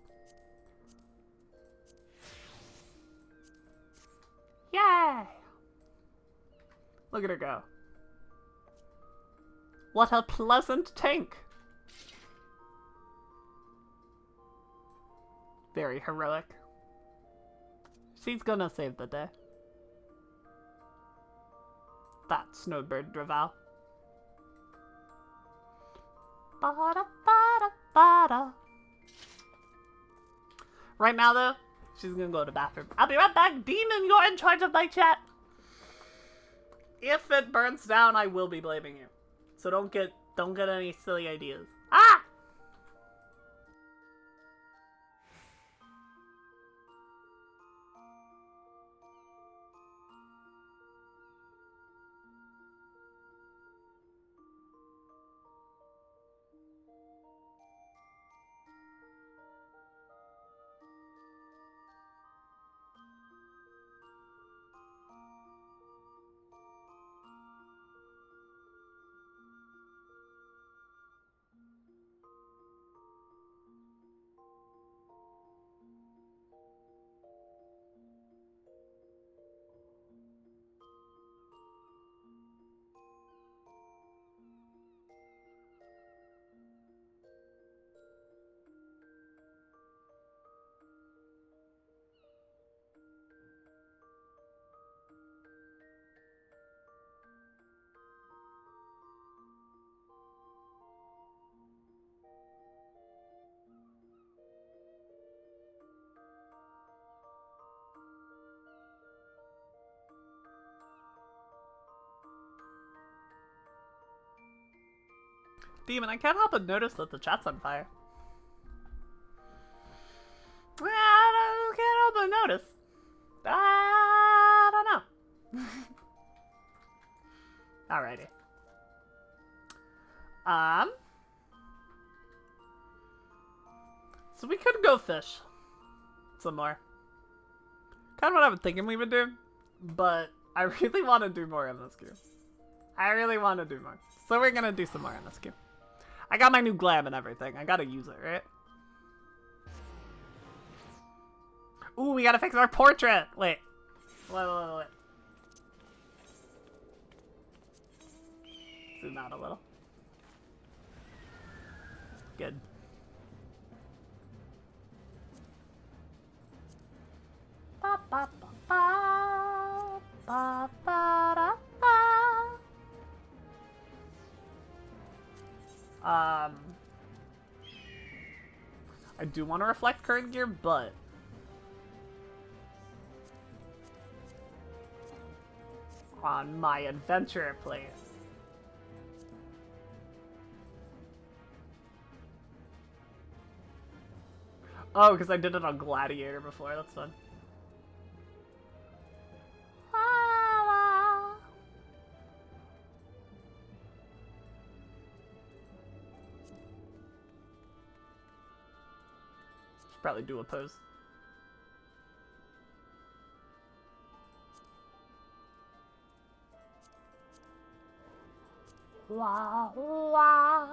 Yay! Look at her go. What a pleasant tank. Very heroic. She's gonna save the day. That Snowbird Draval. Bada, bada, bada. Right now, though, she's gonna go to the bathroom. I'll be right back. Demon, you're in charge of my chat. If it burns down, I will be blaming you. So don't get any silly ideas. Ah! Demon, I can't help but notice that the chat's on fire. I can't help but notice. I don't know. Alrighty. So we could go fish some more. Kind of what I've been thinking we would do, but I really want to do more MSQ. I really want to do more. So we're gonna do some more MSQ. I got my new glam and everything. I gotta use it, right? Ooh, we gotta fix our portrait! Wait. Wait. Zoom out a little. Good. Ba ba ba ba ba ba da, ba. I do want to reflect current gear, but on my adventurer plate. Oh, because I did it on Gladiator before. That's fun. Should probably do a pose. Wah, wah.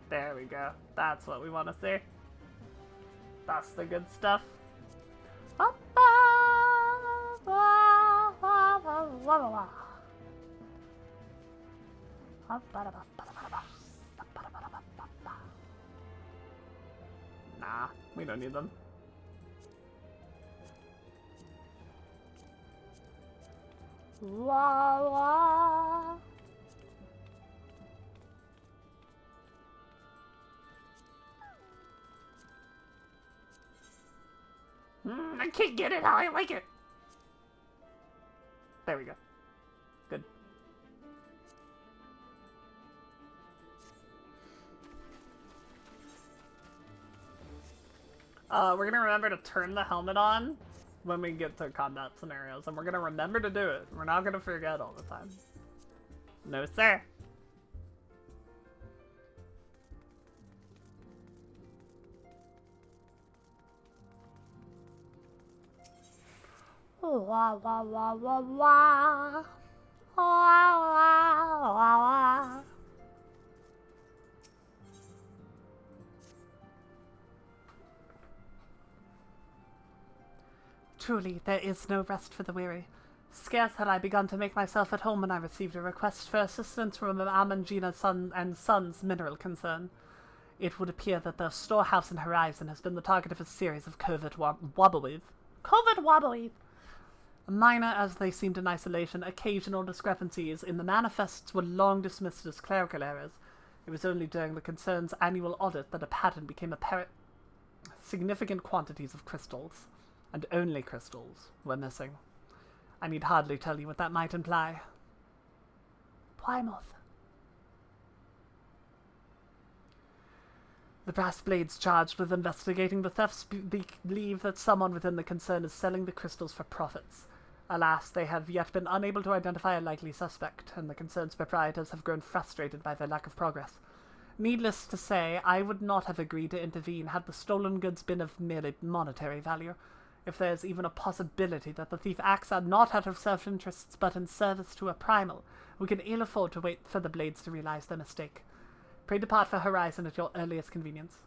There we go. That's what we want to see. That's the good stuff. Nah, we don't need them. La la. I can't get it how I like it. There we go. Good. We're gonna remember to turn the helmet on when we get to combat scenarios, and we're gonna remember to do it. We're not gonna forget all the time. No, sir. Wah wah wah wah wah. Wah wah wah wah. Truly, there is no rest for the weary. Scarce had I begun to make myself at home when I received a request for assistance from Amangina Sons mineral concern. It would appear that the storehouse in Horizon has been the target of a series of covert wobbleweave. Minor as they seemed in isolation, occasional discrepancies in the manifests were long dismissed as clerical errors. It was only during the concern's annual audit that a pattern became apparent. Significant quantities of crystals, and only crystals, were missing. I need hardly tell you what that might imply. Plymouth. The brass blades charged with investigating the thefts believe that someone within the concern is selling the crystals for profits. Alas, they have yet been unable to identify a likely suspect, and the concern's proprietors have grown frustrated by their lack of progress. Needless to say, I would not have agreed to intervene had the stolen goods been of merely monetary value. If there is even a possibility that the thief acts not out of self-interests but in service to a primal, we can ill afford to wait for the blades to realize their mistake. Pray depart for Horizon at your earliest convenience.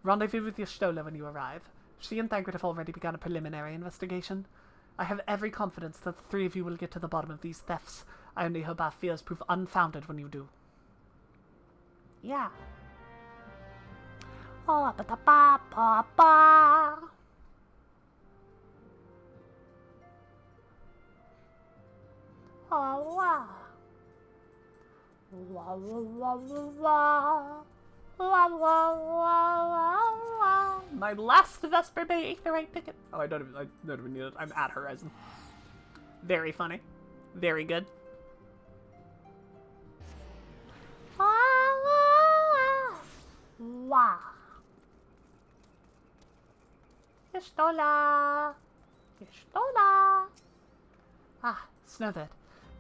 Rendezvous with your Stola when you arrive. She and Thancred have already begun a preliminary investigation. I have every confidence that the three of you will get to the bottom of these thefts. I only hope our fears prove unfounded when you do. Yeah. Oh, ba da ba ba ba. Oh, wow. Wah, wah, wah, wah, wah. Wah, wah, wah, wah, wah. My last Vesper Bay Aetherite ticket. Oh, I don't even need it. I'm at Horizon. Very funny. Very good. Wah, wah, wah. Wah. Yestola. Yestola. Ah, Snowbird.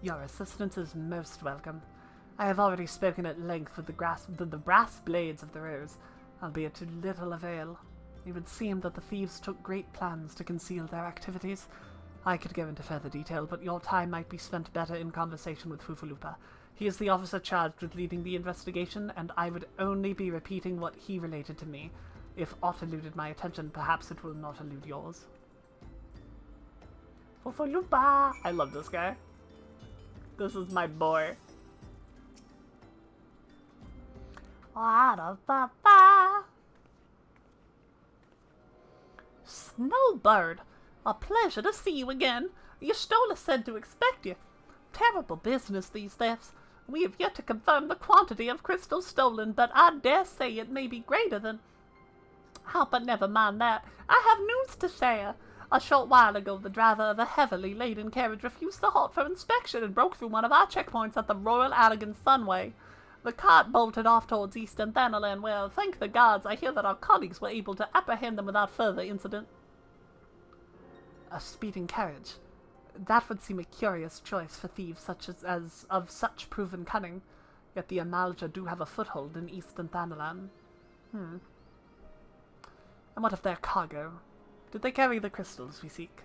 Your assistance is most welcome. I have already spoken at length with the brass blades of the Rose, albeit to little avail. It would seem that the thieves took great plans to conceal their activities. I could go into further detail, but your time might be spent better in conversation with Fufulupa. He is the officer charged with leading the investigation, and I would only be repeating what he related to me. If aught eluded my attention, perhaps it will not elude yours. Fufulupa! I love this guy. This is my boy. Snowbird, a pleasure to see you again. Yestola said to expect you. Terrible business, these thefts. We have yet to confirm the quantity of crystals stolen, but I dare say it may be greater than... Oh, but never mind that. I have news to share. A short while ago, the driver of a heavily laden carriage refused to halt for inspection and broke through one of our checkpoints at the Royal Allegan Sunway. The cart bolted off towards Eastern Thanalan, where, thank the gods, I hear that our colleagues were able to apprehend them without further incident. A speeding carriage. That would seem a curious choice for thieves such as of such proven cunning, yet the Amalja do have a foothold in Eastern Thanalan. And what of their cargo? Did they carry the crystals we seek?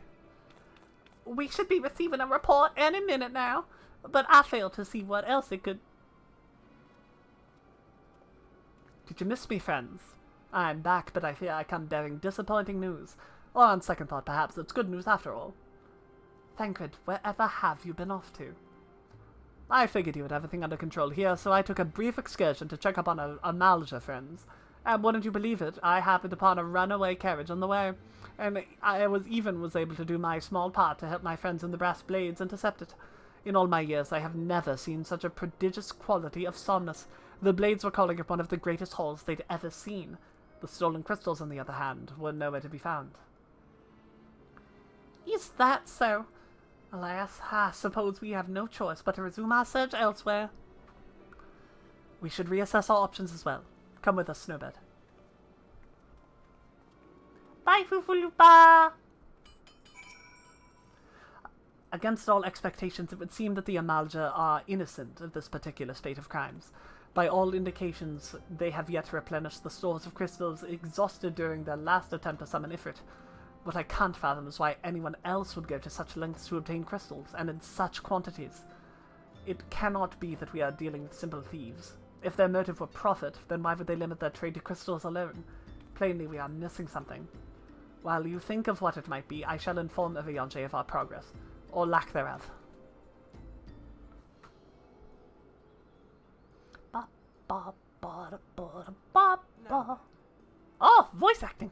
We should be receiving a report any minute now, but I fail to see what else it could... Did you miss me, friends? I'm back, but I fear I come bearing disappointing news. Or on second thought, perhaps it's good news after all. Thancred, wherever have you been off to? I figured you had everything under control here, so I took a brief excursion to check up on our Amalja friends. And wouldn't you believe it, I happened upon a runaway carriage on the way, and I was able to do my small part to help my friends in the Brass Blades intercept it. In all my years, I have never seen such a prodigious quality of somberness. The Blades were calling it one of the greatest hauls they'd ever seen. The stolen crystals, on the other hand, were nowhere to be found. Is that so? Alas, I suppose we have no choice but to resume our search elsewhere. We should reassess our options as well. Come with us, Snowbird. Bye, Fufulupa! Against all expectations, it would seem that the Amalja are innocent of this particular spate of crimes. By all indications, they have yet replenished the stores of crystals exhausted during their last attempt to summon Ifrit. What I can't fathom is why anyone else would go to such lengths to obtain crystals, and in such quantities. It cannot be that we are dealing with simple thieves. If their motive were profit, then why would they limit their trade to crystals alone? Plainly, we are missing something. While you think of what it might be, I shall inform Eviange of our progress, or lack thereof. Oh, voice acting!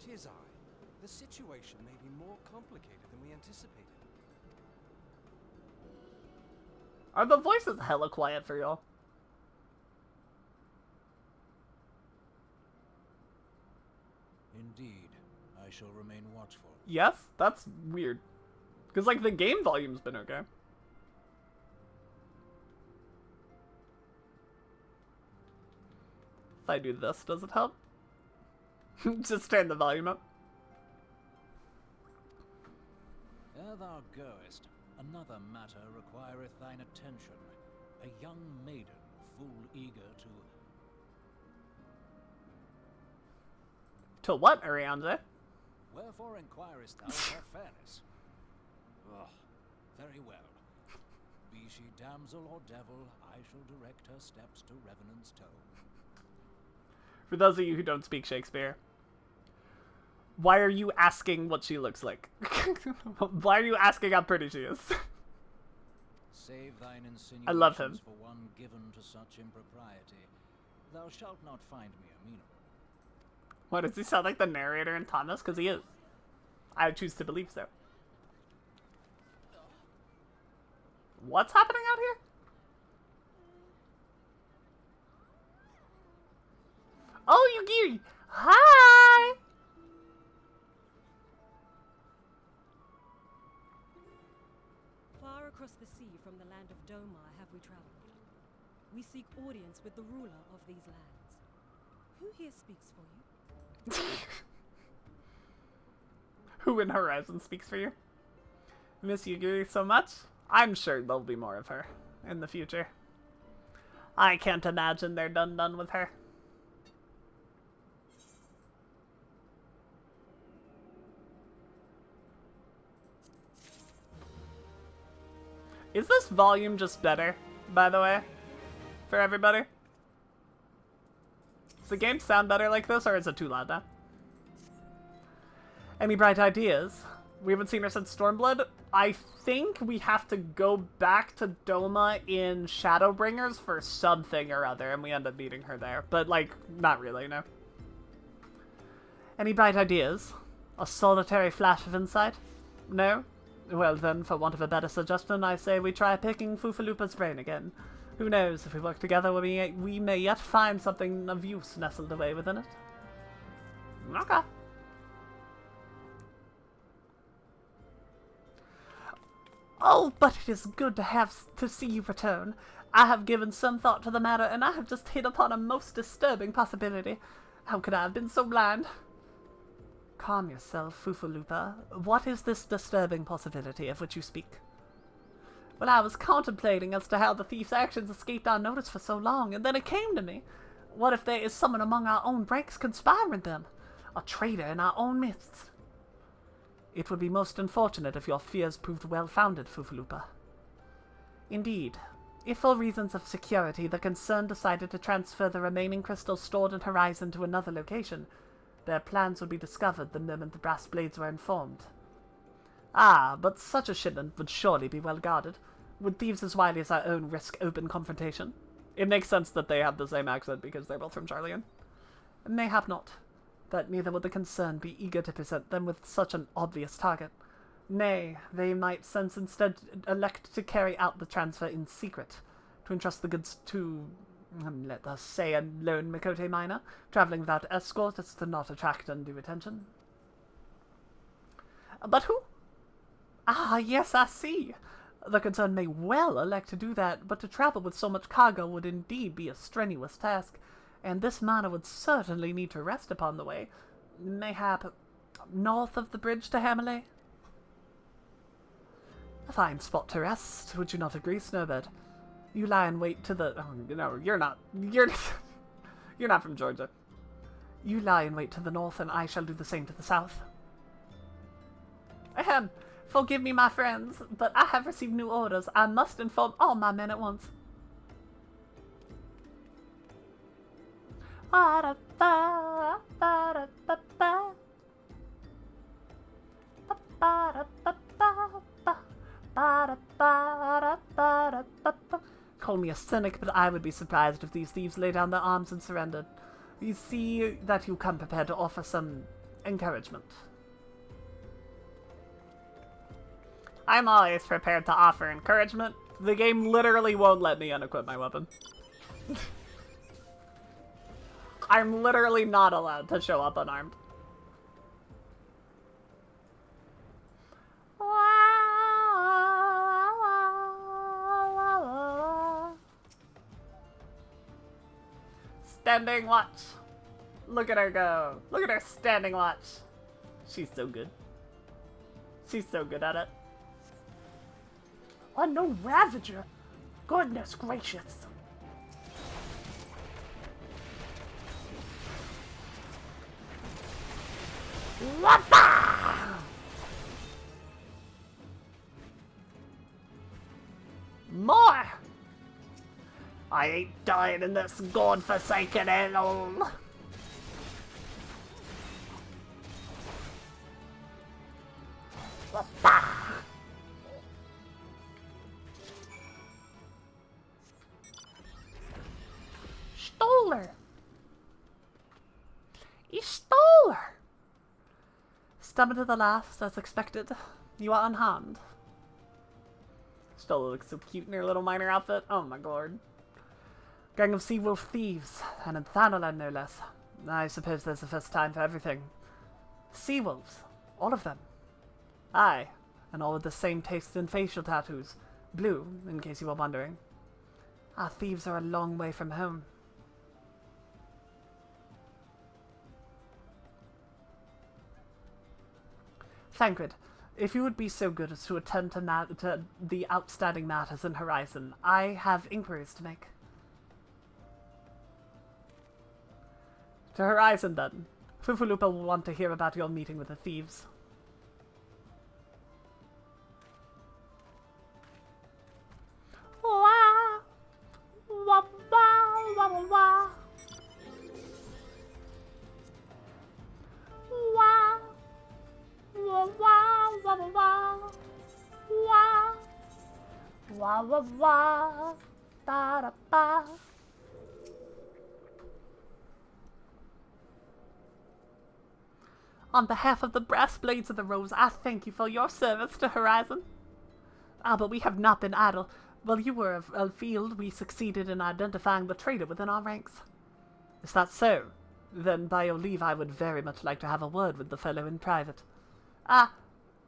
Tis I. The situation may be more complicated than we anticipated. Are the voices hella quiet for y'all? Indeed. I shall remain watchful. Yes? That's weird. Because, like, the game volume's been okay. If I do this, does it help? Just turn the volume up. Ere thou goest, another matter requireth thine attention. A young maiden, full eager to... To what, Arianze? Wherefore inquirest thou of her fairness? Oh, very well. Be she damsel or devil, I shall direct her steps to Revenant's Toe. For those of you who don't speak Shakespeare, why are you asking what she looks like? Why are you asking how pretty she is? Save thine insinuations I love him. for one given to such impropriety. Thou shalt not find me amenable. What, does he sound like the narrator in Thomas? Because he is. I choose to believe so. What's happening out here? Oh, Yugiri! Hi! Far across the sea from the land of Doma have we traveled. We seek audience with the ruler of these lands. Who here speaks for you? Who in Horizon speaks for you? Miss Yugiri so much? I'm sure there'll be more of her in the future. I can't imagine they're done with her. Is this volume just better, by the way, for everybody? Does the game sound better like this, or is it too loud now? Any bright ideas? We haven't seen her since Stormblood. I think we have to go back to Doma in Shadowbringers for something or other, and we end up meeting her there. But, like, not really, no. Any bright ideas? A solitary flash of insight? No? Well then, for want of a better suggestion, I say we try picking Fufalupa's brain again. Who knows, if we work together, we may yet find something of use nestled away within it. Okay. Oh, but it is good to see you return. I have given some thought to the matter, and I have just hit upon a most disturbing possibility. How could I have been so blind? Calm yourself, Fufalupa. What is this disturbing possibility of which you speak? Well, I was contemplating as to how the thief's actions escaped our notice for so long, and then it came to me. What if there is someone among our own ranks conspiring them? A traitor in our own midst? It would be most unfortunate if your fears proved well-founded, Fufalupa. Indeed, if for reasons of security the concern decided to transfer the remaining crystals stored in Horizon to another location, their plans would be discovered the moment the Brass Blades were informed. Ah, but such a shipment would surely be well guarded. Would thieves as wily as our own risk open confrontation? It makes sense that they have the same accent because they're both from Charlian. Mayhap not, but neither would the concerned be eager to present them with such an obvious target. Nay, they might sense instead elect to carry out the transfer in secret, to entrust the goods to, let us say, a lone Mikote miner, traveling without escort as to not attract undue attention. But who? Ah, yes, I see. The concerned may well elect to do that, but to travel with so much cargo would indeed be a strenuous task, and this miner would certainly need to rest upon the way. Mayhap north of the bridge to Hammerley? A fine spot to rest, would you not agree, Snowbird? You lie in wait to the... Oh, no, you're not. You're not from Georgia. You lie in wait to the north, and I shall do the same to the south. Ahem. Forgive me, my friends, but I have received new orders. I must inform all my men at once. Call me a cynic, but I would be surprised if these thieves lay down their arms and surrendered. You see that you come prepared to offer some encouragement. I'm always prepared to offer encouragement. The game literally won't let me unequip my weapon. I'm literally not allowed to show up unarmed. Standing watch. Look at her go. Look at her standing watch. She's so good. She's so good at it. Oh, no Ravager! Goodness gracious! Whoppa! More! I ain't dying in this godforsaken hell. Whoppa! Stole her! He stole her! Stubborn to the last, as expected. You are unharmed. Stola looks so cute in her little miner outfit. Oh my lord. Gang of sea wolf thieves, and in Thanalan no less. I suppose there's a first time for everything. Sea wolves. All of them. Aye, and all with the same taste in facial tattoos. Blue, in case you were wondering. Our thieves are a long way from home. Thancred, if you would be so good as to attend to the outstanding matters in Horizon, I have inquiries to make. To Horizon, then. Fufulupa will want to hear about your meeting with the thieves. Wah! Wah, wah, wah, wah, wah. Wah! Wah, wah, wah, wah, wah. Wah! Wah, wah, wah. Da, da, ba. On behalf of the Brass Blades of the Rose, I thank you for your service to Horizon. But we have not been idle. While you were afield, we succeeded in identifying the traitor within our ranks. Is that so? Then, by your leave, I would very much like to have a word with the fellow in private.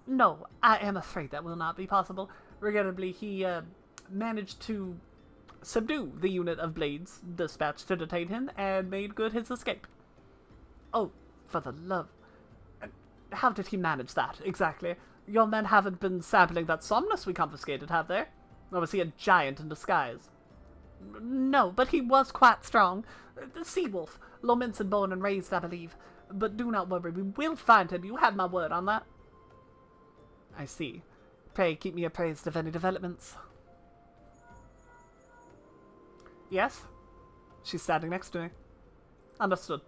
No, I am afraid that will not be possible. Regrettably, he, managed to subdue the unit of blades dispatched to detain him and made good his escape. Oh, for the love... How did he manage that, exactly? Your men haven't been sampling that somnus we confiscated, have they? Or was he a giant in disguise? No, but he was quite strong. Sea-wolf. Lominson born and raised, I believe. But do not worry, we will find him. You have my word on that. I see. Pray keep me appraised of any developments. Yes? She's standing next to me. Understood.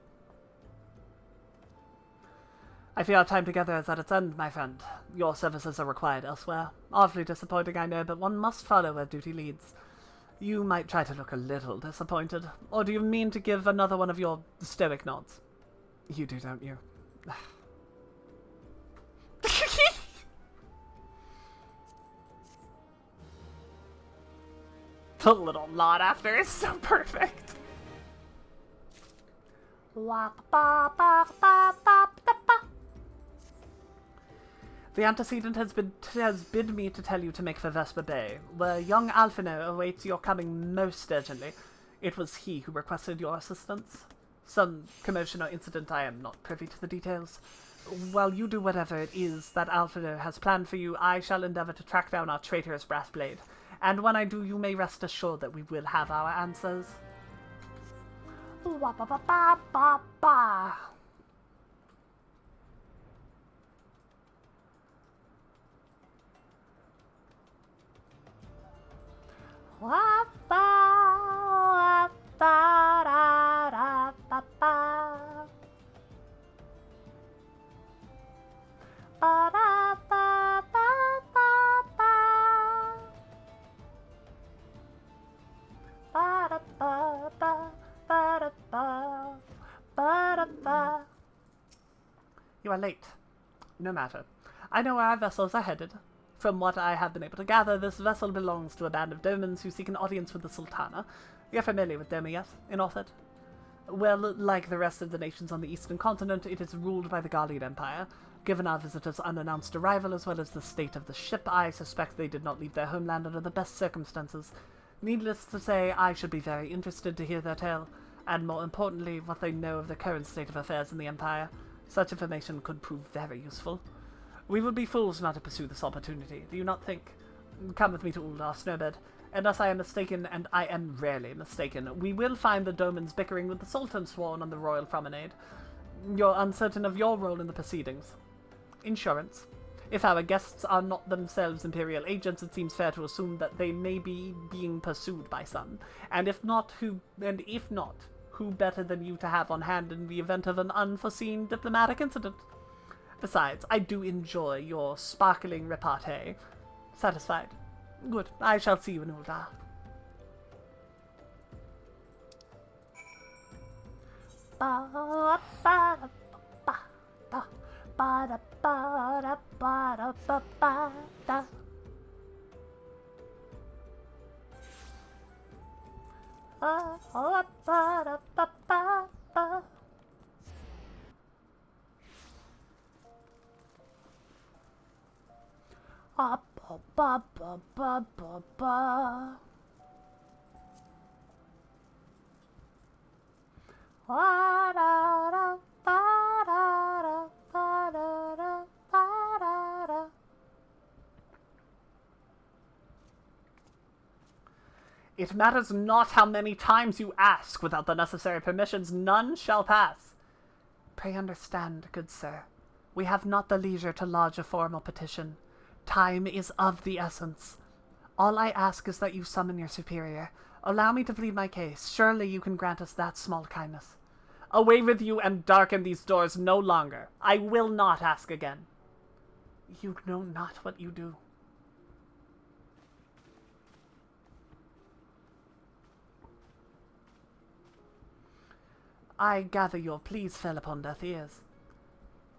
I fear our time together is at its end, my friend. Your services are required elsewhere. Awfully disappointing, I know, but one must follow where duty leads. You might try to look a little disappointed. Or do you mean to give another one of your stoic nods? You do, don't you? The little nod after is so perfect. The antecedent has bid me to tell you to make for Vesper Bay, where young Alphino awaits your coming most urgently. It was he who requested your assistance. Some commotion or incident, I am not privy to the details. While you do whatever it is that Alphino has planned for you, I shall endeavor to track down our traitorous brass blade. And when I do, you may rest assured that we will have our answers. Wah-ba-ba-ba-ba-ba. Wa-ba-wa-ba-da-da-ba-ba. Ba-da-ba-ba-ba-ba. Ba-da-ba-ba, ba-da-ba, ba-da-ba. You are late. No matter. I know where our vessels are headed. From what I have been able to gather, this vessel belongs to a band of Domans who seek an audience with the Sultana. You're familiar with Doma, yes? In Orthid? Well, like the rest of the nations on the eastern continent, it is ruled by the Garlean Empire. Given our visitors' unannounced arrival, as well as the state of the ship, I suspect they did not leave their homeland under the best circumstances. Needless to say, I should be very interested to hear their tale, and more importantly, what they know of the current state of affairs in the Empire. Such information could prove very useful. We would be fools not to pursue this opportunity, do you not think? Come with me to Uldar, Snowbird. Unless I am mistaken, and I am rarely mistaken, we will find the Domans bickering with the Sultan sworn on the royal promenade. You're uncertain of your role in the proceedings. Insurance. If our guests are not themselves Imperial agents, it seems fair to assume that they may be being pursued by some. And if not, who better than you to have on hand in the event of an unforeseen diplomatic incident? Besides, I do enjoy your sparkling repartee. Satisfied? Good. I shall see you in Uldar. It matters not how many times you ask. Without the necessary permissions, none shall pass. Pray understand, good sir. We have not the leisure to lodge a formal petition. Time is of the essence. All I ask is that you summon your superior. Allow me to plead my case. Surely you can grant us that small kindness. Away with you and darken these doors no longer. I will not ask again. You know not what you do. I gather your pleas fell upon deaf ears.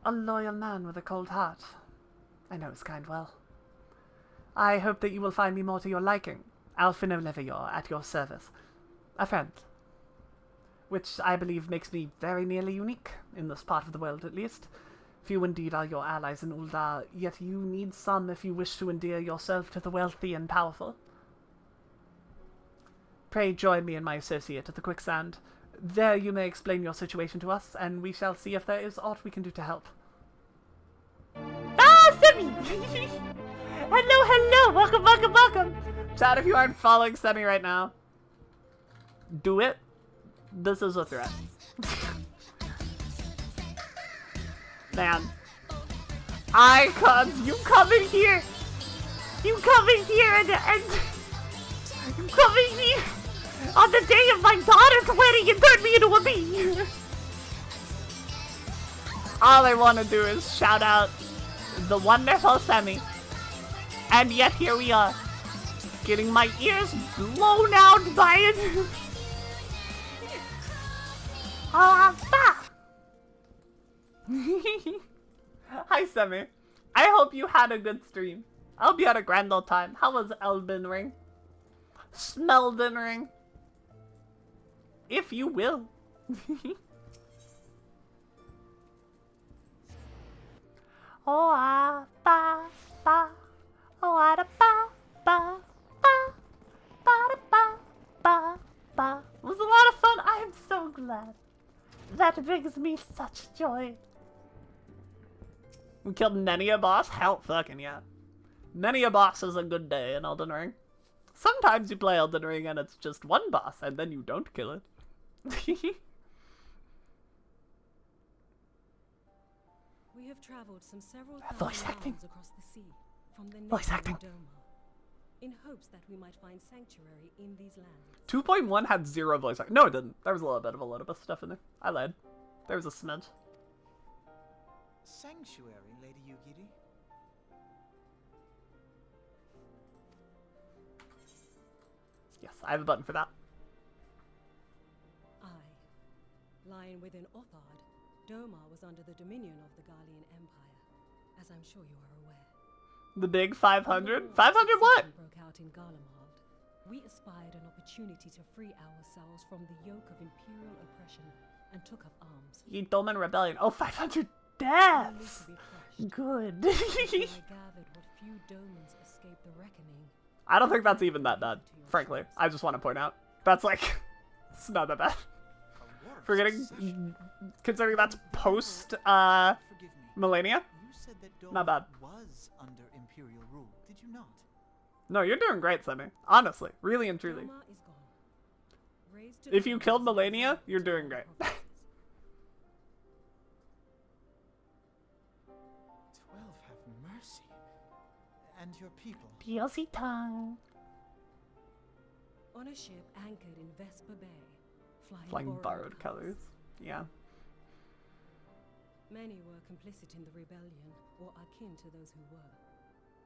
A loyal man with a cold heart. I know his kind well. I hope that you will find me more to your liking. Alphino Levior, at your service. A friend. Which I believe makes me very nearly unique, in this part of the world at least. Few indeed are your allies in Uldar, yet you need some if you wish to endear yourself to the wealthy and powerful. Pray join me and my associate at the quicksand. There you may explain your situation to us, and we shall see if there is aught we can do to help. Ah, Semi! Hello, hello! Welcome, welcome, welcome! Chat, if you aren't following Semi right now, do it. This is a threat. Man. Icons, you come in here! You come in here and you come in here on the day of my daughter's wedding and turn me into a bee! All I want to do is shout out the wonderful Semi. And yet here we are, getting my ears blown out by it. Hi, Semi. I hope you had a good stream. I hope you had a grand old time. How was Elden Ring? Smelden Ring? If you will. Oh, ba, ba. Oh, ba, ba, ba, ba, ba, ba, ba. It was a lot of fun. I am so glad. That brings me such joy. We killed many a boss? Hell fucking yeah. Many a boss is a good day in Elden Ring. Sometimes you play Elden Ring and it's just one boss and then you don't kill it. We have traveled some several Voice thousand acting. miles across the sea from the Voice neighboring acting. Doma, in hopes that we might find sanctuary in these lands. 2.1 had 0 voice acting. No, it didn't. There was a little bit of a Lotobus stuff in there. I lied. There was a smidge. Sanctuary, Lady Yugiri? Yes, I have a button for that. Lying within Othard, Doma was under the dominion of the Garlean Empire, as I'm sure you are aware. The big 500? 500 what? Broke out in Garlemald. We aspired an opportunity to free ourselves from the yoke of imperial oppression and took up arms. Doman Rebellion. Oh, 500 We lived deaths! to be crushed. Good. Until I gathered what few Domans escaped the reckoning. I don't think that's even that bad, frankly. I just want to point out. That's like, it's not that bad. Forgetting, considering that's post, Forgive me. Millennia? You said that Doma Not bad. was under imperial rule, did you not? No, you're doing great, Semi. Honestly, really and truly. Doma is gone. Raised to If the you killed levels of Millennia, the you're doing great. provinces. 12 have mercy. And your people. DLC time. On a ship anchored in Vesper Bay, Flying borrowed colors. Yeah. Many were complicit in the rebellion, or akin to those who were.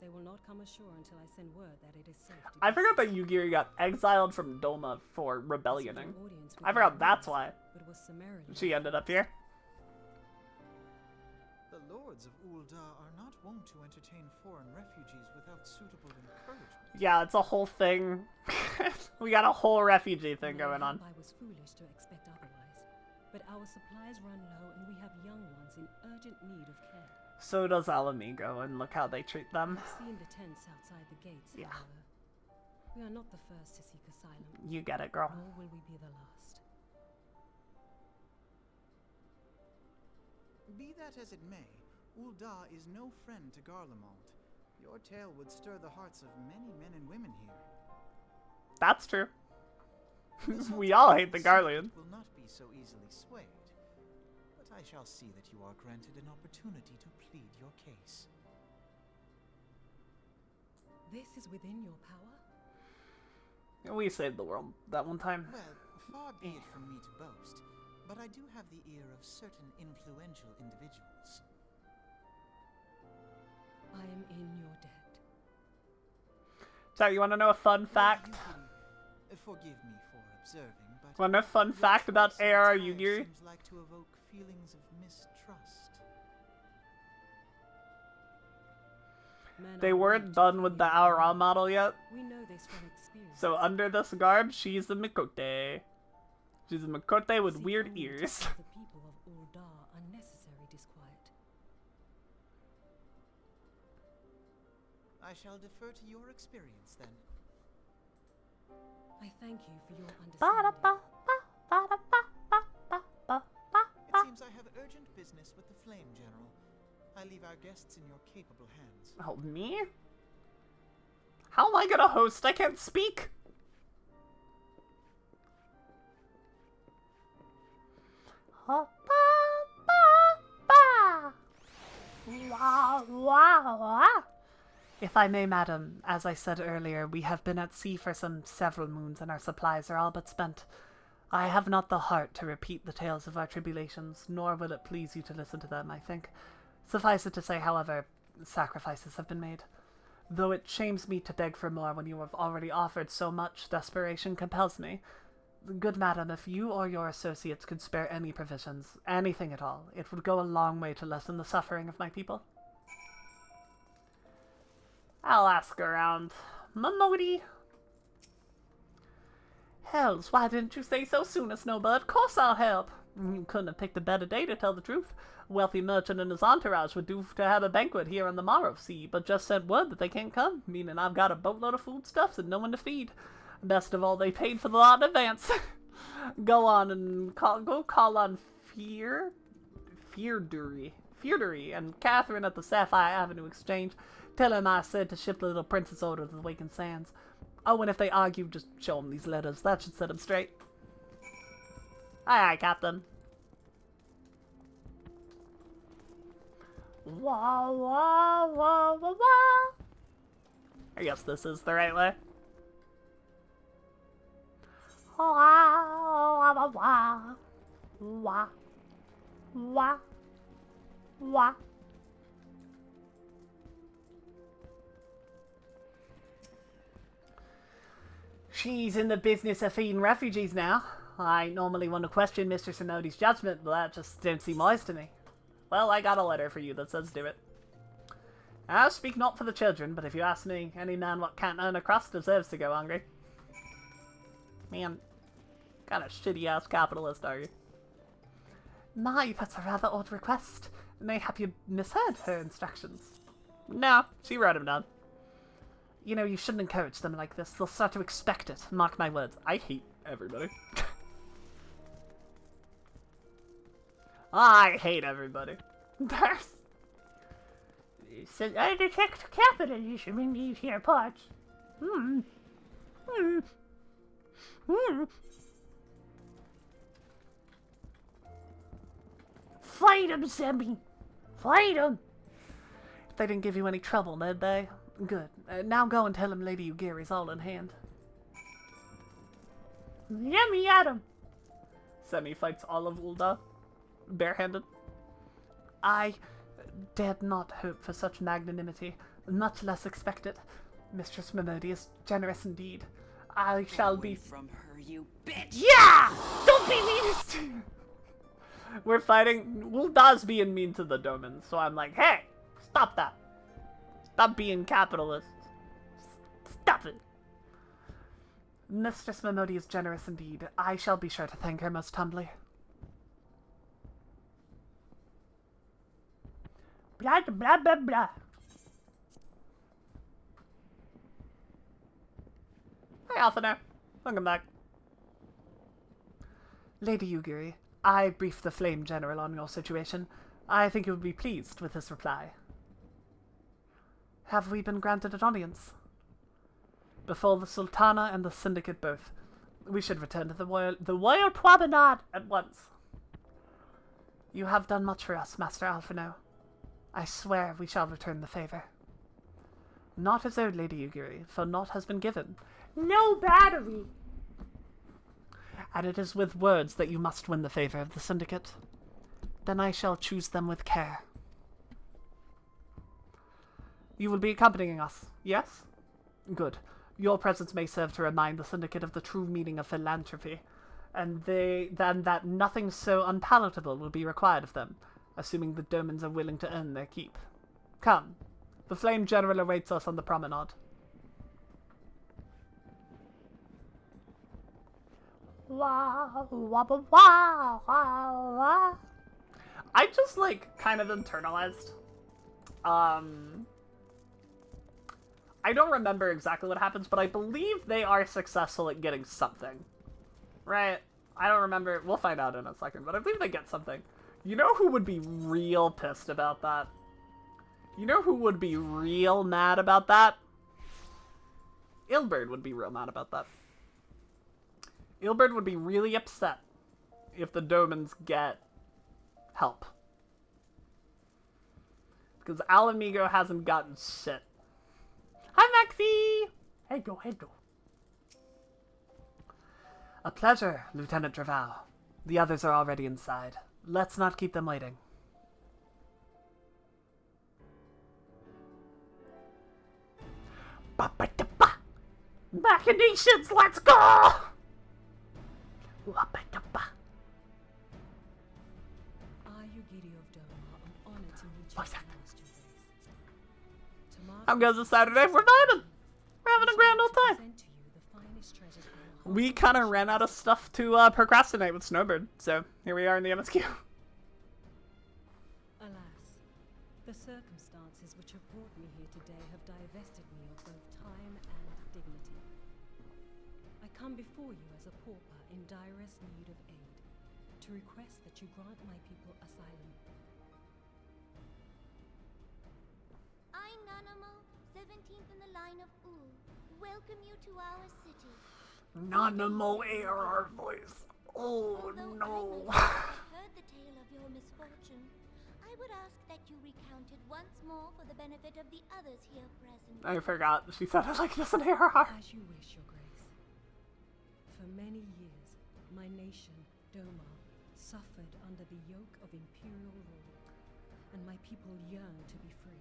They will not come ashore until I send word that it is safe to I do forgot so. that Yugiri got exiled from Doma for rebellioning. Sought an audience with I the forgot that's lords, why but was summarily she ended up here. The lords of Ul'dah are not wont to entertain foreign refugees without suitable encouragement. Yeah, it's a whole thing. We got a whole refugee thing going on. I was foolish to expect otherwise, but our supplies run low and we have young ones in urgent need of care. So does Alamigo, and look how they treat them. I've seen the tents outside the gates, Yeah. however. We are not the first to seek asylum, You get it, girl. nor will we be the last. Be that as it may, Ul'dah is no friend to Garlemald. Your tale would stir the hearts of many men and women here. That's true. This We all hate the secret Garleans. will not be so easily swayed, but I shall see that you are granted an opportunity to plead your case. This is within your power? We saved the world that one time. Well, far be it from me to boast, but I do have the ear of certain influential individuals. I am in your debt. So, you want to know a fun fact? Forgive me for observing, but Want to know a fun your fact about choice of AR attire Yugiri? seems like to evoke feelings of mistrust. Men They are weren't weak to done with the fear. Aura model yet. We know this from experience. So under this garb, she's a Mikote. She's a Mikote with Seek weird only to ears. save the people of Ul'dah unnecessary disquiet. I shall defer to your experience then. I thank you for your Ba-da-ba, understanding. ba-da-ba-ba-ba-ba-ba. It seems I have urgent business with the Flame General. I leave our guests in your capable hands. Oh, me? How am I gonna host? I can't speak. Ba-ba-ba. Wow, wow, wow. If I may, madam, as I said earlier, we have been at sea for several moons and our supplies are all but spent. I have not the heart to repeat the tales of our tribulations, nor will it please you to listen to them, I think. Suffice it to say, however, sacrifices have been made. Though it shames me to beg for more when you have already offered so much, desperation compels me. Good madam, if you or your associates could spare any provisions, anything at all, it would go a long way to lessen the suffering of my people. I'll ask around. Mamodi. Hells, why didn't you say so sooner, Snowbird? Of course I'll help. You couldn't have picked a better day to tell the truth. A wealthy merchant and his entourage would do to have a banquet here on the morrow, see, but just sent word that they can't come, meaning I've got a boatload of foodstuffs and no one to feed. Best of all, they paid for the lot in advance. Go on and call on Feardury and Catherine at the Sapphire Avenue Exchange. Tell him I said to ship the little princess over to the Waking Sands. Oh, and if they argue, just show them these letters. That should set them straight. Aye, aye, Captain. Wah, wah, wah, wah, wah. I guess this is the right way. Wah, wah, wah, wah, wah, wah. She's in the business of feeding refugees now. I ain't normally one to question Mr. Sinodi's judgment, but that just don't seem wise to me. Well, I got a letter for you that says do it. I speak not for the children, but if you ask me, any man what can't earn a crust deserves to go hungry. Man, kind of shitty-ass capitalist, are you? My, that's a rather odd request. Mayhap you misheard her instructions. No, she wrote them down. You know, you shouldn't encourage them like this. They'll start to expect it. Mark my words. I hate everybody. I hate everybody. I detect capitalism in these here parts. Fight him, Zemi. Fight him. They didn't give you any trouble, did they? Good. Now go and tell him Lady Ugiri's all in hand. Let me at him. Semi fights all of Ul'dah, barehanded. I dared not hope for such magnanimity, much less expect it. Mistress Mamodi is generous indeed. I shall be from her, you bitch. Yeah! Don't be mean. We're fighting. Uldah's being mean to the Domans, so I'm like, hey, stop that. Stop being capitalist. Stop it. Mistress Mamodi is generous indeed. I shall be sure to thank her most humbly. Blah, blah, blah, blah. Hi, Alphinair. Welcome back. Lady Ugiri, I briefed the Flame General on your situation. I think you would be pleased with his reply. Have we been granted an audience? Before the Sultana and the Syndicate both. We should return to the royal promenade at once. You have done much for us, Master Alphinair. I swear we shall return the favor. Not as owed, Lady Ugiri, for naught has been given. No battery. And it is with words that you must win the favor of the Syndicate. Then I shall choose them with care. You will be accompanying us, yes? Good. Your presence may serve to remind the Syndicate of the true meaning of philanthropy, and then that nothing so unpalatable will be required of them, assuming the Domans are willing to earn their keep. Come. The Flame General awaits us on the promenade. Wah, wah, wah, wah, wah, wah. I just, like, kind of internalized. I don't remember exactly what happens, but I believe they are successful at getting something. Right? I don't remember. We'll find out in a second, but I believe they get something. You know who would be real pissed about that? You know who would be real mad about that? Ilberd would be real mad about that. Ilberd would be really upset if the Domans get help. Because Alamigo hasn't gotten shit. Hi, Maxie! Hello, hello. A pleasure, Lieutenant Draval. The others are already inside. Let's not keep them waiting. Ba-ba-da-ba. Machinations, let's go! Wha-ba-da-ba. I'm honored to meet you. Voice actor. Master Race. To mark How goes it Saturday? We're vibing! We're having a grand old time! present to you the finest treasures in our We kind of ran out of stuff to procrastinate with Snowbird, so here we are in the MSQ. Alas, the circumstances which have brought me here today have divested me of both time and dignity. I come before you as a pauper in direst need of aid, to request that you grant my people asylum. I, Nanamo, 17th in the line of Ul, welcome you to our city. Nanamo ARR voice. Oh Although no. I myself have heard the tale of your misfortune, I would ask that you recount it once more for the benefit of the others here present. I forgot she sounded like this in ARR. As you wish, Your Grace. For many years, my nation, Doma, suffered under the yoke of imperial rule, and my people yearn to be free.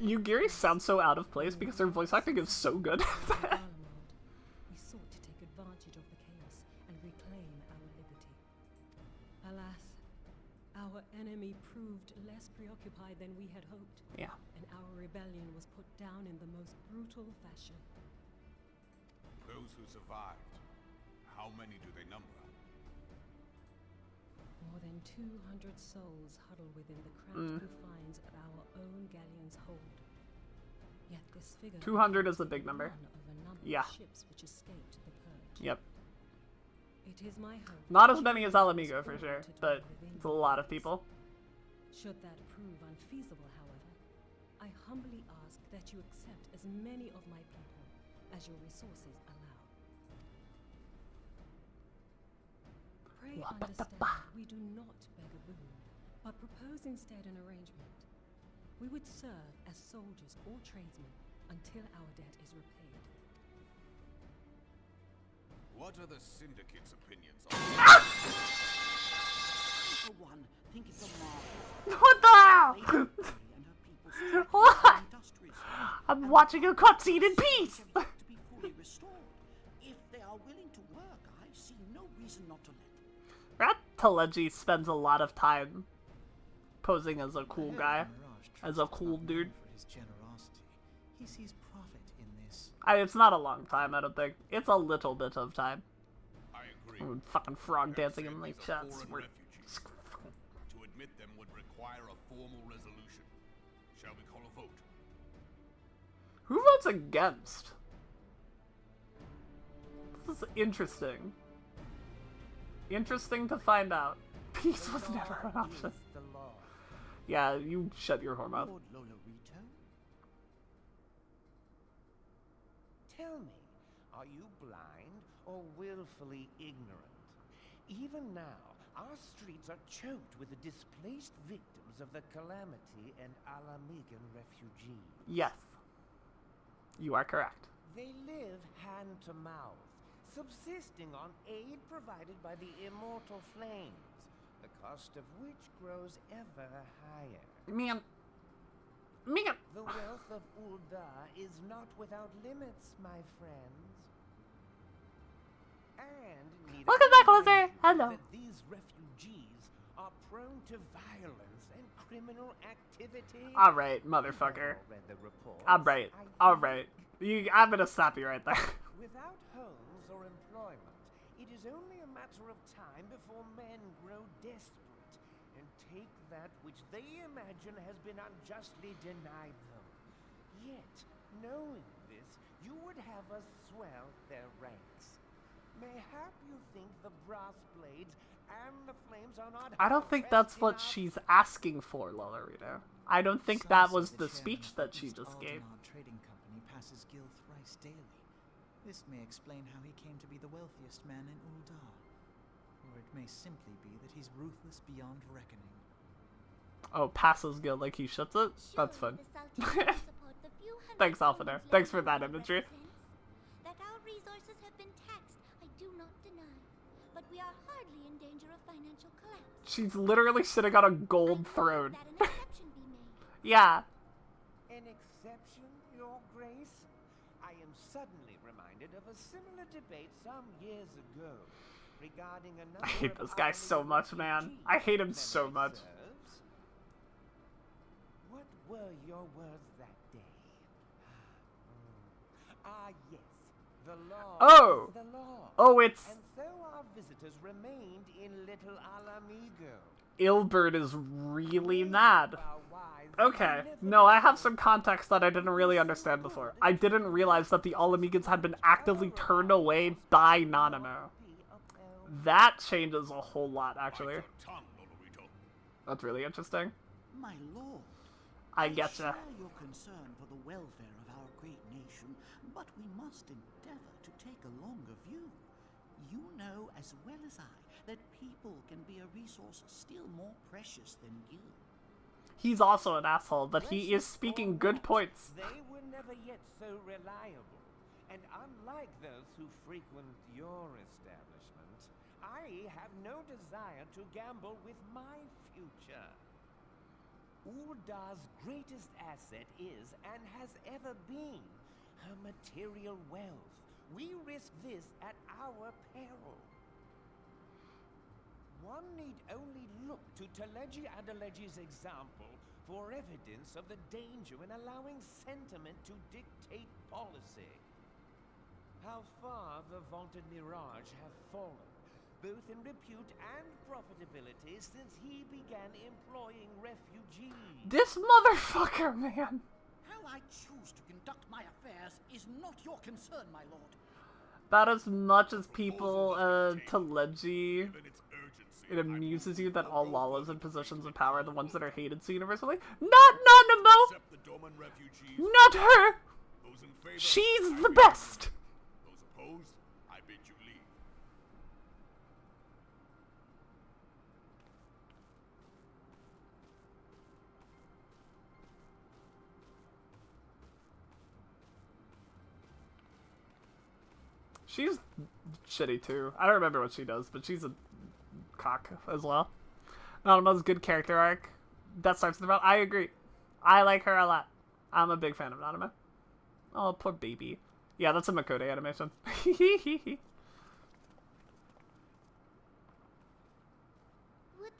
Yugiri sounds so out of place because her voice acting is so good. Garlemald, we sought to take advantage of the chaos and reclaim our liberty. Alas, our enemy proved less preoccupied than we had hoped, Yeah. and our rebellion was put down in the most brutal fashion. Those who survived, how many do they number? More than 200 souls huddle within the cramped confines of our own galleon's hold. Yet this figure 200 is a big number. one of a number Yeah. of ships which escaped the purge. Yep. It is my hope. Not that as many you as will Alamigo for forward sure, to but dwell within it's a lot of these people. Should that prove unfeasible, however, I humbly ask that you accept as many of my people as your resources allow. Pray understand, we do not beg a boon, but propose instead an arrangement. We would serve as soldiers or tradesmen until our debt is repaid. What are the Syndicate's opinions on For one, think it's a marvel. What the hell? And her people strive to What? become industrious. I'm watching a cutscene in peace! Have yet to be fully restored. If they are willing to work, I see no reason not to let them. Rat Teleji spends a lot of time posing as a cool guy. As a cool dude. For his generosity, he sees profit in this. It's not a long time, I don't think. It's a little bit of time. I agree. Ooh, fucking frog dancing in my These are chest. foreign We're- refugees. To admit them would require a formal resolution. Shall we call a vote? Who votes against? This is interesting. Interesting to find out. Peace was never an option. The law. Yeah, you shut your whore mouth. Lord Lolorito? Tell me, are you blind or willfully ignorant? Even now, our streets are choked with the displaced victims of the Calamity and Alamigan refugees. Yes. You are correct. They live hand to mouth, subsisting on aid provided by the immortal flames, the cost of which grows ever higher. Man. The wealth of Ulda is not without limits, my friends. And need Welcome I back, Jose. remind you Hello. that these refugees are prone to violence and criminal activity. Alright, motherfucker. You've all read the reports, Alright. I think. Alright. I'm gonna stop you right there. Without homes or employment, it is only a matter of time before men grow desperate and take that which they imagine has been unjustly denied them. Yet, knowing this, you would have us swell their ranks. Mayhap you think the brass blades and the flames are not I don't think that's what she's asking for, Lolorito. I don't think that was the speech that she just gave. Our trading company passes Gil thrice daily. This may explain how he came to be the wealthiest man in Uldar. Or it may simply be that he's ruthless beyond reckoning. Oh, passes good like he shuts it? That's fun. Surely the Sultan will support the few hundred Thanks, Alphaner. souls Thanks for left that in imagery. represents. That our resources have been taxed, I do not deny. but we are hardly in danger of financial collapse. She's literally sitting on a gold throne. That an exception be made. Yeah. An exception, Your Grace? I am suddenly reminded of a similar debate some years ago regarding a I hate this guy so much, man. I hate him so much. What were your words that day? Ah, yes. The law Oh! is the law. Oh, it's... And so our visitors remained in Little Alamigo. Ilbert is really mad. Okay, no, I have some context that I didn't really understand before. I didn't realize that the Alamegans had been actively turned away by Nanamo. That changes a whole lot, actually. That's really interesting. My lord, I getcha. share your concern for the welfare of our great nation, but we must endeavor to take a longer view. You know as well as I that people can be a resource still more precious than you. He's also an asshole, but he is speaking good points. They were never yet so reliable. And unlike those who frequent your establishment, I have no desire to gamble with my future. Uldar's greatest asset is, and has ever been, her material wealth. We risk this at our peril. One need only look to Teleji Adeleji's example for evidence of the danger in allowing sentiment to dictate policy. How far the vaunted Mirage have fallen, both in repute and profitability, since he began employing refugees. This motherfucker, man! How I choose to conduct my affairs is not your concern, my lord. About as much as people, Teleji, it amuses you that all Lalas in positions of power are the ones that are hated so universally. Not Nanamo! Not her! She's the best! Those opposed, I bid you leave. She's shitty too. I don't remember what she does, but she's a cock as well. Nanamo's good character arc. That starts with the I agree. I like her a lot. I'm a big fan of Nanamo. Oh, poor baby. Yeah, that's a Makote animation. Would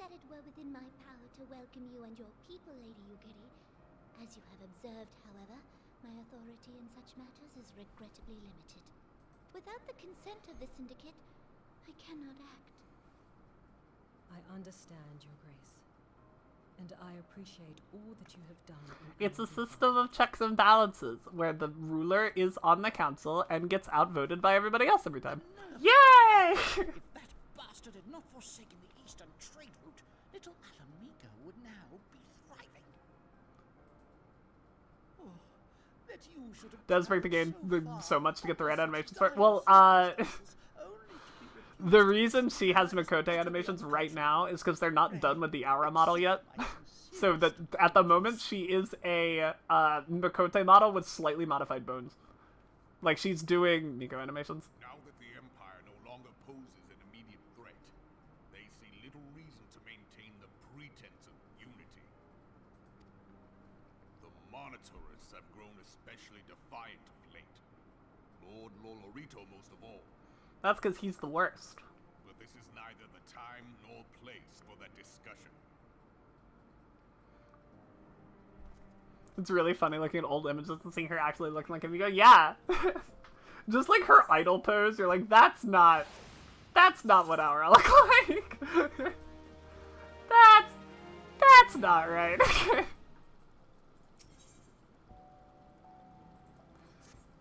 that it were within my power to welcome you and your people, Lady Yugiri. As you have observed, however, my authority in such matters is regrettably limited. Without the consent of the Syndicate, I cannot act. I understand, Your Grace, and I appreciate all that you have done. It's a system of checks and balances, where the ruler is on the council and gets outvoted by everybody else every time. Yay! If that bastard had not forsaken the eastern trade route, Little Alamigo would now be thriving. Oh, that you should have Does break the game traveled so far much to get the red across animations for it. dire Well, circumstances, only to be the reason she has Makote animations right now is because they're not done with the Aura model yet. So that at the moment she is a Makote model with slightly modified bones. Like she's doing Miko animations. Now that the Empire no longer poses an immediate threat, they see little reason to maintain the pretense of unity. The Monitors have grown especially defiant of late. Lord Lolorito most of all. That's because he's the worst. But this is neither the time nor place for that discussion. It's really funny looking at old images and seeing her actually looking like him. You go, yeah! Just like her idol pose, you're like, that's not what Aura look like! That's not right.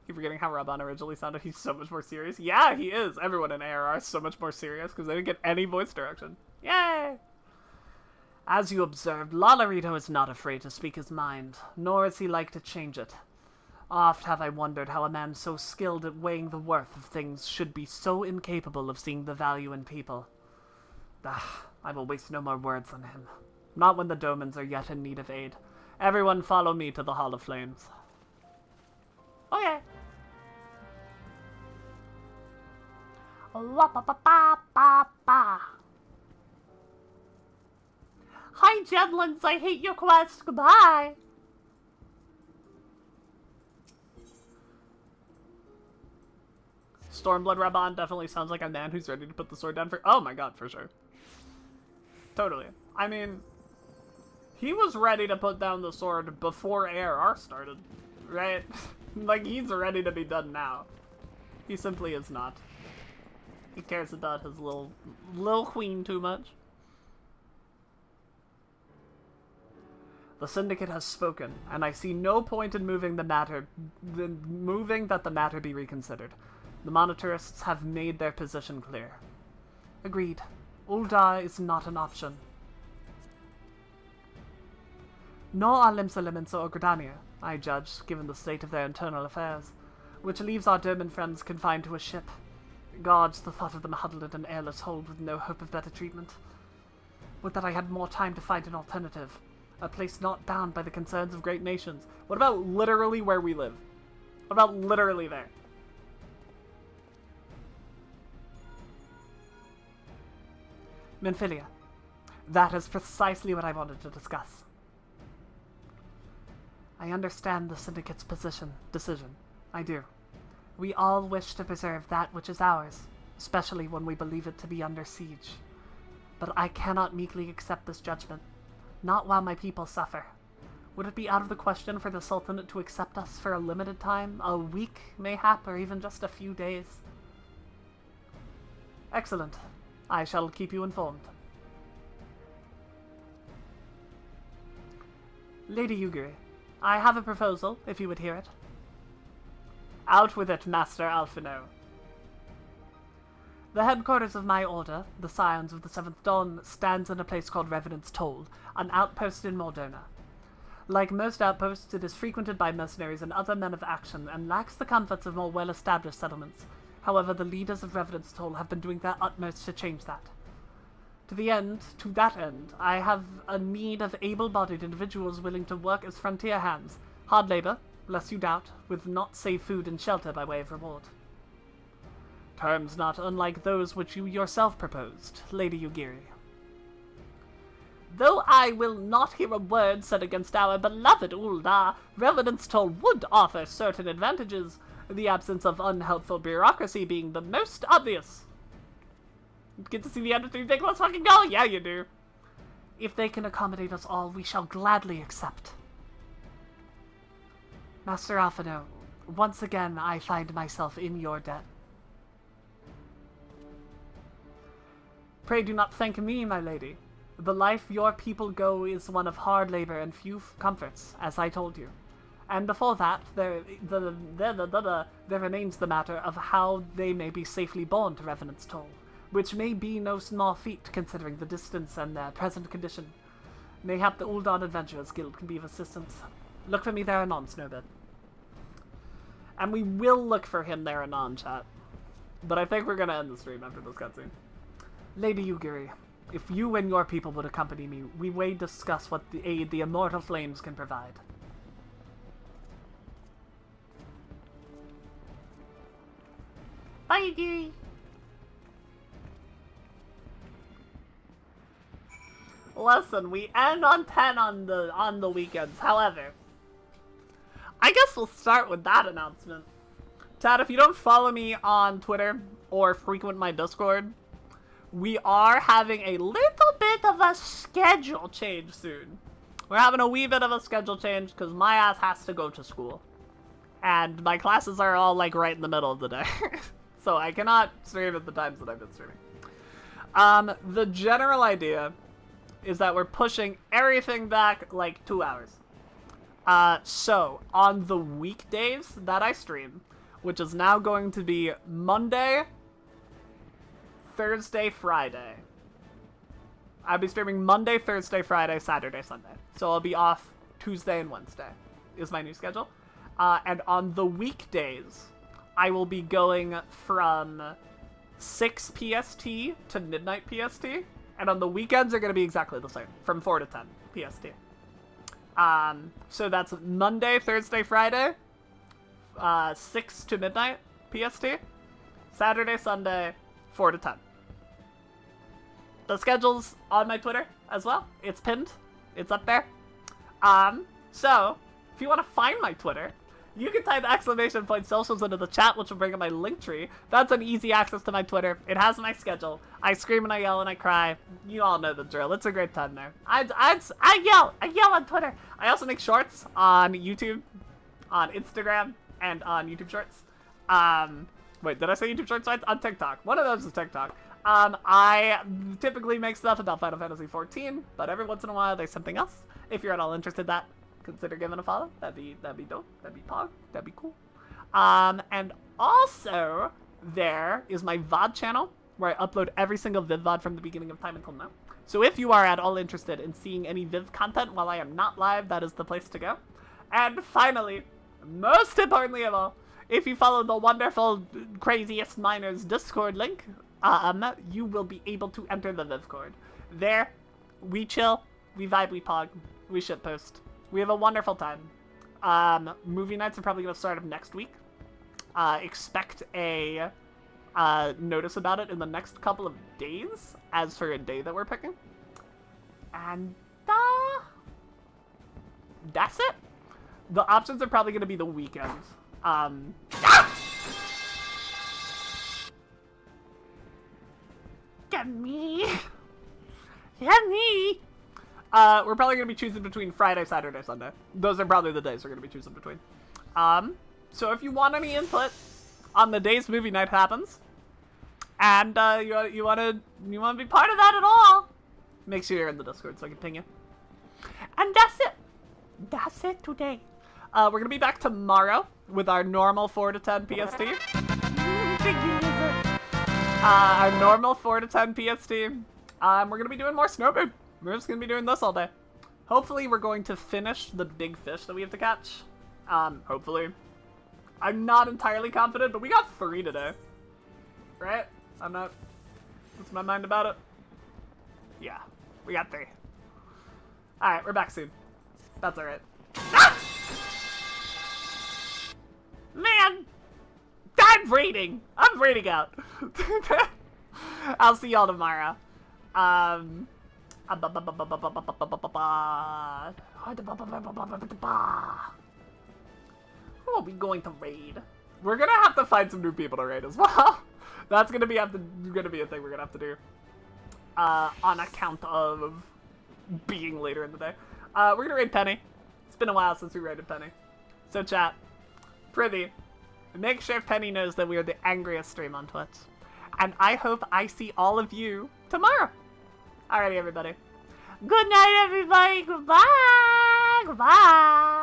Keep forgetting how Raban originally sounded. He's so much more serious. Yeah, he is. Everyone in ARR is so much more serious because they didn't get any voice direction. Yay! As you observed, Lolorito is not afraid to speak his mind, nor is he like to change it. Oft have I wondered how a man so skilled at weighing the worth of things should be so incapable of seeing the value in people. I will waste no more words on him. Not when the Domans are yet in need of aid. Everyone follow me to the Hall of Flames. Okay. Wah, ba, ba, ba, ba, Shedlands, I hate your quest. Goodbye. Stormblood Raban definitely sounds like a man who's ready to put the sword down for— oh my god, for sure. Totally. I mean, he was ready to put down the sword before ARR started, right? Like, he's ready to be done now. He simply is not. He cares about his little queen too much. The Syndicate has spoken, and I see no point in moving that the matter be reconsidered. The Monitorists have made their position clear. Agreed. Ul'dah is not an option. Nor are Limsa Limits or Gridania, I judge, given the state of their internal affairs, which leaves our Derman friends confined to a ship. Gods, the thought of them huddled in an airless hold with no hope of better treatment. Would that I had more time to find an alternative. A place not bound by the concerns of great nations. What about literally where we live? What about literally there? Menphilia. That is precisely what I wanted to discuss. I understand the Syndicate's decision. I do. We all wish to preserve that which is ours, especially when we believe it to be under siege. But I cannot meekly accept this judgment, not while my people suffer. Would it be out of the question for the Sultanate to accept us for a limited time, a week, mayhap, or even just a few days? Excellent. I shall keep you informed. Lady Yugiri, I have a proposal, if you would hear it. Out with it, Master Alphino. The headquarters of my order, the Scions of the Seventh Dawn, stands in a place called Revenant's Toll, an outpost in Mordona. Like most outposts, it is frequented by mercenaries and other men of action, and lacks the comforts of more well-established settlements. However, the leaders of Revenant's Toll have been doing their utmost to change that. To that end, I have a need of able-bodied individuals willing to work as frontier hands, hard labor, lest you doubt, with naught save food and shelter by way of reward. Terms not unlike those which you yourself proposed, Lady Yugiri. Though I will not hear a word said against our beloved Ul'dah, Revenant's Toll would offer certain advantages, the absence of unhelpful bureaucracy being the most obvious. Get to see the Under 3 big, let's fucking go! Yeah, you do. If they can accommodate us all, we shall gladly accept. Master Alphino, once again I find myself in your debt. Pray do not thank me, my lady. The life your people go is one of hard labor and few comforts, as I told you. And before that, there remains the matter of how they may be safely borne to Revenant's Toll, which may be no small feat considering the distance and their present condition. Mayhap the Ul'dah Adventurers Guild can be of assistance. Look for me there anon, Snowbird. And we will look for him there anon, chat. But I think we're gonna end the stream after this cutscene. Lady Yugiri, if you and your people would accompany me, we may discuss what the aid the immortal flames can provide. Bye, Yugiri. Listen, we end on 10 on the weekends. However, I guess we'll start with that announcement. Tad, if you don't follow me on Twitter or frequent my Discord, we are having a little bit of a schedule change soon. We're having a wee bit of a schedule change because my ass has to go to school. And my classes are all like right in the middle of the day. So I cannot stream at the times that I've been streaming. The general idea is that we're pushing everything back like 2 hours. So on the weekdays that I stream, which is now going to be Monday, Thursday, Friday. I'll be streaming Monday, Thursday, Friday, Saturday, Sunday. So I'll be off Tuesday and Wednesday is my new schedule. And on the weekdays, I will be going from 6 PST to midnight PST. And on the weekends, they're going to be exactly the same, from 4 to 10 PST. So that's Monday, Thursday, Friday, 6 to midnight PST. Saturday, Sunday, 4 to 10. The schedule's on my Twitter as well. It's pinned. It's up there. So, if you want to find my Twitter, you can type !socials into the chat, which will bring up my link tree. That's an easy access to my Twitter. It has my schedule. I scream and I yell and I cry. You all know the drill. It's a great time there. I yell on Twitter. I also make shorts on YouTube, on Instagram, and on YouTube Shorts. Wait, did I say YouTube Shorts? On TikTok. One of those is TikTok. I typically make stuff about Final Fantasy XIV, but every once in a while there's something else. If you're at all interested in that, consider giving a follow. That'd be dope. That'd be pog. That'd be cool. And also there is my VOD channel where I upload every single Viv Vod from the beginning of time until now. So if you are at all interested in seeing any Viv content while I am not live, that is the place to go. And finally, most importantly of all, if you follow the wonderful, craziest miners Discord link, you will be able to enter the Vivcord. There, we chill, we vibe, we pog, we shitpost. We have a wonderful time. Movie nights are probably going to start up next week. Expect a notice about it in the next couple of days, as for a day that we're picking. And that's it. The options are probably going to be the weekends. Get me! Get me! We're probably going to be choosing between Friday, Saturday, Sunday. Those are probably the days we're going to be choosing between. So if you want any input on the days movie night happens, and you want to be part of that at all, make sure you're in the Discord so I can ping you. And that's it. That's it today. We're going to be back tomorrow with our normal 4 to 10 PST. Our normal 4 to 10 PST. We're going to be doing more Snowbird. We're just going to be doing this all day. Hopefully we're going to finish the big fish that we have to catch. Hopefully. I'm not entirely confident, but we got 3 today. Right? I'm not... What's my mind about it? Yeah. We got 3. Alright, we're back soon. That's alright. Ah! Man! I'm raiding! I'm raiding out. I'll see y'all tomorrow. Who are we going to raid? We're gonna have to find some new people to raid as well. That's gonna be a thing we're gonna have to do. On account of being later in the day. We're gonna raid Penny. It's been a while since we raided Penny. So chat, prithee, make sure Penny knows that we are the angriest stream on Twitch. And I hope I see all of you tomorrow. Alrighty, everybody. Good night, everybody. Goodbye. Goodbye.